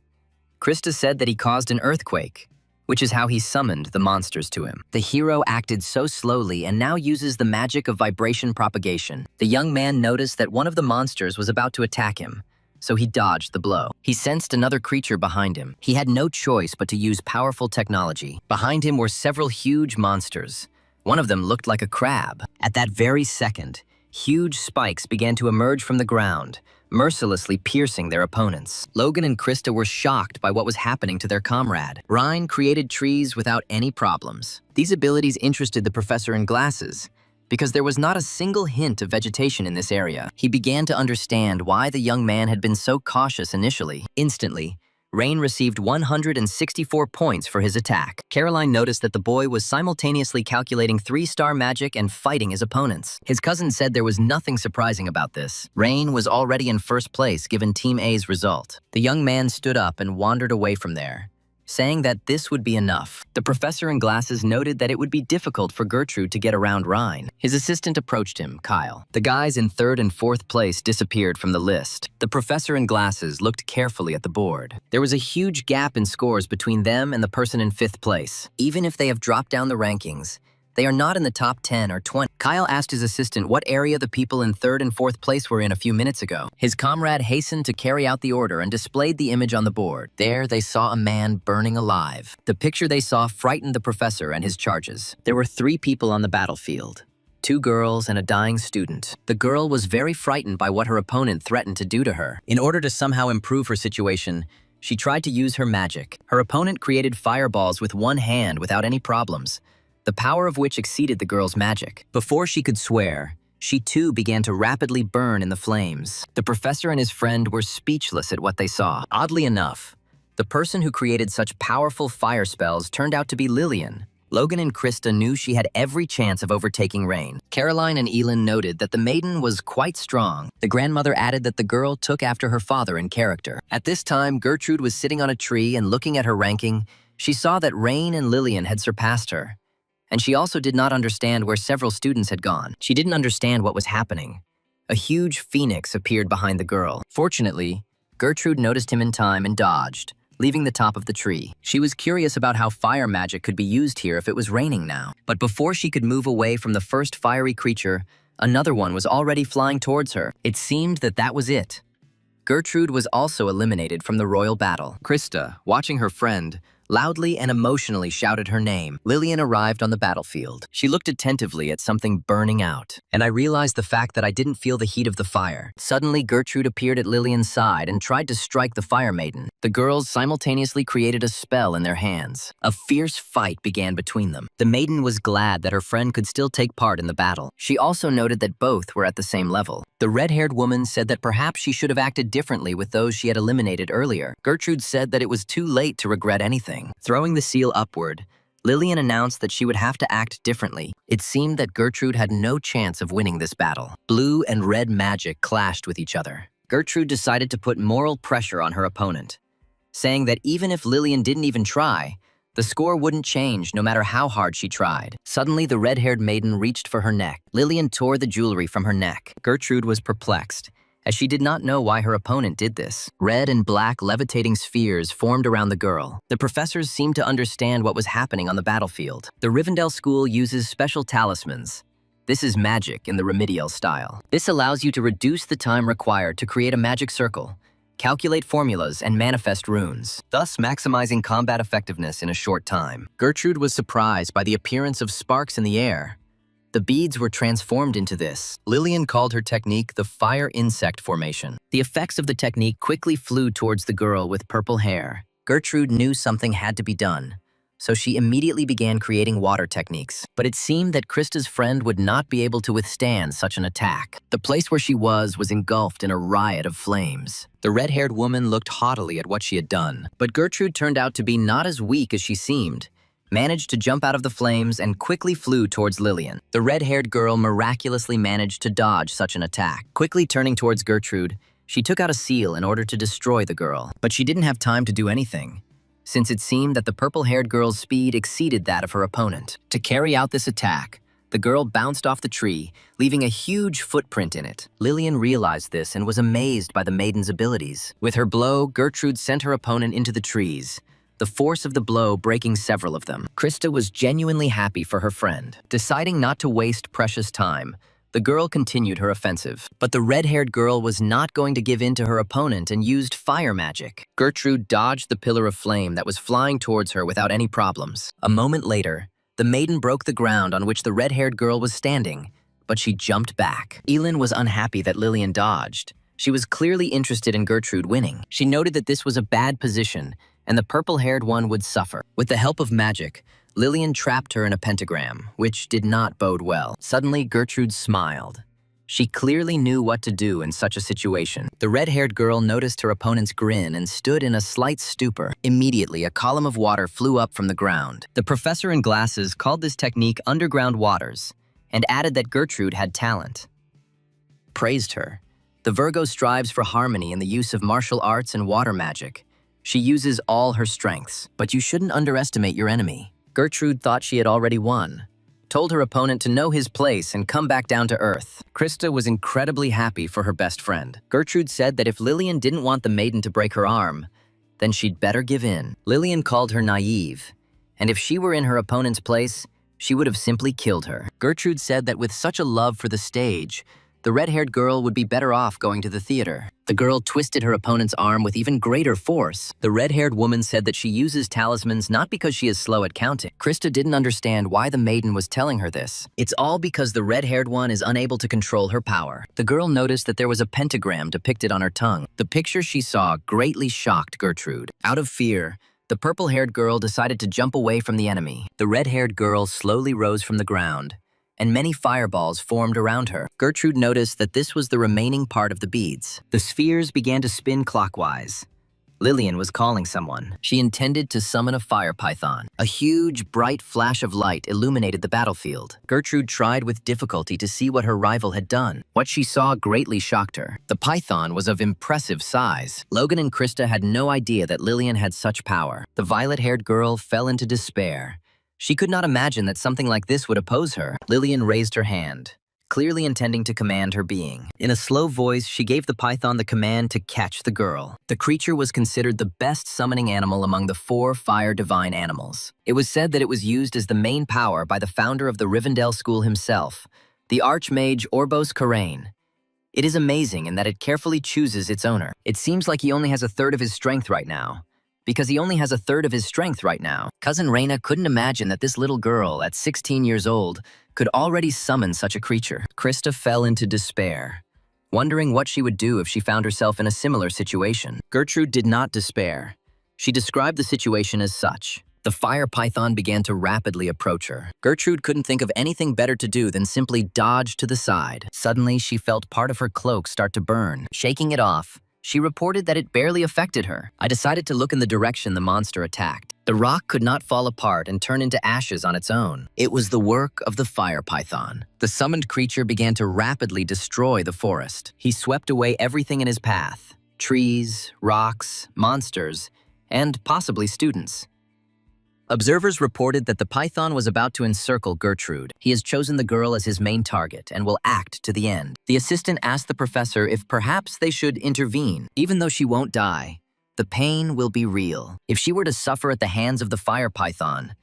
Krista said that he caused an earthquake, which is how he summoned the monsters to him. The hero acted so slowly and now uses the magic of vibration propagation. The young man noticed that one of the monsters was about to attack him, so he dodged the blow. He sensed another creature behind him. He had no choice but to use powerful technology. Behind him were several huge monsters. One of them looked like a crab. At that very second, huge spikes began to emerge from the ground, mercilessly piercing their opponents. Logan and Krista were shocked by what was happening to their comrade. Ryan created trees without any problems. These abilities interested the professor in glasses, because there was not a single hint of vegetation in this area. He began to understand why the young man had been so cautious initially. Instantly, Rain received 164 points for his attack. Caroline noticed that the boy was simultaneously calculating 3-star magic and fighting his opponents. His cousin said there was nothing surprising about this. Rain was already in first place given Team A's result. The young man stood up and wandered away from there, saying that this would be enough. The professor in glasses noted that it would be difficult for Gertrude to get around Rhine. His assistant approached him, Kyle. The guys in 3rd and 4th place disappeared from the list. The professor in glasses looked carefully at the board. There was a huge gap in scores between them and the person in 5th place. Even if they have dropped down the rankings, they are not in the top 10 or 20. Kyle asked his assistant what area the people in 3rd and 4th place were in a few minutes ago. His comrade hastened to carry out the order and displayed the image on the board. There, they saw a man burning alive. The picture they saw frightened the professor and his charges. There were 3 people on the battlefield. 2 girls and a dying student. The girl was very frightened by what her opponent threatened to do to her. In order to somehow improve her situation, she tried to use her magic. Her opponent created fireballs with one hand without any problems, the power of which exceeded the girl's magic. Before she could swear, she too began to rapidly burn in the flames. The professor and his friend were speechless at what they saw. Oddly enough, the person who created such powerful fire spells turned out to be Lillian. Logan and Krista knew she had every chance of overtaking Rain. Caroline and Elin noted that the maiden was quite strong. The grandmother added that the girl took after her father in character. At this time, Gertrude was sitting on a tree and looking at her ranking. She saw that Rain and Lillian had surpassed her. And she also did not understand where several students had gone. She didn't understand what was happening. A huge phoenix appeared behind the girl. Fortunately, Gertrude noticed him in time and dodged, leaving the top of the tree. She was curious about how fire magic could be used here if it was raining now. But before she could move away from the first fiery creature, another one was already flying towards her. It seemed that that was it. Gertrude was also eliminated from the royal battle. Krista, watching her friend, loudly and emotionally shouted her name. Lillian arrived on the battlefield. She looked attentively at something burning out, and I realized the fact that I didn't feel the heat of the fire. Suddenly, Gertrude appeared at Lillian's side and tried to strike the fire maiden. The girls simultaneously created a spell in their hands. A fierce fight began between them. The maiden was glad that her friend could still take part in the battle. She also noted that both were at the same level. The red-haired woman said that perhaps she should have acted differently with those she had eliminated earlier. Gertrude said that it was too late to regret anything. Throwing the seal upward, Lillian announced that she would have to act differently. It seemed that Gertrude had no chance of winning this battle. Blue and red magic clashed with each other. Gertrude decided to put moral pressure on her opponent, saying that even if Lillian didn't even try, the score wouldn't change no matter how hard she tried. Suddenly, the red-haired maiden reached for her neck. Lillian tore the jewelry from her neck. Gertrude was perplexed, as she did not know why her opponent did this. Red and black levitating spheres formed around the girl. The professors seemed to understand what was happening on the battlefield. The Rivendell School uses special talismans. This is magic in the remedial style. This allows you to reduce the time required to create a magic circle, calculate formulas, and manifest runes, thus maximizing combat effectiveness in a short time. Gertrude was surprised by the appearance of sparks in the air. The beads were transformed into this. Lillian called her technique the fire insect formation. The effects of the technique quickly flew towards the girl with purple hair. Gertrude knew something had to be done, so she immediately began creating water techniques. But it seemed that Krista's friend would not be able to withstand such an attack. The place where she was engulfed in a riot of flames. The red-haired woman looked haughtily at what she had done. But Gertrude turned out to be not as weak as she seemed, managed to jump out of the flames and quickly flew towards Lillian. The red-haired girl miraculously managed to dodge such an attack. Quickly turning towards Gertrude, she took out a seal in order to destroy the girl. But she didn't have time to do anything, since it seemed that the purple-haired girl's speed exceeded that of her opponent. To carry out this attack, the girl bounced off the tree, leaving a huge footprint in it. Lillian realized this and was amazed by the maiden's abilities. With her blow, Gertrude sent her opponent into the trees, the force of the blow breaking several of them. Krista was genuinely happy for her friend. Deciding not to waste precious time, the girl continued her offensive. But the red-haired girl was not going to give in to her opponent and used fire magic. Gertrude dodged the pillar of flame that was flying towards her without any problems. A moment later, the maiden broke the ground on which the red-haired girl was standing, but she jumped back. Elin was unhappy that Lillian dodged. She was clearly interested in Gertrude winning. She noted that this was a bad position, and the purple-haired one would suffer. With the help of magic, Lillian trapped her in a pentagram, which did not bode well. Suddenly, Gertrude smiled. She clearly knew what to do in such a situation. The red-haired girl noticed her opponent's grin and stood in a slight stupor. Immediately, a column of water flew up from the ground. The professor in glasses called this technique underground waters and added that Gertrude had talent. Praised her. The Virgo strives for harmony in the use of martial arts and water magic. She uses all her strengths, but you shouldn't underestimate your enemy. Gertrude thought she had already won, told her opponent to know his place and come back down to earth. Krista was incredibly happy for her best friend. Gertrude said that if Lillian didn't want the maiden to break her arm, then she'd better give in. Lillian called her naive, and if she were in her opponent's place, she would have simply killed her. Gertrude said that with such a love for the stage, the red-haired girl would be better off going to the theater. The girl twisted her opponent's arm with even greater force. The red-haired woman said that she uses talismans not because she is slow at counting. Krista didn't understand why the maiden was telling her this. It's all because the red-haired one is unable to control her power. The girl noticed that there was a pentagram depicted on her tongue. The picture she saw greatly shocked Gertrude. Out of fear, the purple-haired girl decided to jump away from the enemy. The red-haired girl slowly rose from the ground, and many fireballs formed around her. Gertrude noticed that this was the remaining part of the beads. The spheres began to spin clockwise. Lillian was calling someone. She intended to summon a fire python. A huge, bright flash of light illuminated the battlefield. Gertrude tried with difficulty to see what her rival had done. What she saw greatly shocked her. The python was of impressive size. Logan and Krista had no idea that Lillian had such power. The violet-haired girl fell into despair. She could not imagine that something like this would oppose her. Lillian raised her hand, clearly intending to command her being. In a slow voice, she gave the python the command to catch the girl. The creature was considered the best summoning animal among the 4 fire divine animals. It was said that it was used as the main power by the founder of the Rivendell School himself, the Archmage Orbos Karain. It is amazing in that it carefully chooses its owner. It seems like he only has a third of his strength right now. Cousin Raina couldn't imagine that this little girl, at 16 years old, could already summon such a creature. Krista fell into despair, wondering what she would do if she found herself in a similar situation. Gertrude did not despair. She described the situation as such. The fire python began to rapidly approach her. Gertrude couldn't think of anything better to do than simply dodge to the side. Suddenly, she felt part of her cloak start to burn. Shaking it off, she reported that it barely affected her. I decided to look in the direction the monster attacked. The rock could not fall apart and turn into ashes on its own. It was the work of the fire python. The summoned creature began to rapidly destroy the forest. He swept away everything in his path: trees, rocks, monsters, and possibly students. Observers reported that the python was about to encircle Gertrude. He has chosen the girl as his main target and will act to the end. The assistant asked the professor if perhaps they should intervene. Even though she won't die, the pain will be real. If she were to suffer at the hands of the fire python,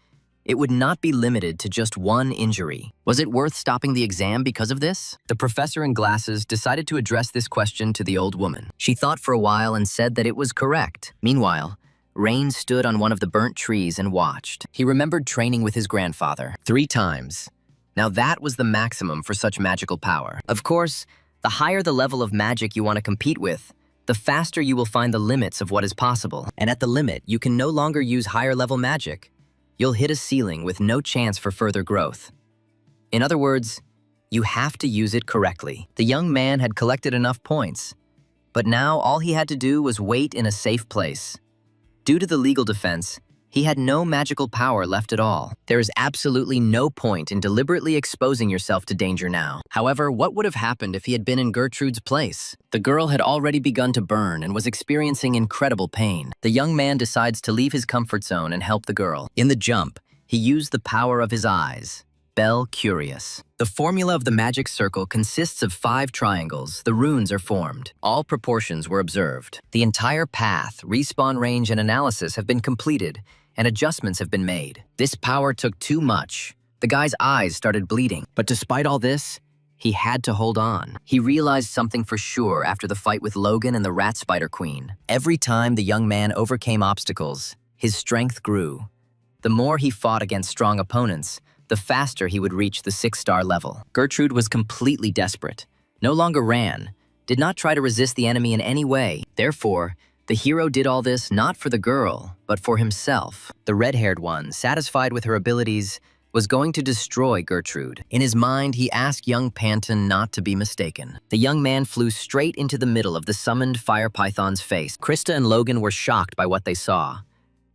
it would not be limited to just one injury. Was it worth stopping the exam because of this? The professor in glasses decided to address this question to the old woman. She thought for a while and said that it was correct. Meanwhile, Rain stood on one of the burnt trees and watched. He remembered training with his grandfather 3 times. Now that was the maximum for such magical power. Of course, the higher the level of magic you want to compete with, the faster you will find the limits of what is possible. And at the limit, you can no longer use higher level magic. You'll hit a ceiling with no chance for further growth. In other words, you have to use it correctly. The young man had collected enough points, but now all he had to do was wait in a safe place. Due to the legal defense, he had no magical power left at all. There is absolutely no point in deliberately exposing yourself to danger now. However, what would have happened if he had been in Gertrude's place? The girl had already begun to burn and was experiencing incredible pain. The young man decides to leave his comfort zone and help the girl. In the jump, he used the power of his eyes. Bell Curious. The formula of the magic circle consists of 5 triangles. The runes are formed. All proportions were observed. The entire path, respawn range, and analysis have been completed, and adjustments have been made. This power took too much. The guy's eyes started bleeding. But despite all this, he had to hold on. He realized something for sure after the fight with Logan and the Rat Spider Queen. Every time the young man overcame obstacles, his strength grew. The more he fought against strong opponents, the faster he would reach the 6-star level. Gertrude was completely desperate, no longer ran, did not try to resist the enemy in any way. Therefore, the hero did all this not for the girl, but for himself. The red-haired one, satisfied with her abilities, was going to destroy Gertrude. In his mind, he asked young Panton not to be mistaken. The young man flew straight into the middle of the summoned fire python's face. Krista and Logan were shocked by what they saw.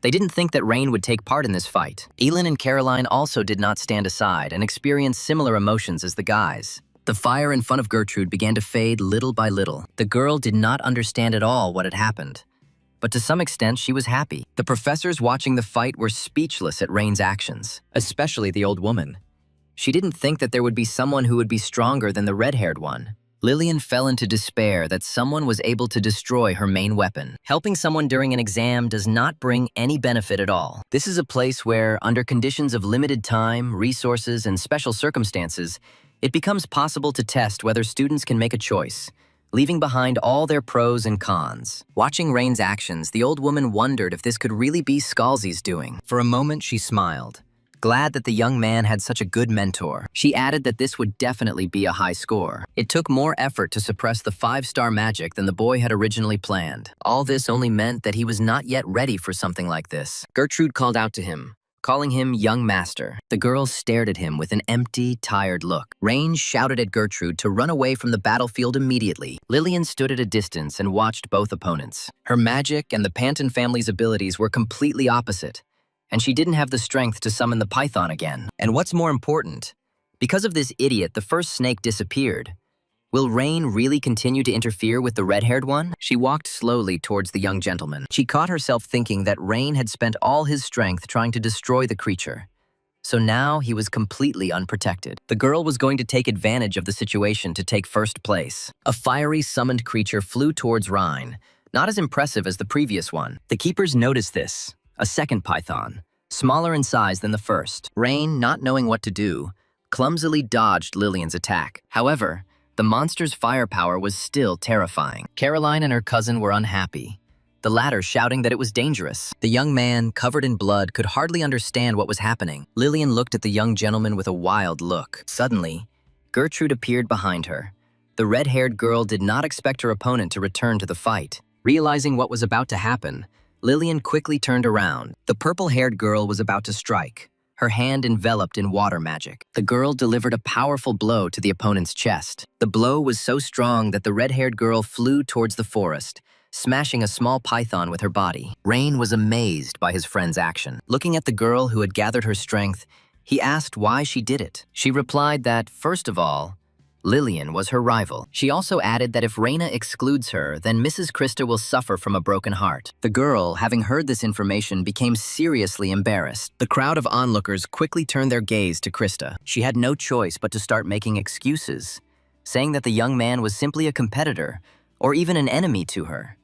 They didn't think that Rain would take part in this fight. Elin and Caroline also did not stand aside and experienced similar emotions as the guys. The fire in front of Gertrude began to fade little by little. The girl did not understand at all what had happened. but to some extent she was happy. The professors watching the fight were speechless at Rain's actions, especially the old woman. She didn't think that there would be someone who would be stronger than the red-haired one. Lillian fell into despair that someone was able to destroy her main weapon. Helping someone during an exam does not bring any benefit at all. This is a place where, under conditions of limited time, resources, and special circumstances, it becomes possible to test whether students can make a choice, leaving behind all their pros and cons. Watching Rain's actions, the old woman wondered if this could really be Scalzi's doing. For a moment, she smiled, glad that the young man had such a good mentor. She added that this would definitely be a high score. It took more effort to suppress the 5-star magic than the boy had originally planned. All this only meant that he was not yet ready for something like this. Gertrude called out to him, calling him young master. The girls stared at him with an empty, tired look. Rain shouted at Gertrude to run away from the battlefield immediately. Lillian stood at a distance and watched both opponents. Her magic and the Panton family's abilities were completely opposite, and she didn't have the strength to summon the python again. And what's more important, because of this idiot, the first snake disappeared. Will Rain really continue to interfere with the red-haired one? She walked slowly towards the young gentleman. She caught herself thinking that Rain had spent all his strength trying to destroy the creature. So now he was completely unprotected. The girl was going to take advantage of the situation to take first place. A fiery summoned creature flew towards Rain, not as impressive as the previous one. The keepers noticed this. A second python, smaller in size than the first. Rain, not knowing what to do, clumsily dodged Lillian's attack. However, the monster's firepower was still terrifying. Caroline and her cousin were unhappy, the latter shouting that it was dangerous. The young man, covered in blood, could hardly understand what was happening. Lillian looked at the young gentleman with a wild look. Suddenly, Gertrude appeared behind her. The red-haired girl did not expect her opponent to return to the fight. Realizing what was about to happen, Lillian quickly turned around. The purple-haired girl was about to strike, her hand enveloped in water magic. The girl delivered a powerful blow to the opponent's chest. The blow was so strong that the red-haired girl flew towards the forest, smashing a small python with her body. Rain was amazed by his friend's action. Looking at the girl who had gathered her strength, he asked why she did it. She replied that, first of all, Lillian was her rival. She also added that if Raina excludes her, then Mrs. Krista will suffer from a broken heart. The girl, having heard this information, became seriously embarrassed. The crowd of onlookers quickly turned their gaze to Krista. She had no choice but to start making excuses, saying that the young man was simply a competitor, or even an enemy to her.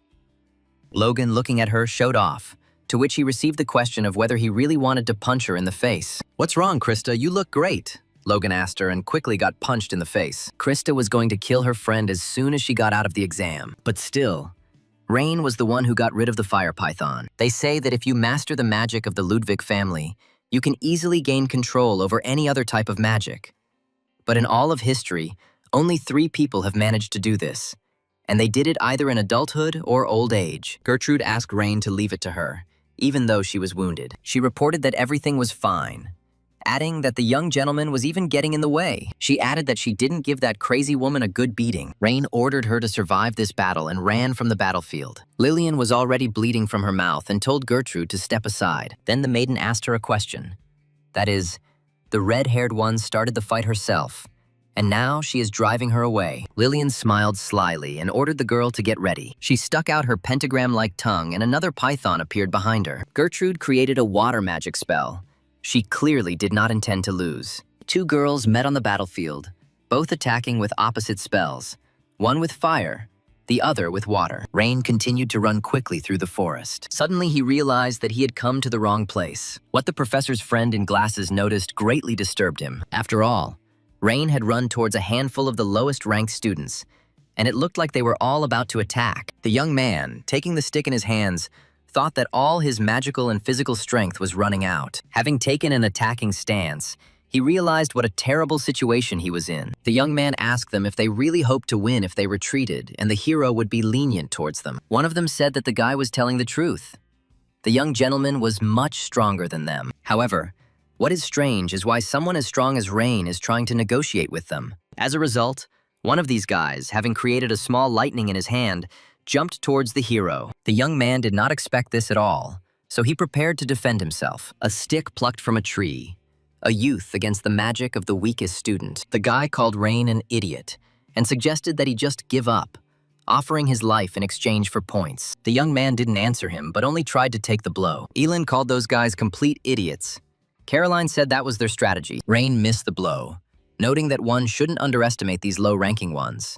Logan, looking at her, showed off, to which he received the question of whether he really wanted to punch her in the face. "What's wrong, Krista? You look great," Logan asked her and quickly got punched in the face. Krista was going to kill her friend as soon as she got out of the exam. But still, Rain was the one who got rid of the fire python. They say that if you master the magic of the Ludwig family, you can easily gain control over any other type of magic. But in all of history, only 3 people have managed to do this, and they did it either in adulthood or old age. Gertrude asked Rain to leave it to her, even though she was wounded. She reported that everything was fine, adding that the young gentleman was even getting in the way. She added that she didn't give that crazy woman a good beating. Rain ordered her to survive this battle and ran from the battlefield. Lillian was already bleeding from her mouth and told Gertrude to step aside. Then the maiden asked her a question. That is, the red-haired one started the fight herself, and now she is driving her away. Lillian smiled slyly and ordered the girl to get ready. She stuck out her pentagram-like tongue and another python appeared behind her. Gertrude created a water magic spell. She clearly did not intend to lose. 2 girls met on the battlefield, both attacking with opposite spells, one with fire, the other with water. Rain continued to run quickly through the forest. Suddenly he realized that he had come to the wrong place. What the professor's friend in glasses noticed greatly disturbed him. After all, Rain had run towards a handful of the lowest-ranked students, and it looked like they were all about to attack. The young man, taking the stick in his hands, thought that all his magical and physical strength was running out. Having taken an attacking stance, he realized what a terrible situation he was in. The young man asked them if they really hoped to win if they retreated, and the hero would be lenient towards them. One of them said that the guy was telling the truth. The young gentleman was much stronger than them. However, what is strange is why someone as strong as Rain is trying to negotiate with them. As a result, one of these guys, having created a small lightning in his hand, jumped towards the hero. The young man did not expect this at all, so he prepared to defend himself. A stick plucked from a tree, a youth against the magic of the weakest student. The guy called Rain an idiot and suggested that he just give up, offering his life in exchange for points. The young man didn't answer him, but only tried to take the blow. Elin called those guys complete idiots. Caroline said that was their strategy. Rain missed the blow, noting that one shouldn't underestimate these low-ranking ones.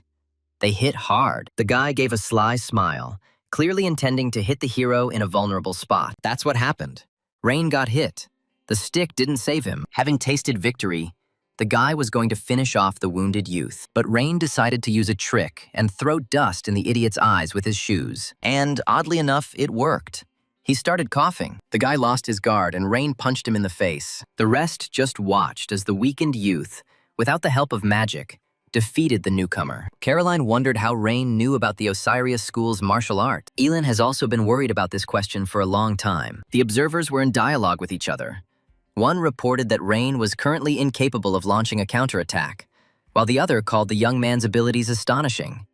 They hit hard. The guy gave a sly smile, clearly intending to hit the hero in a vulnerable spot. That's what happened. Rain got hit. The stick didn't save him. Having tasted victory, the guy was going to finish off the wounded youth. But Rain decided to use a trick and throw dust in the idiot's eyes with his shoes. And oddly enough, it worked. He started coughing. The guy lost his guard and Rain punched him in the face. The rest just watched as the weakened youth, without the help of magic, defeated the newcomer. Caroline wondered how Rain knew about the Osiris school's martial art. Elin has also been worried about this question for a long time. The observers were in dialogue with each other. One reported that Rain was currently incapable of launching a counterattack, while the other called the young man's abilities astonishing.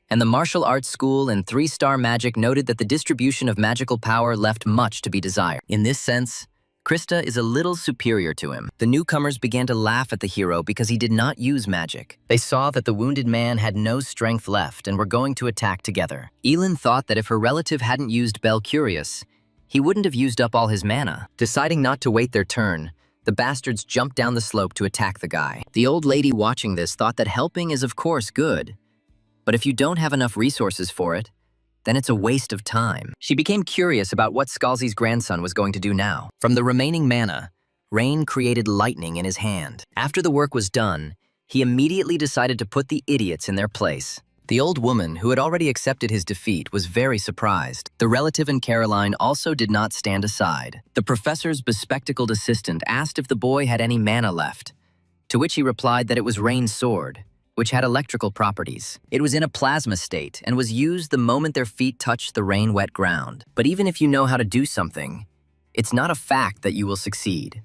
And the martial arts school and 3-star magic noted that the distribution of magical power left much to be desired. In this sense, Krista is a little superior to him. The newcomers began to laugh at the hero because he did not use magic. They saw that the wounded man had no strength left and were going to attack together. Elin thought that if her relative hadn't used Bel Curious, he wouldn't have used up all his mana. Deciding not to wait their turn, the bastards jumped down the slope to attack the guy. The old lady watching this thought that helping is of course good, but if you don't have enough resources for it, then it's a waste of time. She became curious about what Scalzi's grandson was going to do now. From the remaining mana, Rain created lightning in his hand. After the work was done, he immediately decided to put the idiots in their place. The old woman, who had already accepted his defeat, was very surprised. The relative and Caroline also did not stand aside. The professor's bespectacled assistant asked if the boy had any mana left, to which he replied that it was Rain's sword, which had electrical properties. It was in a plasma state and was used the moment their feet touched the rain-wet ground. But even if you know how to do something, it's not a fact that you will succeed.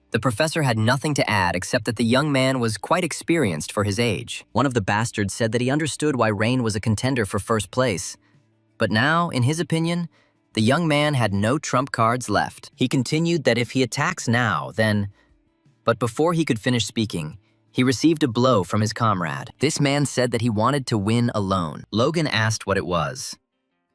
The professor had nothing to add except that the young man was quite experienced for his age. One of the bastards said that he understood why Rain was a contender for first place. But now, in his opinion, the young man had no trump cards left. He continued that if he attacks now, then... But before he could finish speaking, he received a blow from his comrade. This man said that he wanted to win alone. Logan asked what it was.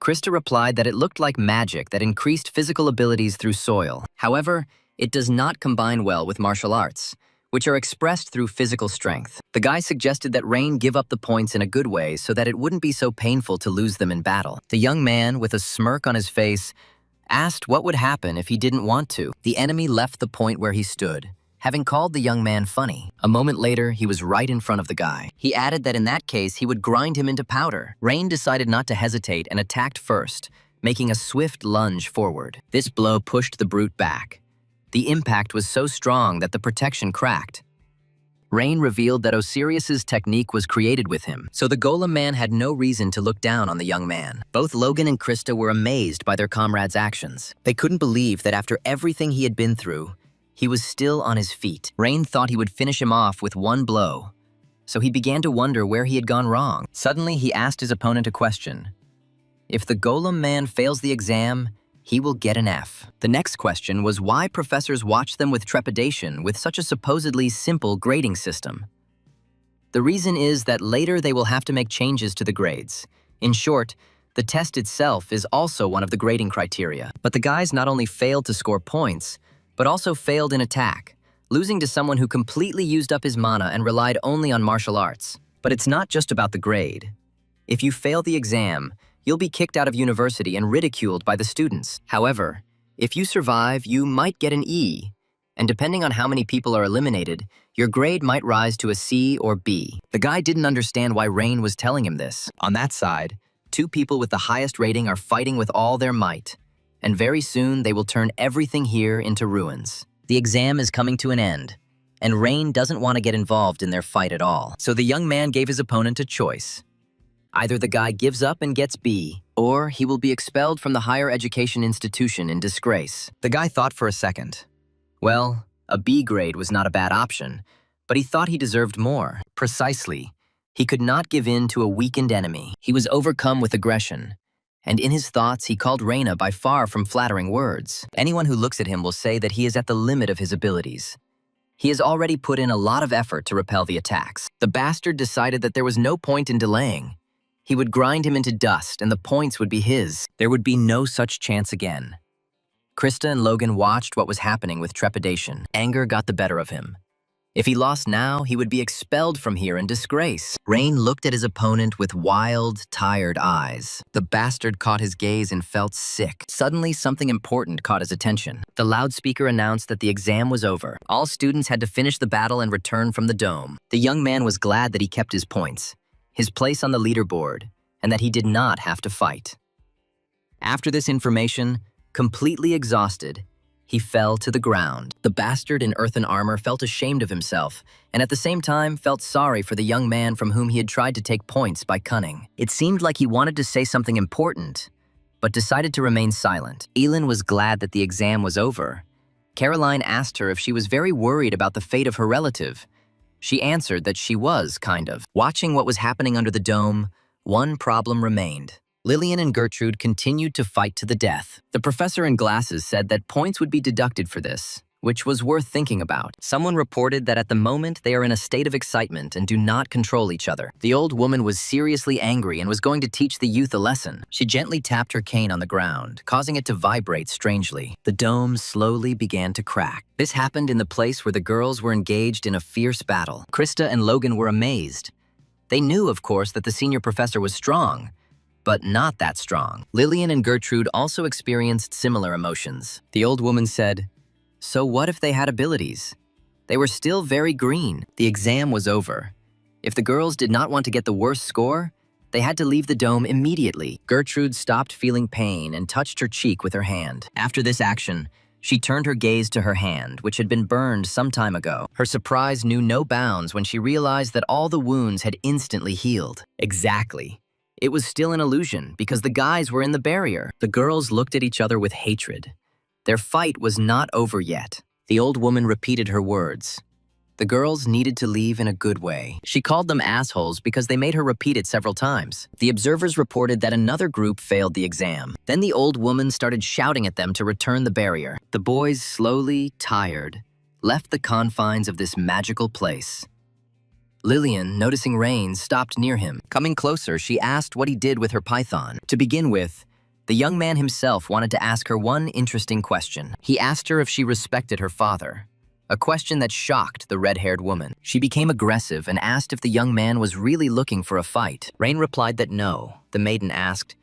Krista replied that it looked like magic that increased physical abilities through soil. However, it does not combine well with martial arts, which are expressed through physical strength. The guy suggested that Rain give up the points in a good way so that it wouldn't be so painful to lose them in battle. The young man, with a smirk on his face, asked what would happen if he didn't want to. The enemy left the point where he stood, having called the young man funny. A moment later, he was right in front of the guy. He added that in that case, he would grind him into powder. Rain decided not to hesitate and attacked first, making a swift lunge forward. This blow pushed the brute back. The impact was so strong that the protection cracked. Rain revealed that Osiris's technique was created with him, so the golem man had no reason to look down on the young man. Both Logan and Krista were amazed by their comrade's actions. They couldn't believe that after everything he had been through, he was still on his feet. Rain thought he would finish him off with one blow, so he began to wonder where he had gone wrong. Suddenly, he asked his opponent a question. If the golem man fails the exam, he will get an F. The next question was why professors watch them with trepidation with such a supposedly simple grading system. The reason is that later they will have to make changes to the grades. In short, the test itself is also one of the grading criteria. But the guys not only failed to score points, but also failed in attack, losing to someone who completely used up his mana and relied only on martial arts. But it's not just about the grade. If you fail the exam, you'll be kicked out of university and ridiculed by the students. However, if you survive, you might get an E, and depending on how many people are eliminated, your grade might rise to a C or B. The guy didn't understand why Rain was telling him this. On that side, 2 people with the highest rating are fighting with all their might, and very soon they will turn everything here into ruins. The exam is coming to an end, and Rain doesn't want to get involved in their fight at all. So the young man gave his opponent a choice. Either the guy gives up and gets B, or he will be expelled from the higher education institution in disgrace. The guy thought for a second. Well, a B grade was not a bad option, but he thought he deserved more. Precisely, he could not give in to a weakened enemy. He was overcome with aggression, and in his thoughts he called Reina by far from flattering words. Anyone who looks at him will say that he is at the limit of his abilities. He has already put in a lot of effort to repel the attacks. The bastard decided that there was no point in delaying. He would grind him into dust and the points would be his. There would be no such chance again. Krista and Logan watched what was happening with trepidation. Anger got the better of him. If he lost now, he would be expelled from here in disgrace. Rain looked at his opponent with wild, tired eyes. The bastard caught his gaze and felt sick. Suddenly, something important caught his attention. The loudspeaker announced that the exam was over. All students had to finish the battle and return from the dome. The young man was glad that he kept his points, his place on the leaderboard, and that he did not have to fight. After this information, completely exhausted, he fell to the ground. The bastard in earthen armor felt ashamed of himself, and at the same time felt sorry for the young man from whom he had tried to take points by cunning. It seemed like he wanted to say something important, but decided to remain silent. Elin was glad that the exam was over. Caroline asked her if she was very worried about the fate of her relative. She answered that she was, kind of. Watching what was happening under the dome, one problem remained. Lillian and Gertrude continued to fight to the death. The professor in glasses said that points would be deducted for this, which was worth thinking about. Someone reported that at the moment they are in a state of excitement and do not control each other. The old woman was seriously angry and was going to teach the youth a lesson. She gently tapped her cane on the ground, causing it to vibrate strangely. The dome slowly began to crack. This happened in the place where the girls were engaged in a fierce battle. Krista and Logan were amazed. They knew, of course, that the senior professor was strong, but not that strong. Lillian and Gertrude also experienced similar emotions. The old woman said, "So what if they had abilities? They were still very green." The exam was over. If the girls did not want to get the worst score, they had to leave the dome immediately. Gertrude stopped feeling pain and touched her cheek with her hand. After this action, she turned her gaze to her hand, which had been burned some time ago. Her surprise knew no bounds when she realized that all the wounds had instantly healed. Exactly. It was still an illusion because the guys were in the barrier. The girls looked at each other with hatred. Their fight was not over yet. The old woman repeated her words. The girls needed to leave in a good way. She called them assholes because they made her repeat it several times. The observers reported that another group failed the exam. Then the old woman started shouting at them to return the barrier. The boys, slowly, tired, left the confines of this magical place. Lillian, noticing Rain, stopped near him. Coming closer, she asked what he did with her python. To begin with, the young man himself wanted to ask her one interesting question. He asked her if she respected her father, a question that shocked the red-haired woman. She became aggressive and asked if the young man was really looking for a fight. Rain replied that no. The maiden asked,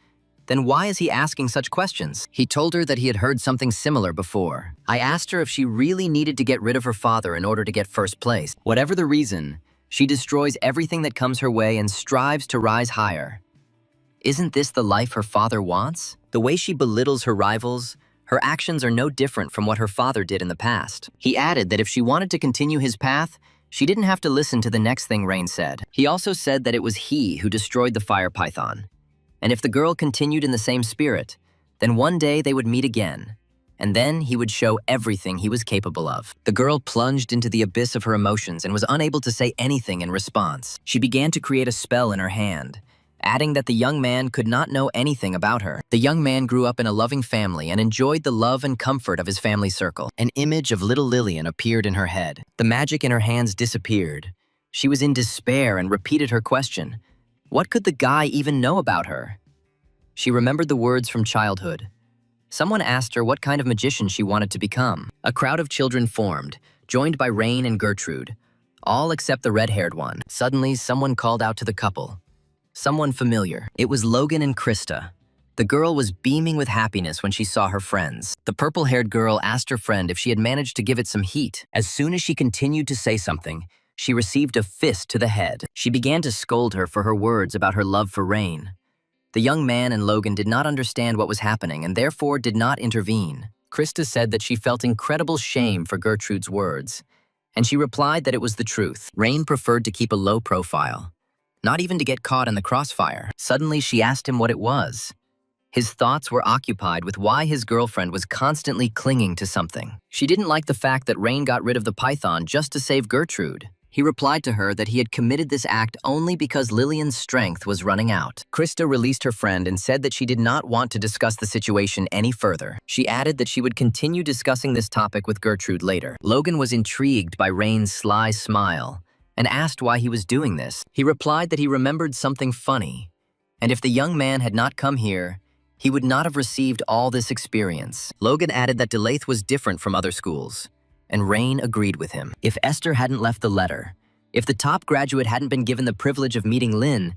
"Then why is he asking such questions?" He told her that he had heard something similar before. I asked her if she really needed to get rid of her father in order to get first place. Whatever the reason, she destroys everything that comes her way and strives to rise higher. Isn't this the life her father wants? The way she belittles her rivals, her actions are no different from what her father did in the past. He added that if she wanted to continue his path, she didn't have to listen to the next thing Rain said. He also said that it was he who destroyed the fire python. And if the girl continued in the same spirit, then one day they would meet again. And then he would show everything he was capable of. The girl plunged into the abyss of her emotions and was unable to say anything in response. She began to create a spell in her hand, adding that the young man could not know anything about her. The young man grew up in a loving family and enjoyed the love and comfort of his family circle. An image of little Lillian appeared in her head. The magic in her hands disappeared. She was in despair and repeated her question. What could the guy even know about her? She remembered the words from childhood. Someone asked her what kind of magician she wanted to become. A crowd of children formed, joined by Rain and Gertrude, all except the red-haired one. Suddenly, someone called out to the couple. Someone familiar. It was Logan and Krista. The girl was beaming with happiness when she saw her friends. The purple-haired girl asked her friend if she had managed to give it some heat. As soon as she continued to say something, she received a fist to the head. She began to scold her for her words about her love for Rain. The young man and Logan did not understand what was happening and therefore did not intervene. Krista said that she felt incredible shame for Gertrude's words, and she replied that it was the truth. Rain preferred to keep a low profile, not even to get caught in the crossfire. Suddenly, she asked him what it was. His thoughts were occupied with why his girlfriend was constantly clinging to something. She didn't like the fact that Rain got rid of the python just to save Gertrude. He replied to her that he had committed this act only because Lillian's strength was running out. Krista released her friend and said that she did not want to discuss the situation any further. She added that she would continue discussing this topic with Gertrude later. Logan was intrigued by Rain's sly smile and asked why he was doing this. He replied that he remembered something funny And if the young man had not come here, he would not have received all this experience. Logan added that Delaith was different from other schools, and Rain agreed with him. If Esther hadn't left the letter, if the top graduate hadn't been given the privilege of meeting Lin,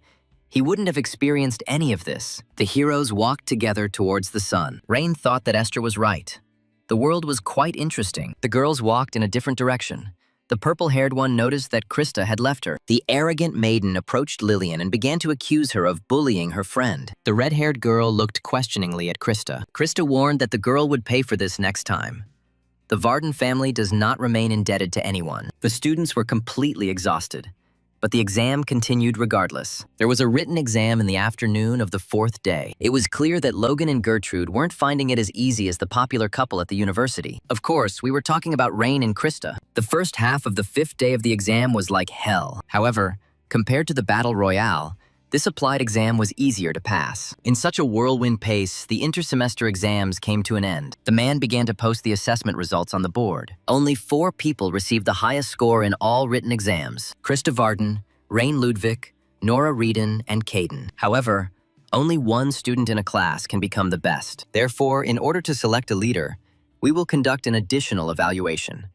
he wouldn't have experienced any of this. The heroes walked together towards the sun. Rain thought that Esther was right. The world was quite interesting. The girls walked in a different direction. The purple-haired one noticed that Krista had left her. The arrogant maiden approached Lillian and began to accuse her of bullying her friend. The red-haired girl looked questioningly at Krista. Krista warned that the girl would pay for this next time. The Varden family does not remain indebted to anyone. The students were completely exhausted, but the exam continued regardless. There was a written exam in the afternoon of the 4th day. It was clear that Logan and Gertrude weren't finding it as easy as the popular couple at the university. Of course, we were talking about Rain and Krista. The first half of the 5th day of the exam was like hell. However, compared to the Battle Royale, this applied exam was easier to pass. In such a whirlwind pace, the intersemester exams came to an end. The man began to post the assessment results on the board. Only 4 people received the highest score in all written exams: Krista Varden, Rain Ludwig, Nora Reeden, and Caden. However, only one student in a class can become the best. Therefore, in order to select a leader, we will conduct an additional evaluation.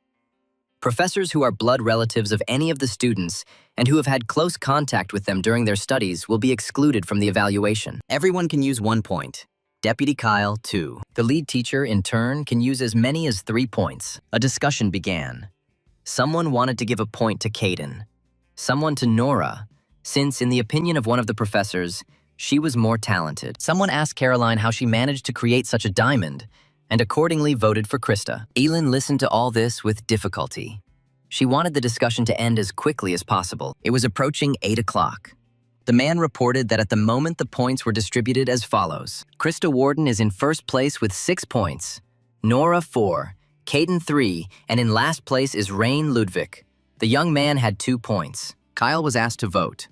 Professors who are blood relatives of any of the students and who have had close contact with them during their studies will be excluded from the evaluation. Everyone can use 1 point. Deputy Kyle, 2. The lead teacher, in turn, can use as many as 3 points. A discussion began. Someone wanted to give a point to Caden. Someone to Nora, since, in the opinion of one of the professors, she was more talented. Someone asked Caroline how she managed to create such a diamond, and accordingly voted for Krista. Elin listened to all this with difficulty. She wanted the discussion to end as quickly as possible. It was approaching 8 o'clock. The man reported that at the moment the points were distributed as follows. Krista Warden is in first place with 6 points, Nora 4, Caden 3, and in last place is Rain Ludwig. The young man had 2 points. Kyle was asked to vote.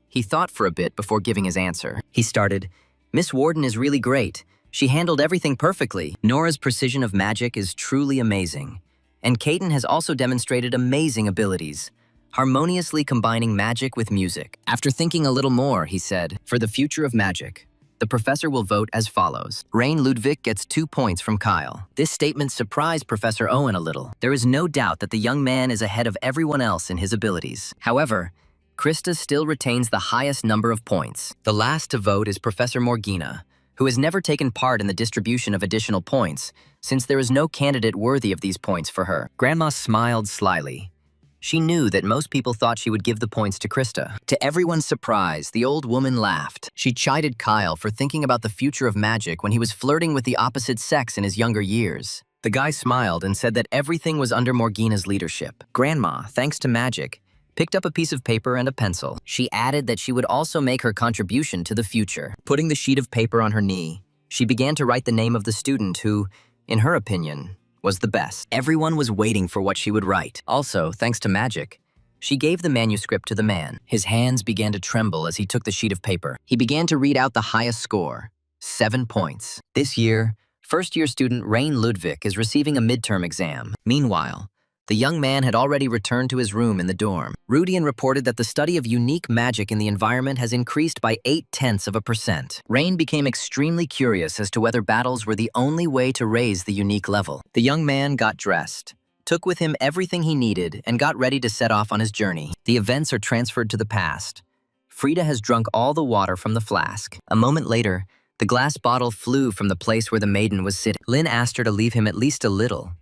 He thought for a bit before giving his answer. He started, "Miss Warden is really great. She handled everything perfectly. Nora's precision of magic is truly amazing. And Caden has also demonstrated amazing abilities, harmoniously combining magic with music." After thinking a little more, he said, "For the future of magic, the professor will vote as follows. Rain Ludwig gets 2 points from Kyle." This statement surprised Professor Owen a little. There is no doubt that the young man is ahead of everyone else in his abilities. However, Krista still retains the highest number of points. The last to vote is Professor Morgana, who has never taken part in the distribution of additional points, since there is no candidate worthy of these points for her. Grandma smiled slyly. She knew that most people thought she would give the points to Krista. To everyone's surprise, the old woman laughed. She chided Kyle for thinking about the future of magic when he was flirting with the opposite sex in his younger years. The guy smiled and said that everything was under Morgana's leadership. Grandma, thanks to magic, picked up a piece of paper and a pencil. She added that she would also make her contribution to the future. Putting the sheet of paper on her knee, she began to write the name of the student who, in her opinion, was the best. Everyone was waiting for what she would write. Also, thanks to magic, she gave the manuscript to the man. His hands began to tremble as he took the sheet of paper. He began to read out the highest score, 7 points. This year, first-year student Rain Ludwig is receiving a midterm exam. Meanwhile, the young man had already returned to his room in the dorm. Rudian reported that the study of unique magic in the environment has increased by 0.8%. Rain became extremely curious as to whether battles were the only way to raise the unique level. The young man got dressed, took with him everything he needed, and got ready to set off on his journey. The events are transferred to the past. Frida has drunk all the water from the flask. A moment later, the glass bottle flew from the place where the maiden was sitting. Lin asked her to leave him at least a little.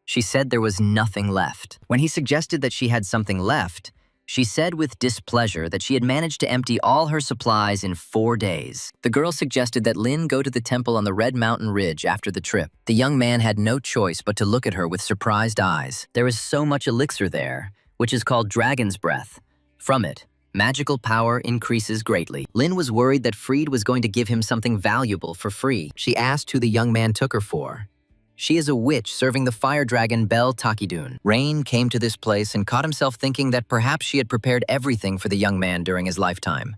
She said there was nothing left. When he suggested that she had something left, she said with displeasure that she had managed to empty all her supplies in 4 days. The girl suggested that Lin go to the temple on the Red Mountain Ridge after the trip. The young man had no choice but to look at her with surprised eyes. There is so much elixir there, which is called Dragon's Breath. From it, magical power increases greatly. Lin was worried that Fried was going to give him something valuable for free. She asked who the young man took her for. She is a witch serving the fire dragon Bel Takidun. Rain came to this place and caught himself thinking that perhaps she had prepared everything for the young man during his lifetime.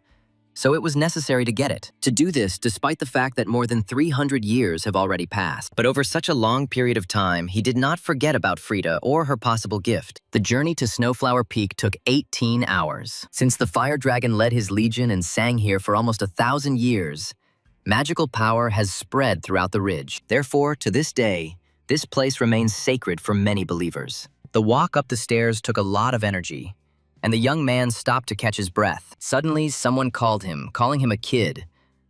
so it was necessary to get it. To do this, despite the fact that more than 300 years have already passed. But over such a long period of time, he did not forget about Frida or her possible gift. The journey to Snowflower Peak took 18 hours. Since the fire dragon led his legion and sang here for almost 1,000 years, magical power has spread throughout the ridge. Therefore, to this day, this place remains sacred for many believers. The walk up the stairs took a lot of energy, and the young man stopped to catch his breath. Suddenly, someone called him, calling him a kid.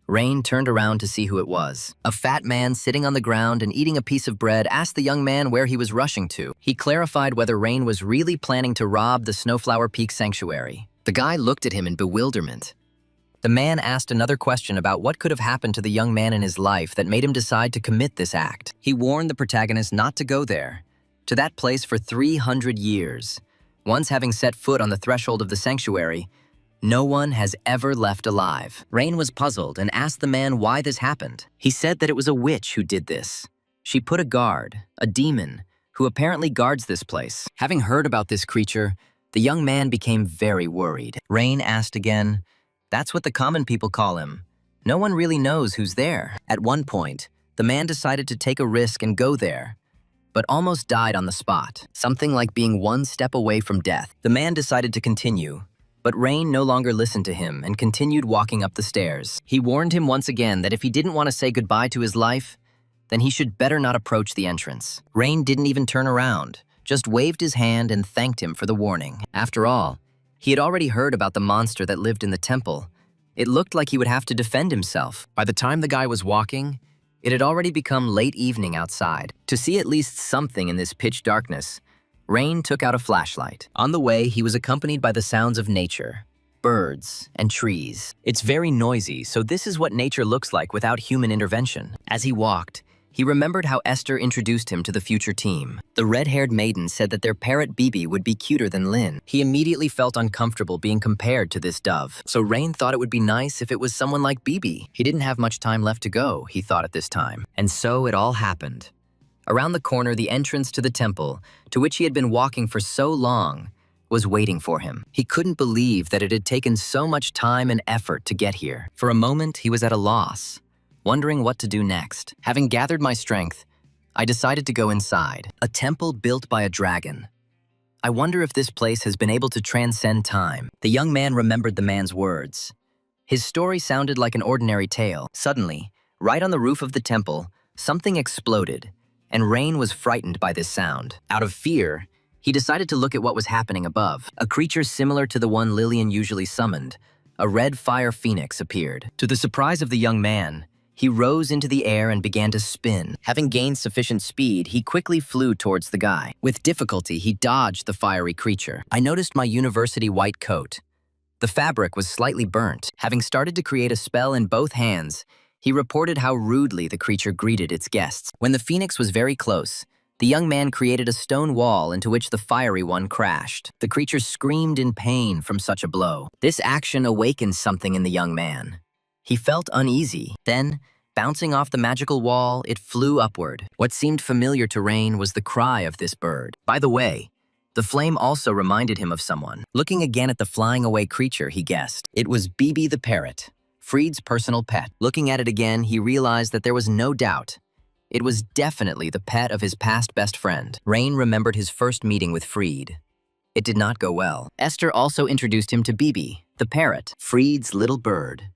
Rain turned around to see who it was. A fat man sitting on the ground and eating a piece of bread asked the young man where he was rushing to. He clarified whether Rain was really planning to rob the Snowflower Peak sanctuary. The guy looked at him in bewilderment. The man asked another question about what could have happened to the young man in his life that made him decide to commit this act. He warned the protagonist not to go there, to that place for 300 years. Once having set foot on the threshold of the sanctuary, no one has ever left alive. Rain was puzzled and asked the man why this happened. He said that it was a witch who did this. She put a guard, a demon, who apparently guards this place. Having heard about this creature, the young man became very worried. Rain asked again, "That's what the common people call him. No one really knows who's there." At one point, the man decided to take a risk and go there, but almost died on the spot, something like being one step away from death. The man decided to continue, but Rain no longer listened to him and continued walking up the stairs. He warned him once again that if he didn't want to say goodbye to his life, then he should better not approach the entrance. Rain didn't even turn around, just waved his hand and thanked him for the warning. After all, he had already heard about the monster that lived in the temple. It looked like he would have to defend himself. By the time the guy was walking, it had already become late evening outside. To see at least something in this pitch darkness, Rain took out a flashlight. On the way, he was accompanied by the sounds of nature, birds, and trees. It's very noisy, so this is what nature looks like without human intervention. As he walked, he remembered how Esther introduced him to the future team. The red-haired maiden said that their parrot Bibi would be cuter than Lin. He immediately felt uncomfortable being compared to this dove. So Rain thought it would be nice if it was someone like Bibi. He didn't have much time left to go, he thought at this time. And so it all happened. Around the corner, the entrance to the temple, to which he had been walking for so long, was waiting for him. He couldn't believe that it had taken so much time and effort to get here. For a moment, he was at a loss, wondering what to do next. Having gathered my strength, I decided to go inside. A temple built by a dragon. I wonder if this place has been able to transcend time. The young man remembered the man's words. His story sounded like an ordinary tale. Suddenly, right on the roof of the temple, something exploded, and Rain was frightened by this sound. Out of fear, he decided to look at what was happening above. A creature similar to the one Lillian usually summoned, a red fire phoenix, appeared. To the surprise of the young man, he rose into the air and began to spin. Having gained sufficient speed, he quickly flew towards the guy. With difficulty, he dodged the fiery creature. I noticed my university white coat. The fabric was slightly burnt. Having started to create a spell in both hands, he reported how rudely the creature greeted its guests. When the phoenix was very close, the young man created a stone wall into which the fiery one crashed. The creature screamed in pain from such a blow. This action awakened something in the young man. He felt uneasy. Then, bouncing off the magical wall, it flew upward. What seemed familiar to Rain was the cry of this bird. By the way, the flame also reminded him of someone. Looking again at the flying away creature, he guessed. It was Bibi the parrot, Freed's personal pet. Looking at it again, he realized that there was no doubt. It was definitely the pet of his past best friend. Rain remembered his first meeting with Freed. It did not go well. Esther also introduced him to Bibi, the parrot, Freed's little bird,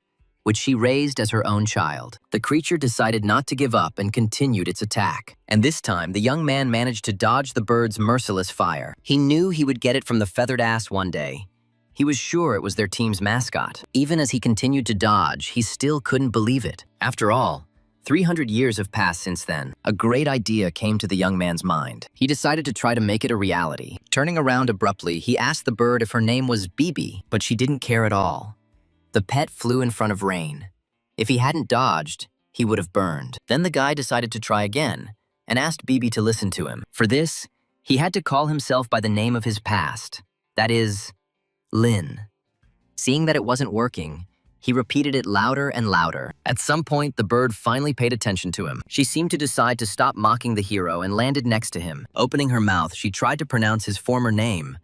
which she raised as her own child. The creature decided not to give up and continued its attack. And this time, the young man managed to dodge the bird's merciless fire. He knew he would get it from the feathered ass one day. He was sure it was their team's mascot. Even as he continued to dodge, he still couldn't believe it. After all, 300 years have passed since then. A great idea came to the young man's mind. He decided to try to make it a reality. Turning around abruptly, he asked the bird if her name was Bibi, but she didn't care at all. The pet flew in front of Rain. If he hadn't dodged, he would have burned. Then the guy decided to try again and asked Bibi to listen to him. For this, he had to call himself by the name of his past. That is, Lin. Seeing that it wasn't working, he repeated it louder and louder. At some point, the bird finally paid attention to him. She seemed to decide to stop mocking the hero and landed next to him. Opening her mouth, she tried to pronounce his former name,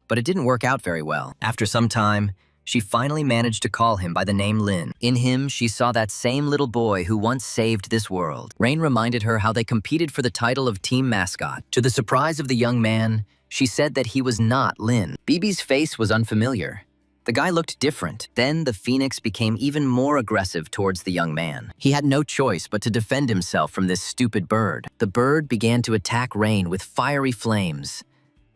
but it didn't work out very well. After some time, She finally managed to call him by the name Lin. In him, she saw that same little boy who once saved this world. Rain reminded her how they competed for the title of team mascot. To the surprise of the young man, she said that he was not Lin. BB's face was unfamiliar. The guy looked different. Then the phoenix became even more aggressive towards the young man. He had no choice but to defend himself from this stupid bird. The bird began to attack Rain with fiery flames,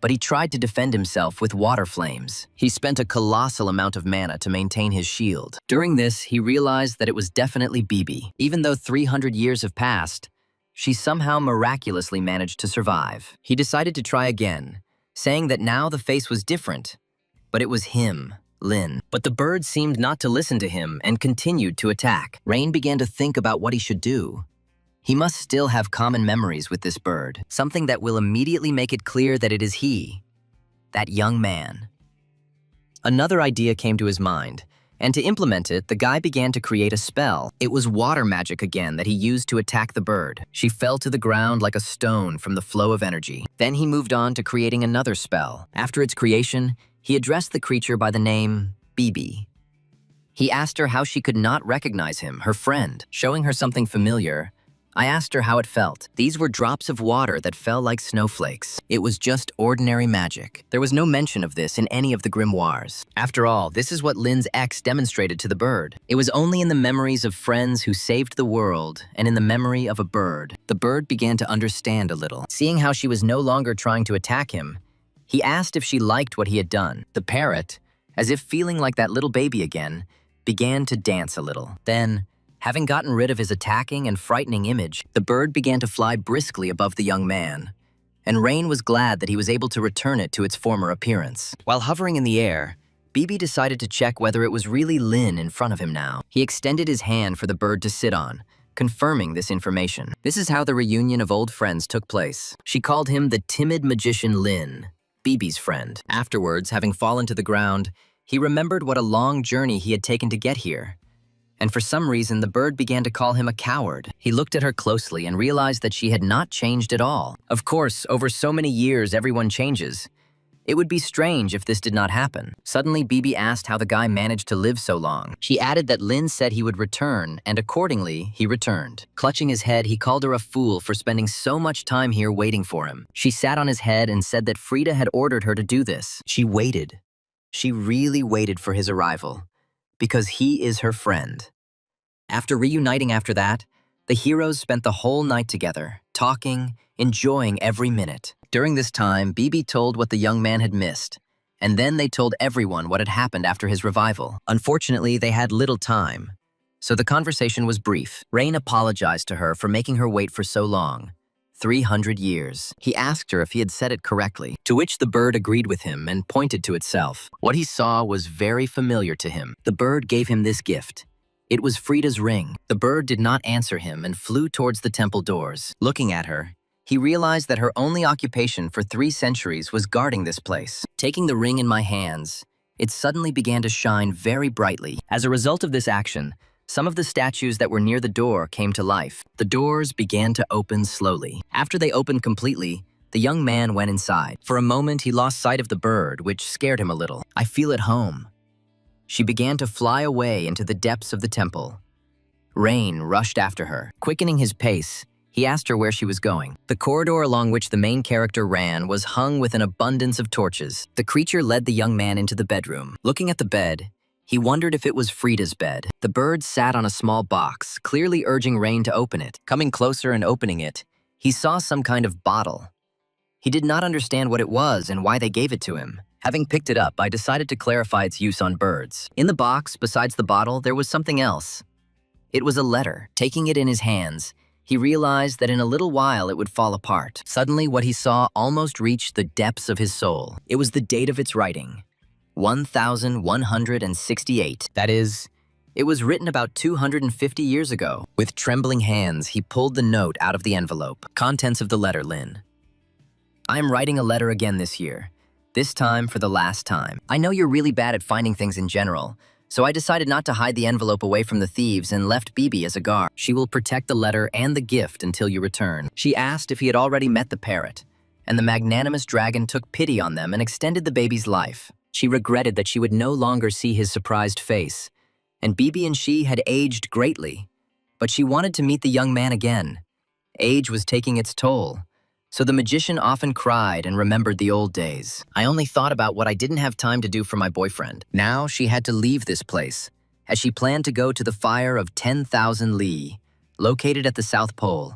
but he tried to defend himself with water flames. He spent a colossal amount of mana to maintain his shield. During this, he realized that it was definitely BB. Even though 300 years have passed, she somehow miraculously managed to survive. He decided to try again, saying that now the face was different, but it was him, Lin. But the bird seemed not to listen to him and continued to attack. Rain began to think about what he should do. He must still have common memories with this bird, something that will immediately make it clear that it is he, that young man. Another idea came to his mind, and to implement it, the guy began to create a spell. It was water magic again that he used to attack the bird. She fell to the ground like a stone from the flow of energy. Then he moved on to creating another spell. After its creation, he addressed the creature by the name BB. He asked her how she could not recognize him, her friend. Showing her something familiar, I asked her how it felt. These were drops of water that fell like snowflakes. It was just ordinary magic. There was no mention of this in any of the grimoires. After all, this is what Lin's ex demonstrated to the bird. It was only in the memories of friends who saved the world and in the memory of a bird. The bird began to understand a little. Seeing how she was no longer trying to attack him, he asked if she liked what he had done. The parrot, as if feeling like that little baby again, began to dance a little. Then, having gotten rid of his attacking and frightening image, the bird began to fly briskly above the young man, and Rain was glad that he was able to return it to its former appearance. While hovering in the air, BB decided to check whether it was really Lin in front of him now. He extended his hand for the bird to sit on, confirming this information. This is how the reunion of old friends took place. She called him the timid magician Lin, BB's friend. Afterwards, having fallen to the ground, he remembered what a long journey he had taken to get here. And for some reason, the bird began to call him a coward. He looked at her closely and realized that she had not changed at all. Of course, over so many years, everyone changes. It would be strange if this did not happen. Suddenly, BB asked how the guy managed to live so long. She added that Lin said he would return, and accordingly, he returned. Clutching his head, he called her a fool for spending so much time here waiting for him. She sat on his head and said that Frida had ordered her to do this. She waited. She really waited for his arrival, because he is her friend. After reuniting after that, the heroes spent the whole night together, talking, enjoying every minute. During this time, BB told what the young man had missed, and then they told everyone what had happened after his revival. Unfortunately, they had little time, so the conversation was brief. Rain apologized to her for making her wait for so long. 300 years. He asked her if he had said it correctly, to which the bird agreed with him and pointed to itself. What he saw was very familiar to him. The bird gave him this gift. It was Frida's ring. The bird did not answer him and flew towards the temple doors. Looking at her, he realized that her only occupation for 3 centuries was guarding this place. Taking the ring in my hands, it suddenly began to shine very brightly. As a result of this action, some of the statues that were near the door came to life. The doors began to open slowly. After they opened completely, the young man went inside. For a moment, he lost sight of the bird, which scared him a little. I feel at home. She began to fly away into the depths of the temple. Rain rushed after her. Quickening his pace, he asked her where she was going. The corridor along which the main character ran was hung with an abundance of torches. The creature led the young man into the bedroom. Looking at the bed, he wondered if it was Frida's bed. The bird sat on a small box, clearly urging Rain to open it. Coming closer and opening it, he saw some kind of bottle. He did not understand what it was and why they gave it to him. Having picked it up, I decided to clarify its use on birds. In the box, besides the bottle, there was something else. It was a letter. Taking it in his hands, he realized that in a little while it would fall apart. Suddenly, what he saw almost reached the depths of his soul. It was the date of its writing. 1168. That is, it was written about 250 years ago. With trembling hands, he pulled the note out of the envelope. Contents of the letter, Lin. I am writing a letter again this year. This time for the last time. I know you're really bad at finding things in general, so I decided not to hide the envelope away from the thieves and left BB as a guard. She will protect the letter and the gift until you return. She asked if he had already met the parrot, and the magnanimous dragon took pity on them and extended the baby's life. She regretted that she would no longer see his surprised face, and Bibi and she had aged greatly, but she wanted to meet the young man again. Age was taking its toll, so the magician often cried and remembered the old days. I only thought about what I didn't have time to do for my boyfriend. Now she had to leave this place, as she planned to go to the fire of 10,000 Li, located at the South Pole.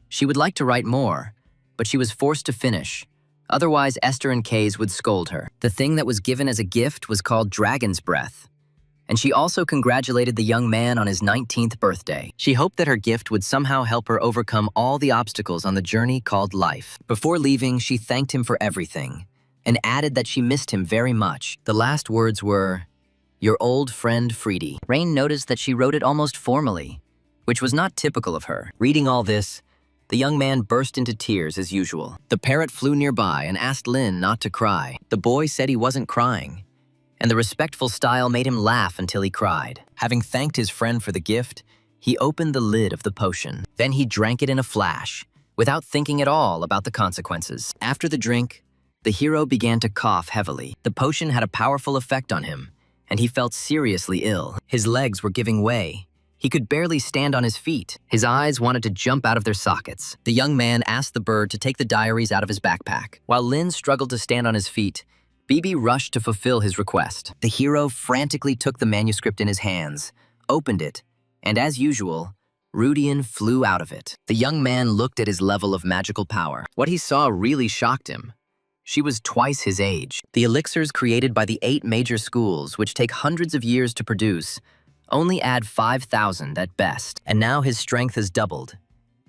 She would like to write more, but she was forced to finish. Otherwise, Esther and Kays would scold her. The thing that was given as a gift was called Dragon's Breath, and she also congratulated the young man on his 19th birthday. She hoped that her gift would somehow help her overcome all the obstacles on the journey called life. Before leaving, she thanked him for everything, and added that she missed him very much. The last words were, "Your old friend Freedy." Rain noticed that she wrote it almost formally, which was not typical of her. Reading all this, the young man burst into tears as usual. The parrot flew nearby and asked Lin not to cry. The boy said he wasn't crying, and the respectful style made him laugh until he cried. Having thanked his friend for the gift, he opened the lid of the potion. Then he drank it in a flash, without thinking at all about the consequences. After the drink, the hero began to cough heavily. The potion had a powerful effect on him, and he felt seriously ill. His legs were giving way. He could barely stand on his feet. His eyes wanted to jump out of their sockets. The young man asked the bird to take the diaries out of his backpack. While Lin struggled to stand on his feet, Bibi rushed to fulfill his request. The hero frantically took the manuscript in his hands, opened it, and as usual, Rudian flew out of it. The young man looked at his level of magical power. What he saw really shocked him. She was twice his age. The elixirs created by the 8 major schools, which take hundreds of years to produce, only add 5,000 at best, and now his strength has doubled.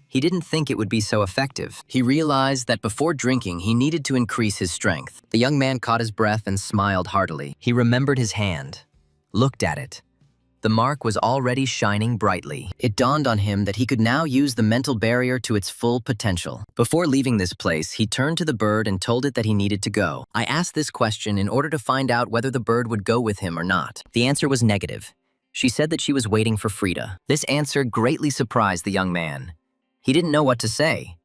He didn't think it would be so effective. He realized that before drinking, he needed to increase his strength. The young man caught his breath and smiled heartily. He remembered his hand, looked at it. The mark was already shining brightly. It dawned on him that he could now use the mental barrier to its full potential. Before leaving this place, he turned to the bird and told it that he needed to go. I asked this question in order to find out whether the bird would go with him or not. The answer was negative. She said that she was waiting for Frida. This answer greatly surprised the young man. He didn't know what to say.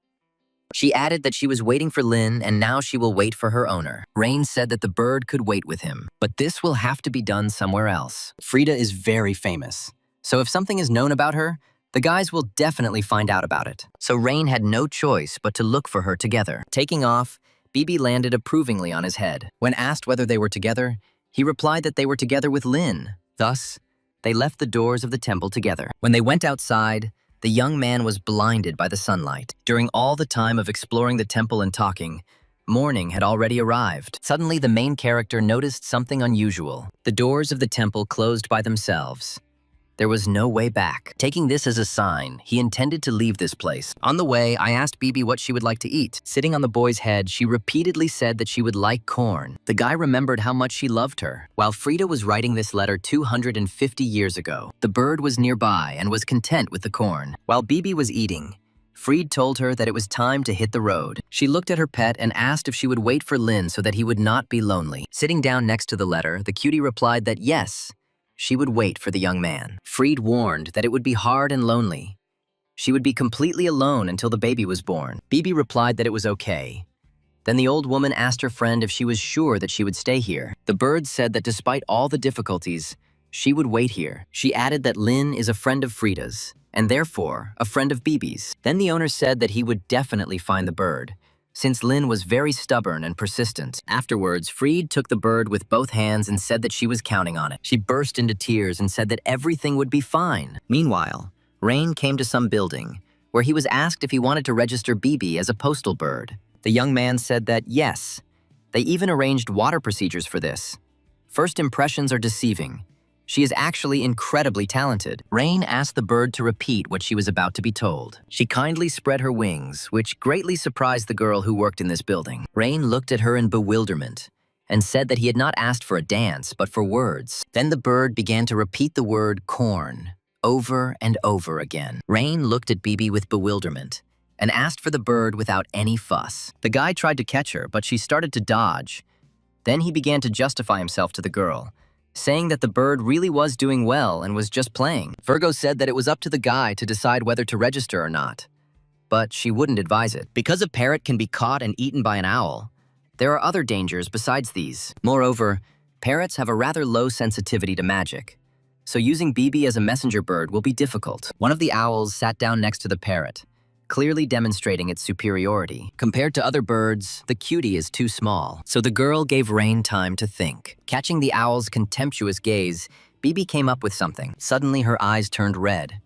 She added that she was waiting for Lin and now she will wait for her owner. Rain said that the bird could wait with him, but this will have to be done somewhere else. Frida is very famous, so if something is known about her, the guys will definitely find out about it. So Rain had no choice but to look for her together. Taking off, Bibi landed approvingly on his head. When asked whether they were together, he replied that they were together with Lin. Thus, they left the doors of the temple together. When they went outside, the young man was blinded by the sunlight. During all the time of exploring the temple and talking, morning had already arrived. Suddenly, the main character noticed something unusual. The doors of the temple closed by themselves. There was no way back. Taking this as a sign, he intended to leave this place. On the way, I asked Bibi what she would like to eat. Sitting on the boy's head, she repeatedly said that she would like corn. The guy remembered how much she loved her. While Frida was writing this letter 250 years ago, the bird was nearby and was content with the corn. While Bibi was eating, Fried told her that it was time to hit the road. She looked at her pet and asked if she would wait for Lin so that he would not be lonely. Sitting down next to the letter, the cutie replied that yes, she would wait for the young man. Fried warned that it would be hard and lonely. She would be completely alone until the baby was born. Bibi replied that it was okay. Then the old woman asked her friend if she was sure that she would stay here. The bird said that despite all the difficulties, she would wait here. She added that Lin is a friend of Frida's, and therefore a friend of Bibi's. Then the owner said that he would definitely find the bird, since Lin was very stubborn and persistent. Afterwards, Fried took the bird with both hands and said that she was counting on it. She burst into tears and said that everything would be fine. Meanwhile, Rain came to some building, where he was asked if he wanted to register Bibi as a postal bird. The young man said that yes. They even arranged water procedures for this. First impressions are deceiving. She is actually incredibly talented. Rain asked the bird to repeat what she was about to be told. She kindly spread her wings, which greatly surprised the girl who worked in this building. Rain looked at her in bewilderment and said that he had not asked for a dance, but for words. Then the bird began to repeat the word corn over and over again. Rain looked at Bibi with bewilderment and asked for the bird without any fuss. The guy tried to catch her, but she started to dodge. Then he began to justify himself to the girl, saying that the bird really was doing well and was just playing. Virgo said that it was up to the guy to decide whether to register or not, but she wouldn't advise it. Because a parrot can be caught and eaten by an owl, there are other dangers besides these. Moreover, Parrots have a rather low sensitivity to magic, so using BB as a messenger bird will be difficult. One of the owls sat down next to the parrot, clearly demonstrating its superiority. Compared to other birds, the cutie is too small, so the girl gave Rain time to think. Catching the owl's contemptuous gaze, BB came up with something. Suddenly, her eyes turned red,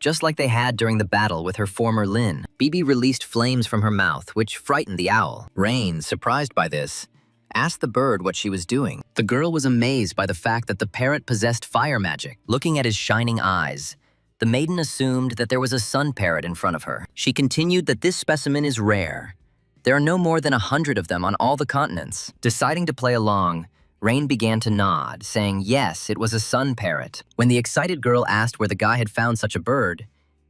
just like they had during the battle with her former Lin. BB released flames from her mouth, which frightened the owl. Rain, surprised by this, asked the bird what she was doing. The girl was amazed by the fact that the parrot possessed fire magic. Looking at his shining eyes, the maiden assumed that there was a sun parrot in front of her. She continued that this specimen is rare. There are no more than 100 of them on all the continents. Deciding to play along, Rain began to nod, saying yes, it was a sun parrot. When the excited girl asked where the guy had found such a bird,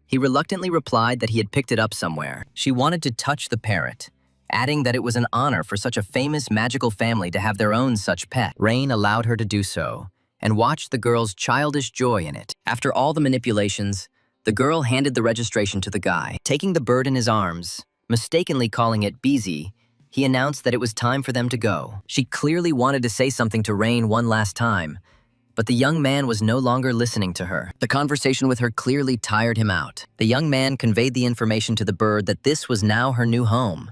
he reluctantly replied that he had picked it up somewhere. She wanted to touch the parrot, adding that it was an honor for such a famous magical family to have their own such pet. Rain allowed her to do so, and watched the girl's childish joy in it. After all the manipulations, the girl handed the registration to the guy. Taking the bird in his arms, mistakenly calling it Beezy, he announced that it was time for them to go. She clearly wanted to say something to Rain one last time, but the young man was no longer listening to her. The conversation with her clearly tired him out. The young man conveyed the information to the bird that this was now her new home,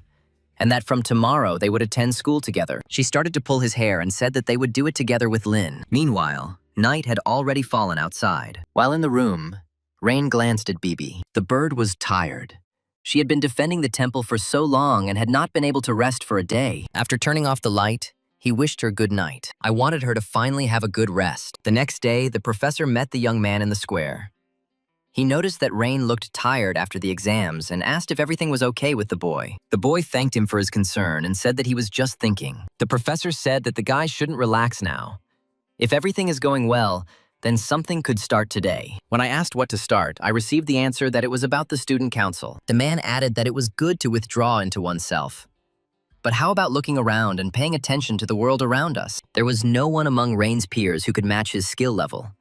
and that from tomorrow they would attend school together. She started to pull his hair and said that they would do it together with Lin. Meanwhile, night had already fallen outside. While in the room, Rain glanced at BB. The bird was tired. She had been defending the temple for so long and had not been able to rest for a day. After turning off the light, he wished her good night. I wanted her to finally have a good rest. The next day, the professor met the young man in the square. He noticed that Rain looked tired after the exams and asked if everything was okay with the boy. The boy thanked him for his concern and said that he was just thinking. The professor said that the guy shouldn't relax now. If everything is going well, then something could start today. When I asked what to start, I received the answer that it was about the student council. The man added that it was good to withdraw into oneself. But how about looking around and paying attention to the world around us? There was no one among Rain's peers who could match his skill level,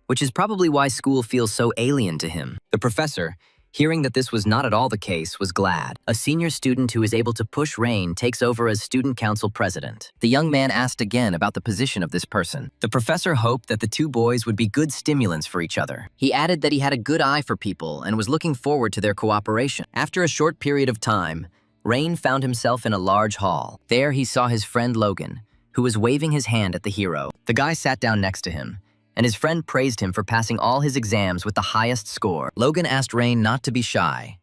which is probably why school feels so alien to him. The professor, hearing that this was not at all the case, was glad. A senior student who is able to push Rain takes over as student council president. The young man asked again about the position of this person. The professor hoped that the two boys would be good stimulants for each other. He added that he had a good eye for people and was looking forward to their cooperation. After a short period of time, Rain found himself in a large hall. There he saw his friend Logan, who was waving his hand at the hero. The guy sat down next to him, and his friend praised him for passing all his exams with the highest score. Logan asked Rain not to be shy.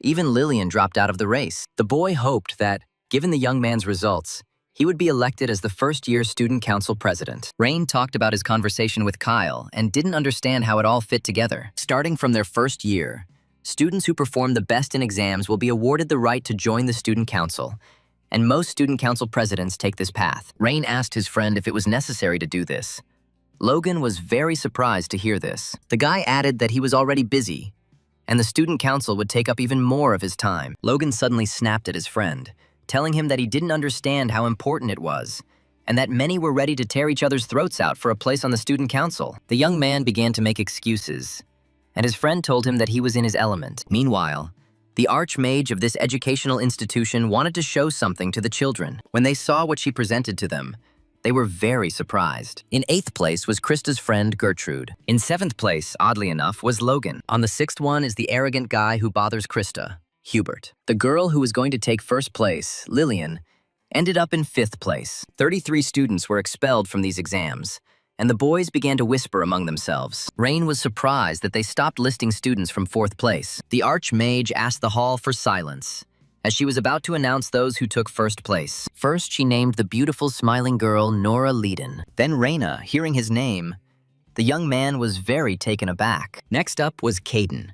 Even Lillian dropped out of the race. The boy hoped that, given the young man's results, he would be elected as the first-year student council president. Rain talked about his conversation with Kyle and didn't understand how it all fit together. Starting from their first year, students who perform the best in exams will be awarded the right to join the student council, and most student council presidents take this path. Rain asked his friend if it was necessary to do this. Logan was very surprised to hear this. The guy added that he was already busy, and the student council would take up even more of his time. Logan suddenly snapped at his friend, telling him that he didn't understand how important it was, and that many were ready to tear each other's throats out for a place on the student council. The young man began to make excuses, and his friend told him that he was in his element. Meanwhile, the archmage of this educational institution wanted to show something to the children. When they saw what she presented to them, they were very surprised. In 8th place was Krista's friend Gertrude. In 7th place, oddly enough, was Logan. On the 6th one is the arrogant guy who bothers Krista, Hubert. The girl who was going to take 1st place, Lillian, ended up in 5th place. 33 students were expelled from these exams, and the boys began to whisper among themselves. Rain was surprised that they stopped listing students from 4th place. The archmage asked the hall for silence, as she was about to announce those who took 1st place. First, she named the beautiful smiling girl Nora Leiden. Then Raina, hearing his name, the young man was very taken aback. Next up was Caden,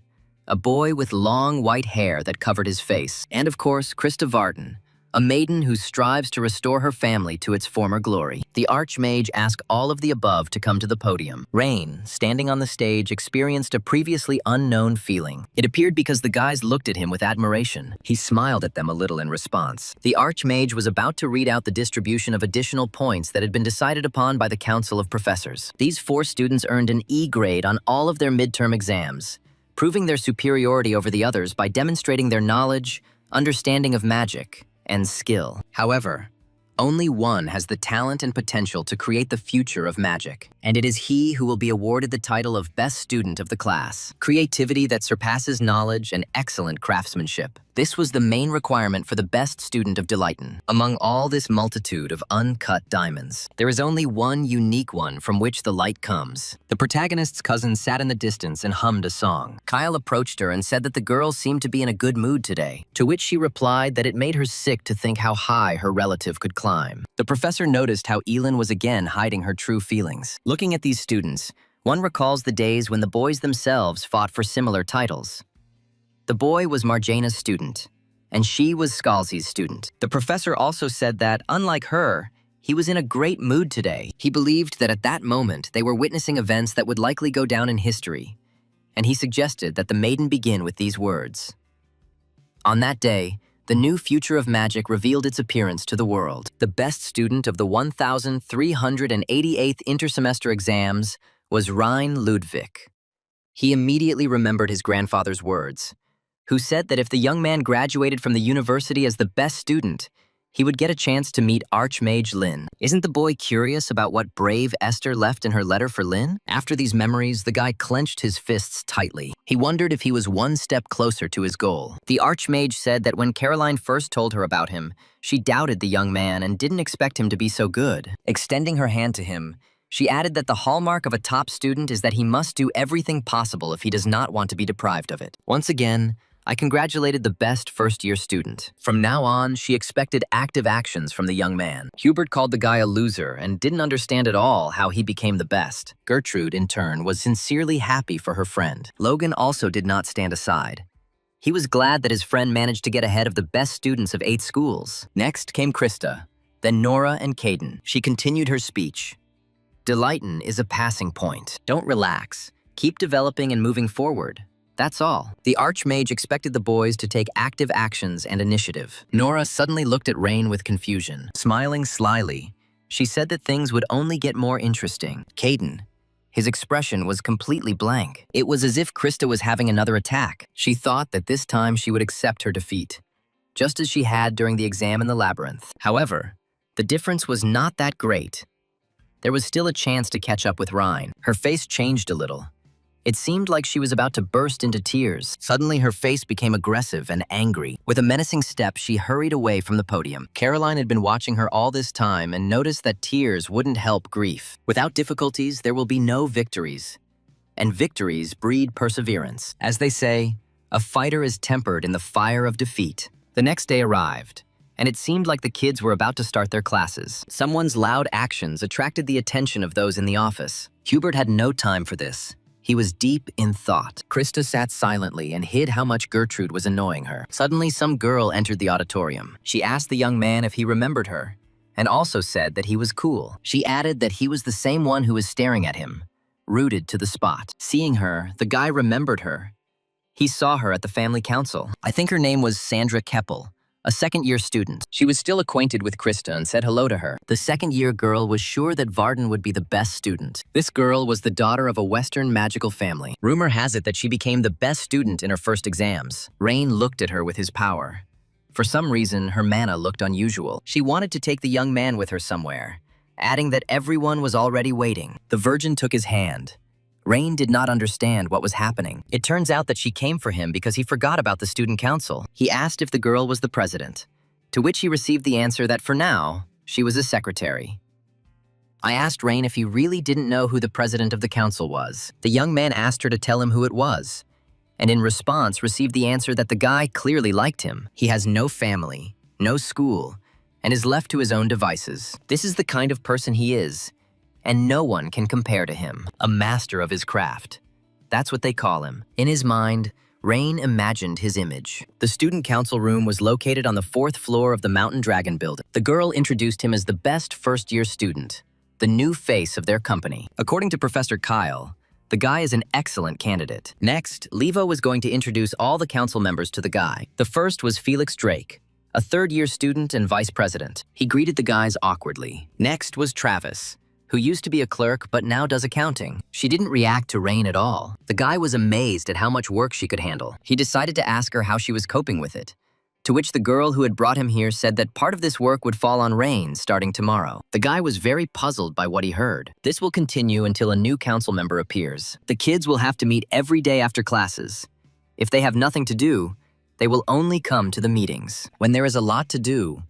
a boy with long white hair that covered his face. And of course, Krista Varden, a maiden who strives to restore her family to its former glory. The archmage asked all of the above to come to the podium. Rain, standing on the stage, experienced a previously unknown feeling. It appeared because the guys looked at him with admiration. He smiled at them a little in response. The archmage was about to read out the distribution of additional points that had been decided upon by the Council of Professors. These 4 students earned an E grade on all of their midterm exams, proving their superiority over the others by demonstrating their knowledge, understanding of magic, and skill. However, Only one has the talent and potential to create the future of magic, and it is he who will be awarded the title of Best Student of the class. Creativity that surpasses knowledge and excellent craftsmanship. This was the main requirement for the best student of Delighton. Among all this multitude of uncut diamonds, there is only one unique one from which the light comes. The protagonist's cousin sat in the distance and hummed a song. Kyle approached her and said that the girl seemed to be in a good mood today, to which she replied that it made her sick to think how high her relative could climb. The professor noticed how Elin was again hiding her true feelings. Looking at these students, one recalls the days when the boys themselves fought for similar titles. The boy was Marjana's student, and she was Scalzi's student. The professor also said that, unlike her, he was in a great mood today. He believed that at that moment they were witnessing events that would likely go down in history, and he suggested that the maiden begin with these words. On that day, the new future of magic revealed its appearance to the world. The best student of the 1,388th intersemester exams was Rein Ludwig. He immediately remembered his grandfather's words, who said that if the young man graduated from the university as the best student, he would get a chance to meet Archmage Lin. Isn't the boy curious about what brave Esther left in her letter for Lin? After these memories, the guy clenched his fists tightly. He wondered if he was one step closer to his goal. The Archmage said that when Caroline first told her about him, she doubted the young man and didn't expect him to be so good. Extending her hand to him, she added that the hallmark of a top student is that he must do everything possible if he does not want to be deprived of it. Once again, I congratulated the best first-year student. From now on, she expected active actions from the young man. Hubert called the guy a loser and didn't understand at all how he became the best. Gertrude, in turn, was sincerely happy for her friend. Logan also did not stand aside. He was glad that his friend managed to get ahead of the best students of 8 schools. Next came Krista, then Nora and Caden. She continued her speech. Delighton is a passing point. Don't relax. Keep developing and moving forward. That's all. The Archmage expected the boys to take active actions and initiative. Nora suddenly looked at Rain with confusion. Smiling slyly, she said that things would only get more interesting. Caden, his expression was completely blank. It was as if Krista was having another attack. She thought that this time she would accept her defeat, just as she had during the exam in the labyrinth. However, the difference was not that great. There was still a chance to catch up with Rhine. Her face changed a little. It seemed like she was about to burst into tears. Suddenly, her face became aggressive and angry. With a menacing step, she hurried away from the podium. Caroline had been watching her all this time and noticed that tears wouldn't help grief. Without difficulties, there will be no victories. And victories breed perseverance. As they say, a fighter is tempered in the fire of defeat. The next day arrived, and it seemed like the kids were about to start their classes. Someone's loud actions attracted the attention of those in the office. Hubert had no time for this. He was deep in thought. Krista sat silently and hid how much Gertrude was annoying her. Suddenly, some girl entered the auditorium. She asked the young man if he remembered her, and also said that he was cool. She added that he was the same one who was staring at him, rooted to the spot. Seeing her, the guy remembered her. He saw her at the family council. I think her name was Sandra Keppel, a second-year student. She was still acquainted with Krista and said hello to her. The second-year girl was sure that Varden would be the best student. This girl was the daughter of a Western magical family. Rumor has it that she became the best student in her first exams. Rain looked at her with his power. For some reason, her mana looked unusual. She wanted to take the young man with her somewhere, adding that everyone was already waiting. The Virgin took his hand. Rain did not understand what was happening. It turns out that she came for him because he forgot about the student council. He asked if the girl was the president, to which he received the answer that for now, she was a secretary. I asked Rain if he really didn't know who the president of the council was. The young man asked her to tell him who it was, and in response received the answer that the guy clearly liked him. He has no family, no school, and is left to his own devices. This is the kind of person he is, and no one can compare to him, a master of his craft. That's what they call him. In his mind, Rain imagined his image. The student council room was located on the 4th floor of the Mountain Dragon building. The girl introduced him as the best first-year student, the new face of their company. According to Professor Kyle, the guy is an excellent candidate. Next, Levo was going to introduce all the council members to the guy. The first was Felix Drake, a third-year student and vice president. He greeted the guys awkwardly. Next was Travis, who used to be a clerk but now does accounting. She didn't react to Rain at all. The guy was amazed at how much work she could handle. He decided to ask her how she was coping with it. To which the girl who had brought him here said that part of this work would fall on Rain starting tomorrow. The guy was very puzzled by what he heard. This will continue until a new council member appears. The kids will have to meet every day after classes. If they have nothing to do, they will only come to the meetings. When there is a lot to do,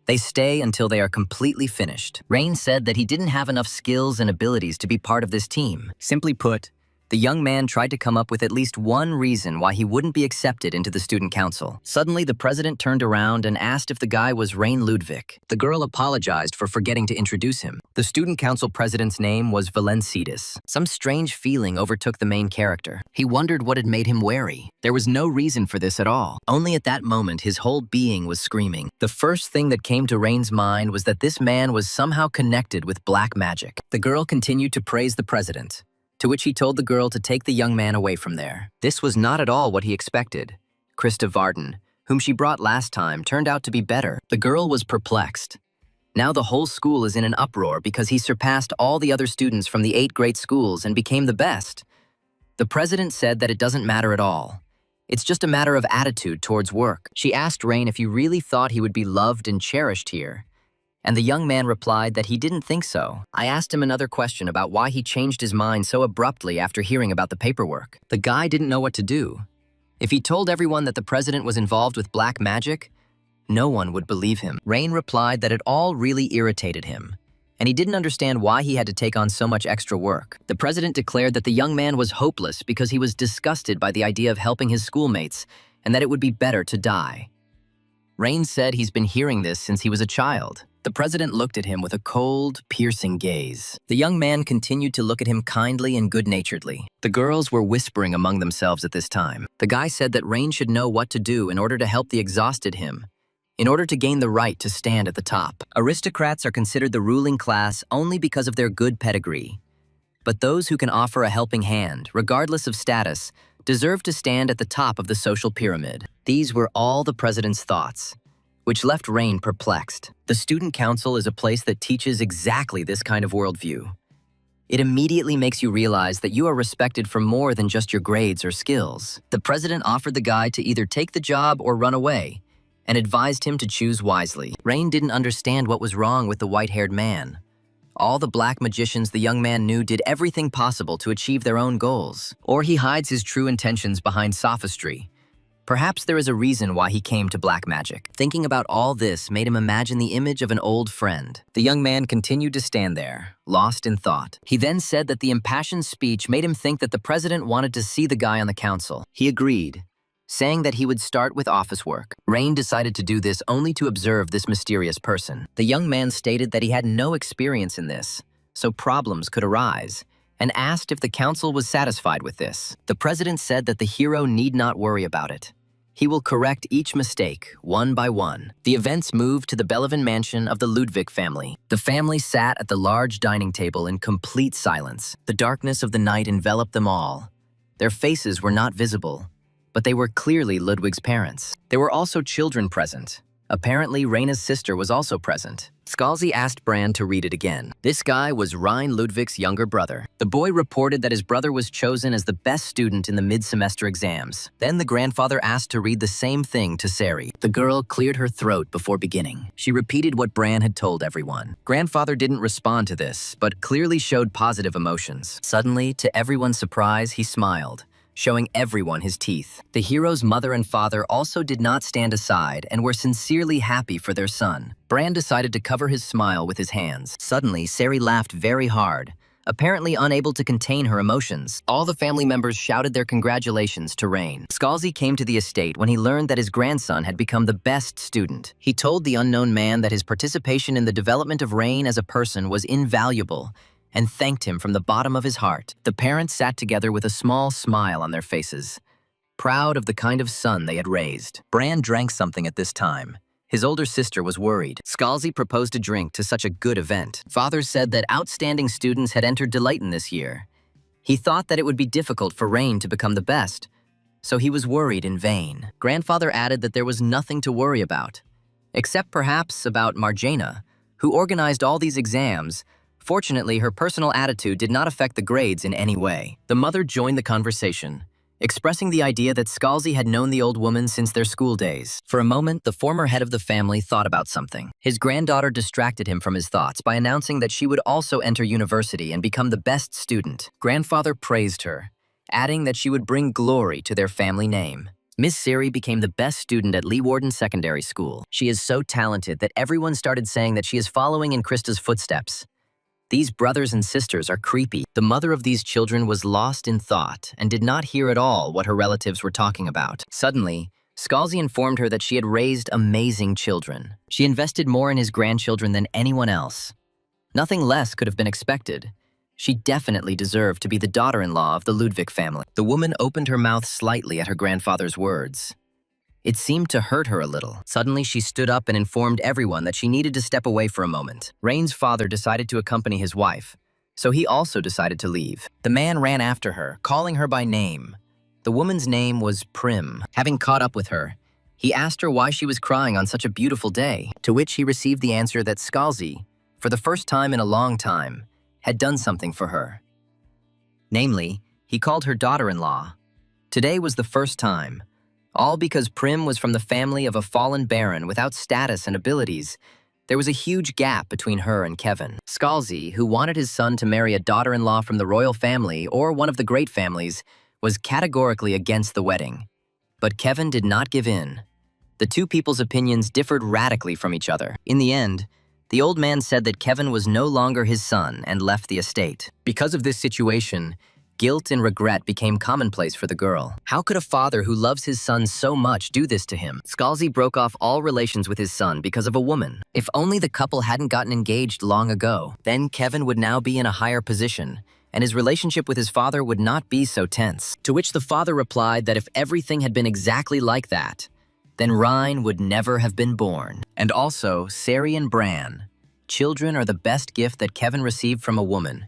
they stay until they are completely finished. Rain said that he didn't have enough skills and abilities to be part of this team. Simply put, the young man tried to come up with at least one reason why he wouldn't be accepted into the student council. Suddenly, the president turned around and asked if the guy was Rain Ludwig. The girl apologized for forgetting to introduce him. The student council president's name was Valencides. Some strange feeling overtook the main character. He wondered what had made him wary. There was no reason for this at all. Only at that moment, his whole being was screaming. The first thing that came to Rain's mind was that this man was somehow connected with black magic. The girl continued to praise the president, to which he told the girl to take the young man away from there. This was not at all what he expected. Krista Varden, whom she brought last time, turned out to be better. The girl was perplexed. Now the whole school is in an uproar because he surpassed all the other students from the 8 great schools and became the best. The president said that it doesn't matter at all. It's just a matter of attitude towards work. She asked Rain if he really thought he would be loved and cherished here, and the young man replied that he didn't think so. I asked him another question about why he changed his mind so abruptly after hearing about the paperwork. The guy didn't know what to do. If he told everyone that the president was involved with black magic, no one would believe him. Rain replied that it all really irritated him, and he didn't understand why he had to take on so much extra work. The president declared that the young man was hopeless because he was disgusted by the idea of helping his schoolmates and that it would be better to die. Rain said he's been hearing this since he was a child. The president looked at him with a cold, piercing gaze. The young man continued to look at him kindly and good-naturedly. The girls were whispering among themselves at this time. The guy said that Rain should know what to do in order to help the exhausted him, in order to gain the right to stand at the top. Aristocrats are considered the ruling class only because of their good pedigree. But those who can offer a helping hand, regardless of status, deserve to stand at the top of the social pyramid. These were all the president's thoughts, which left Rain perplexed. The student council is a place that teaches exactly this kind of worldview. It immediately makes you realize that you are respected for more than just your grades or skills. The president offered the guy to either take the job or run away, and advised him to choose wisely. Rain didn't understand what was wrong with the white-haired man. All the black magicians the young man knew did everything possible to achieve their own goals. Or he hides his true intentions behind sophistry. Perhaps there is a reason why he came to black magic. Thinking about all this made him imagine the image of an old friend. The young man continued to stand there, lost in thought. He then said that the impassioned speech made him think that the president wanted to see the guy on the council. He agreed, saying that he would start with office work. Rain decided to do this only to observe this mysterious person. The young man stated that he had no experience in this, so problems could arise, and asked if the council was satisfied with this. The president said that the hero need not worry about it. He will correct each mistake, one by one. The events moved to the Bellevin mansion of the Ludwig family. The family sat at the large dining table in complete silence. The darkness of the night enveloped them all. Their faces were not visible, but they were clearly Ludwig's parents. There were also children present. Apparently, Raina's sister was also present. Scalzi asked Bran to read it again. This guy was Ryan Ludwig's younger brother. The boy reported that his brother was chosen as the best student in the mid-semester exams. Then the grandfather asked to read the same thing to Sari. The girl cleared her throat before beginning. She repeated what Bran had told everyone. Grandfather didn't respond to this, but clearly showed positive emotions. Suddenly, to everyone's surprise, he smiled, showing everyone his teeth. The hero's mother and father also did not stand aside and were sincerely happy for their son. Bran decided to cover his smile with his hands. Suddenly, Sari laughed very hard, apparently unable to contain her emotions. All the family members shouted their congratulations to Rain. Scalzi came to the estate when he learned that his grandson had become the best student. He told the unknown man that his participation in the development of Rain as a person was invaluable, and thanked him from the bottom of his heart. The parents sat together with a small smile on their faces, proud of the kind of son they had raised. Bran drank something at this time. His older sister was worried. Scalzi proposed a drink to such a good event. Father said that outstanding students had entered Deleighton this year. He thought that it would be difficult for Rain to become the best, so he was worried in vain. Grandfather added that there was nothing to worry about, except perhaps about Marjana, who organized all these exams. Fortunately, her personal attitude did not affect the grades in any way. The mother joined the conversation, expressing the idea that Scalzi had known the old woman since their school days. For a moment, the former head of the family thought about something. His granddaughter distracted him from his thoughts by announcing that she would also enter university and become the best student. Grandfather praised her, adding that she would bring glory to their family name. Miss Siri became the best student at Leeuwarden Secondary School. She is so talented that everyone started saying that she is following in Krista's footsteps. These brothers and sisters are creepy. The mother of these children was lost in thought and did not hear at all what her relatives were talking about. Suddenly, Scalzi informed her that she had raised amazing children. She invested more in his grandchildren than anyone else. Nothing less could have been expected. She definitely deserved to be the daughter-in-law of the Ludwig family. The woman opened her mouth slightly at her grandfather's words. It seemed to hurt her a little. Suddenly, she stood up and informed everyone that she needed to step away for a moment. Rain's father decided to accompany his wife, so he also decided to leave. The man ran after her, calling her by name. The woman's name was Prim. Having caught up with her, he asked her why she was crying on such a beautiful day, to which he received the answer that Scalzi, for the first time in a long time, had done something for her. Namely, he called her daughter-in-law. Today was the first time, all because Prim was from the family of a fallen baron without status and abilities. There was a huge gap between her and Kevin. Scalzi, who wanted his son to marry a daughter-in-law from the royal family or one of the great families, was categorically against the wedding. But Kevin did not give in. The two people's opinions differed radically from each other. In the end, the old man said that Kevin was no longer his son and left the estate. Because of this situation, guilt and regret became commonplace for the girl. How could a father who loves his son so much do this to him? Scalzi broke off all relations with his son because of a woman. If only the couple hadn't gotten engaged long ago, then Kevin would now be in a higher position, and his relationship with his father would not be so tense. To which the father replied that if everything had been exactly like that, then Rhine would never have been born. And also, Sari and Bran. Children are the best gift that Kevin received from a woman,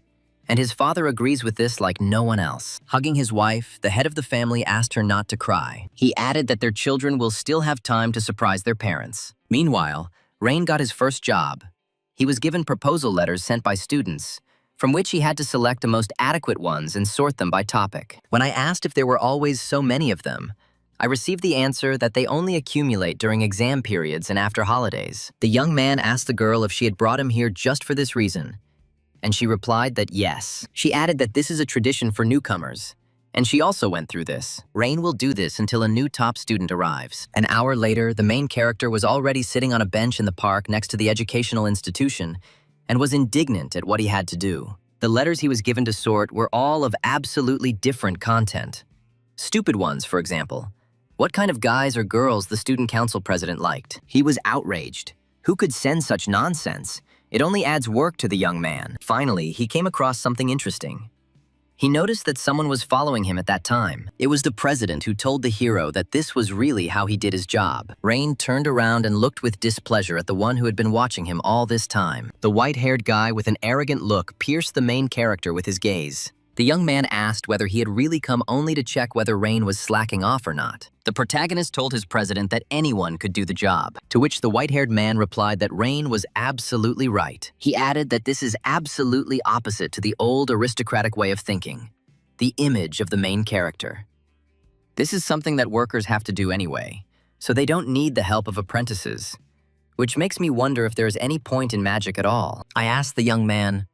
and his father agrees with this like no one else. Hugging his wife, the head of the family asked her not to cry. He added that their children will still have time to surprise their parents. Meanwhile, Rain got his first job. He was given proposal letters sent by students, from which he had to select the most adequate ones and sort them by topic. When I asked if there were always so many of them, I received the answer that they only accumulate during exam periods and after holidays. The young man asked the girl if she had brought him here just for this reason, and she replied that yes. She added that this is a tradition for newcomers, and she also went through this. Rain will do this until a new top student arrives. An hour later, the main character was already sitting on a bench in the park next to the educational institution and was indignant at what he had to do. The letters he was given to sort were all of absolutely different content. Stupid ones, for example. What kind of guys or girls the student council president liked? He was outraged. Who could send such nonsense? It only adds work to the young man. Finally, he came across something interesting. He noticed that someone was following him at that time. It was the president who told the hero that this was really how he did his job. Rain turned around and looked with displeasure at the one who had been watching him all this time. The white-haired guy with an arrogant look pierced the main character with his gaze. The young man asked whether he had really come only to check whether Rain was slacking off or not. The protagonist told his president that anyone could do the job, to which the white-haired man replied that Rain was absolutely right. He added that this is absolutely opposite to the old aristocratic way of thinking, the image of the main character. This is something that workers have to do anyway, so they don't need the help of apprentices, which makes me wonder if there is any point in magic at all. I asked the young man,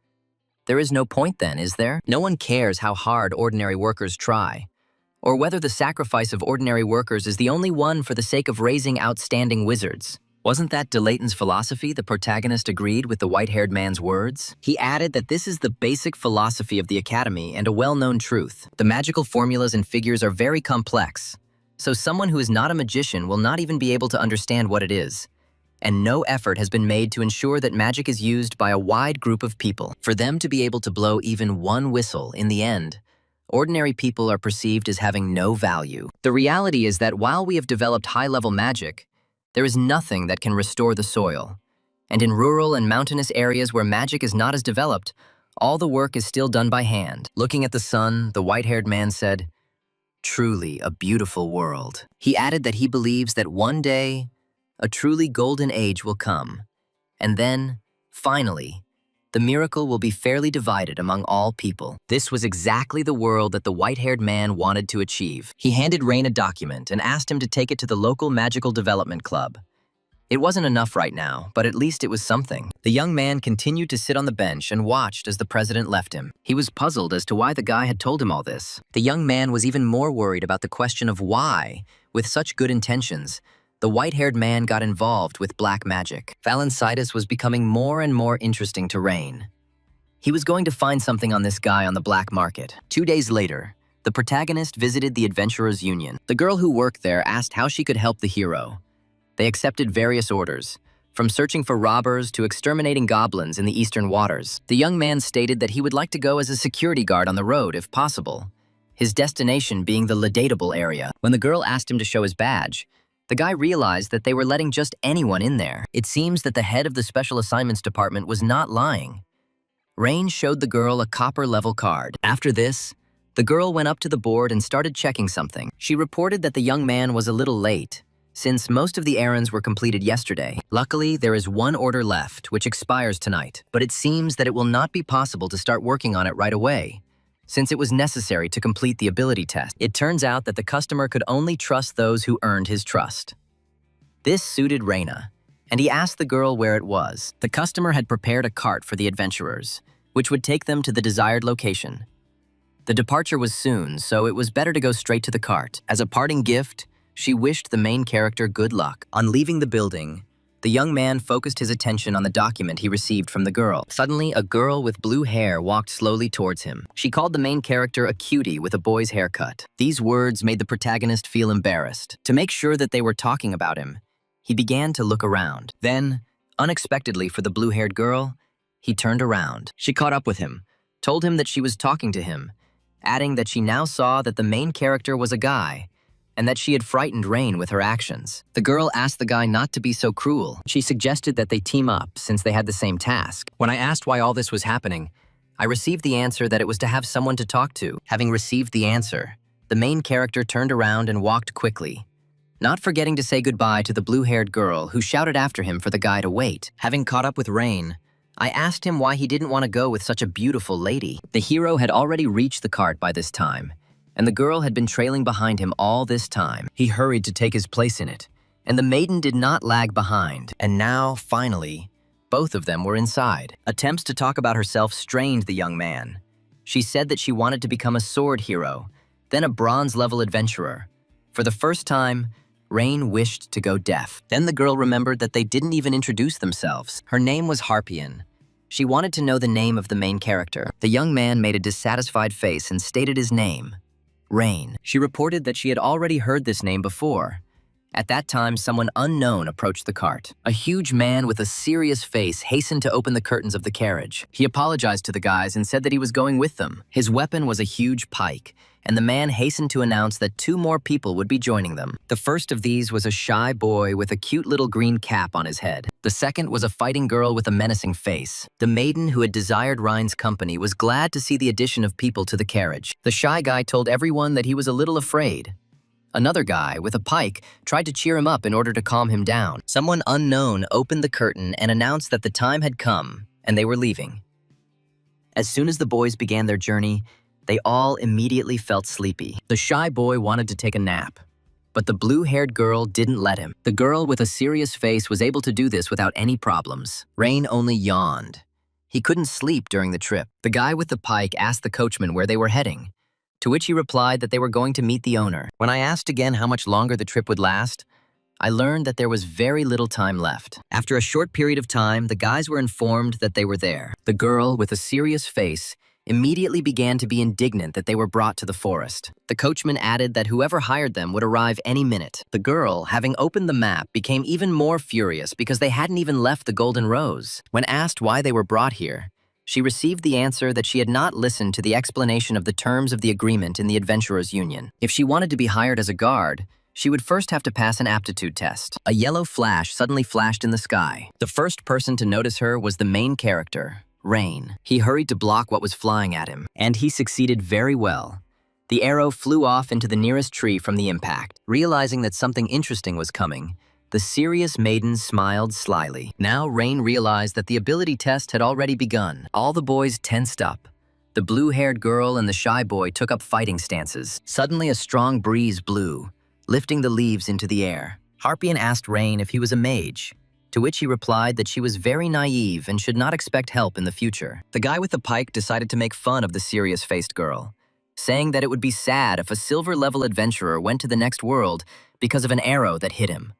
"There is no point then, is there? No one cares how hard ordinary workers try, or whether the sacrifice of ordinary workers is the only one for the sake of raising outstanding wizards." Wasn't that de Layton's philosophy? The protagonist agreed with the white-haired man's words. He added that this is the basic philosophy of the Academy and a well-known truth. The magical formulas and figures are very complex, so someone who is not a magician will not even be able to understand what it is. And no effort has been made to ensure that magic is used by a wide group of people. For them to be able to blow even one whistle in the end, ordinary people are perceived as having no value. The reality is that while we have developed high-level magic, there is nothing that can restore the soil. And in rural and mountainous areas where magic is not as developed, all the work is still done by hand. Looking at the sun, the white-haired man said, "Truly a beautiful world." He added that he believes that one day, a truly golden age will come, and then, finally, The miracle will be fairly divided among all people. This was exactly the world that the white-haired man wanted to achieve. He handed Rain a document and asked him to take it to the local magical development club. It wasn't enough right now, but at least it was something. The young man continued to sit on the bench and watched as the president left him. He was puzzled as to why the guy had told him all this. The young man was even more worried about the question of why, with such good intentions, the white-haired man got involved with black magic. Valencidus was becoming more and more interesting to Rain. He was going to find something on this guy on the black market. 2 days later, the protagonist visited the Adventurers Union. The girl who worked there asked how she could help the hero. They accepted various orders, from searching for robbers to exterminating goblins in the eastern waters. The young man stated that he would like to go as a security guard on the road if possible, his destination being the Ladatable area. When the girl asked him to show his badge, the guy realized that they were letting just anyone in there. It seems that the head of the Special Assignments Department was not lying. Rain showed the girl a copper-level card. After this, the girl went up to the board and started checking something. She reported that the young man was a little late, since most of the errands were completed yesterday. Luckily, there is one order left, which expires tonight, but it seems that it will not be possible to start working on it right away, since it was necessary to complete the ability test. It turns out that the customer could only trust those who earned his trust. This suited Reina, and he asked the girl where it was. The customer had prepared a cart for the adventurers, which would take them to the desired location. The departure was soon, so it was better to go straight to the cart. As a parting gift, she wished the main character good luck. On leaving the building, the young man focused his attention on the document he received from the girl. Suddenly, a girl with blue hair walked slowly towards him. She called the main character a cutie with a boy's haircut. These words made the protagonist feel embarrassed. To make sure that they were talking about him, he began to look around. Then, unexpectedly for the blue-haired girl, he turned around. She caught up with him, told him that she was talking to him, adding that she now saw that the main character was a guy, and that she had frightened Rain with her actions. The girl asked the guy not to be so cruel. She suggested that they team up since they had the same task. When I asked why all this was happening, I received the answer that it was to have someone to talk to. Having received the answer, the main character turned around and walked quickly, not forgetting to say goodbye to the blue-haired girl who shouted after him for the guy to wait. Having caught up with Rain, I asked him why he didn't want to go with such a beautiful lady. The hero had already reached the cart by this time, and the girl had been trailing behind him all this time. He hurried to take his place in it, and the maiden did not lag behind. And now, finally, both of them were inside. Attempts to talk about herself strained the young man. She said that she wanted to become a sword hero, then a bronze-level adventurer. For the first time, Rain wished to go deaf. Then the girl remembered that they didn't even introduce themselves. Her name was Harpian. She wanted to know the name of the main character. The young man made a dissatisfied face and stated his name, Rain. She reported that she had already heard this name before. At that time, someone unknown approached the cart. A huge man with a serious face hastened to open the curtains of the carriage. He apologized to the guys and said that he was going with them. His weapon was a huge pike, and the man hastened to announce that 2 more people would be joining them. The first of these was a shy boy with a cute little green cap on his head. The second was a fighting girl with a menacing face. The maiden who had desired Rhine's company was glad to see the addition of people to the carriage. The shy guy told everyone that he was a little afraid. Another guy, with a pike, tried to cheer him up in order to calm him down. Someone unknown opened the curtain and announced that the time had come, and they were leaving. As soon as the boys began their journey, they all immediately felt sleepy. The shy boy wanted to take a nap, but the blue-haired girl didn't let him. The girl with a serious face was able to do this without any problems. Rain only yawned. He couldn't sleep during the trip. The guy with the pike asked the coachman where they were heading, to which he replied that they were going to meet the owner. When I asked again how much longer the trip would last, I learned that there was very little time left. After a short period of time, the guys were informed that they were there. The girl with a serious face immediately began to be indignant that they were brought to the forest. The coachman added that whoever hired them would arrive any minute. The girl, having opened the map, became even more furious because they hadn't even left the Golden Rose. When asked why they were brought here, she received the answer that she had not listened to the explanation of the terms of the agreement in the Adventurers Union. If she wanted to be hired as a guard, she would first have to pass an aptitude test. A yellow flash suddenly flashed in the sky. The first person to notice her was the main character, Rain. He hurried to block what was flying at him, and he succeeded very well. The arrow flew off into the nearest tree from the impact. Realizing that something interesting was coming, The serious maiden smiled slyly. Now Rain realized that the ability test had already begun. All the boys tensed up. The blue-haired girl and the shy boy took up fighting stances. Suddenly a strong breeze blew, lifting the leaves into the air. Harpian asked Rain if he was a mage, to which he replied that she was very naive and should not expect help in the future. The guy with the pike decided to make fun of the serious-faced girl, saying that it would be sad if a silver-level adventurer went to the next world because of an arrow that hit him.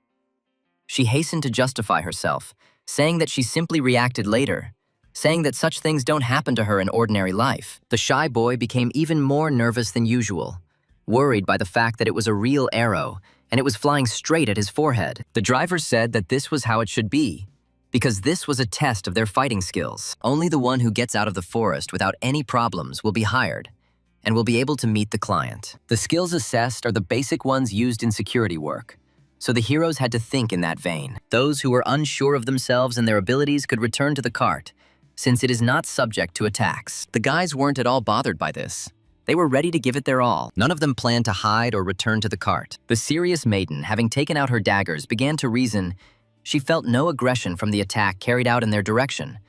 She hastened to justify herself, saying that she simply reacted later, saying that such things don't happen to her in ordinary life. The shy boy became even more nervous than usual, worried by the fact that it was a real arrow and it was flying straight at his forehead. The driver said that this was how it should be, because this was a test of their fighting skills. Only the one who gets out of the forest without any problems will be hired and will be able to meet the client. The skills assessed are the basic ones used in security work, so the heroes had to think in that vein. Those who were unsure of themselves and their abilities could return to the cart, since it is not subject to attacks. The guys weren't at all bothered by this. They were ready to give it their all. None of them planned to hide or return to the cart. The serious maiden, having taken out her daggers, began to reason. She felt no aggression from the attack carried out in their direction,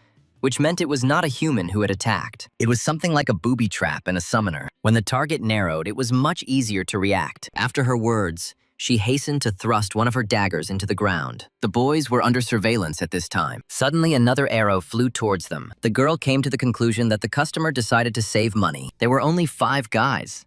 which meant it was not a human who had attacked. It was something like a booby trap and a summoner. When the target narrowed, it was much easier to react. After her words, she hastened to thrust one of her daggers into the ground. The boys were under surveillance at this time. Suddenly, another arrow flew towards them. The girl came to the conclusion that the customer decided to save money. There were only 5 guys.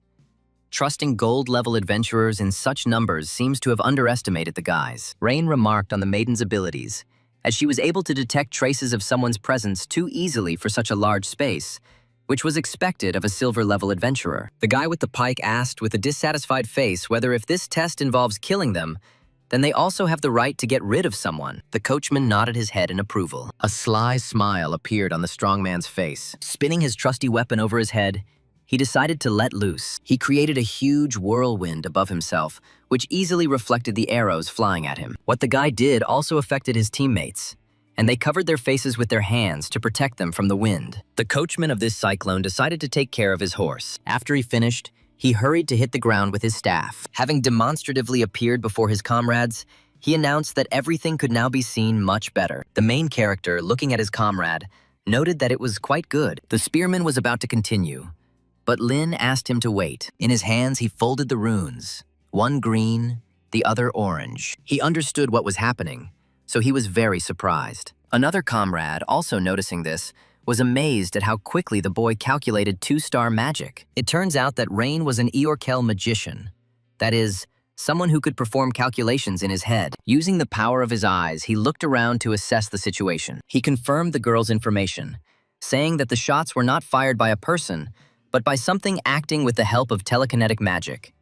Trusting gold-level adventurers in such numbers seems to have underestimated the guys. Rain remarked on the maiden's abilities, as she was able to detect traces of someone's presence too easily for such a large space, which was expected of a silver-level adventurer. The guy with the pike asked with a dissatisfied face whether if this test involves killing them, then they also have the right to get rid of someone. The coachman nodded his head in approval. A sly smile appeared on the strong man's face. Spinning his trusty weapon over his head, he decided to let loose. He created a huge whirlwind above himself, which easily reflected the arrows flying at him. What the guy did also affected his teammates, and they covered their faces with their hands to protect them from the wind. The coachman of this cyclone decided to take care of his horse. After he finished, he hurried to hit the ground with his staff. Having demonstratively appeared before his comrades, he announced that everything could now be seen much better. The main character, looking at his comrade, noted that it was quite good. The spearman was about to continue, but Lin asked him to wait. In his hands, he folded the runes, one green, the other orange. He understood what was happening, so he was very surprised. Another comrade, also noticing this, was amazed at how quickly the boy calculated 2-star magic. It turns out that Rain was an Eorkel magician, that is, someone who could perform calculations in his head. Using the power of his eyes, he looked around to assess the situation. He confirmed the girl's information, saying that the shots were not fired by a person, but by something acting with the help of telekinetic magic,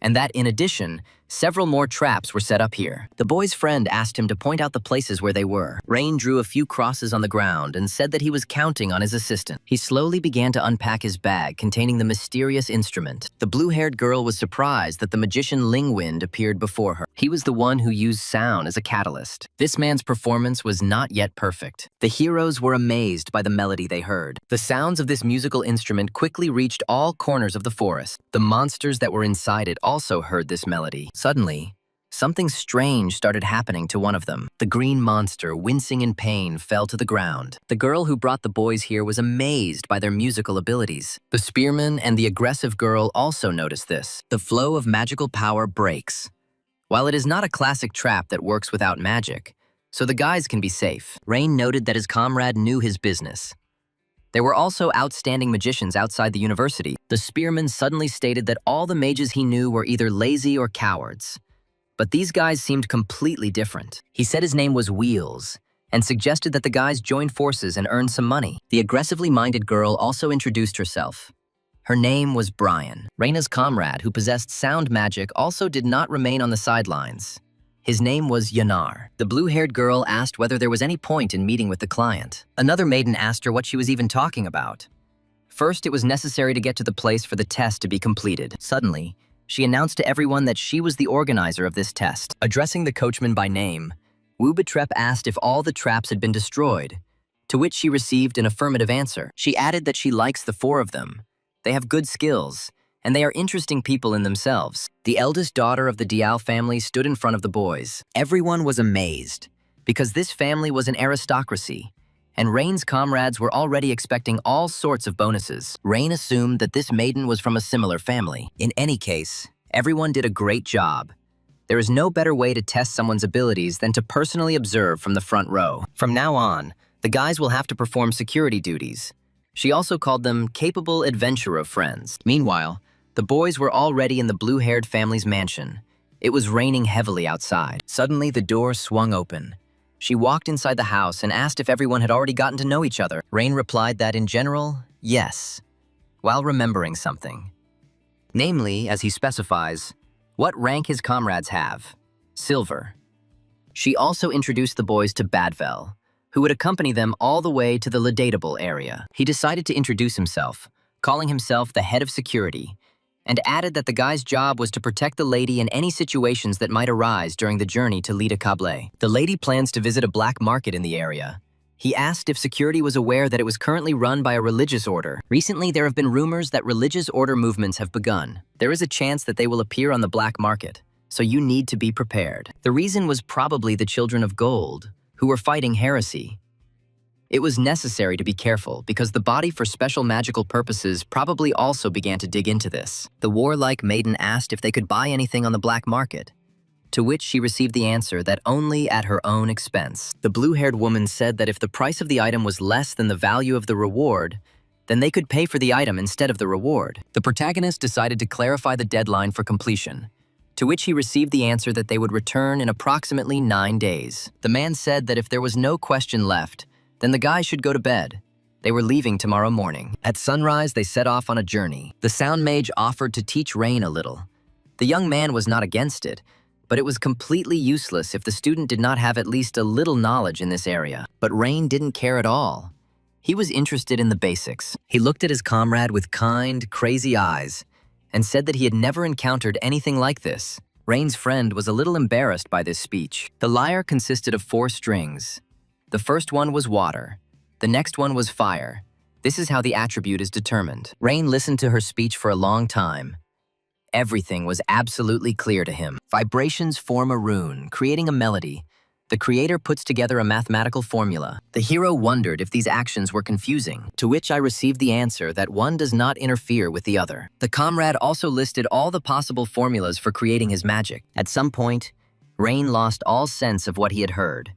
and that, in addition, several more traps were set up here. The boy's friend asked him to point out the places where they were. Rain drew a few crosses on the ground and said that he was counting on his assistant. He slowly began to unpack his bag containing the mysterious instrument. The blue-haired girl was surprised that the magician Lingwind appeared before her. He was the one who used sound as a catalyst. This man's performance was not yet perfect. The heroes were amazed by the melody they heard. The sounds of this musical instrument quickly reached all corners of the forest. The monsters that were inside it also heard this melody. Suddenly, something strange started happening to one of them. The green monster, wincing in pain, fell to the ground. The girl who brought the boys here was amazed by their musical abilities. The spearman and the aggressive girl also noticed this. The flow of magical power breaks. While it is not a classic trap that works without magic, so the guys can be safe. Rain noted that his comrade knew his business. There were also outstanding magicians outside the university. The spearman suddenly stated that all the mages he knew were either lazy or cowards. But these guys seemed completely different. He said his name was Wheels, and suggested that the guys join forces and earn some money. The aggressively minded girl also introduced herself. Her name was Brian. Reina's comrade, who possessed sound magic, also did not remain on the sidelines. His name was Yanar. The blue-haired girl asked whether there was any point in meeting with the client. Another maiden asked her what she was even talking about. First, it was necessary to get to the place for the test to be completed. Suddenly, she announced to everyone that she was the organizer of this test. Addressing the coachman by name, Wu Betrep asked if all the traps had been destroyed, to which she received an affirmative answer. She added that she likes the 4 of them. They have good skills, and they are interesting people in themselves. The eldest daughter of the Diao family stood in front of the boys. Everyone was amazed, because this family was an aristocracy, and Rain's comrades were already expecting all sorts of bonuses. Rain assumed that this maiden was from a similar family. In any case, everyone did a great job. There is no better way to test someone's abilities than to personally observe from the front row. From now on, the guys will have to perform security duties. She also called them capable adventurer friends. Meanwhile, the boys were already in the blue-haired family's mansion. It was raining heavily outside. Suddenly, the door swung open. She walked inside the house and asked if everyone had already gotten to know each other. Rain replied that in general, yes, while remembering something. Namely, as he specifies, what rank his comrades have: silver. She also introduced the boys to Badvel, who would accompany them all the way to the Ladatable area. He decided to introduce himself, calling himself the head of security, and added that the guy's job was to protect the lady in any situations that might arise during the journey to Lidakable. The lady plans to visit a black market in the area. He asked if security was aware that it was currently run by a religious order. Recently, there have been rumors that religious order movements have begun. There is a chance that they will appear on the black market, so you need to be prepared. The reason was probably the Children of Gold, who were fighting heresy. It was necessary to be careful because the body for special magical purposes probably also began to dig into this. The warlike maiden asked if they could buy anything on the black market, to which she received the answer that only at her own expense. The blue-haired woman said that if the price of the item was less than the value of the reward, then they could pay for the item instead of the reward. The protagonist decided to clarify the deadline for completion, to which he received the answer that they would return in approximately 9 days. The man said that if there was no question left, then the guy should go to bed. They were leaving tomorrow morning. At sunrise, they set off on a journey. The sound mage offered to teach Rain a little. The young man was not against it, but it was completely useless if the student did not have at least a little knowledge in this area. But Rain didn't care at all. He was interested in the basics. He looked at his comrade with kind, crazy eyes and said that he had never encountered anything like this. Rain's friend was a little embarrassed by this speech. The lyre consisted of 4 strings. The first one was water. The next one was fire. This is how the attribute is determined. Rain listened to her speech for a long time. Everything was absolutely clear to him. Vibrations form a rune, creating a melody. The creator puts together a mathematical formula. The hero wondered if these actions were confusing, to which I received the answer that one does not interfere with the other. The comrade also listed all the possible formulas for creating his magic. At some point, Rain lost all sense of what he had heard,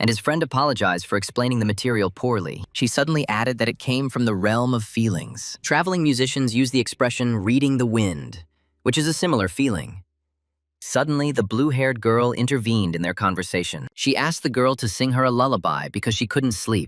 and his friend apologized for explaining the material poorly. She suddenly added that it came from the realm of feelings. Traveling musicians use the expression reading the wind, which is a similar feeling. Suddenly, the blue-haired girl intervened in their conversation. She asked the girl to sing her a lullaby because she couldn't sleep.